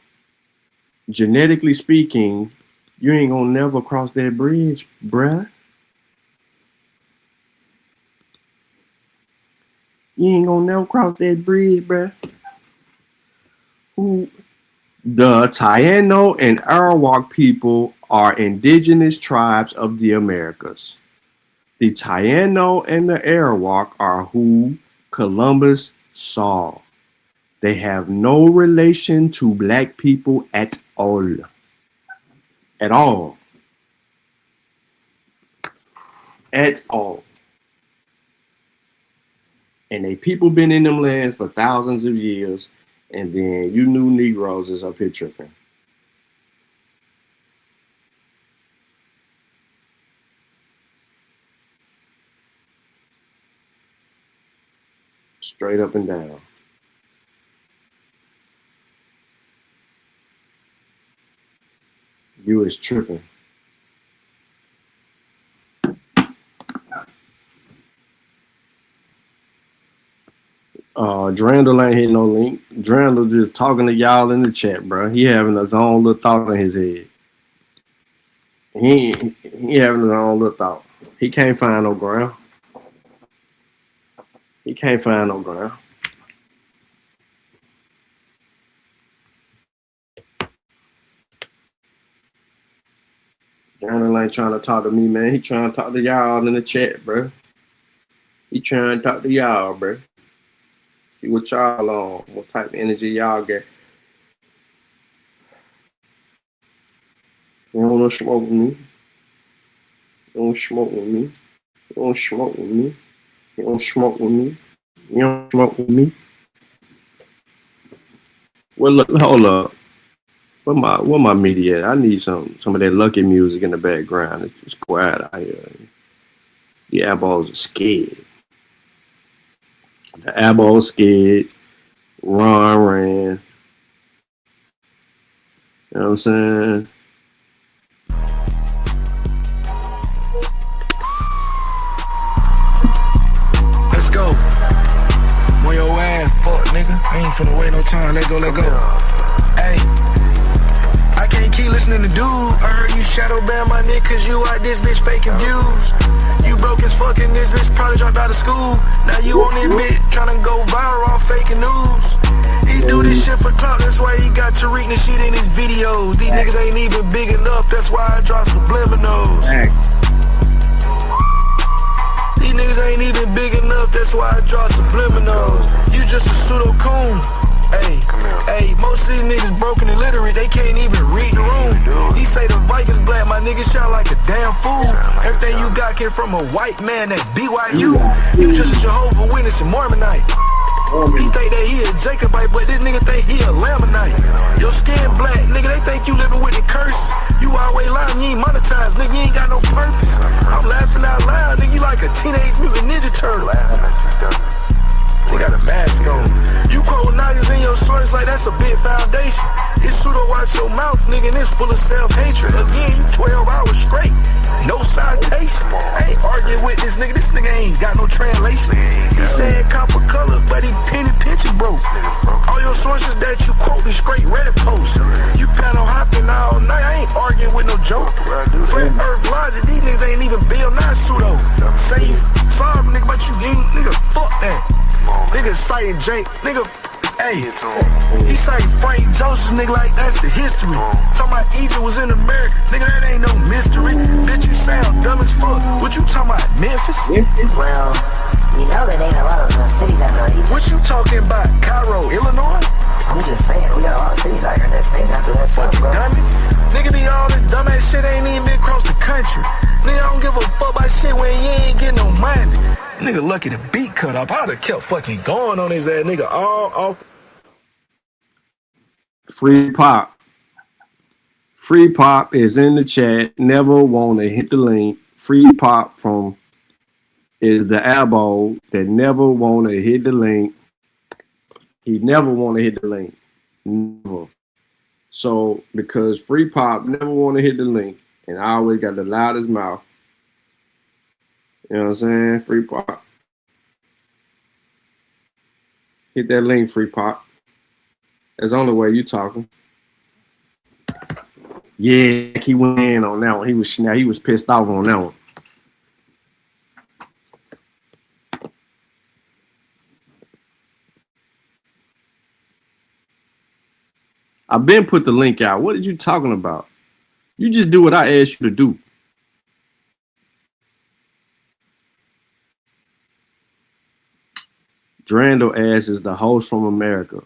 Genetically speaking, you ain't gonna never cross that bridge, bruh. You ain't gonna never cross that bridge, bruh. The Taino and Arawak people are indigenous tribes of the Americas. The Taino and the Arawak are who Columbus saw. They have no relation to black people at all. At all. At all. And they people been in them lands for thousands of years, and then you new Negroes is up here tripping. Straight up and down. You is tripping. Drandle ain't hit no link. Drandle just talking to y'all in the chat, bro. He having his own little thought in his head. He having his own little thought. He can't find no ground. He can't find no ground. Drandle ain't trying to talk to me, man. He trying to talk to y'all in the chat, bro. He trying to talk to y'all, bro. See what y'all on, what type of energy y'all get. You don't want to smoke with me. You don't smoke with me. You don't smoke with me. You don't smoke with me. You don't smoke with me. Well, look, hold up. What my media at? I need some of that lucky music in the background. It's just quiet out here. The eyeballs are scared. The eyeballs scared. Ron ran. You know what I'm saying? Let's go. On your ass, fuck nigga. I ain't finna wait no time. Let go, let go. Hey. I can't keep listening to dude. I heard you shadow ban my nigga cause you out this bitch faking views. You broke as fuck in this bitch, probably dropped out of school. Now you on this bitch tryna go viral off faking news. He do this shit for clout, that's why he got Tariq and shit in his videos. These niggas ain't even big enough, that's why I drop subliminals. These niggas ain't even big enough, that's why I draw subliminals. You just a pseudo coon. Hey, most of these niggas broken and illiterate, they can't even read the room. He say the Vikings black, my niggas sound like a damn fool. Everything you got came from a white man, that BYU. You just a Jehovah Witness and Mormonite. He think that he a Jacobite, but this nigga think he a Lamanite. Your skin black, nigga, they think you living with the curse. You always lying, you ain't monetized, nigga, you ain't got no purpose. I'm laughing out loud, nigga, you like a Teenage Mutant Ninja Turtle. They got a mask on. You quote niggas in your source like that's a big foundation. It's pseudo watch your mouth, nigga, and it's full of self-hatred. Again, you 12 hours straight. No citation. I ain't arguing with this nigga ain't got no translation. He said copper color, but he penny picture broke. All your sources that you quote is straight Reddit posts. You panel hopping all night, I ain't arguing with no joke. Flat earth logic, these niggas ain't even Bill Nye pseudo. Say you sorry, nigga, but you ain't, nigga, fuck that. Nigga citing Jake, nigga, hey, he citing Frank Joseph, nigga, like that's the history. Talking about Egypt was in America, nigga, that ain't no mystery. Bitch, you sound dumb as fuck. What you talking about, Memphis? Well, you know that ain't a lot of cities out there. What you talking about, Cairo, Illinois? I'm just saying, we got a lot of cities out here that's named after that stuff, bro. Dummy. Nigga be all this dumbass shit ain't even been across the country. Nigga, I don't give a fuck about shit when you ain't getting no money. Nigga lucky the beat cut off. I'd have kept fucking going on his ass, nigga, all off. Free Pop. Free Pop is in the chat. Never want to hit the link. Free Pop from is the eyeball that never want to hit the link. He never want to hit the link. Never. So because Free Pop never want to hit the link, and I always got the loudest mouth. You know what I'm saying? Free Pop. Hit that link, Free Pop. That's the only way you talking. Yeah, he went in on that one. He was pissed off on that one. I've been put the link out. What are you talking about? You just do what I asked you to do. Drandle asks, is the host from America?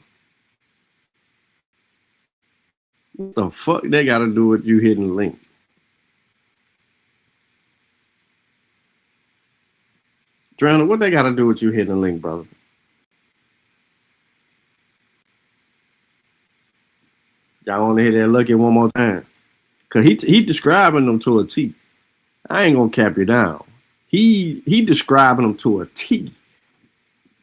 What the fuck they got to do with you hitting the link? Drandle, what they got to do with you hitting the link, brother? Y'all want to hear that Lucky one more time? Because he describing them to a T. I ain't going to cap you down. He describing them to a T.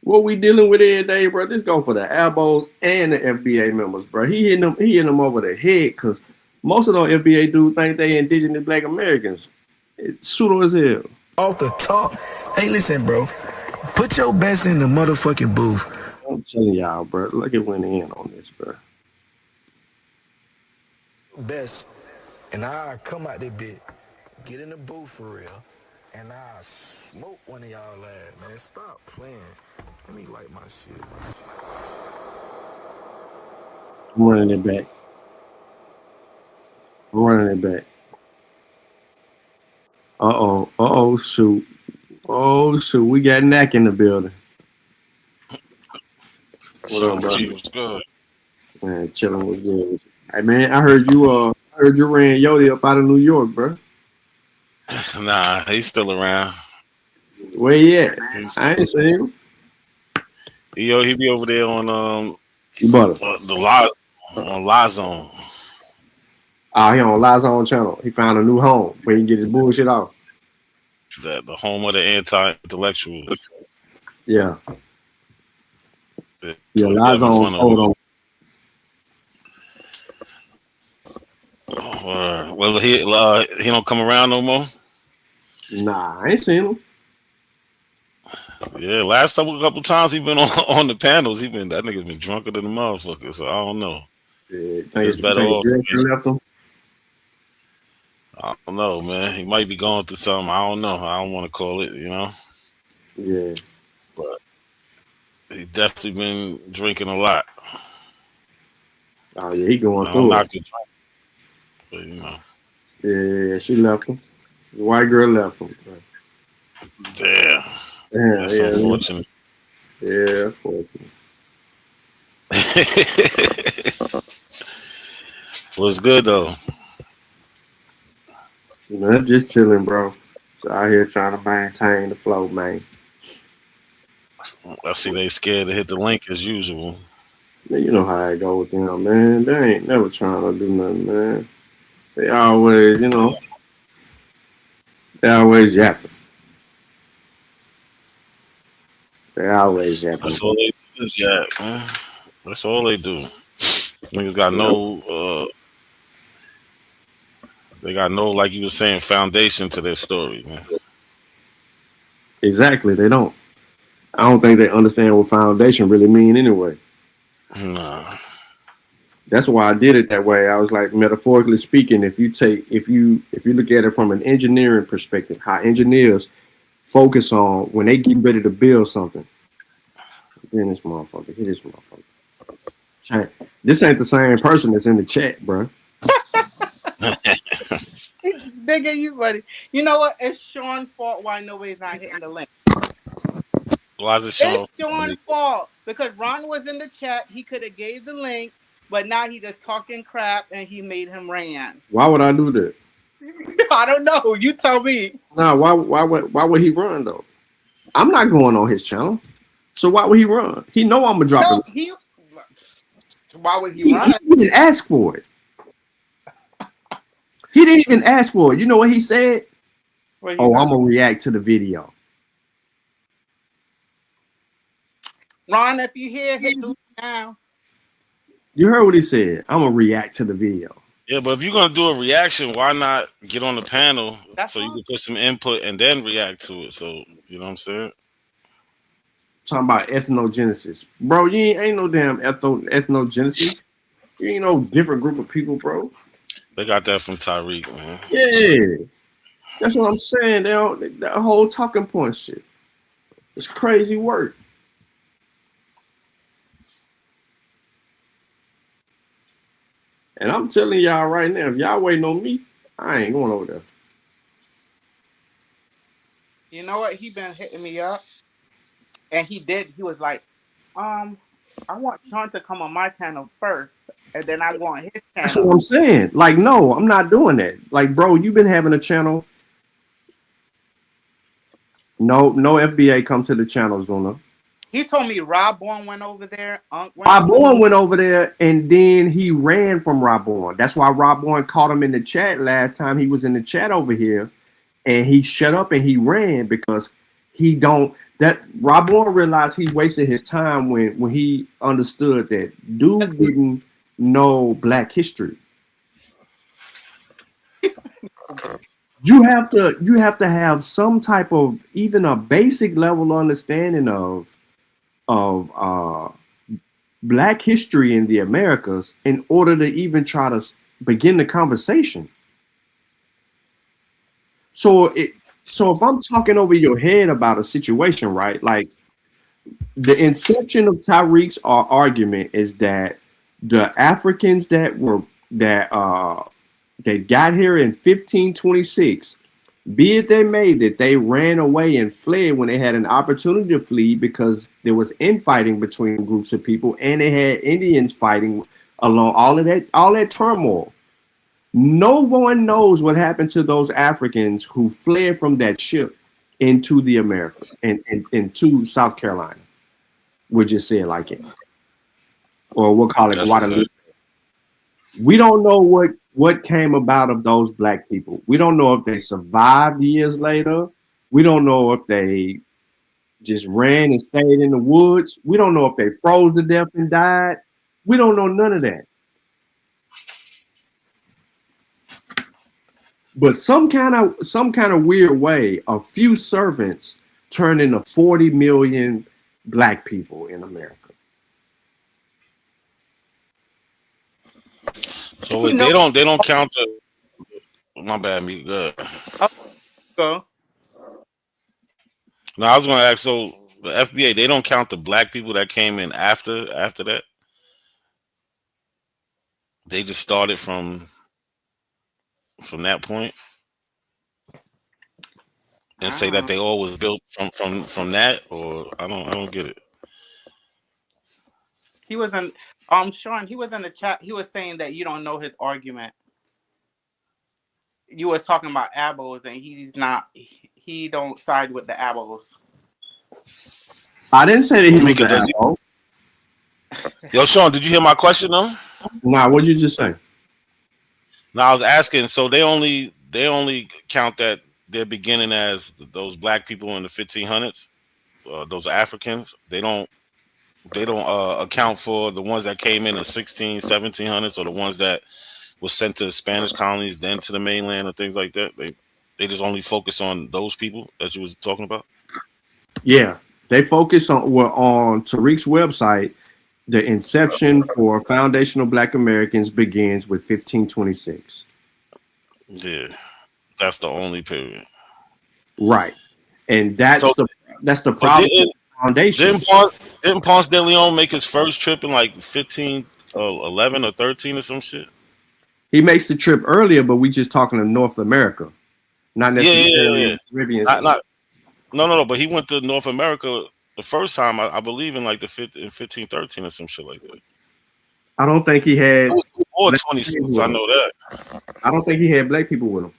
What we dealing with every day, bro? This go for the elbows and the FBA members, bro. He hitting them over the head because most of those FBA dudes think they indigenous Black Americans. It's pseudo as hell. Off the top. Hey, listen, bro. Put your best in the motherfucking booth. I'm telling y'all, bro. Look at went in on this, bro. Best. And I come out there bit, get in the booth for real, and I smoke one of y'all ass, man. Stop playing. Let me light my shit. I'm running it back. Uh-oh, shoot. Oh, shoot. We got Knack in the building. What up, bro? What's good? Man, chilling was good. Hey, man, I heard you ran Yodi up out of New York, bro. Nah, he's still around. Where he at? I ain't seen him. He be over there on the Live Zone. He on Lazone channel. He found a new home where he can get his bullshit off. The home of the anti-intellectuals. Yeah. Yeah, Lazone's hold on. Well, he don't come around no more. Nah, I ain't seen him. Yeah, last couple times he been on the panels. That nigga's been drunker than a motherfucker. So I don't know. Yeah, it's better off. Left him? I don't know, man. He might be going through something. I don't know. I don't want to call it, you know. Yeah, but he definitely been drinking a lot. Oh yeah, he going through it. Drink, but you know. Yeah, she left him. The white girl left him. Damn. That's unfortunate. Yeah, unfortunate. What's good though? Man, just chilling, bro. So out here trying to maintain the flow, man. I see they scared to hit the link as usual. Man, you know how it go with them, man. They ain't never trying to do nothing, man. They always, yapping. They always yapping. That's all they do is yap, man. That's all they do. Niggas got they got no, like you were saying, foundation to their story, man. Exactly, they don't. I don't think they understand what foundation really mean anyway. Nah. That's why I did it that way. I was like, metaphorically speaking, if you look at it from an engineering perspective, how engineers focus on when they get ready to build something. Then this motherfucker, hit this motherfucker. This ain't the same person that's in the chat, bro. Nigga, you buddy. You know what? It's Sean's fault why nobody's not hitting the link. Why is it Sean? It's Sean's fault because Ron was in the chat. He could have gave the link, but now he just talking crap and he made him ran. Why would I do that? I don't know. You tell me. Nah, why would he run though? I'm not going on his channel. So why would he run? He know I'm gonna drop it. Why would he run? He didn't ask for it. He didn't even ask for it. You know what he said? I'm gonna react to the video. Ron, if you hear, hit the link now. You heard what he said. I'm gonna react to the video. Yeah, but if you're gonna do a reaction, why not get on the panel so you can put some input and then react to it? So you know what I'm saying? Talking about ethnogenesis, bro. You ain't no damn ethnogenesis. You ain't no different group of people, bro. They got that from Tyreek, man. Yeah, that's what I'm saying. That whole talking point shit. It's crazy work. And I'm telling y'all right now, if y'all waiting on me, I ain't going over there. You know what? He been hitting me up. And he was like, I want Sean to come on my channel first, and then I go on his That's what channel. I'm saying. Like, no, I'm not doing that. Like, bro, you've been having a channel. No FBA come to the channel, Zuna. He told me Rob Bourne went over there. Rob Bourne went over there, and then he ran from Rob Bourne. That's why Rob Bourne caught him in the chat last time he was in the chat over here, and he shut up and he ran because he don't. That Rob Bourne realized he wasted his time when he understood that dude didn't know Black history. You have to have some type of even a basic level understanding of Black history in the Americas in order to even try to begin the conversation. So if I'm talking over your head about a situation, right? Like the inception of Tariq's argument is that the Africans that got here in 1526, be it they made that they ran away and fled when they had an opportunity to flee because there was infighting between groups of people and they had Indians fighting along all that turmoil. No one knows what happened to those Africans who fled from that ship into the Americas and into South Carolina. We'll just say it like it. Or we'll call it Guadalupe. We don't know what came about of those Black people. We don't know if they survived years later. We don't know if they just ran and stayed in the woods. We don't know if they froze to death and died. We don't know none of that. But some kind of weird way, a few servants turned into 40 million Black people in America. So wait, they don't count the. My bad, me. Good. Go. No, I was going to ask. So the FBA, they don't count the Black people that came in after that. They just started from that point, and say that they all was built from that, or I don't get it. He was in Sean, he was in the chat. He was saying that you don't know his argument. You was talking about Abos, and he don't side with the Abos. I didn't say that he was an Abo. Yo, Sean, did you hear my question though? Nah, what did you just say? No, I was asking. So they only count that they're beginning as those Black people in the 1500s. Those Africans. They don't account for the ones that came in the 1700s, or the ones that were sent to the Spanish colonies, then to the mainland, or things like that. They just only focus on those people that you was talking about. Yeah, they focus on Tariq's website. The inception for foundational Black Americans begins with 1526. Yeah, that's the only period. Right, and that's the problem. Foundation. Didn't Ponce de Leon make his first trip in like 1511 or 13 or some shit? He makes the trip earlier, but we just talking to North America, not necessarily Caribbean. No. But he went to North America the first time, I believe, in like in 1513 or some shit like that. I don't think he had. It was before 26. I know that. I don't think he had Black people with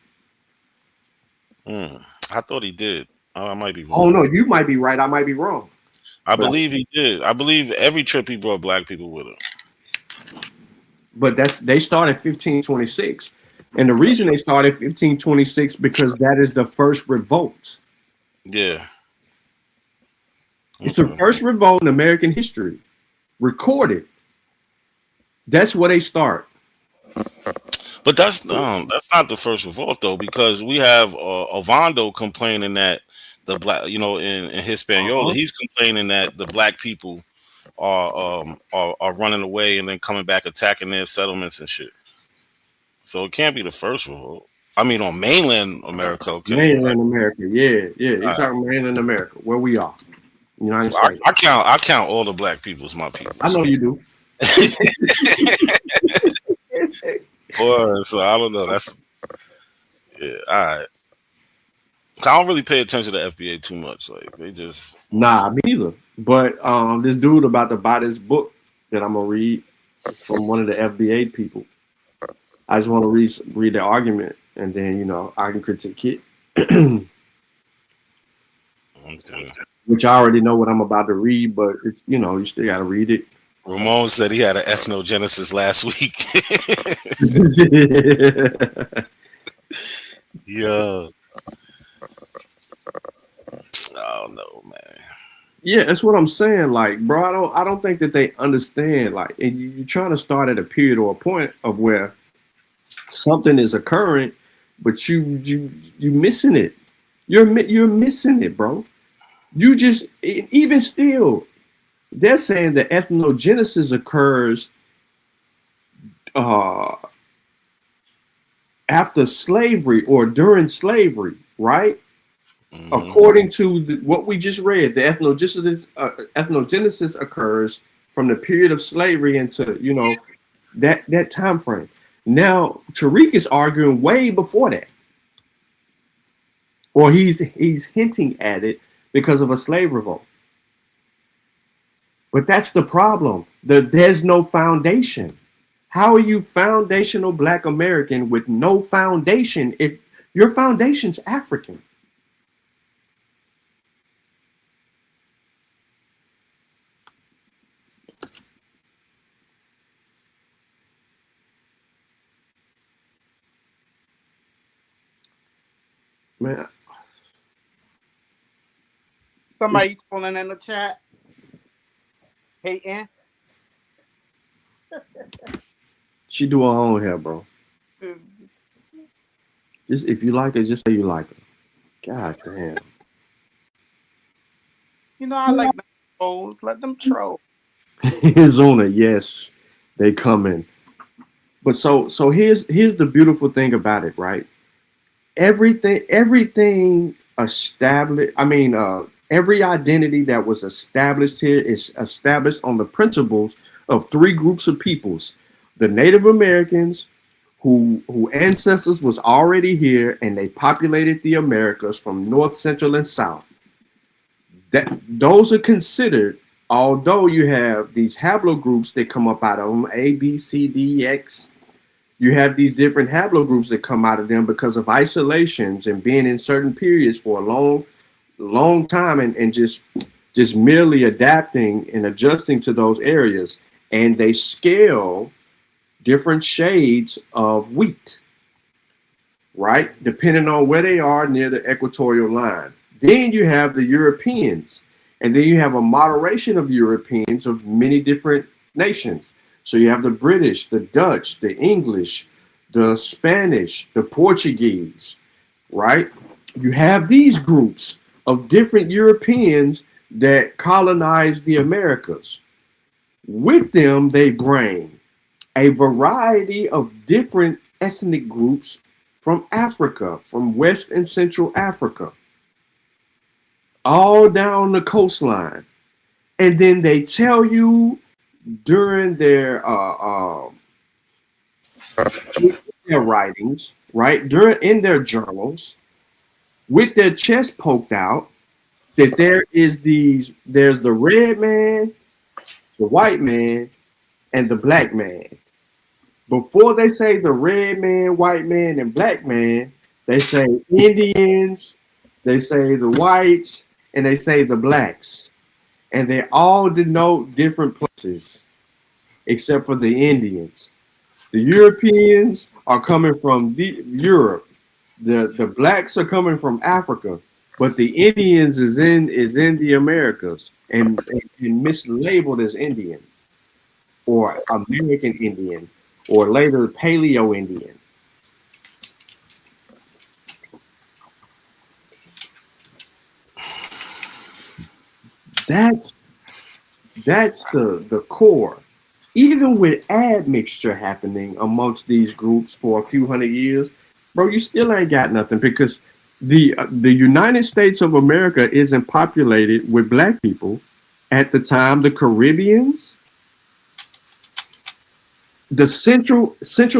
him. I thought he did. I might be wrong. Oh no, you might be right. I might be wrong. I believe he did. I believe every trip he brought Black people with him. But they started 1526, and the reason they started 1526 because that is the first revolt. Yeah, it's the first revolt in American history, recorded. That's where they start. But that's not the first revolt though, because we have Ovando complaining that the Black, in Hispaniola, he's complaining that the Black people are running away and then coming back attacking their settlements and shit. So it can't be the first revolt. I mean, on mainland America, okay. Mainland America, yeah. You're talking mainland America, where we are. United States. I count all the Black people as my people. I know you do. Boy, so I don't know. That's all right. I don't really pay attention to the FBA too much. Like they just me neither. But this dude about to buy this book that I'm gonna read from one of the FBA people. I just want to read the argument, and then I can critique it. Okay. Which I already know what I'm about to read, but it's you still got to read it. Ramon said he had an ethnogenesis last week. Yeah. Oh no, man. Yeah, that's what I'm saying. Like, bro, I don't think that they understand. Like, and you're trying to start at a period or a point of where something is occurring, but you missing it. You're missing it, bro. You just even still, they're saying the ethnogenesis occurs after slavery or during slavery, right? Mm-hmm. According to what we just read, the ethnogenesis occurs from the period of slavery into that time frame. Now Tariq is arguing way before that, or he's hinting at it because of a slave revolt. But that's the problem. There's no foundation. How are you foundational Black American with no foundation if your foundation's African? Man. Somebody calling in the chat. Hating. She do her own hair, bro. Just if you like it, just say you like it. God damn. I like them trolls. Let them troll. Zuna, yes, they coming. But so here's the beautiful thing about it, right? Everything established. I mean, every identity that was established here is established on the principles of three groups of peoples: the Native Americans, who ancestors was already here and they populated the Americas from North, Central, and South. Those are considered, although you have these haplogroups that come up out of them, A, B, C, D, X. You have these different haplogroups that come out of them because of isolations and being in certain periods for a long time and just merely adapting and adjusting to those areas. And they scale different shades of wheat, right? Depending on where they are near the equatorial line. Then you have the Europeans, and then you have a moderation of Europeans of many different nations. So you have the British, the Dutch, the English, the Spanish, the Portuguese, right? You have these groups of different Europeans that colonize the Americas. With them, they bring a variety of different ethnic groups from Africa, from West and Central Africa, all down the coastline. And then they tell you during their writings, right, in their journals, with their chest poked out, that there's the red man, the white man, and the black man. Before they say the red man, white man, and black man, they say Indians, they say the whites, and they say the blacks. And they all denote different places, except for the Indians. The Europeans are coming from Europe. The blacks are coming from Africa, but the Indians is in the Americas and mislabeled as Indians or American Indian or later Paleo Indian. That's the core. Even with admixture happening amongst these groups for a few hundred years, bro, you still ain't got nothing because the United States of America isn't populated with black people. At the time, the Caribbeans, the Central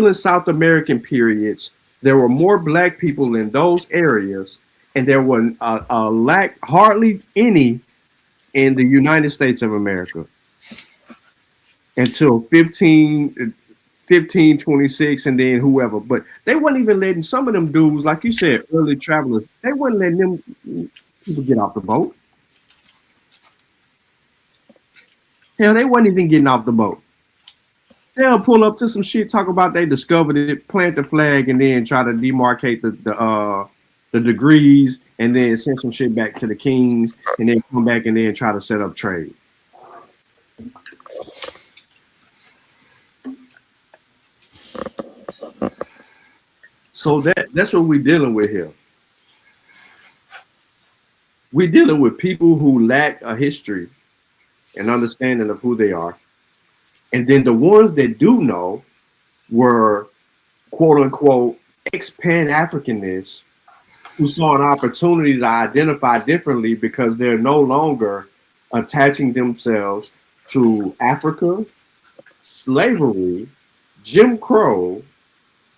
and South American periods, there were more black people in those areas, and there were hardly any in the United States of America until 1526, and then whoever. But they wasn't even letting some of them dudes, like you said, early travelers, they wasn't letting them people get off the boat. Hell, they wasn't even getting off the boat. They'll pull up to some shit, talk about they discovered it, plant the flag, and then try to demarcate the degrees, and then send some shit back to the kings, and then come back and then try to set up trade. So that's what we're dealing with here. We're dealing with people who lack a history and understanding of who they are. And then the ones that do know were, quote unquote, ex-Pan-Africanists who saw an opportunity to identify differently because they're no longer attaching themselves to Africa, slavery, Jim Crow,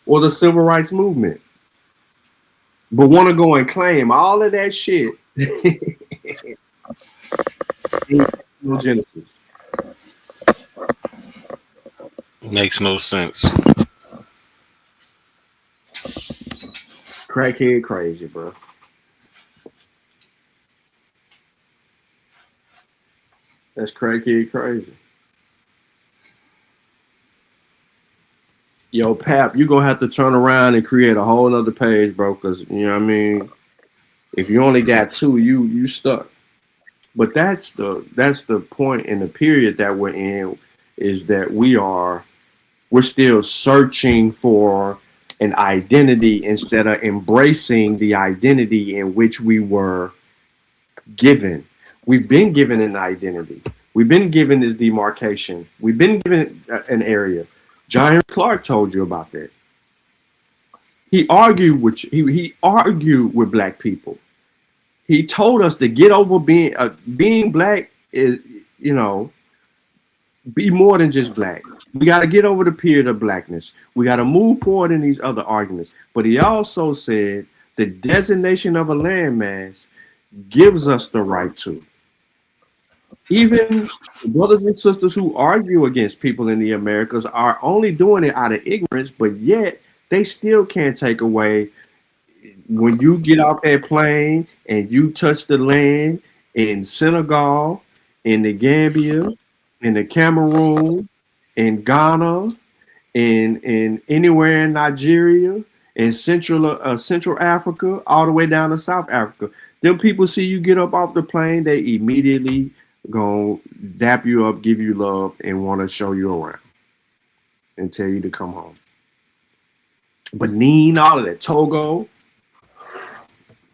or the civil rights movement, but want to go and claim all of that shit. No Genesis. Makes no sense. Crackhead crazy, bro. That's crackhead crazy. Yo, Pap, you gonna have to turn around and create a whole other page, bro, because you know what I mean. If you only got two, you stuck. But that's the point in the period that we're in, is that we're still searching for an identity instead of embracing the identity in which we were given. We've been given an identity. We've been given this demarcation. We've been given an area. John Henry Clark told you about that. He argued with black people. He told us to get over being black is, you know, be more than just black. We got to get over the period of blackness. We got to move forward in these other arguments. But he also said the designation of a landmass gives us the right to. Even brothers and sisters who argue against people in the Americas are only doing it out of ignorance, but yet they still can't take away when you get off that plane and you touch the land in Senegal, in the Gambia, in the Cameroon, in Ghana, in anywhere in Nigeria, in Central Africa, all the way down to South Africa. Them people see you get up off the plane, they immediately gonna dap you up, give you love, and want to show you around and tell you to come home. Benin, all of that, Togo.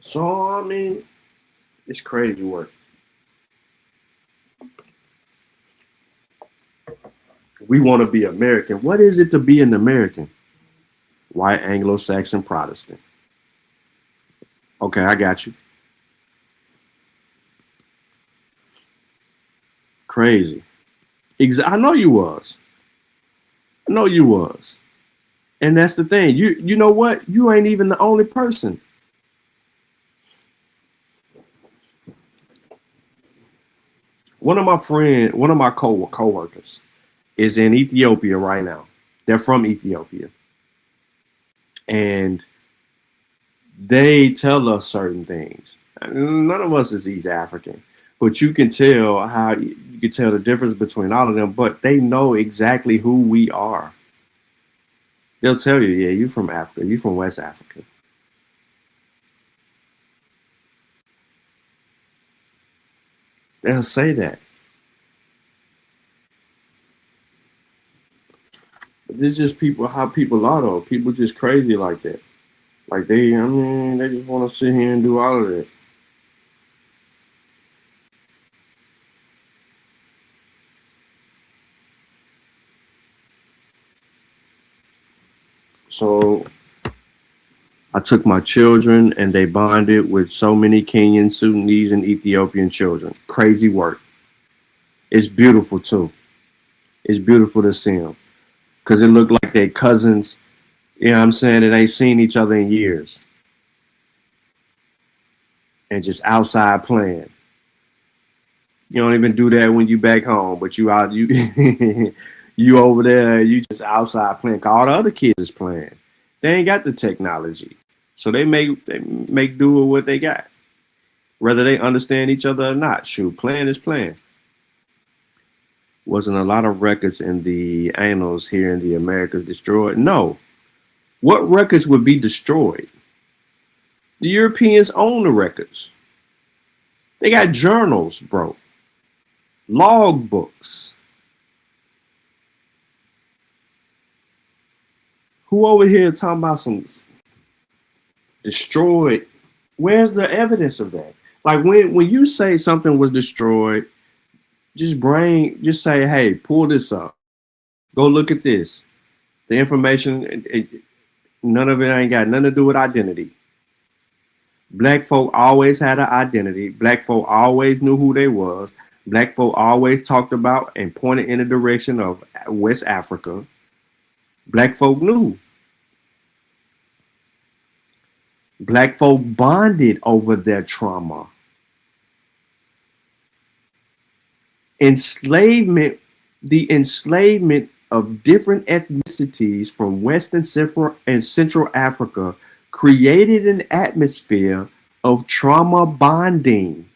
So I mean, it's crazy work. We want to be American. What is it to be an American? White, Anglo-Saxon, Protestant. Okay, I got you. Crazy. I know you was. I know you was. And that's the thing. You know what? You ain't even the only person. One of my co-workers is in Ethiopia right now. They're from Ethiopia. And they tell us certain things. None of us is East African, but you can tell the difference between all of them, but they know exactly who we are. They'll tell you, yeah, you from Africa, you from West Africa. They'll say that. But this is just how people are though. People just crazy like that. Like they just want to sit here and do all of that. So I took my children and they bonded with so many Kenyan, Sudanese, and Ethiopian children. Crazy work. It's beautiful too. It's beautiful to see them. Because it looked like they cousins, you know what I'm saying, that ain't seen each other in years. And just outside playing. You don't even do that when you back home, but you out you you over there, you just outside playing. 'Cause all the other kids is playing. They ain't got the technology. So they make do with what they got. Whether they understand each other or not. Shoot, playing is playing. Wasn't a lot of records in the annals here in the Americas destroyed? No. What records would be destroyed? The Europeans own the records. They got journals, bro. Log books. Who over here talking about some destroyed? Where's the evidence of that? Like when you say something was destroyed, just say, hey, pull this up. Go look at this. The information, none of it ain't got nothing to do with identity. Black folk always had an identity. Black folk always knew who they was. Black folk always talked about and pointed in the direction of West Africa. Black folk knew. Black folk bonded over their trauma. Enslavement, the enslavement of different ethnicities from West and Central Africa created an atmosphere of trauma bonding.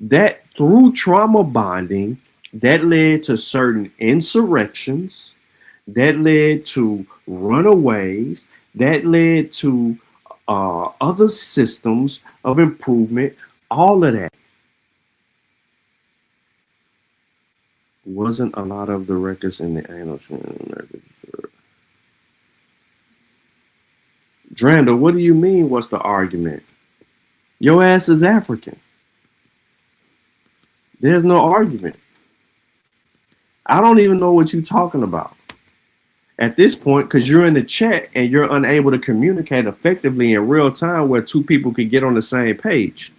That through trauma bonding, that led to certain insurrections, that led to runaways, that led to other systems of improvement, all of that. Wasn't a lot of the records in the annals. Dranda, what do you mean? What's the argument? Your ass is African. There's no argument. I don't even know what you're talking about at this point, because you're in the chat and you're unable to communicate effectively in real time where two people can get on the same page.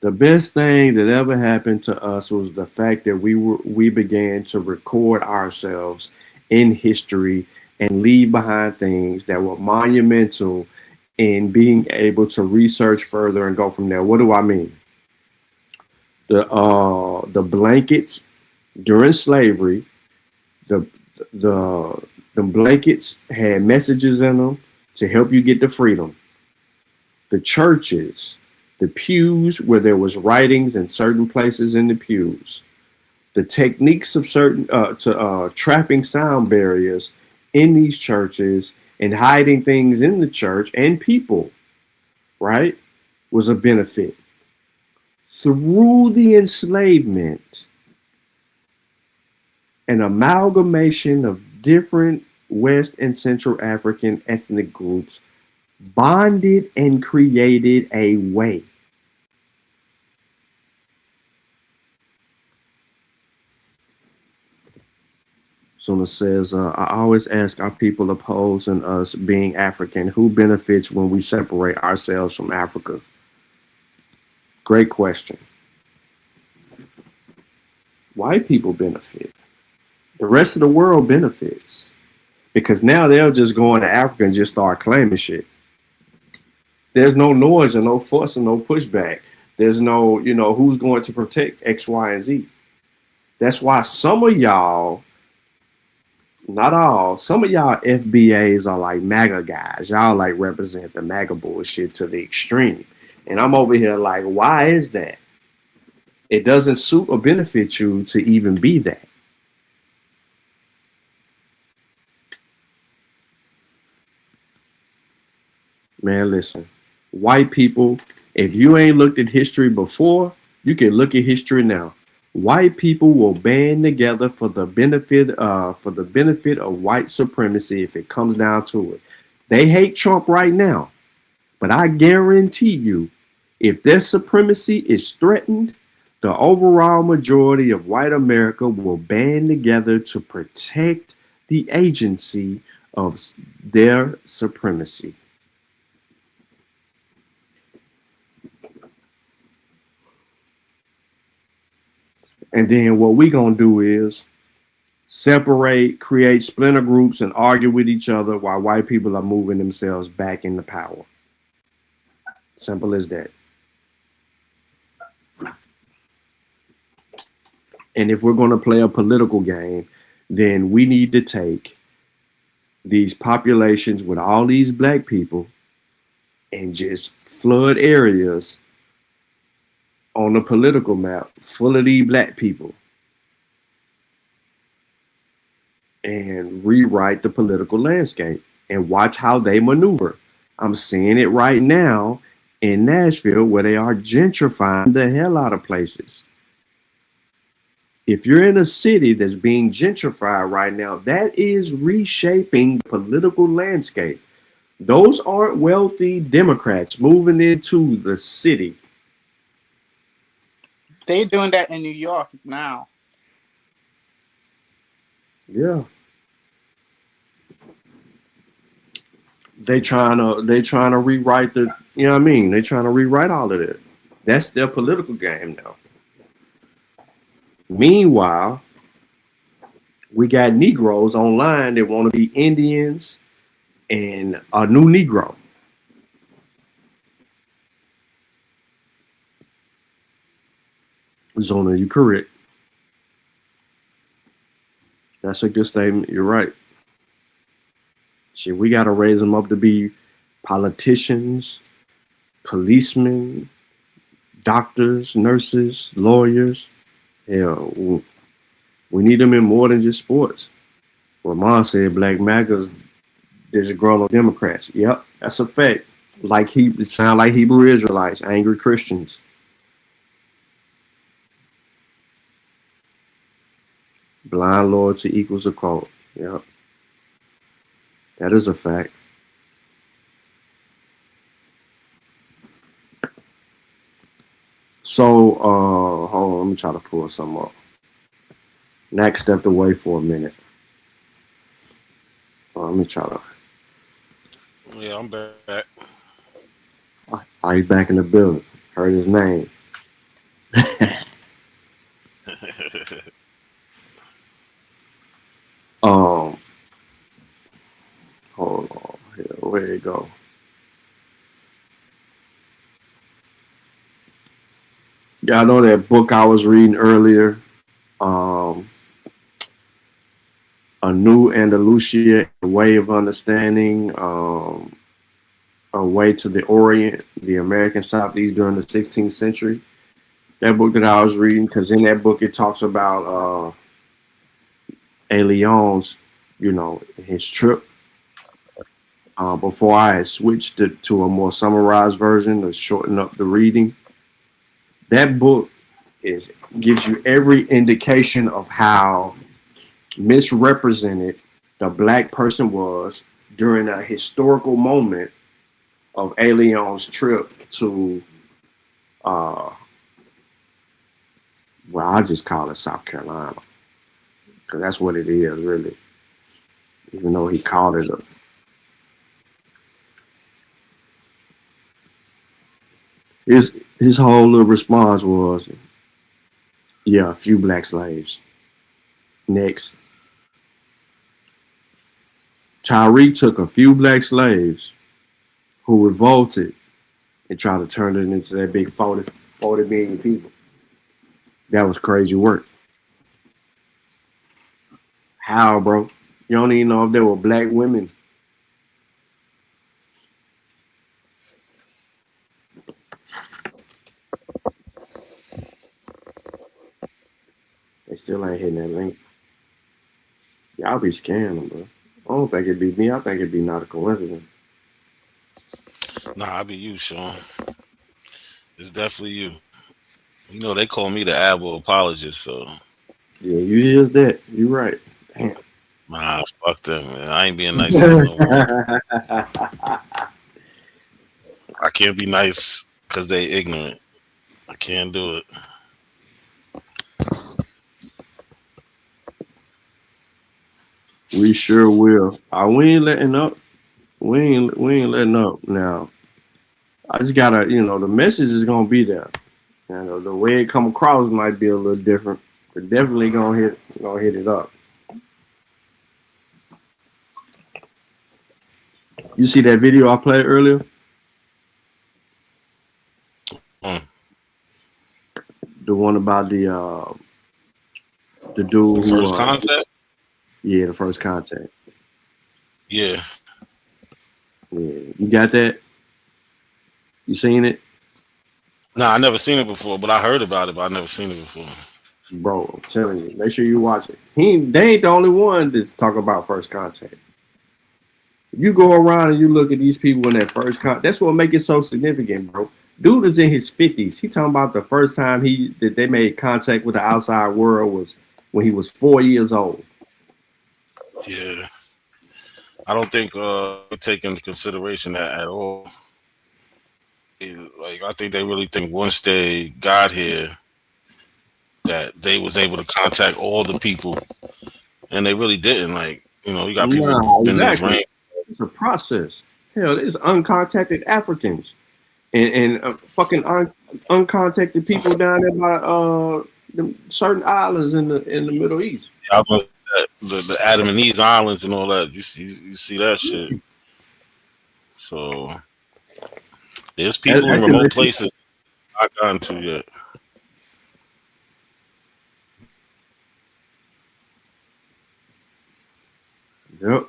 The best thing that ever happened to us was the fact that we began to record ourselves in history and leave behind things that were monumental in being able to research further and go from there. What do I mean? The blankets during slavery, the blankets had messages in them to help you get to freedom. The churches, the pews where there was writings in certain places in the pews, the techniques of certain trapping sound barriers in these churches and hiding things in the church and people, right, was a benefit. Through the enslavement, an amalgamation of different West and Central African ethnic groups bonded and created a way. Suna says, I always ask our people opposing us being African, who benefits when we separate ourselves from Africa? Great question. White people benefit. The rest of the world benefits. Because now they'll just go into Africa and just start claiming shit. There's no noise and no fuss and no pushback. There's no, who's going to protect X, Y, and Z. That's why some of y'all, not all, some of y'all FBAs are like MAGA guys. Y'all like represent the MAGA bullshit to the extreme. And I'm over here like, why is that? It doesn't suit or benefit you to even be that. Man, listen, white people, if you ain't looked at history before, you can look at history now. White people will band together for the benefit of white supremacy if it comes down to it. They hate Trump right now, but I guarantee you, if their supremacy is threatened, the overall majority of white America will band together to protect the agency of their supremacy. And then what we gonna do is separate, create splinter groups, and argue with each other while white people are moving themselves back into power. Simple as that. And if we're going to play a political game, then we need to take these populations with all these black people and just flood areas on the political map full of these black people and rewrite the political landscape and watch how they maneuver. I'm seeing it right now in Nashville where they are gentrifying the hell out of places. If you're in a city that's being gentrified right now, that is reshaping the political landscape. Those aren't wealthy Democrats moving into the city. They're doing that in New York now. Yeah. They trying to rewrite the, you know what I mean? They trying to rewrite all of it. That's their political game now. Meanwhile, we got Negroes online that want to be Indians and a new Negro. Zona, you correct. That's a good statement. You're right. Shit, we got to raise them up to be politicians, policemen, doctors, nurses, lawyers. Hell, we need them in more than just sports. Ramon said Black MAGAs, there's a grown up Democrats. Yep, that's a fact. It sound like Hebrew Israelites, angry Christians. Blind loyalty equals a cult. Yep. That is a fact. So, hold on, let me try to pull something up. Next stepped away for a minute. Let me try to. Yeah, I'm back. He's back in the building. Heard his name. Hold on. Here, where it go? Y'all know that book I was reading earlier, A New Andalusia, A Way of Understanding, A Way to the Orient, the American Southeast during the 16th century. That book that I was reading, because in that book it talks about A. Leon's, his trip. Before I had switched to a more summarized version to shorten up the reading. That book gives you every indication of how misrepresented the black person was during a historical moment of A. Leon's trip to, well, I just call it South Carolina, because that's what it is, really. Even though he called it his whole little response was, yeah, a few black slaves. Next. Tyreek took a few black slaves who revolted and tried to turn it into that big 40 million people. That was crazy work. How, bro? You don't even know if there were black women. They still ain't hitting that link. Y'all be scamming them, bro. I don't think it'd be me. I think it'd be not a coincidence. Nah, I be you, Sean. It's definitely you. You know, they call me the Apple apologist, so. Yeah, you is that. You right. Damn. Nah, fuck them, man. I ain't being nice to them no more. I can't be nice because they ignorant. I can't do it. We sure will. We ain't letting up. We ain't letting up now. I just gotta, the message is gonna be there. The way it come across might be a little different. We're definitely gonna hit it up. You see that video I played earlier? The one about the dude who First Contact? Yeah, the First Contact. Yeah. Yeah. You got that? You seen it? Nah, I never seen it before, but I heard about it, but I never seen it before. Bro, I'm telling you, make sure you watch it. They ain't the only one that's talking about First Contact. If you go around and you look at these people in that first contact, that's what make it so significant, bro. Dude is in his 50s. He talking about the first time that they made contact with the outside world was when he was 4 years old. Yeah. I don't think we take into consideration that at all. Like, I think they really think once they got here that they was able to contact all the people, and they really didn't. Like, you know, you got people in this range. It's a process. Hell, there's uncontacted Africans and fucking uncontacted people down there by certain islands in the Middle East. I was the Adam and Eve Islands and all that. You see that shit. So there's people in remote places I've gone to yet. Yep.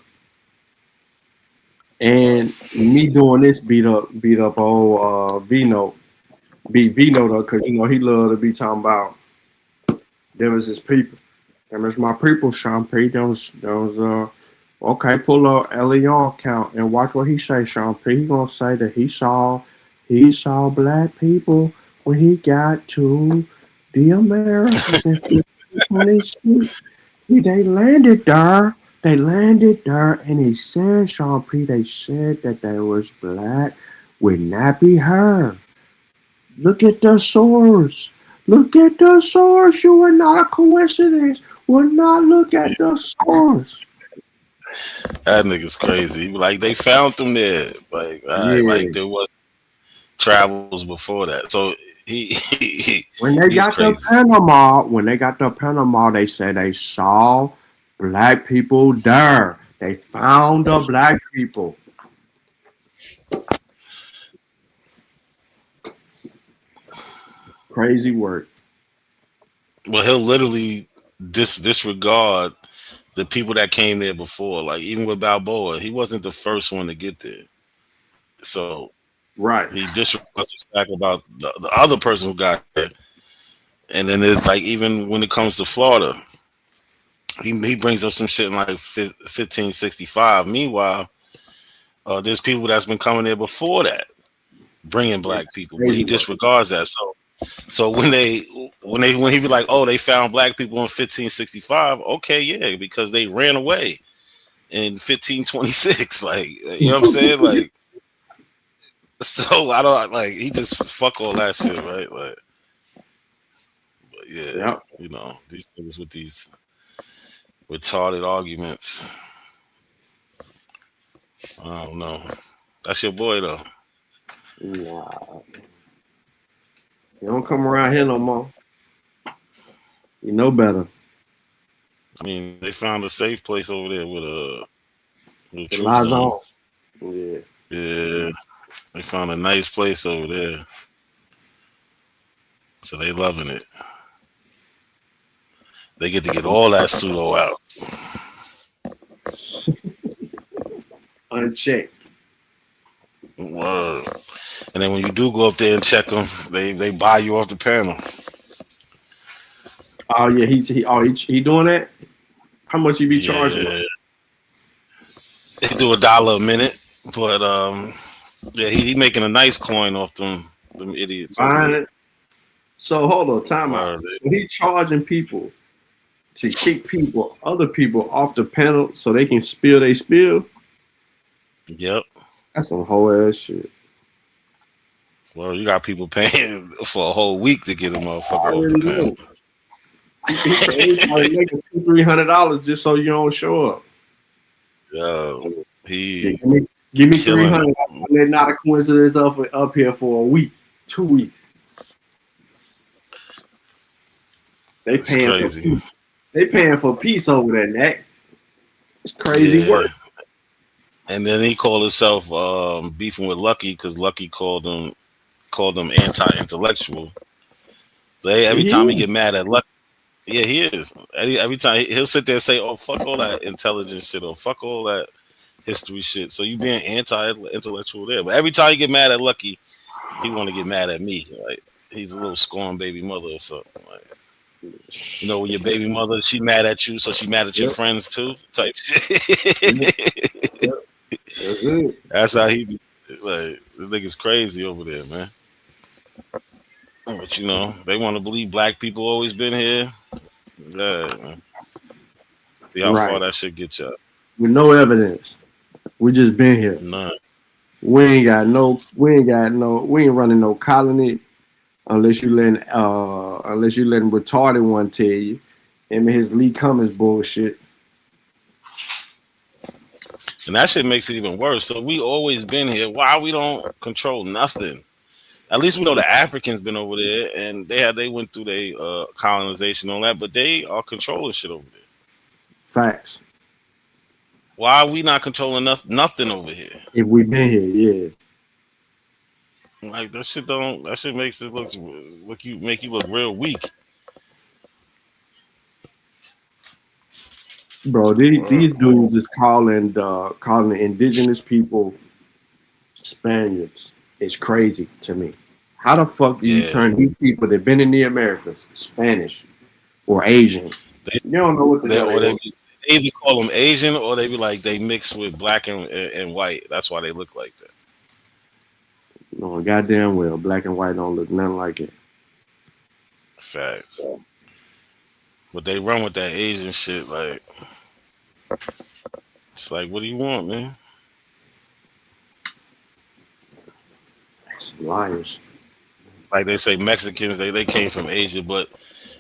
And me doing this beat up old Vino though, because you know he love to be talking about them as his people. Them as my people, Sean P. Those okay, pull up Leon count and watch what he say, Sean P. He gonna say that he saw black people when he got to the Americas and they landed there. They landed there, and he said, Sean P., they said that they was black with nappy hair. Look at the source. Look at the source. You are not a coincidence. Will not look at the source. That nigga's crazy. Like, they found them there. Like, like there was travels before that. So when they got crazy. the Panama, they said they saw black people there. They found the black people. Crazy work. Well, he'll literally disregard the people that came there before. Like, even with Balboa, he wasn't the first one to get there. So he disregards the fact about the other person who got there. And then it's like, even when it comes to Florida, he brings up some shit in like 1565. Meanwhile, there's people that's been coming there before that, bringing black people, but he disregards that. So when he be like, oh, they found black people in 1565, okay, yeah, because they ran away in 1526. Like, you know what I'm saying? Like, so I don't like, he just fuck all that shit, right? Like, but yeah, you know, these things with these retarded arguments. I don't know. That's your boy though. Nah. You don't come around here no more. You know better. I mean, they found a safe place over there with a lies on. Yeah. Yeah. They found a nice place over there. So they loving it. They get to get all that pseudo out. Unchecked. Word. And then when you do go up there and check them, they buy you off the panel. Oh yeah, he doing that? How much he be charging? They do $1 a minute, but yeah, he making a nice coin off them idiots. So hold on, time out. So he charging people to kick other people off the panel so they can spill they spill? Yep. That's some whole ass shit. Well, you got people paying for a whole week to get a motherfucker off the panel. He's probably making $200-300 just so you don't show up. Yo, give me $300. They're not a coincidence up here for a week, 2 weeks. They paying crazy. For peace. They paying for peace over there, Nick. It's crazy work. And then he called himself beefing with Lucky because Lucky called him anti-intellectual. So every time he get mad at Lucky, yeah, he is. Every time he'll sit there and say, "Oh, fuck all that intelligence shit," or "Fuck all that history shit." So you being anti-intellectual there. But every time you get mad at Lucky, he want to get mad at me. Like he's a little scorn baby mother or something. Like, you know, when your baby mother, she mad at you, so she mad at your friends too, type shit. That's it. That's how he be. Like, this nigga's crazy over there, man. But you know, they want to believe black people always been here. Yeah, man. See how far Right. that shit gets you. With no evidence. We just been here. None. We ain't running no colony unless you letting retarded one tell you. Him and his Lee Cummings bullshit. And that shit makes it even worse. So we always been here. Why we don't control nothing? At least we know the Africans been over there and they went through their colonization and all that, but they are controlling shit over there. Facts. Why are we not controlling nothing over here? If we been here, yeah. Like that shit makes it make you look real weak. Bro, these dudes is calling the indigenous people Spaniards. It's crazy to me. How the fuck do you turn these people that been in the Americas Spanish or Asian? You don't know what the hell they either call them Asian or they be like they mix with black and white. That's why they look like that. No, goddamn well, black and white don't look nothing like it. Facts. But they run with that Asian shit like it's like, what do you want, man? Liars. Like they say Mexicans, they came from Asia, but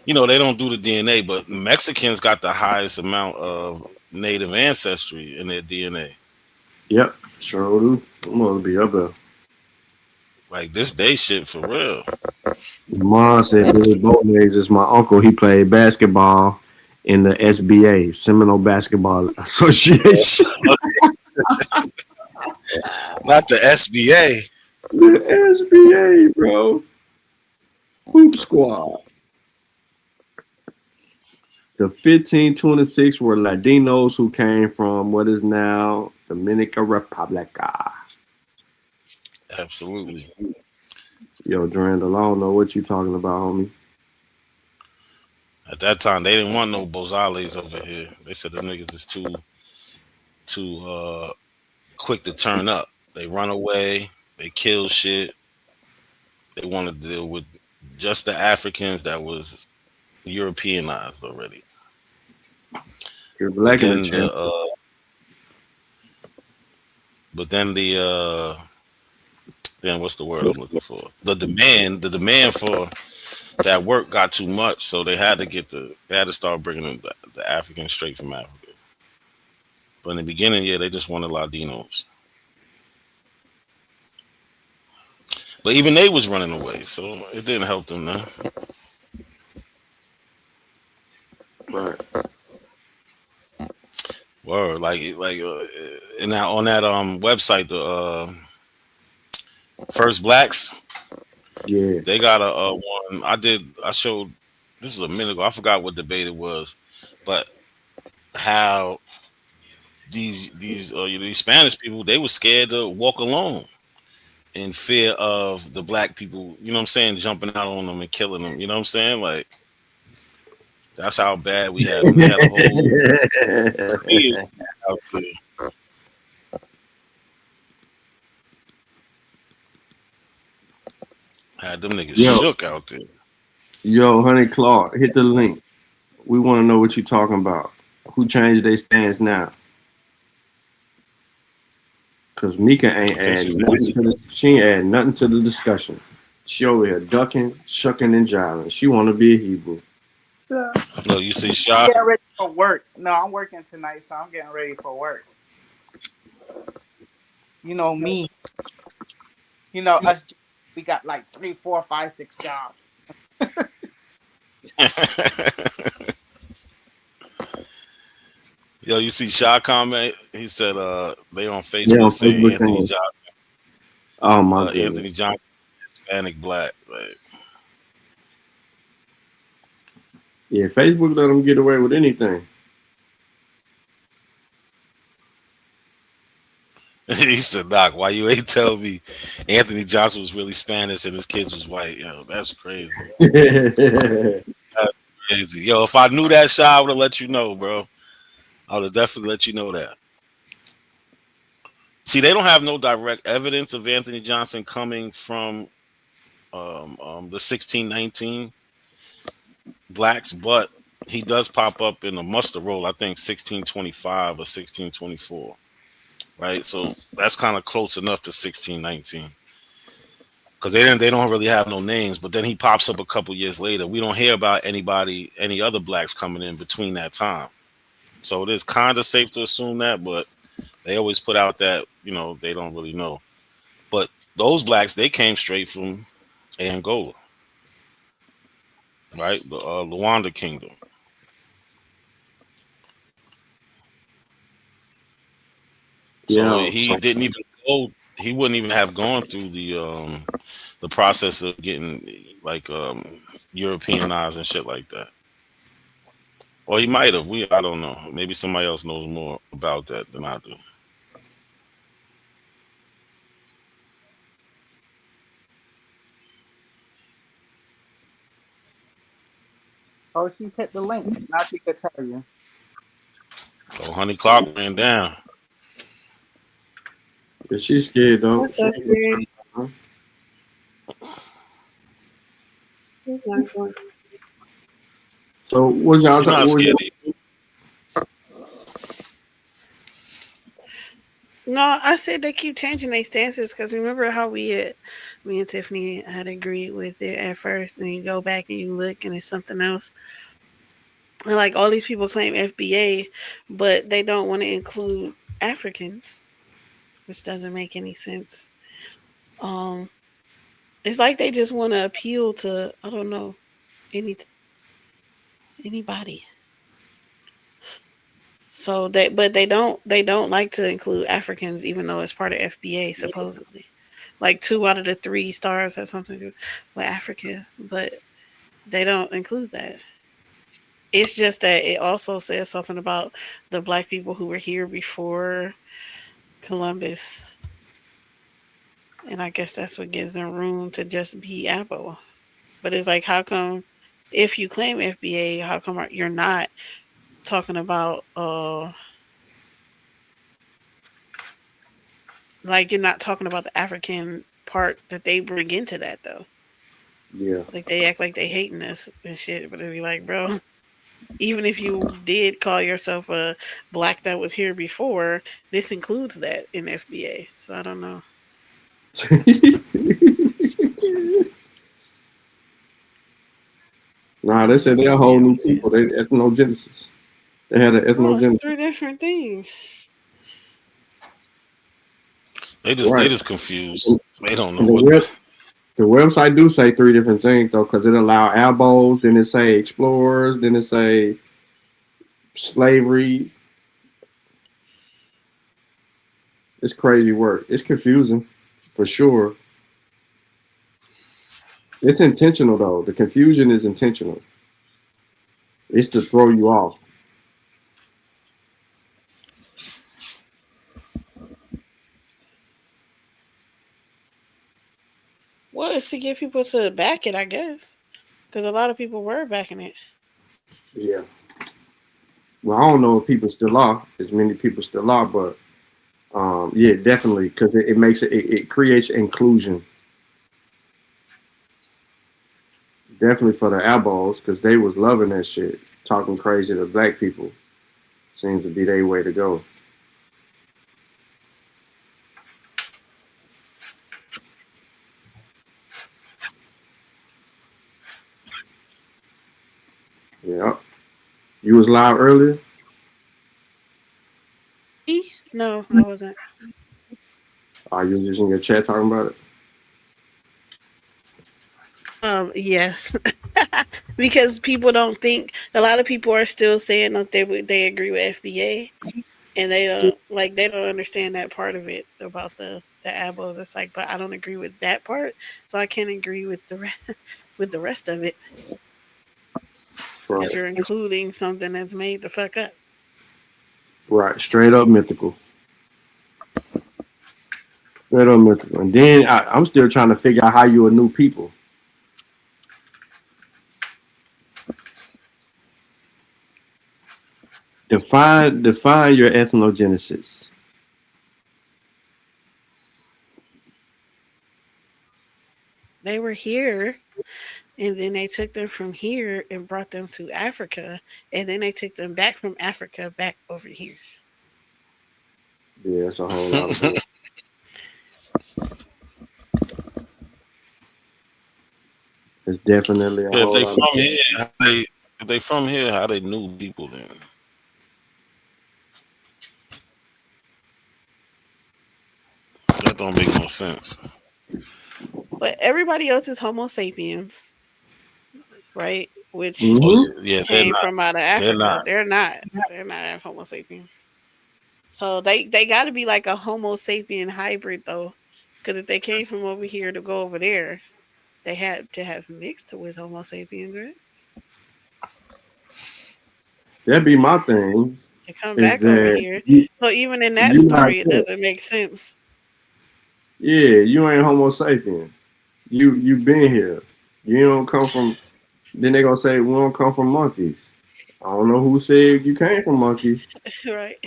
you know, they don't do the DNA, but Mexicans got the highest amount of native ancestry in their DNA. Yep, sure do. I'm gonna be up there. Like this day shit for real. Mom said Billy Bowlegs is my uncle. He played basketball in the SBA, Seminole Basketball Association. Not the SBA. The SBA, bro. Hoop Squad. The 1526 were Latinos who came from what is now Dominican Republica. Absolutely. Yo, Durandal, I don't know what you talking about, homie. At that time, they didn't want no Bozales over here. They said the niggas is too quick to turn up. They run away. They kill shit. They wanted to deal with just the Africans that was Europeanized already. You're black but then then what's the word I'm looking for? The demand for that work got too much, so they had to start bringing the Africans straight from Africa. But in the beginning, yeah, they just wanted Latinos. But even they was running away, so it didn't help them now. Right. Word, and now on that website, the First Blacks, yeah, they got a one. I showed this was a minute ago. I forgot what debate it was, but how these Spanish people, they were scared to walk alone in fear of the black people, you know what I'm saying, jumping out on them and killing them. You know what I'm saying? Like that's how bad we had them. They had a whole out there. Had them niggas shook out there. Yo, Honey Clark, hit the link. We want to know what you're talking about. Who changed their stance now? Because Mika ain't adding nothing she ain't adding nothing to the discussion. She over here ducking, shucking, and jiving. She want to be a Hebrew. No, you see shot. Getting ready for work. No, I'm working tonight, so I'm getting ready for work. You know me. You know us. We got like 3, 4, 5, 6 jobs. Yo, you see Shaw comment? He said they on Yeah, on Facebook saying Facebook Anthony saying, Johnson, "Oh my Anthony goodness." Johnson, Hispanic black. Like, Yeah, Facebook let them get away with anything. he said, Doc, why you ain't tell me Anthony Johnson was really Spanish and his kids was white? Yo, that's crazy. That's crazy. Yo, if I knew that shot, I would have let you know, bro. I would have definitely let you know that. See, they don't have no direct evidence of Anthony Johnson coming from the 1619 blacks, but he does pop up in the muster roll, I think 1625 or 1624. Right? So that's kind of close enough to 1619. Because they don't really have no names, but then he pops up a couple years later. We don't hear about any other blacks coming in between that time. So it is kind of safe to assume that, but they always put out that, they don't really know. But those blacks, they came straight from Angola, right? The Luanda Kingdom. So Yeah. he didn't even go. He wouldn't even have gone through the process of getting like Europeanized and shit like that. Or he might have. I don't know. Maybe somebody else knows more about that than I do. Oh, she hit the link. Now she could tell you. Oh, Honey Clock ran down. Yeah, she's scared though. What's up, dude? So what y'all She's not talking? scared. No, I said they keep changing their stances because remember how me and Tiffany had agreed with it at first, and you go back and you look and it's something else. And like all these people claim FBA, but they don't want to include Africans, which doesn't make any sense. It's like they just want to appeal to I don't know anybody. So they don't like to include Africans, even though it's part of FBA supposedly. Like 2 out of the 3 stars have something to do with Africa, but they don't include that. It's just that it also says something about the black people who were here before Columbus, and I guess that's what gives them room to just be Abo. But it's like, how come if you claim FBA, how come you're not talking about like you're not talking about the African part that they bring into that though? Yeah. Like they act like they hating us and shit, but they be like, bro, even if you did call yourself a black that was here before, this includes that in FBA. So I don't know. Nah, they said they're a whole new people. They ethnogenesis. They had an ethnogenesis. 3 different things. They just confused. They don't know the website do say 3 different things though, because it allow elbows, then it say explorers, then it say slavery. It's crazy work. It's confusing for sure. It's intentional though. The confusion is intentional. It's to throw you off. Well, it's to get people to back it, I guess, because a lot of people were backing it. Yeah. Well, I don't know if people still are. As many people still are, but yeah, definitely, because it makes it creates inclusion. Definitely for the elbows, because they was loving that shit, talking crazy to black people. Seems to be their way to go. Yeah. You was live earlier? No, I wasn't. Are you just in your chat talking about it? Yes. because people don't think. A lot of people are still saying that they agree with FBA, and they don't understand that part of it about the abos. It's like, but I don't agree with that part, so I can't agree with with the rest of it Right. because you're including something that's made the fuck up. Right. Straight up mythical. Straight up mythical. And then I'm still trying to figure out how you a new people. Define your ethnogenesis. They were here, and then they took them from here and brought them to Africa, and then they took them back from Africa back over here. Yeah, it's a whole lot of bull. It's definitely a If whole they lot of from here, if they from here, how they new people then? That don't make no sense. But everybody else is Homo sapiens, right? Which Mm-hmm. Yeah, they're came not. from out of They're Africa. not. They're not. They're not Homo sapiens. So they got to be like a Homo sapien hybrid though, because if they came from over here to go over there, they had to have mixed with Homo sapiens, right? That'd be my thing. To come Is back over that here. So even in that you not story, it that? doesn't make sense. Yeah, you ain't Homo sapien. You been here. You don't come from. Then they gonna say we don't come from monkeys. I don't know who said you came from monkeys. Right.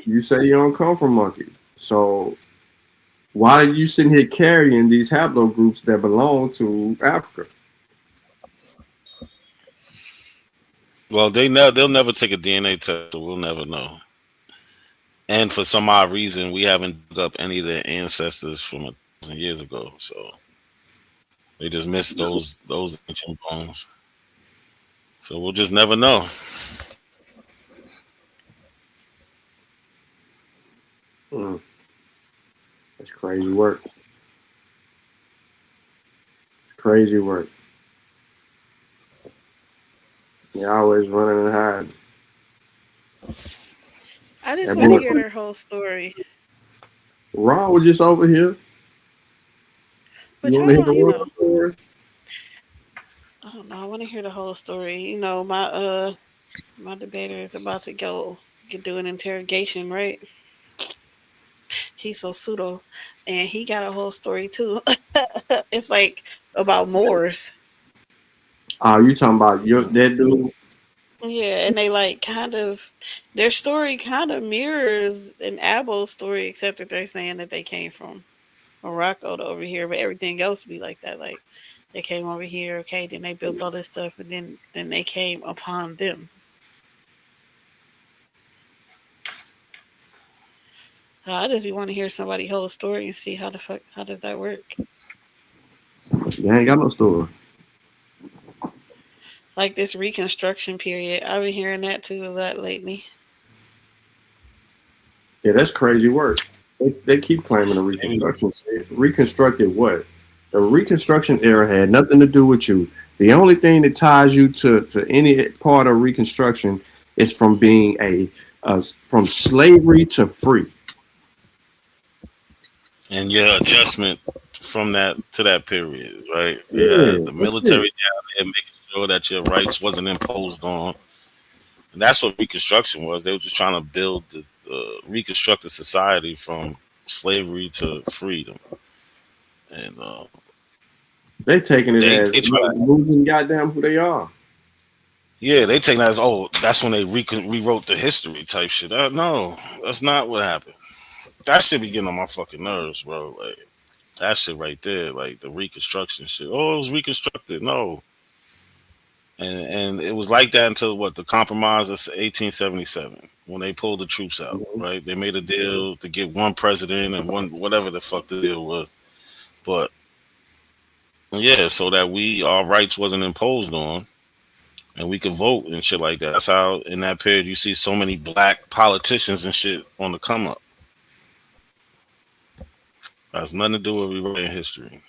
You say you don't come from monkeys. So why are you sitting here carrying these haplogroups that belong to Africa? Well, they'll never take a DNA test, so we'll never know. And for some odd reason, we haven't dug up any of their ancestors from 1,000 years ago. So they just missed those ancient bones. So we'll just never know. Mm, that's crazy work. It's crazy work. You always running and hiding. I just That want to boy hear their whole story. Ron was just over here. But You want to y'all hear don't, the Ron story? I don't know. I want to hear the whole story. My debater is about to go do an interrogation, right? He's so pseudo, and he got a whole story too. It's like about Moors. You talking about that dude? Yeah, and they like kind of their story kind of mirrors an Abo story, except that they're saying that they came from Morocco to over here, but everything else be like that. Like they came over here, okay, then they built all this stuff, and then they came upon them. I just be want to hear somebody whole story and see how does that work. You ain't got no story. Like this Reconstruction period, I've been hearing that too a lot lately. Yeah, that's crazy work. They keep claiming the Reconstruction. Reconstructed what? The Reconstruction era had nothing to do with you. The only thing that ties you to any part of Reconstruction is from being from slavery to free. And your adjustment from that to that period, right? Yeah, Yeah, the that's it. military down there making sure that your rights wasn't imposed on. And that's what Reconstruction was. They were just trying to build the reconstruct the society from slavery to freedom. And They taking it as they try to, losing goddamn who they are. yeah, they take that as, oh, that's when they rewrote the history type shit. No, that's not what happened. That shit be getting on my fucking nerves, bro. Like that shit right there, like the Reconstruction shit. Oh, it was reconstructed. No, and it was like that until what, the Compromise of 1877 when they pulled the troops out. Right, they made a deal to get one president and one whatever the fuck the deal was, but yeah, so that our rights wasn't imposed on and we could vote and shit like that. That's how in that period you see so many black politicians and shit on the come up. That has nothing to do with rewriting history.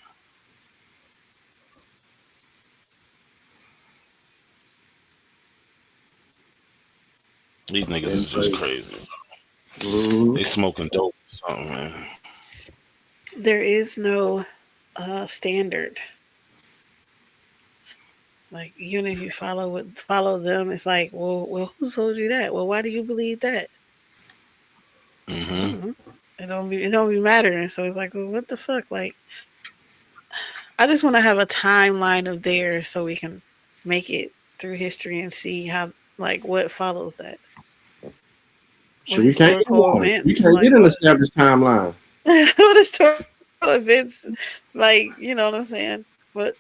These niggas is just crazy. Mm-hmm. They smoking dope or something, man. There is no standard. Like even if you follow them, it's like, well, who told you that? Well, why do you believe that? Mm-hmm. It don't be mattering. So it's like, well, what the fuck? Like, I just want to have a timeline of theirs so we can make it through history and see how, like, what follows that. So What we can't get historical one. We events? can't Like get an what? established timeline. What historical events? Like, you know what I'm saying? But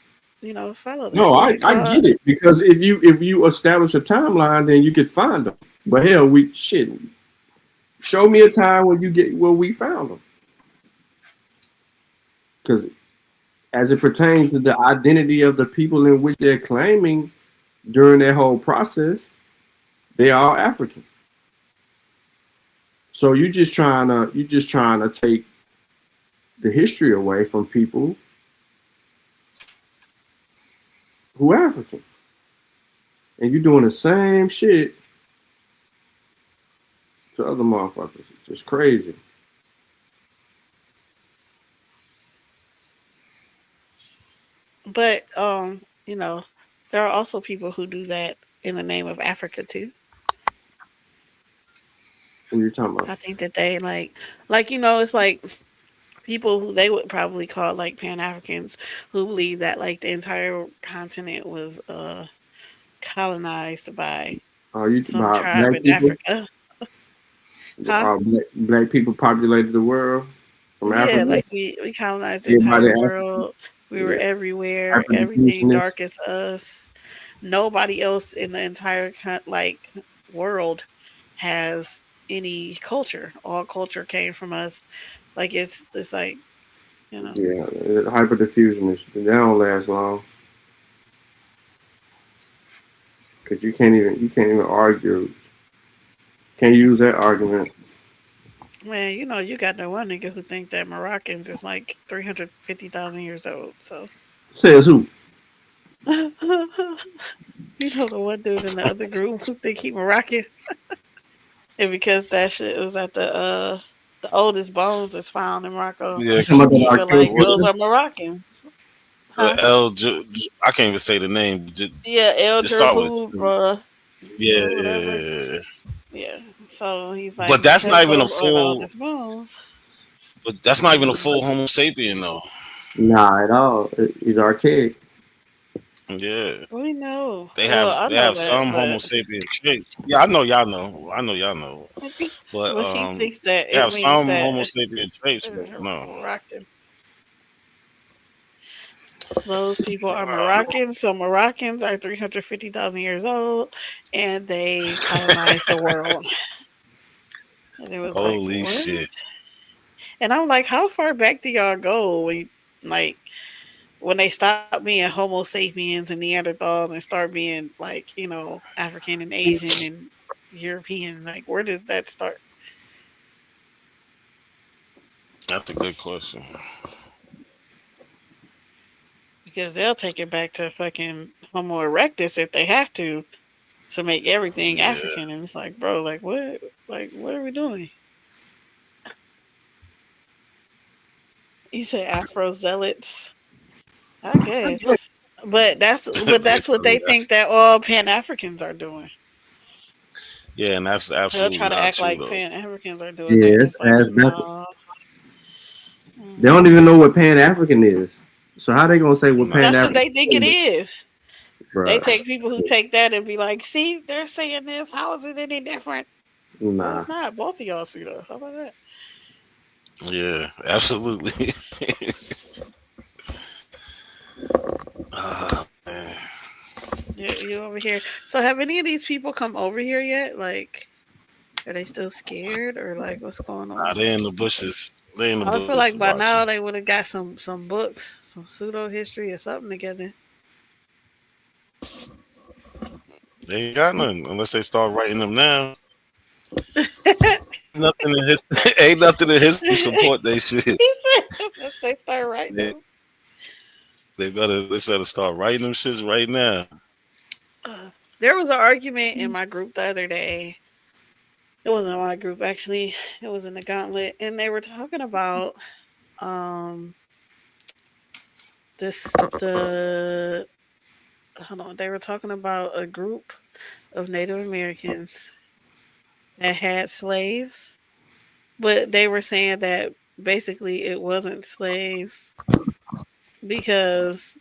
follow that. No, What's I, it I called? get it because if you establish a timeline, then you could find them. But hell, show me a time where we found them. Because as it pertains to the identity of the people in which they're claiming during their whole process, they are African. So you're just trying to take the history away from people who are African, and you're doing the same shit to other motherfuckers. It's just crazy. But there are also people who do that in the name of Africa too. What are you talking about? I think that they it's like people who they would probably call like Pan Africans who believe that like the entire continent was colonized by Are you some about tribe black in people? Africa. Huh? Black people populated the world from Yeah, Africa. like we colonized the Everybody entire African. world. We were Yeah, everywhere. hyper Everything diffusionist. dark as us. Nobody else in the entire world has any culture. All culture came from us. Like it's like Yeah, hyper diffusionist. They don't last long because you can't even argue. Can't use that argument. man, you got that one nigga who think that Moroccans is like 350,000 years old. So Says who? the one dude in the other group who think he Moroccan, and because that shit was at the oldest bones is found in Morocco, Yeah, You talking about because he that feel like Archaean those what are Moroccans, huh? I can't even say the name. Yeah, El Just start with Jurhud, bruh, yeah, or whatever. yeah. Yeah. So he's But like, that's not because even a those are the full. oldest bones. But that's not even a full Homo sapien though. Nah, at all. He's archaic. Yeah, We know. they Well, have I they know have that, some Homo but sapien traits. Yeah, I know y'all know. I know y'all know. But but he thinks that they it have means some that Homo sapien traits. But they're no. Moroccan. Those people are Moroccan. So Moroccans are 350,000 years old, and they colonized the world. And it was like, Holy what? shit! And I'm like, how far back do y'all go like when they stop being Homo sapiens and Neanderthals and start being like, African and Asian and European? Like, where does that start? That's a good question. Because they'll take it back to fucking Homo erectus if they have to make everything Yeah. African. And it's like, bro, like what? Like, what are we doing? You say Afro zealots, I guess, but They that's what probably they think that all Pan Africans are doing. yeah, and that's They'll absolutely try to not act true like though. Pan Africans are doing that, Yeah, and it's it's like, ass backwards. no. They don't even know what Pan African is. So how they gonna say what No. Pan That's what African they think it is. They bro? take people who take that and be like, see, they're saying this. How is it any different? No, Nah. it's not. Both of y'all see that. How about that? Yeah, absolutely. Man. Yeah, you over here. So have any of these people come over here yet? Like, are they still scared or like what's going Nah, on? they in the bushes. They in the I feel bushes like by now watching. they would have got some books, some pseudo history or something together. They ain't got nothing unless they start writing them now. Nothing in his ain't nothing in history support they shit. Unless they start writing They, them. they better start writing them shits right now. There was an argument in my group the other day It wasn't my group actually. It was in the Gauntlet, and they were talking about um this the hold on. They were talking about a group of Native Americans that had slaves, but they were saying that basically it wasn't slaves because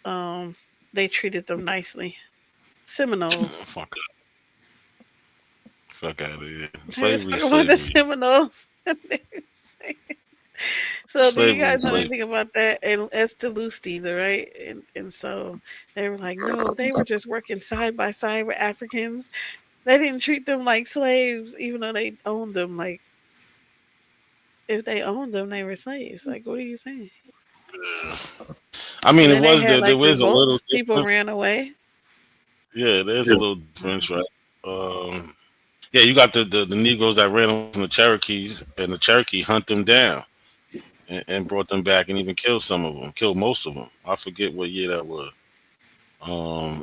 um they treated them nicely. Seminoles. Fuck, fuck out of here. They were Slavery, talking about the slavery, Seminoles. So do you slavery, guys know slavery. anything about that? And it's the Lusti's, right? And so they were like, no, they were just working side by side with Africans. They didn't treat them like slaves, even though they owned them. Like if they owned them, they were slaves. Like what are you saying? I mean, And it then they was had there like was a little revolts. People different. ran away. Yeah, there's a little difference, right? Yeah, you got the Negroes that ran from the Cherokees, and the Cherokee hunt them down and brought them back, and even killed some of them, killed most of them. I forget what year that was. Um,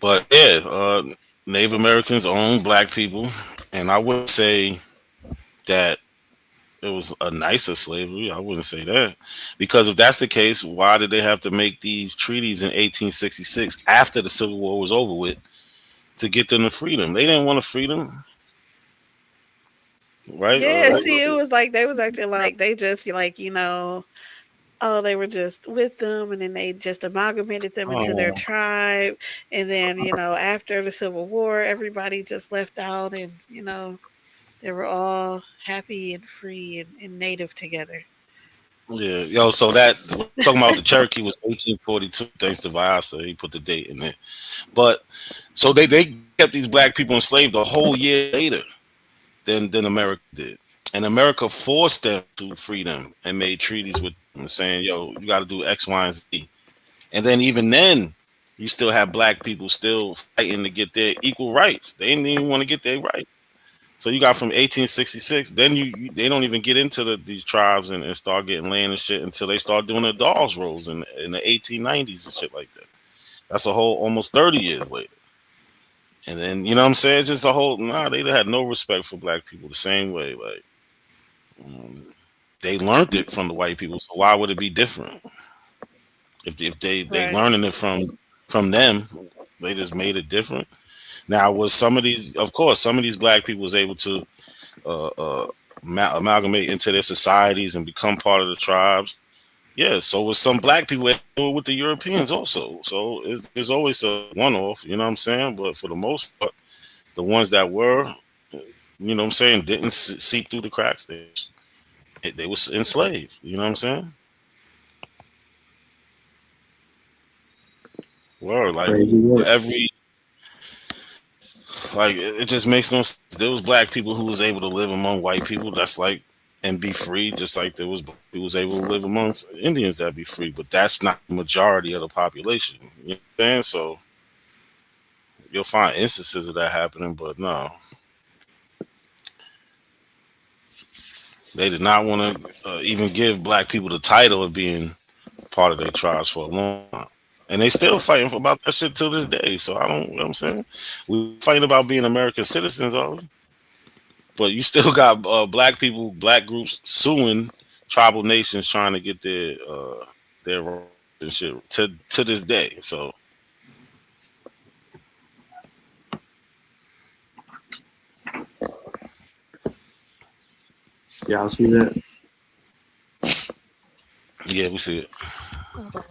but yeah, Native Americans own black people, and I wouldn't say that it was a nicer slavery. I wouldn't say that, because if that's the case, why did they have to make these treaties in 1866 after the Civil War was over with to get them to freedom? They didn't want to free them, right? Yeah, see, it was like they was acting like they just like, oh, they were just with them and then they just amalgamated them into their Oh, tribe. And then, after the Civil War, everybody just left out and, they were all happy and free and native together. yeah, yo. So that we're talking about the Cherokee was 1842. Thanks to Vyasa, he put the date in there. But so they kept these black people enslaved a whole year later than America did, and America forced them to free them and made treaties with them, saying, "Yo, you got to do X, Y, and Z." And then even then, you still have black people still fighting to get their equal rights. They didn't even want to get their rights. So you got from 1866, then they don't even get into these tribes and start getting land and shit until they start doing the Dawes rolls in the 1890s and shit like that. That's a whole almost 30 years later. And then, you know what I'm saying? It's just a whole, they had no respect for black people the same way. Like, they learned it from the white people. So why would it be different? If they Right. learning it from them, they just made it different. Now, was some of these, of course, some of these black people was able to amalgamate into their societies and become part of the tribes. Yeah, so was some black people that do it with the Europeans also. So there's always a one-off, you know what I'm saying? But for the most part, the ones that were, you know what I'm saying, didn't seep through the cracks. They was enslaved, you know what I'm saying? Word, like Crazy work. it just makes no sense. There was black people who was able to live among white people. That's like and be free, just like there was who was able to live amongst Indians that be free. But that's not the majority of the population. You know what I'm saying? So you'll find instances of that happening, but no, they did not want to even give black people the title of being part of their tribes for a long time. And they still fighting about that shit till this day. So I don't, you know what I'm saying? We fighting about being American citizens, are we? But you still got black people, black groups suing tribal nations trying to get their rights and shit to this day. So Y'all see that? yeah, we see it. Hold on.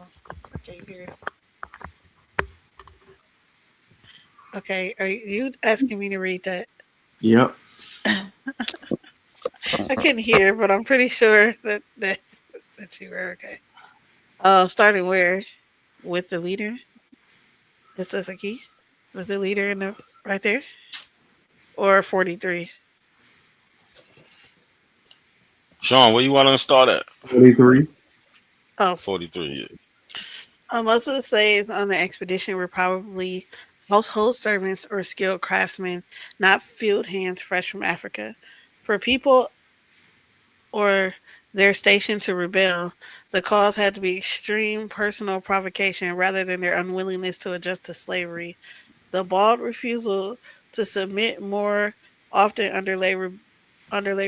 Okay, here. Okay, are you asking me to read that? Yep. I couldn't hear, but I'm pretty sure that you were okay. Starting where? With the leader? Is this a key? With the leader in the right there? Or 43? Sean, where you want to start at? 23. Oh, 43. Yeah. most of the slaves on the expedition were probably household servants or skilled craftsmen, not field hands fresh from Africa. For people or their station to rebel, the cause had to be extreme personal provocation rather than their unwillingness to adjust to slavery. The bald refusal to submit more often underlay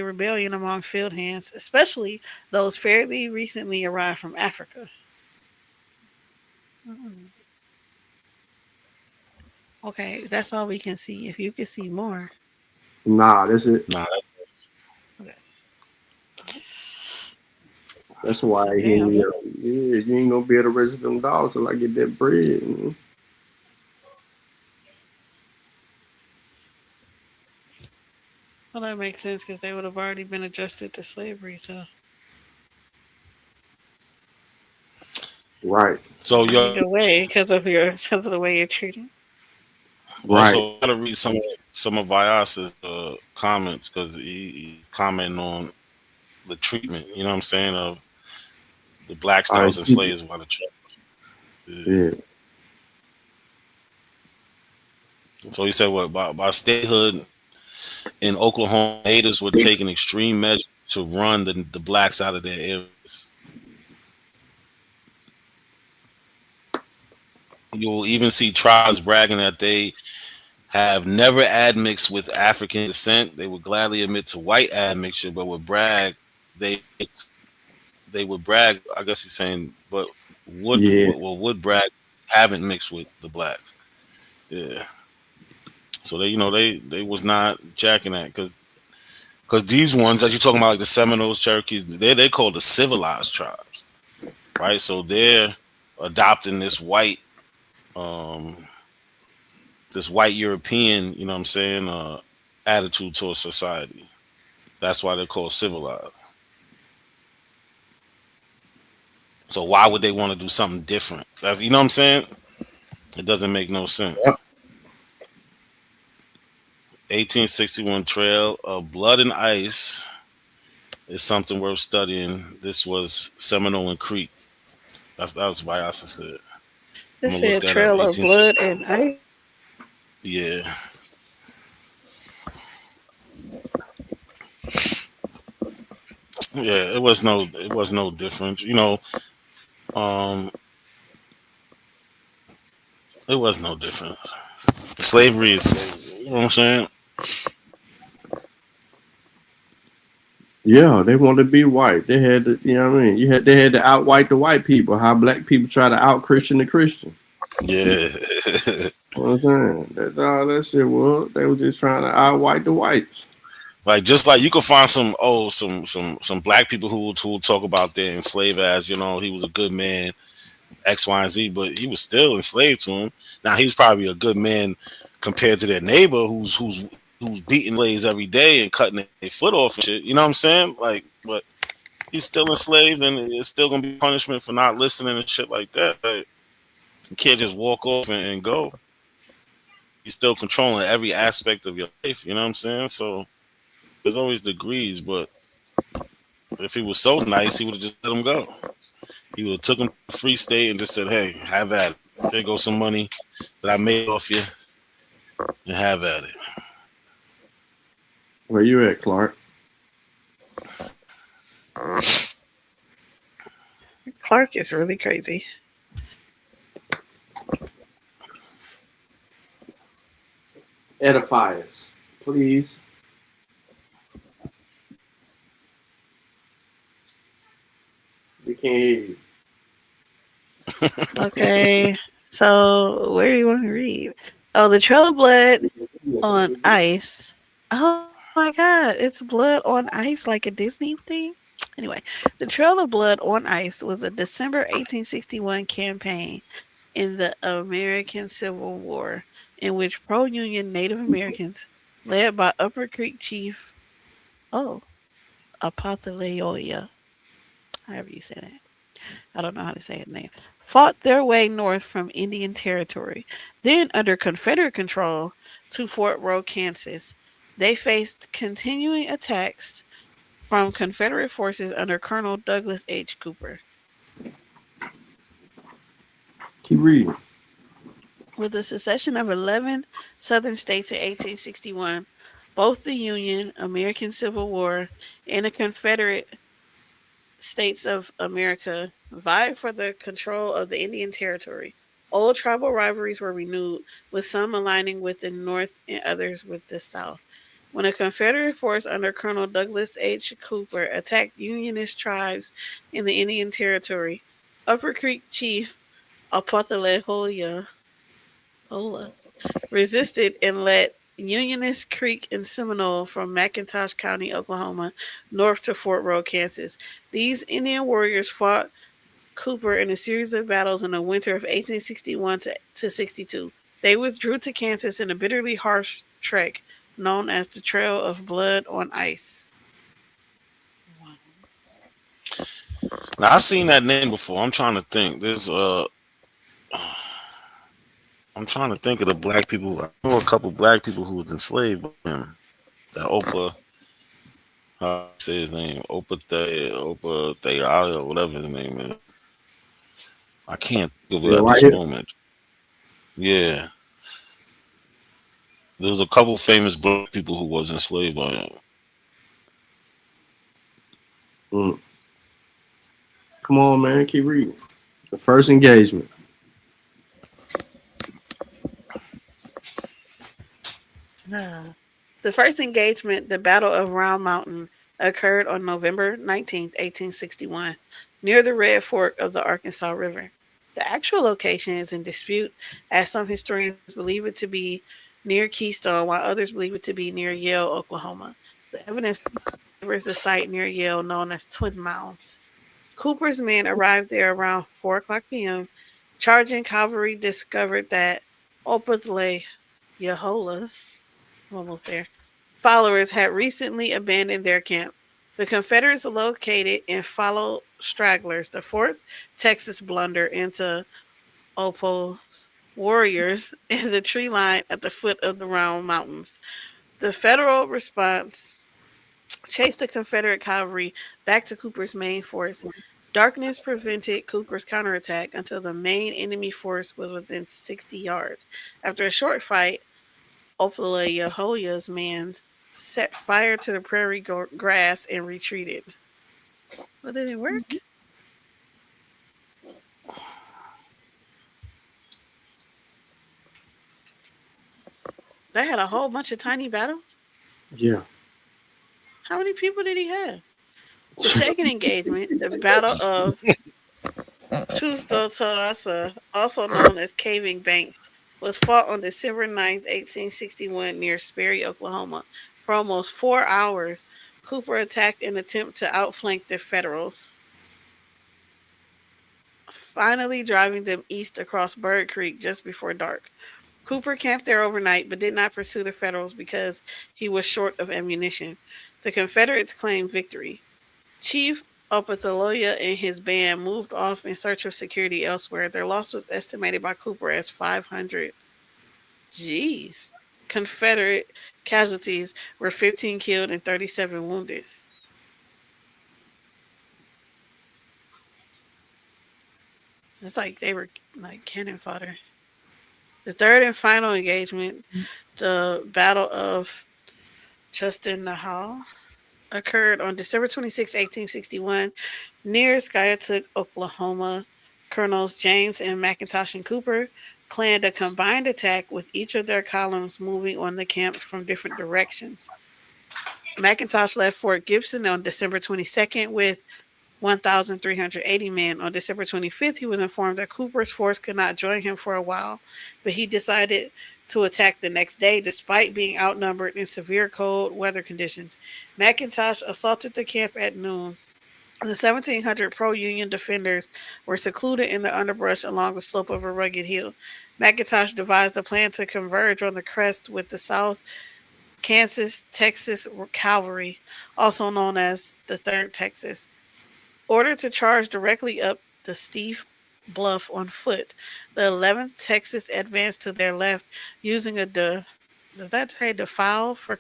rebellion among field hands, especially those fairly recently arrived from Africa. Mm. Okay, that's all we can see. If you can see more, Nah, that's it. Nah, okay. That's So why damn. yeah, you ain't gonna be able to register them dollars till I get that bread. Man. Well, that makes sense because they would have already been adjusted to slavery. So Right, so either you way, because of the way you're treating. right. also gotta read some of Vyas's comments because he's commenting on the treatment. You know what I'm saying of the blacks All that right, was enslaved by the Trump. Yeah. yeah, So he said what by statehood in Oklahoma, natives were taking extreme measures to run the blacks out of their areas. You'll even see tribes bragging that they have never admixed with African descent. They would gladly admit to white admixture, but would brag they they would brag. I guess he's saying, but yeah. would brag haven't mixed with the blacks. Yeah. So they was not jacking that because these ones that you're talking about like the Seminoles, Cherokees, they called the civilized tribes, right? So they're adopting um this white European, you know what I'm saying, attitude towards society. That's why they're called civilized. So why would they want to do something different? You know what I'm saying? It doesn't make no sense. Yep. 1861 Trail of Blood and Ice is something worth studying. This was Seminole and Creek. That was Vyasa said. I'm This gonna look said that up. trail of 1860. blood and ice. Yeah, yeah. It was no different. Um, it was no different. Slavery is slavery. You know what I'm saying? Yeah, they wanted to be white. They had to, you know what I mean? They had to out-white the white people. How black people try to out-Christian the Christian. Yeah. You know what I'm saying? That's all that shit was. They were just trying to out-white the whites. Like just like you can find some black people who will talk about their enslaved as he was a good man X Y and Z, but he was still enslaved to him. Now he was probably a good man compared to their neighbor who's beating slaves every day and cutting their foot off and shit. You know what I'm saying? Like, but he's still enslaved and it's still gonna be punishment for not listening and shit like that. Like, you can't just walk off and go. He's still controlling every aspect of your life. You know what I'm saying? So there's always degrees, but if he was so nice, he would have just let him go. He would have took him to the free state and just said, "Hey, have at it. There goes some money that I made off you, and have at it." Where you at, Clark? Clark is really crazy. Edify us, please. We can't hear you. Okay, so where do you want to read? Oh, the Trail of Blood on Ice. Oh my God, it's blood on ice like a Disney thing. Anyway, the Trail of Blood on Ice was a December 1861 campaign in the American Civil War in which pro-Union Native Americans, led by Upper Creek Chief, oh, Apothaleoya, however you say that. I don't know how to say his name, fought their way north from Indian Territory, then under Confederate control to Fort Row, Kansas. They faced continuing attacks from Confederate forces under Colonel Douglas H. Cooper. Keep reading. With the secession of 11 southern states in 1861, both the Union, American Civil War, and the Confederate States of America vied for the control of the Indian Territory. Old tribal rivalries were renewed, with some aligning with the North and others with the South. When a Confederate force under Colonel Douglas H. Cooper attacked Unionist tribes in the Indian Territory, Upper Creek Chief Opothleyhola resisted and led Unionist Creek and Seminole from McIntosh County, Oklahoma, north to Fort Road, Kansas. These Indian warriors fought Cooper in a series of battles in the winter of 1861 to 62. They withdrew to Kansas in a bitterly harsh trek known as the Trail of Blood on Ice. Now I seen that name before. I'm trying to think. I'm trying to think of the black people. I know a couple black people who was enslaved by him. That Opa, how I say his name? Opa Thayala, or whatever his name is. I can't think of it Yeah, at right this here. moment. Yeah, there's a couple famous black people who was enslaved by him. Mm. Come on, man. Keep reading. The first engagement. The first engagement, the Battle of Round Mountain, occurred on November 19th, 1861, near the Red Fork of the Arkansas River. The actual location is in dispute, as some historians believe it to be near Keystone, while others believe it to be near Yale, Oklahoma. The evidence favors the site near Yale known as Twin Mounds. Cooper's men arrived there around 4 o'clock p.m. Charging cavalry discovered that Opathle Yahola's, I'm almost there, followers had recently abandoned their camp. The Confederates located and followed stragglers. The 4th Texas blunder into Opo's warriors in the tree line at the foot of the Round Mountains. The Federal response chased the Confederate cavalry back to Cooper's main force. Darkness prevented Cooper's counterattack until the main enemy force was within 60 yards. After a short fight, Opalayahoya's men set fire to the prairie grass and retreated. Well, did it work? They had a whole bunch of tiny battles. Yeah. How many people did he have? The second engagement, the Battle of Chustotolasa, also known as Caving Banks, was fought on December 9th, 1861, near Sperry, Oklahoma. For almost 4 hours, Cooper attacked in an attempt to outflank the Federals, finally driving them east across Bird Creek just before dark. Cooper camped there overnight but did not pursue the Federals because he was short of ammunition. The Confederates claimed victory. Chief Opethaloya and his band moved off in search of security elsewhere. Their loss was estimated by Cooper as 500. Jeez. Confederate casualties were 15 killed and 37 wounded. It's like they were like cannon fodder. The third and final engagement, the Battle of Justin Nahal, occurred on December 26, 1861, near Skiatook, Oklahoma. Colonels James and McIntosh and Cooper planned a combined attack with each of their columns moving on the camp from different directions. McIntosh left Fort Gibson on December 22nd with 1,380 men. On December 25th, he was informed that Cooper's force could not join him for a while, but he decided to attack the next day despite being outnumbered in severe cold weather conditions. McIntosh assaulted the camp at noon. The 1,700 pro Union defenders were secluded in the underbrush along the slope of a rugged hill. McIntosh devised a plan to converge on the crest with the South Kansas Texas Cavalry, also known as the 3rd Texas. Ordered to charge directly up the steep bluff on foot, the 11th Texas advanced to their left using a does that say defile for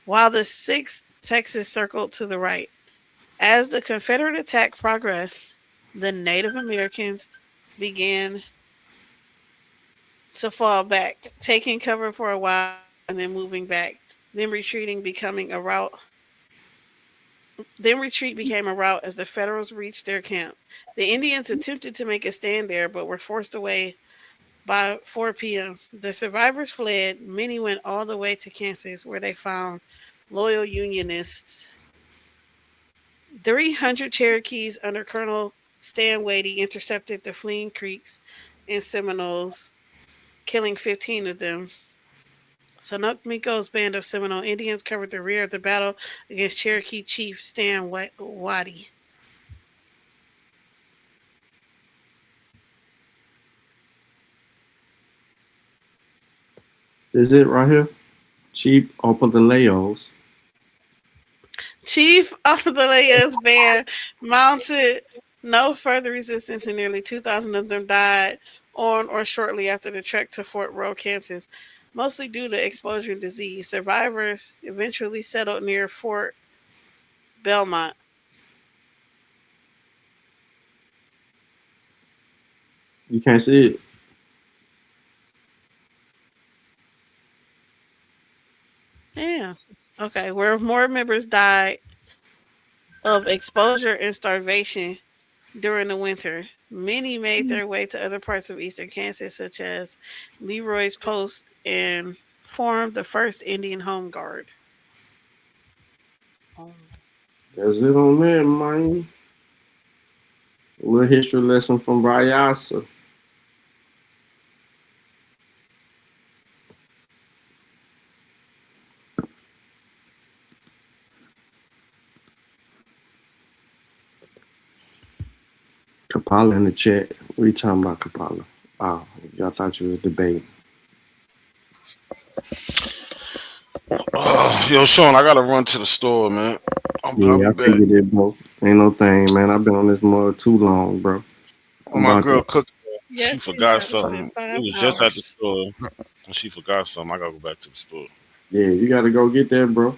while the 6th Texas circled to the right. As the Confederate attack progressed, the Native Americans began to fall back, taking cover for a while and then moving back, then retreating, becoming a rout Then retreat became a route as the Federals reached their camp. The Indians attempted to make a stand there, but were forced away by 4 p.m. The survivors fled. Many went all the way to Kansas, where they found loyal Unionists. 300 Cherokees under Colonel Stan Wadey intercepted the fleeing Creeks and Seminoles, killing 15 of them. Sanuk Miko's band of Seminole Indians covered the rear of the battle against Cherokee Chief Stan Wadey. Is it right here? Chief Opaleos. Chief Opaleos band mounted no further resistance, and nearly 2,000 of them died on or shortly after the trek to Fort Row, Kansas, mostly due to exposure and disease. Survivors eventually settled near Fort Belmont. You can't see it. Yeah. Okay. Where more members died of exposure and starvation during the winter. Many made their way to other parts of eastern Kansas, such as Leroy's Post, and formed the first Indian Home Guard. That's it on that, man. A little history lesson from Vyasa. Kapala in the chat. What are you talking about, Kapala? Oh, y'all thought you was debating. Yo, Sean, I gotta run to the store, man. I figured it, bro. Ain't no thing, man. I've been on this mud too long, bro. My girl cooked. Yes, she forgot it's something. been 5 It was just at the hours. store, and she forgot something. I gotta go back to the store. Yeah, you gotta go get that, bro.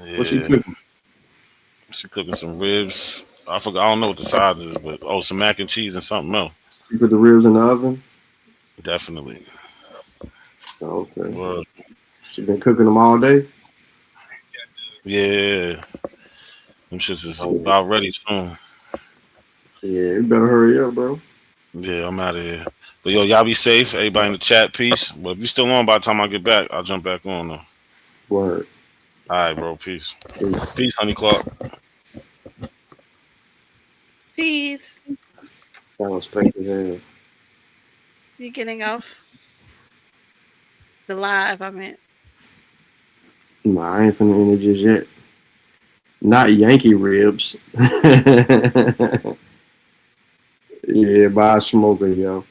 Yeah. What she cooking? She cooking some ribs. I forgot. I don't know what the size is, but some mac and cheese and something else. You put the ribs in the oven? Definitely. Okay. Well, She been cooking them all day? yeah. Them shits is about ready soon. Yeah, you better hurry up, bro. Yeah, I'm out of here. But yo, y'all be safe. Everybody in the chat, peace. But if you still on by the time I get back, I'll jump back on though. Word. All right, bro. Peace. Peace, honey Clark. Peace. That was fake as hell. You getting off? The live, I meant. Nah, I ain't finna end it just yet. Not Yankee ribs. Yeah, buy a smoker, yo.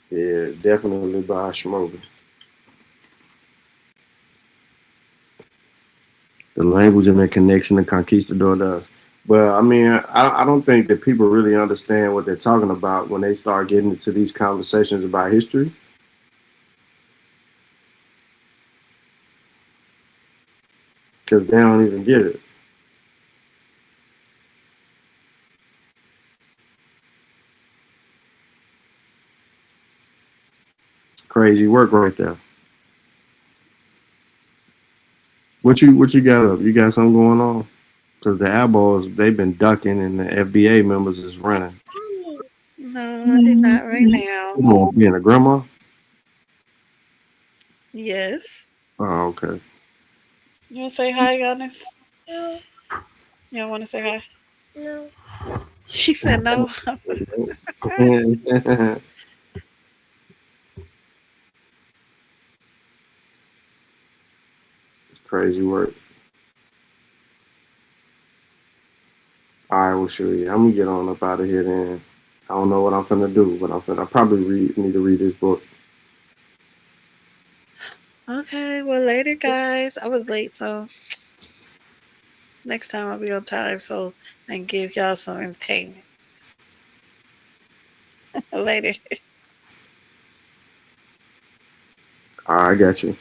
Yeah, definitely buy a smoker. The language and the connection the conquistador does. But I mean, I don't think that people really understand what they're talking about when they start getting into these conversations about history. Because they don't even get it. Crazy work right there. What you got up? You got something going on? Because the eyeballs, they've been ducking and the FBA members is running. No, I did not right now. Come on, being a grandma? Yes. Oh, okay. You want to say hi, Giannis? No. You don't want to say hi? No. She said no. It's crazy work. All right, well, sure. Yeah, I'm gonna get on up out of here then. I don't know what I'm finna do, but I probably need to read this book. Okay, well, later, guys. I was late, so next time I'll be on time so I can give y'all some entertainment. Later. All right, I got you.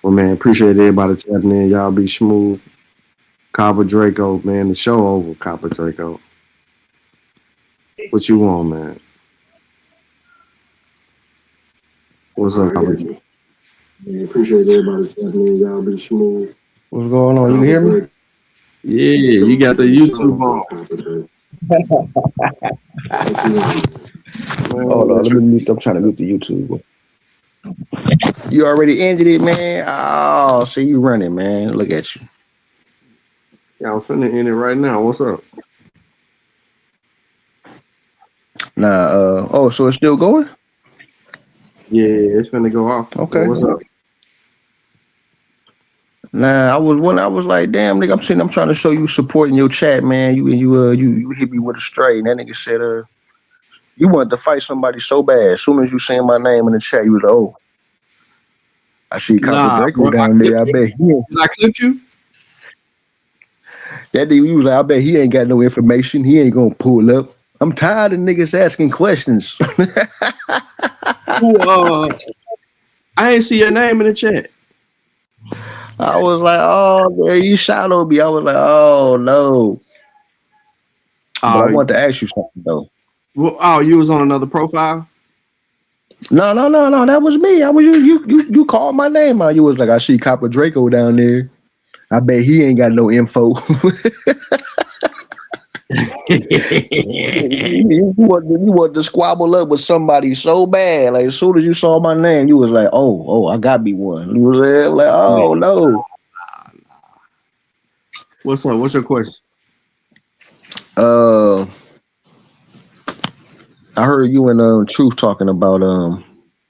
Well, man, appreciate everybody tapping in. Y'all be smooth. Copper Draco, man, the show over, Copper Draco. What you want, man? What's up, Robert? Yeah, appreciate everybody stepping in. Y'all be smooth. What's going on? You hear me? Yeah, you got the YouTube on. Hold on, let me mute. I'm trying to mute the YouTube. You already ended it, man. Oh, see you running, man. Look at you. Yeah, I'm finna end it right now. What's up? Nah, oh, so it's still going? Yeah, it's finna go off. Okay. What's up? Nah, I was like, damn, nigga, I'm trying to show you support in your chat, man. You hit me with a straight. And that nigga said, you wanted to fight somebody so bad. As soon as you seen my name in the chat, you was like, oh. I see Copper Draco down there. I bet he ain't. Did I clip you? That nigga, you was like, I bet he ain't got no information. He ain't gonna pull up. I'm tired of niggas asking questions. I ain't see your name in the chat. I was like, oh, man, you shadowed me. I was like, oh, no. But I wanted to ask you something, though. Well, oh, you was on another profile? No. That was me. I was you called my name out. You was like, I see Copper Draco down there. I bet he ain't got no info. You want to squabble up with somebody so bad. Like as soon as you saw my name, you was like, oh, I got me one. You was like, oh no. What's up? What's your question? I heard you and Truth talking about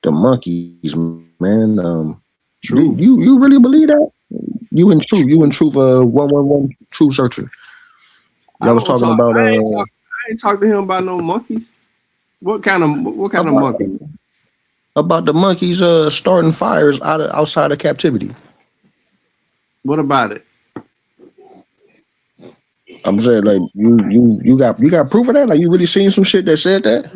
the monkeys, man. Truth. You really believe that? You and Truth 111 Truth Searcher. Y'all was talking about I ain't talk to him about no monkeys. What kind of monkey? About the monkeys starting fires outside of captivity. What about it? I'm saying, like, you got proof of that? Like, you really seen some shit that said that?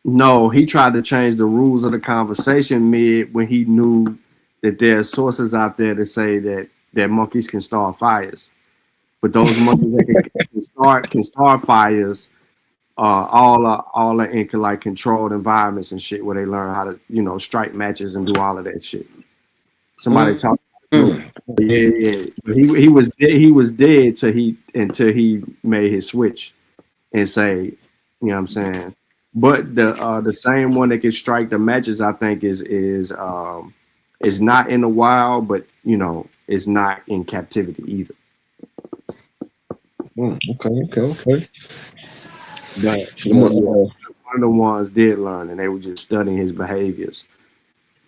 No, he tried to change the rules of the conversation mid when he knew that there are sources out there that say that monkeys can start fires. But those monkeys that can start fires, all are in like controlled environments and shit where they learn how to, strike matches and do all of that shit. Somebody talked. Yeah. He was dead until he made his switch and say, you know what I'm saying. But the same one that can strike the matches, I think, is not in the wild, but is not in captivity either. Okay. But one of the ones did learn, and they were just studying his behaviors.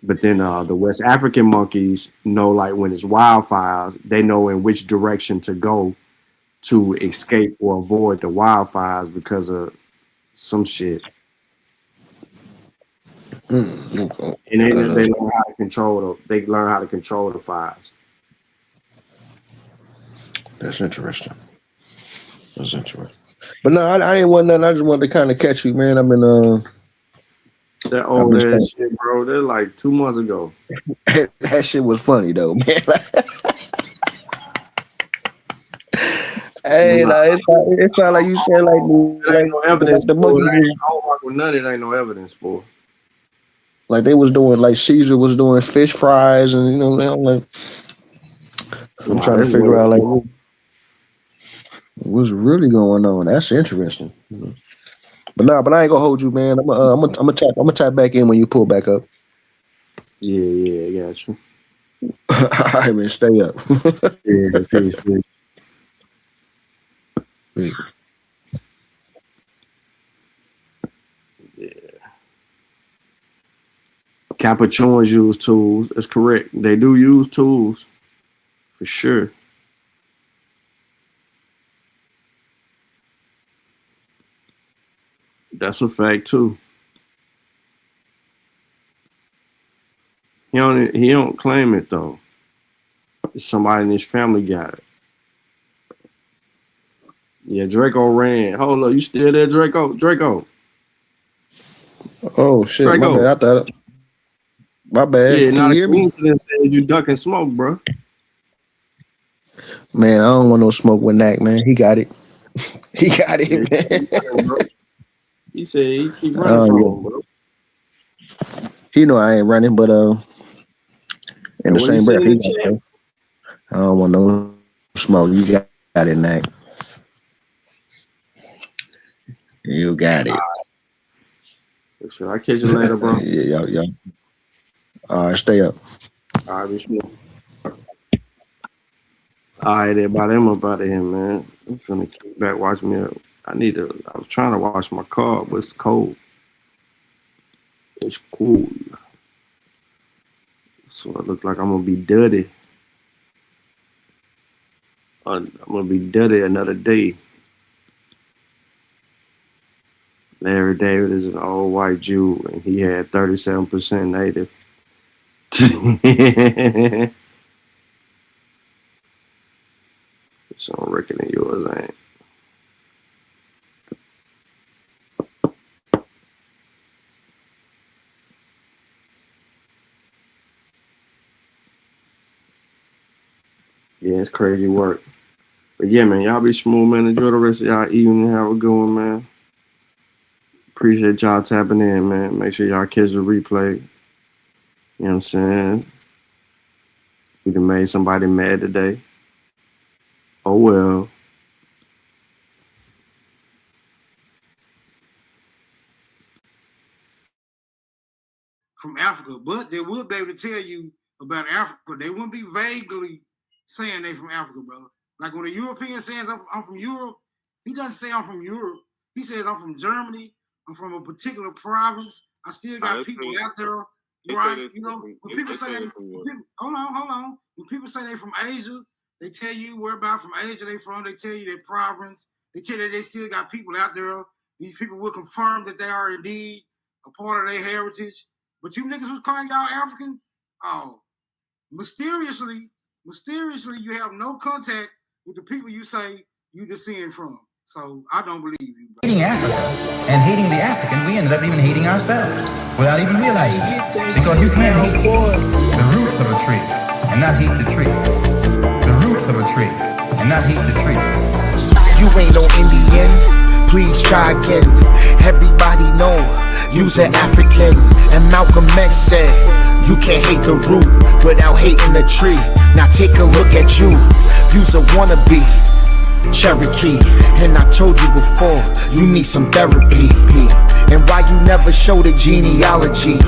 But then the West African monkeys know, like when it's wildfires, they know in which direction to go to escape or avoid the wildfires because of some shit. Okay. And they learn how to control the fires. That's interesting. But no, I didn't want nothing. I just wanted to kind of catch you, man. That old ass shit, bro. They're like 2 months ago. That shit was funny though, man. Hey, it's not like you said like there ain't no evidence. I don't work with none. It ain't no evidence for. Like they was doing, like Caesar was doing fish fries, and I'm trying to figure out like what's really going on. That's interesting. But I ain't gonna hold you, man. I'm gonna tap back in when you pull back up. Yeah, got you. All right, man, stay up. Peace. Yeah. Capuchons use tools. That's correct. They do use tools, for sure. That's a fact too. He don't claim it though. Somebody in his family got it. Yeah, Draco ran. Hold up, you still there, Draco? Oh shit, Draco. my bad. I thought. My bad. Yeah, Can you hear me? Coincidence says you ducking smoke, bro. Man, I don't want no smoke with Knack, man. He got it. He got it, man. He said he keep running from him, bro. He know I ain't running, but in the What you same say breath, in he the chat? got I don't want no smoke. You got it, Nate. You got it. For sure. I'll catch you later, bro. Yeah. All right, stay up. All right, be smooth. All right, everybody, I'm up out of here, man. I'm finna kick back, watch me. I was trying to wash my car, but it's cold. It's cool. So it look like I'm gonna be dirty. I'm gonna be dirty another day. Larry David is an old white Jew, and he had 37% native. So I'm reckoning yours ain't. Yeah, it's crazy work. But yeah, man, y'all be smooth, man. Enjoy the rest of y'all evening. Have a good one, man. Appreciate y'all tapping in, man. Make sure y'all catch the replay. You know what I'm saying? We done made somebody mad today. Oh, well. From Africa, but they will be able to tell you about Africa. They wouldn't be vaguely saying they from Africa, brother. Like when a European says I'm from Europe, he doesn't say I'm from Europe. He says I'm from Germany. I'm from a particular province. I still got people out there, right? You know, when people say hold on. When people say they from Asia, they tell you whereabouts from Asia they from. They tell you their province. They tell you they still got people out there. These people will confirm that they are indeed a part of their heritage. But you niggas was calling y'all African? Oh, mysteriously, you have no contact with the people you say you descend from. So I don't believe you. Bro. Hating Africa and hating the African, we ended up even hating ourselves without even realizing it. Because you can't hate the roots of a tree and not hate the tree. The roots of a tree and not hate the tree. You ain't no Indian, please try again. Everybody know you's an African. And Malcolm X said, you can't hate the root without hating the tree. Now take a look at you, you's a wannabe Cherokee. And I told you before, you need some therapy. And why you never show the genealogy?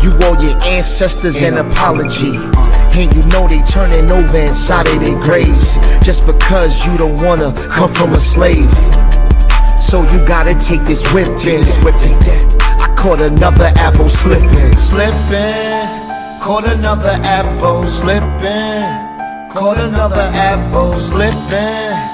You owe your ancestors an apology. And you know they turning over inside of their graves just because you don't wanna come from a slave. So you gotta take this whip in. I caught another apple slipping. Caught another apple slipping. Caught another apple slipping.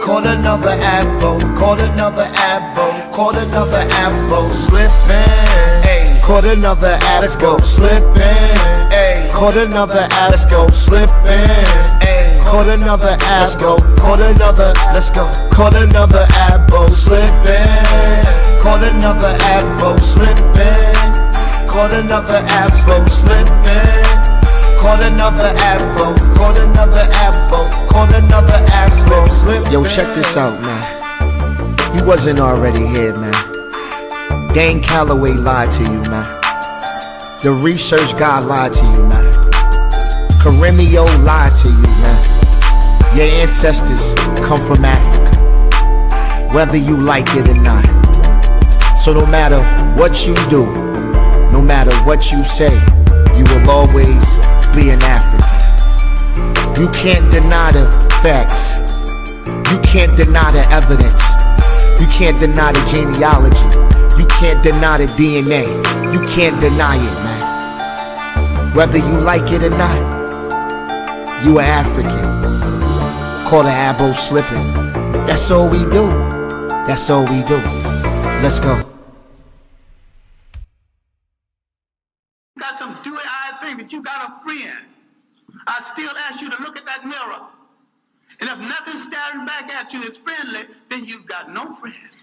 Caught another apple. Caught another apple. Caught another apple slipping. Caught another apple slipping. Caught another apple slipping. Caught another apple. Caught another. Let's go. Caught another apple slipping. Caught another apple slipping. Caught another apple slipping. Caught another apple. Caught another apple. Caught another apple slipping. Yo, check this out, man. You wasn't already here, man. Dane Calloway lied to you, man. The research guy lied to you, man. Karemio lied to you, man. Your ancestors come from Africa, whether you like it or not. So no matter what you do, no matter what you say, you will always be an African. You can't deny the facts. You can't deny the evidence. You can't deny the genealogy. You can't deny the DNA. You can't deny it, man. Whether you like it or not, you are African. Caught an apple slipping. That's all we do. That's all we do. Let's go. Got some do-it-I thing that you got a friend. I still ask you to look at that mirror. And if nothing's staring back at you is friendly, then you've got no friend.